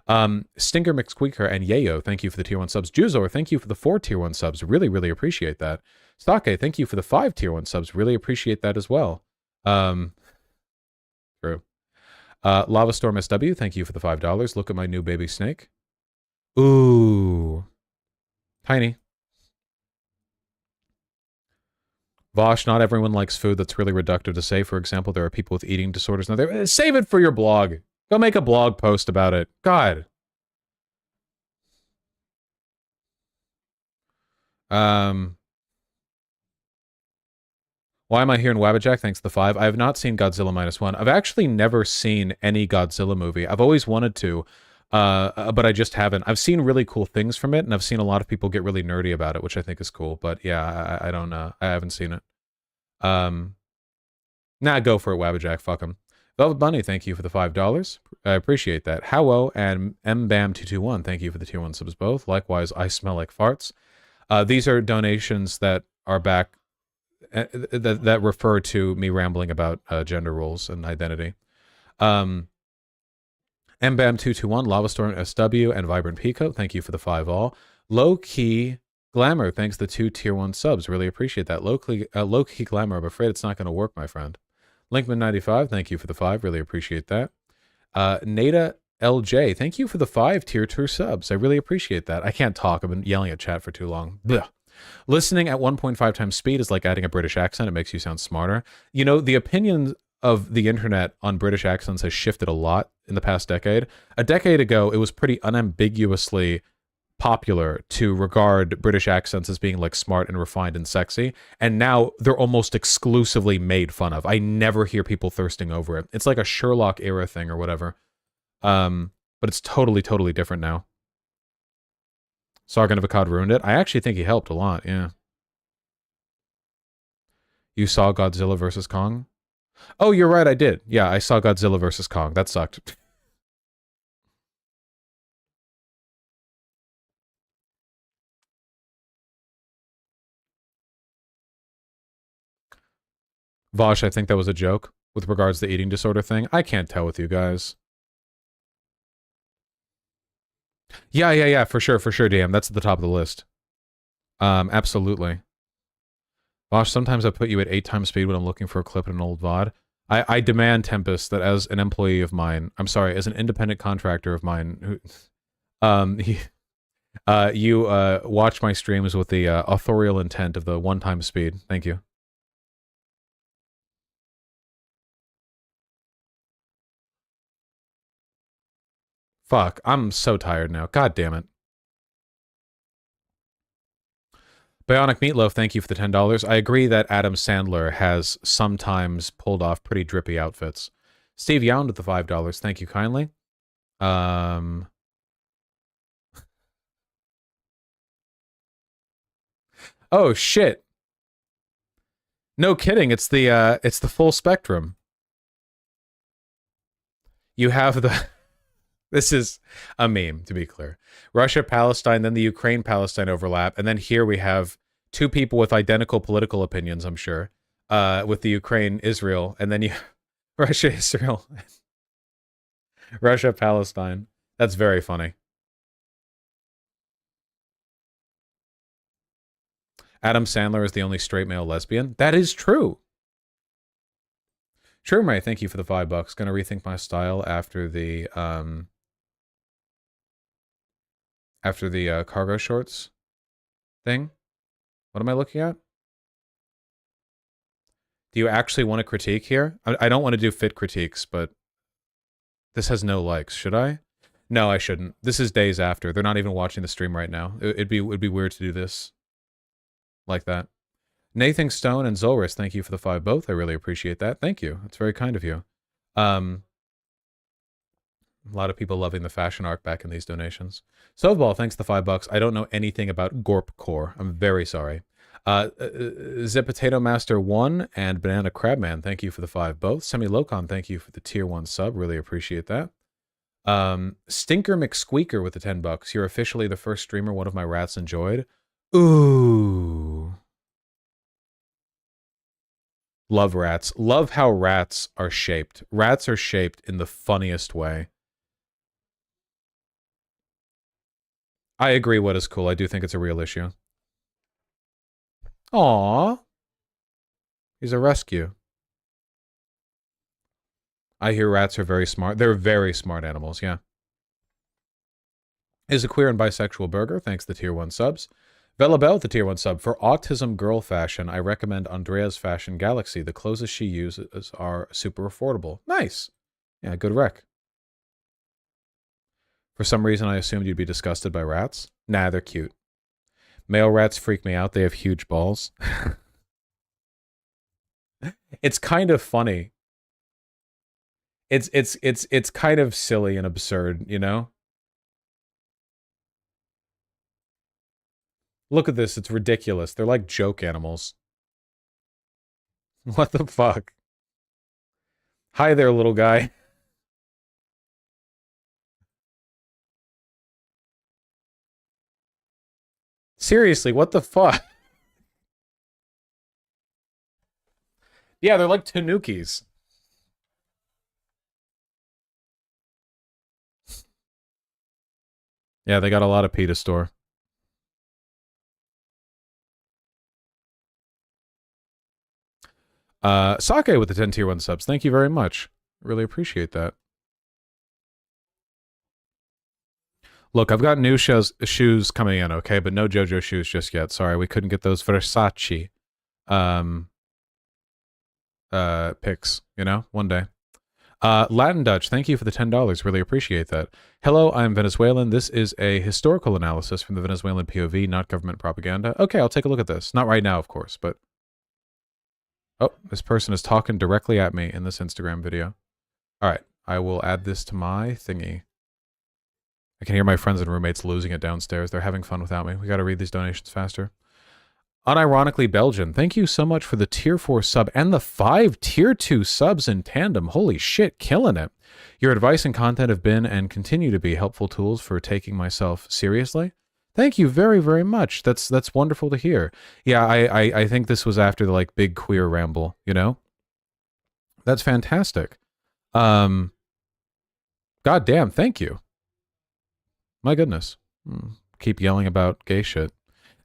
Stinger McSqueaker and Yayo, thank you for the tier 1 subs. Juzor, thank you for the 4 tier 1 subs. Really, really appreciate that. Stake, thank you for the 5 tier 1 subs. Really appreciate that as well. True. Lava Storm SW, thank you for the $5. Look at my new baby snake. Ooh. Tiny. Vosh, not everyone likes food. That's really reductive to say. For example, there are people with eating disorders. Now, save it for your blog. Go make a blog post about it. God. Why am I here in Wabbajack? Thanks to the 5. I have not seen Godzilla -1. I've actually never seen any Godzilla movie. I've always wanted to, but I just haven't. I've seen really cool things from it, and I've seen a lot of people get really nerdy about it, which I think is cool. But yeah, I don't know. I haven't seen it. Nah, go for it, Wabbajack. Fuck him. Velvet Bunny, thank you for the $5. I appreciate that. Howo and mbam221, thank you for the tier 1 subs both. Likewise, I smell like farts. These are donations that are back that refer to me rambling about gender roles and identity. mbam221, Lava Storm SW, and Vibrant Pico, thank you for the 5 all. Low Key Glamour, thanks to the 2 tier 1 subs. Really appreciate that. Low Key Glamour, I'm afraid it's not going to work, my friend. Linkman95, thank you for the 5. Really appreciate that. Nada LJ, thank you for the 5 tier 2 subs. I really appreciate that. I can't talk. I've been yelling at chat for too long. Blech. Listening at 1.5 times speed is like adding a British accent. It makes you sound smarter. You know, the opinion of the internet on British accents has shifted a lot in the past decade. A decade ago, it was pretty unambiguously popular to regard British accents as being like smart and refined and sexy. And now they're almost exclusively made fun of. I never hear people thirsting over it. It's like a Sherlock era thing or whatever. But it's totally, totally different now. Sargon of Akkad ruined it. I actually think he helped a lot, yeah. You saw Godzilla vs. Kong? Oh, you're right, I did. Yeah, I saw Godzilla vs. Kong. That sucked. Vosh, I think that was a joke with regards to the eating disorder thing. I can't tell with you guys. Yeah, for sure, DM. That's at the top of the list. Absolutely. Vosh, sometimes I put you at 8 times speed when I'm looking for a clip in an old VOD. I demand, Tempest, that as an employee of mine, I'm sorry, as an independent contractor of mine, you watch my streams with the authorial intent of the 1 time speed. Thank you. Fuck, I'm so tired now. God damn it. Bionic Meatloaf, thank you for the $10. I agree that Adam Sandler has sometimes pulled off pretty drippy outfits. Steve Yound with the $5. Thank you kindly. Oh shit. No kidding. It's the full spectrum. You have the this is a meme, to be clear. Russia, Palestine, then the Ukraine, Palestine overlap, and then here we have two people with identical political opinions, I'm sure, with the Ukraine, Israel, and then you Russia, Israel, Russia, Palestine. That's very funny. Adam Sandler is the only straight male lesbian. That is true. Sure, May, thank you for the $5. Gonna rethink my style after the cargo shorts thing. What am I looking at? Do you actually want to critique here? I don't want to do fit critiques, but this has no likes. Should I? No, I shouldn't. This is days after. They're not even watching the stream right now. It'd be weird to do this like that. Nathan Stone and Zolris, thank you for the 5 both. I really appreciate that. Thank you. It's very kind of you. A lot of people loving the fashion arc back in these donations. Soveball, thanks for the $5. I don't know anything about Gorpcore. I'm very sorry. Zippotato Master 1 and Banana Crabman, thank you for the 5 both. Semi Locon, thank you for the tier 1 sub. Really appreciate that. Stinker McSqueaker with the $10. You're officially the first streamer one of my rats enjoyed. Ooh. Love rats. Love how rats are shaped. Rats are shaped in the funniest way. I agree what is cool. I do think it's a real issue. Aww. He's a rescue. I hear rats are very smart. They're very smart animals, yeah. Is a queer and bisexual burger. Thanks to the tier 1 subs. Velabel, the tier 1 sub. For autism girl fashion, I recommend Andrea's Fashion Galaxy. The clothes she uses are super affordable. Nice. Yeah, good rec. For some reason, I assumed you'd be disgusted by rats. Nah, they're cute. Male rats freak me out. They have huge balls. It's kind of funny. It's kind of silly and absurd, you know? Look at this. It's ridiculous. They're like joke animals. What the fuck? Hi there, little guy. Seriously, what the fuck? Yeah, they're like tanukis. Yeah, they got a lot of pee to store. Sake with the 10 tier 1 subs. Thank you very much. Really appreciate that. Look, I've got new shoes coming in, okay? But no JoJo shoes just yet. Sorry, we couldn't get those Versace picks, you know? One day. Latin Dutch, thank you for the $10. Really appreciate that. Hello, I'm Venezuelan. This is a historical analysis from the Venezuelan POV, not government propaganda. Okay, I'll take a look at this. Not right now, of course, but... Oh, this person is talking directly at me in this Instagram video. All right, I will add this to my thingy. I can hear my friends and roommates losing it downstairs. They're having fun without me. We got to read these donations faster. Unironically Belgian, thank you so much for the tier 4 sub and the 5 tier 2 subs in tandem. Holy shit, killing it. Your advice and content have been and continue to be helpful tools for taking myself seriously. Thank you very, very much. That's wonderful to hear. Yeah, I think this was after the like big queer ramble, you know? That's fantastic. God damn, thank you. My goodness. Keep yelling about gay shit.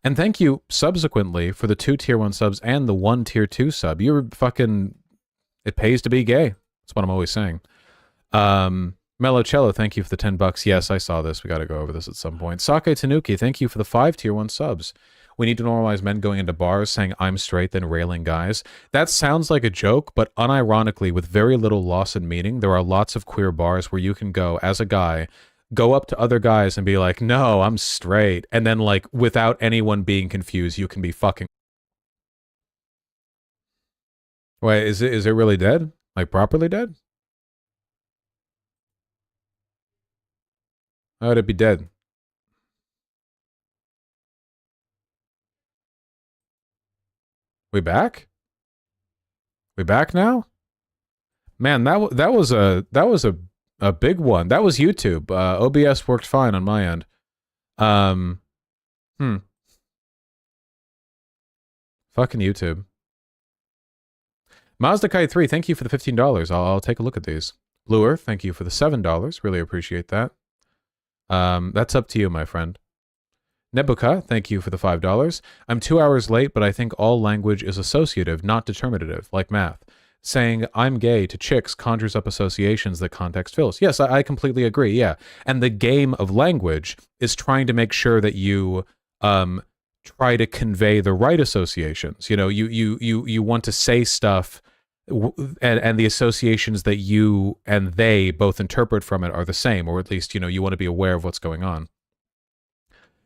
And thank you subsequently for the 2 tier 1 subs and the 1 tier 2 sub. You're fucking... It pays to be gay. That's what I'm always saying. Melocello, thank you for the $10. Yes, I saw this. We got to go over this at some point. Sake Tanuki, thank you for the 5 tier 1 subs. We need to normalize men going into bars saying I'm straight then railing guys. That sounds like a joke, but unironically, with very little loss in meaning, there are lots of queer bars where you can go as a guy, go up to other guys and be like, no, I'm straight. And then like without anyone being confused, you can be fucking. Wait, is it really dead? Like properly dead? How would it be dead? We back? We back now? Man, that was a big one. That was YouTube. OBS worked fine on my end. Hmm. Fucking YouTube. Mazda Kai 3, thank you for the $15. I'll take a look at these. Blue Earth, thank you for the $7. Really appreciate that. That's up to you, my friend. Nebuka, thank you for the $5. I'm 2 hours late, but I think all language is associative, not determinative, like math. Saying I'm gay to chicks conjures up associations that context fills. Yes, I completely agree, yeah. And the game of language is trying to make sure that you try to convey the right associations. You know, you want to say stuff and the associations that you and they both interpret from it are the same, or at least, you know, you want to be aware of what's going on.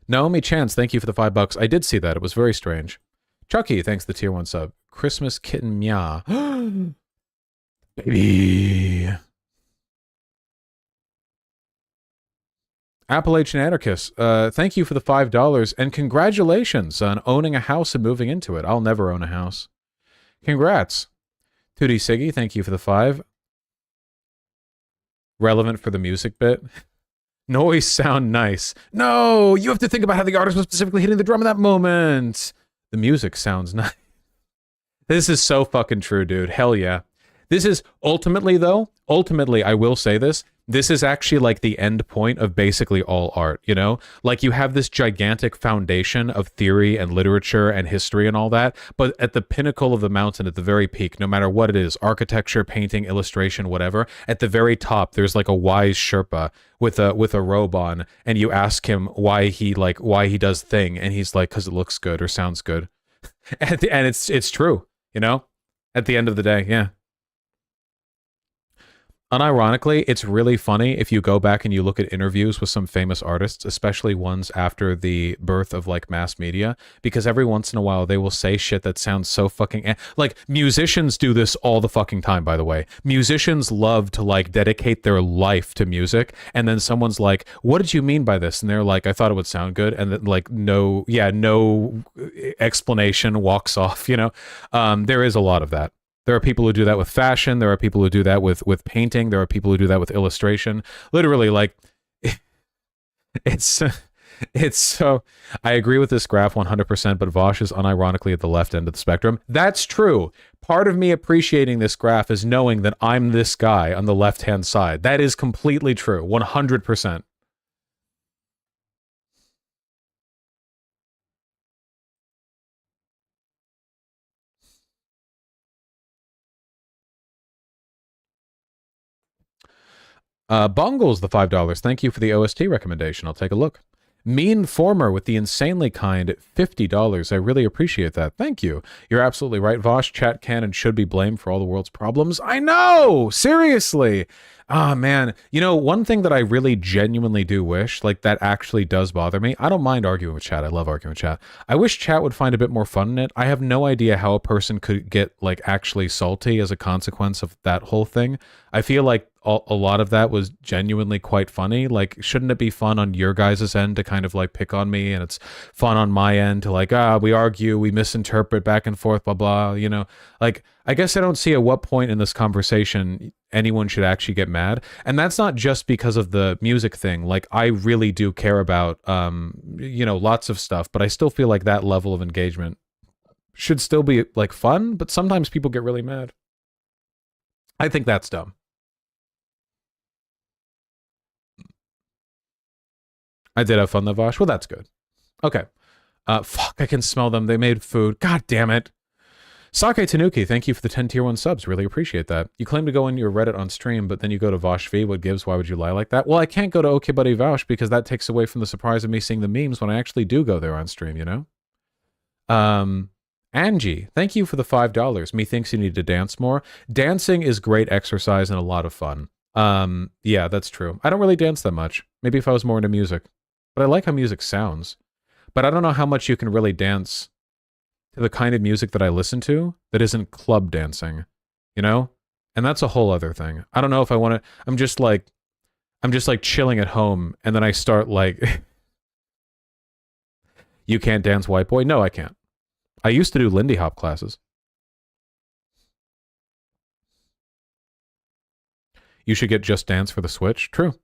Naomi Chance, thank you for the $5. I did see that. It was very strange. Chucky, thanks for the tier 1 sub. Christmas Kitten Mia. Baby. Appalachian Anarchist, thank you for the $5 and congratulations on owning a house and moving into it. I'll never own a house. Congrats. Tootie Siggy, thank you for the 5. Relevant for the music bit. Noise sound nice. No, you have to think about how the artist was specifically hitting the drum in that moment. The music sounds nice. This is so fucking true, dude. Hell yeah. This is ultimately, though, I will say this, this is actually like the end point of basically all art, you know? Like you have this gigantic foundation of theory and literature and history and all that, but at the pinnacle of the mountain, at the very peak, no matter what it is, architecture, painting, illustration, whatever, at the very top, there's like a wise Sherpa with a robe on, and you ask him why he does thing, and he's like, 'cause it looks good or sounds good. And it's true, you know? At the end of the day, yeah. Unironically, it's really funny if you go back and you look at interviews with some famous artists, especially ones after the birth of like mass media, because every once in a while they will say shit that sounds so fucking like musicians do this all the fucking time, by the way. Musicians love to like dedicate their life to music, and then someone's like, "What did you mean by this?" And they're like, "I thought it would sound good," and then like no explanation, walks off, you know. There is a lot of that. There are people who do that with fashion. There are people who do that with painting. There are people who do that with illustration. Literally, like, it's so... I agree with this graph 100%, but Vosh is unironically at the left end of the spectrum. That's true. Part of me appreciating this graph is knowing that I'm this guy on the left-hand side. That is completely true, 100%. Bongles, the $5. Thank you for the OST recommendation. I'll take a look. Mean Former with the insanely kind $50. I really appreciate that. Thank you. You're absolutely right, Vosh. Chat can and should be blamed for all the world's problems. I know! Seriously! Ah, man. You know, one thing that I really genuinely do wish, like that actually does bother me, I don't mind arguing with chat. I love arguing with chat. I wish chat would find a bit more fun in it. I have no idea how a person could get, like, actually salty as a consequence of that whole thing. I feel like a lot of that was genuinely quite funny. Like, shouldn't it be fun on your guys' end to kind of, like, pick on me, and it's fun on my end to, like, we argue, we misinterpret back and forth, blah, blah, you know? Like, I guess I don't see at what point in this conversation anyone should actually get mad. And that's not just because of the music thing. Like, I really do care about, you know, lots of stuff, but I still feel like that level of engagement should still be, like, fun, but sometimes people get really mad. I think that's dumb. I did have fun though, Vosh. Well, that's good. Okay. Fuck, I can smell them. They made food. God damn it. Sake Tanuki, thank you for the 10 tier 1 subs. Really appreciate that. You claim to go in your Reddit on stream, but then you go to Vosh V. What gives? Why would you lie like that? Well, I can't go to OK Buddy Vosh because that takes away from the surprise of me seeing the memes when I actually do go there on stream, you know? Angie, thank you for the $5. Me thinks you need to dance more. Dancing is great exercise and a lot of fun. Yeah, that's true. I don't really dance that much. Maybe if I was more into music. But I like how music sounds. But I don't know how much you can really dance to the kind of music that I listen to that isn't club dancing, you know? And that's a whole other thing. I don't know if I want to, I'm just like chilling at home and then I start like, you can't dance, white boy? No, I can't. I used to do Lindy Hop classes. You should get Just Dance for the Switch. True.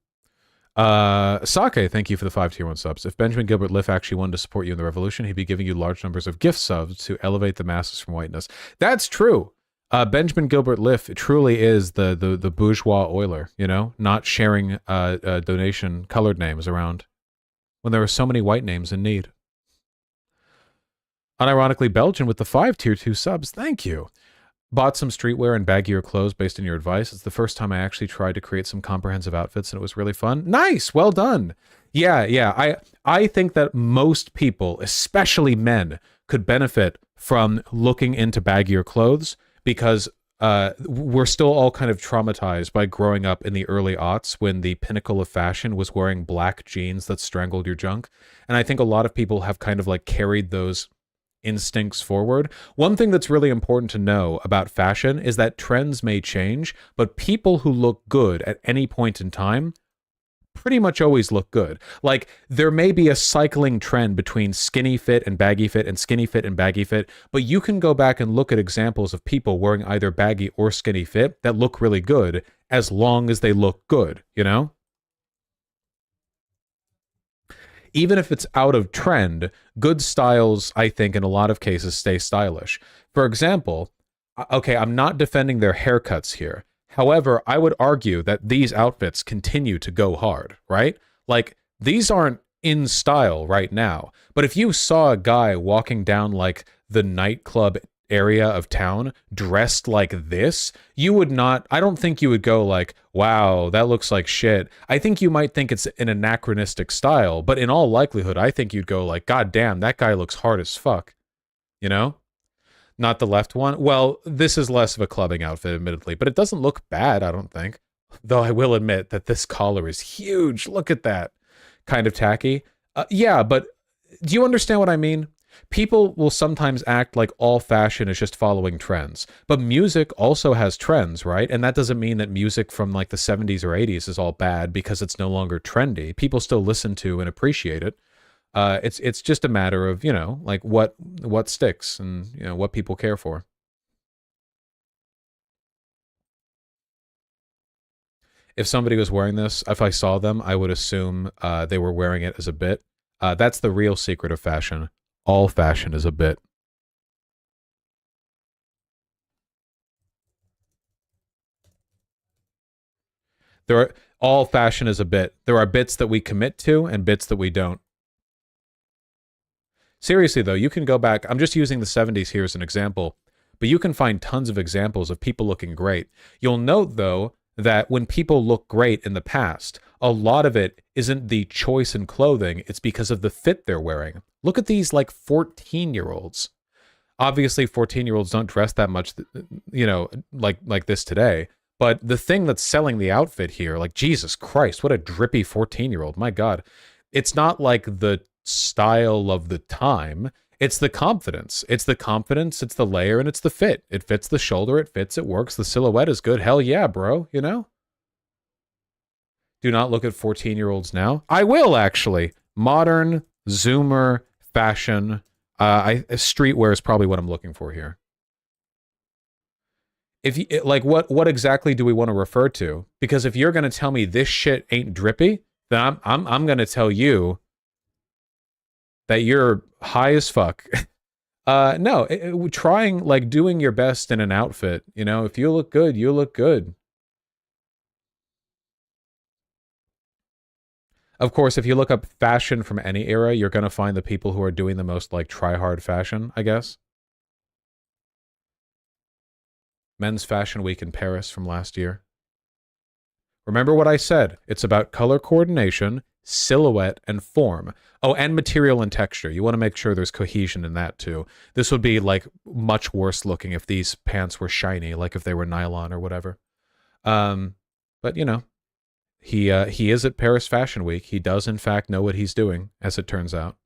Sake, thank you for the 5 tier 1 subs. If Benjamin Gilbert Liff actually wanted to support you in the revolution, he'd be giving you large numbers of gift subs to elevate the masses from whiteness. That's true. Benjamin Gilbert Liff truly is the bourgeois oiler, you know, not sharing donation colored names around when there are so many white names in need. Unironically Belgian with the 5 tier 2 subs. Thank you. Bought some streetwear and baggier clothes based on your advice. It's the first time I actually tried to create some comprehensive outfits and it was really fun. Nice, well done. Yeah. I think that most people, especially men, could benefit from looking into baggier clothes because we're still all kind of traumatized by growing up in the early aughts when the pinnacle of fashion was wearing black jeans that strangled your junk. And I think a lot of people have kind of like carried those instincts forward. One thing that's really important to know about fashion is that trends may change, but people who look good at any point in time pretty much always look good. Like, there may be a cycling trend between skinny fit and baggy fit and skinny fit and baggy fit, but you can go back and look at examples of people wearing either baggy or skinny fit that look really good as long as they look good, you know? Even if it's out of trend, good styles, I think, in a lot of cases, stay stylish. For example, okay, I'm not defending their haircuts here. However, I would argue that these outfits continue to go hard, right? Like, these aren't in style right now. But if you saw a guy walking down, like, the nightclub area of town dressed like this, you would not, I don't think you would go like, wow, that looks like shit. I think you might think it's an anachronistic style, but in all likelihood, I think you'd go like, god damn, that guy looks hard as fuck. You know? Not the left one. Well, this is less of a clubbing outfit, admittedly, but it doesn't look bad, I don't think. Though I will admit that this collar is huge. Look at that. Kind of tacky. Yeah, but do you understand what I mean? People will sometimes act like all fashion is just following trends, but music also has trends, right? And that doesn't mean that music from like the 70s or 80s is all bad because it's no longer trendy. People still listen to and appreciate it. It's just a matter of, you know, like what sticks and, you know, what people care for. If somebody was wearing this, if I saw them, I would assume they were wearing it as a bit. That's the real secret of fashion. All fashion is a bit. All fashion is a bit. There are bits that we commit to and bits that we don't. Seriously though, you can go back, I'm just using the 70s here as an example, but you can find tons of examples of people looking great. You'll note though that when people look great in the past, a lot of it isn't the choice in clothing, it's because of the fit they're wearing. Look at these like 14-year-olds. Obviously 14-year-olds don't dress that much, you know, like this today. But the thing that's selling the outfit here, like Jesus Christ, what a drippy 14-year-old. My God. It's not like the style of the time. It's the confidence. It's the confidence, it's the layer, and it's the fit. It fits the shoulder, it fits, it works. The silhouette is good. Hell yeah, bro, you know? Do not look at 14-year-olds now. I will, actually. Modern, Zoomer, fashion. Streetwear is probably what I'm looking for here. If you, like, what exactly do we want to refer to? Because if you're going to tell me this shit ain't drippy, then I'm going to tell you that you're high as fuck. No, trying, like, doing your best in an outfit, you know, if you look good, you look good. Of course, if you look up fashion from any era, you're going to find the people who are doing the most, like, try-hard fashion, I guess. Men's Fashion Week in Paris from last year. Remember what I said. It's about color coordination, silhouette, and form. Oh, and material and texture. You want to make sure there's cohesion in that, too. This would be, like, much worse looking if these pants were shiny, like if they were nylon or whatever. But, you know, He is at Paris Fashion Week. He does, in fact, know what he's doing, as it turns out.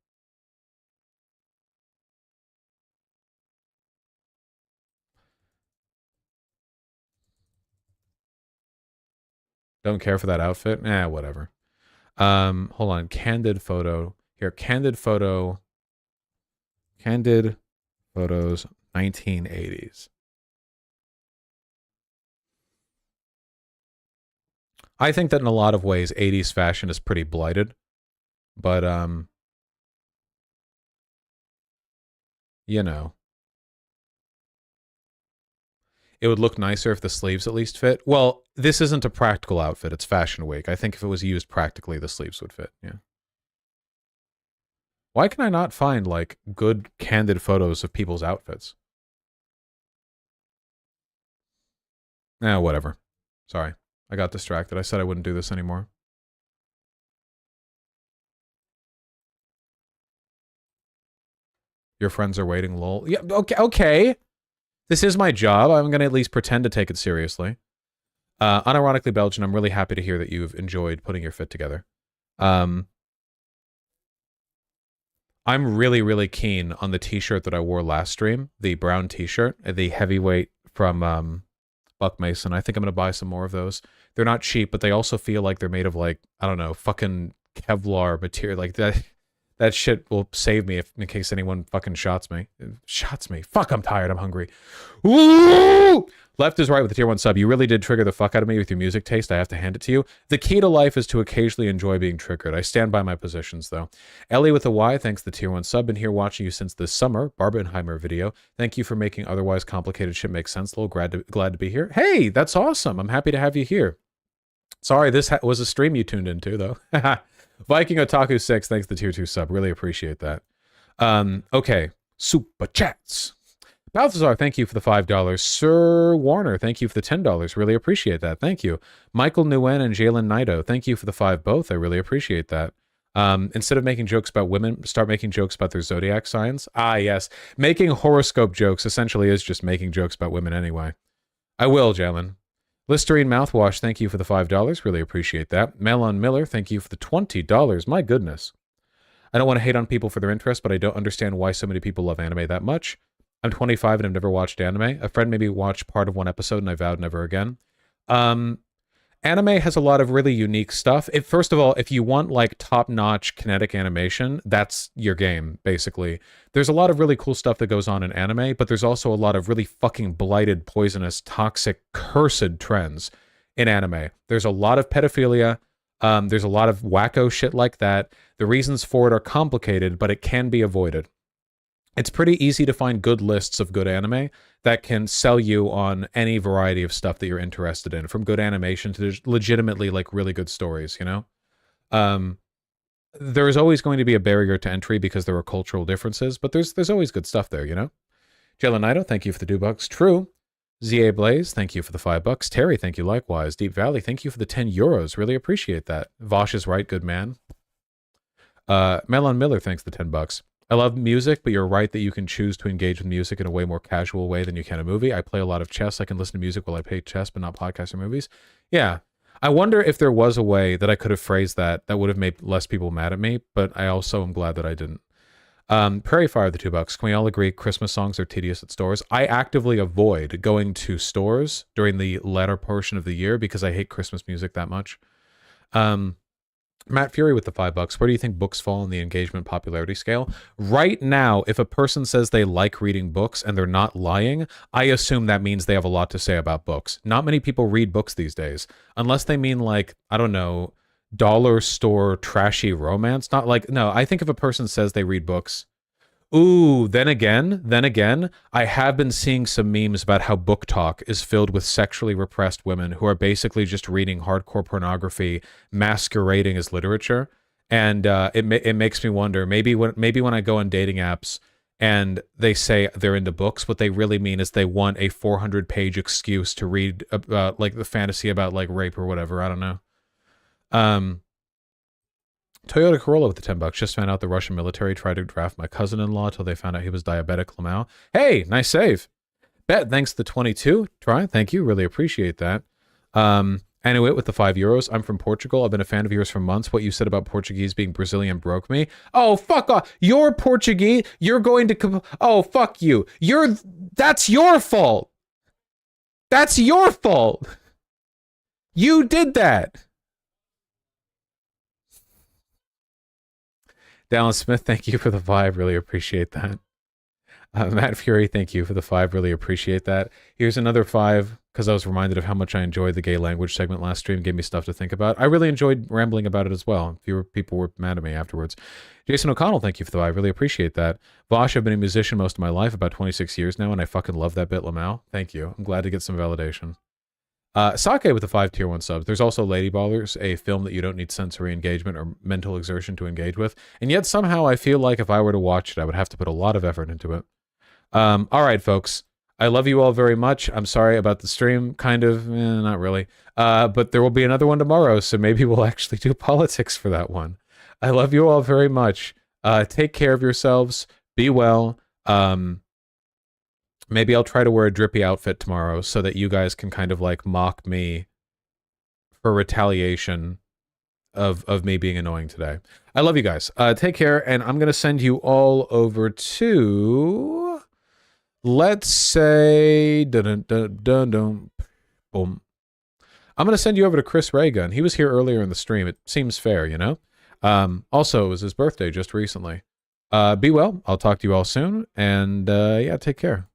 Don't care for that outfit? Whatever. Hold on. Candid photo. Here, candid photo. Candid photos, 1980s. I think that in a lot of ways, 80s fashion is pretty blighted. But, you know. It would look nicer if the sleeves at least fit. Well, this isn't a practical outfit. It's Fashion Week. I think if it was used practically, the sleeves would fit. Yeah. Why can I not find, like, good, candid photos of people's outfits? Whatever. Sorry. I got distracted. I said I wouldn't do this anymore. Your friends are waiting, lol. Yeah, okay. This is my job. I'm going to at least pretend to take it seriously. Unironically Belgian, I'm really happy to hear that you've enjoyed putting your fit together. I'm really, really keen on the t-shirt that I wore last stream, the brown t-shirt, the heavyweight from Buck Mason. I think I'm going to buy some more of those. They're not cheap, but they also feel like they're made of, like, I don't know, fucking Kevlar material. Like, that shit will save me in case anyone fucking shots me. Fuck, I'm tired. I'm hungry. Ooh! Left is right with the tier 1 sub. You really did trigger the fuck out of me with your music taste. I have to hand it to you. The key to life is to occasionally enjoy being triggered. I stand by my positions, though. Ellie with a Y, thanks the tier 1 sub. Been here watching you since this summer. Barbenheimer video. Thank you for making otherwise complicated shit make sense, lol. Glad to be here. Hey, that's awesome. I'm happy to have you here. Sorry, this was a stream you tuned into, though. Viking Otaku 6, thanks the tier 2 sub. Really appreciate that. Okay. Super chats. Balthazar, thank you for the $5. Sir Warner, thank you for the $10. Really appreciate that. Thank you. Michael Nguyen and Jalen Naito, thank you for the $5 both. I really appreciate that. Instead of making jokes about women, start making jokes about their zodiac signs. Ah, yes. Making horoscope jokes essentially is just making jokes about women anyway. I will, Jalen. Listerine mouthwash, thank you for the $5. Really appreciate that. Melon Miller, thank you for the $20. My goodness. I don't want to hate on people for their interest, but I don't understand why so many people love anime that much. I'm 25 and I've never watched anime. A friend made me watch part of one episode and I vowed never again. Anime has a lot of really unique stuff. First of all, if you want like top-notch kinetic animation, that's your game, basically. There's a lot of really cool stuff that goes on in anime, but there's also a lot of really fucking blighted, poisonous, toxic, cursed trends in anime. There's a lot of pedophilia. There's a lot of wacko shit like that. The reasons for it are complicated, but it can be avoided. It's pretty easy to find good lists of good anime that can sell you on any variety of stuff that you're interested in, from good animation to legitimately like really good stories, you know? There is always going to be a barrier to entry because there are cultural differences, but there's always good stuff there, you know? Jelenito, thank you for the $2. True. ZA Blaze, thank you for the $5. Terry, thank you likewise. Deep Valley, thank you for the €10. Really appreciate that. Vosh is right, good man. Melon Miller, thanks the $10. I love music, but you're right that you can choose to engage with music in a way more casual way than you can a movie. I play a lot of chess. I can listen to music while I play chess, but not podcasts or movies. Yeah. I wonder if there was a way that I could have phrased that would have made less people mad at me, but I also am glad that I didn't. Prairie Fire, the $2. Can we all agree Christmas songs are tedious at stores? I actively avoid going to stores during the latter portion of the year because I hate Christmas music that much. Matt Fury with the $5. Where do you think books fall in the engagement popularity scale? Right now, if a person says they like reading books and they're not lying, I assume that means they have a lot to say about books. Not many people read books these days, unless they mean like, I don't know, dollar store trashy romance. Not like, no, I think if a person says they read books, ooh, then again, I have been seeing some memes about how book talk is filled with sexually repressed women who are basically just reading hardcore pornography masquerading as literature. And it makes me wonder, maybe when I go on dating apps and they say they're into books, what they really mean is they want a 400-page excuse to read about like the fantasy about like rape or whatever. I don't know. Toyota Corolla with the $10. Just found out the Russian military tried to draft my cousin-in-law till they found out he was diabetic. Lamau. Hey, nice save. Bet, thanks to the 22. Try, thank you. Really appreciate that. Anyway, with the €5, I'm from Portugal. I've been a fan of yours for months. What you said about Portuguese being Brazilian broke me. Oh, fuck off. You're Portuguese. You're going to... Oh, fuck you. That's your fault. That's your fault. You did that. Dallas Smith, thank you for the 5. Really appreciate that. Matt Fury, thank you for the 5. Really appreciate that. Here's another 5, because I was reminded of how much I enjoyed the gay language segment last stream. Gave me stuff to think about. I really enjoyed rambling about it as well. Fewer people were mad at me afterwards. Jason O'Connell, thank you for the 5. Really appreciate that. Vosh, I've been a musician most of my life, about 26 years now, and I fucking love that bit, Lamau. Thank you. I'm glad to get some validation. Sake with the 5 tier 1 subs. There's also Lady Ballers, a film that you don't need sensory engagement or mental exertion to engage with. And yet somehow I feel like if I were to watch it, I would have to put a lot of effort into it. All right, folks. I love you all very much. I'm sorry about the stream, kind of, not really. But there will be another one tomorrow, so maybe we'll actually do politics for that one. I love you all very much. Take care of yourselves. Be well. Maybe I'll try to wear a drippy outfit tomorrow so that you guys can kind of like mock me for retaliation of me being annoying today. I love you guys. Take care, and I'm going to send you all over to, let's say, boom. I'm going to send you over to Chris Raygun. He was here earlier in the stream. It seems fair, you know? Also, it was his birthday just recently. Be well. I'll talk to you all soon, and yeah, take care.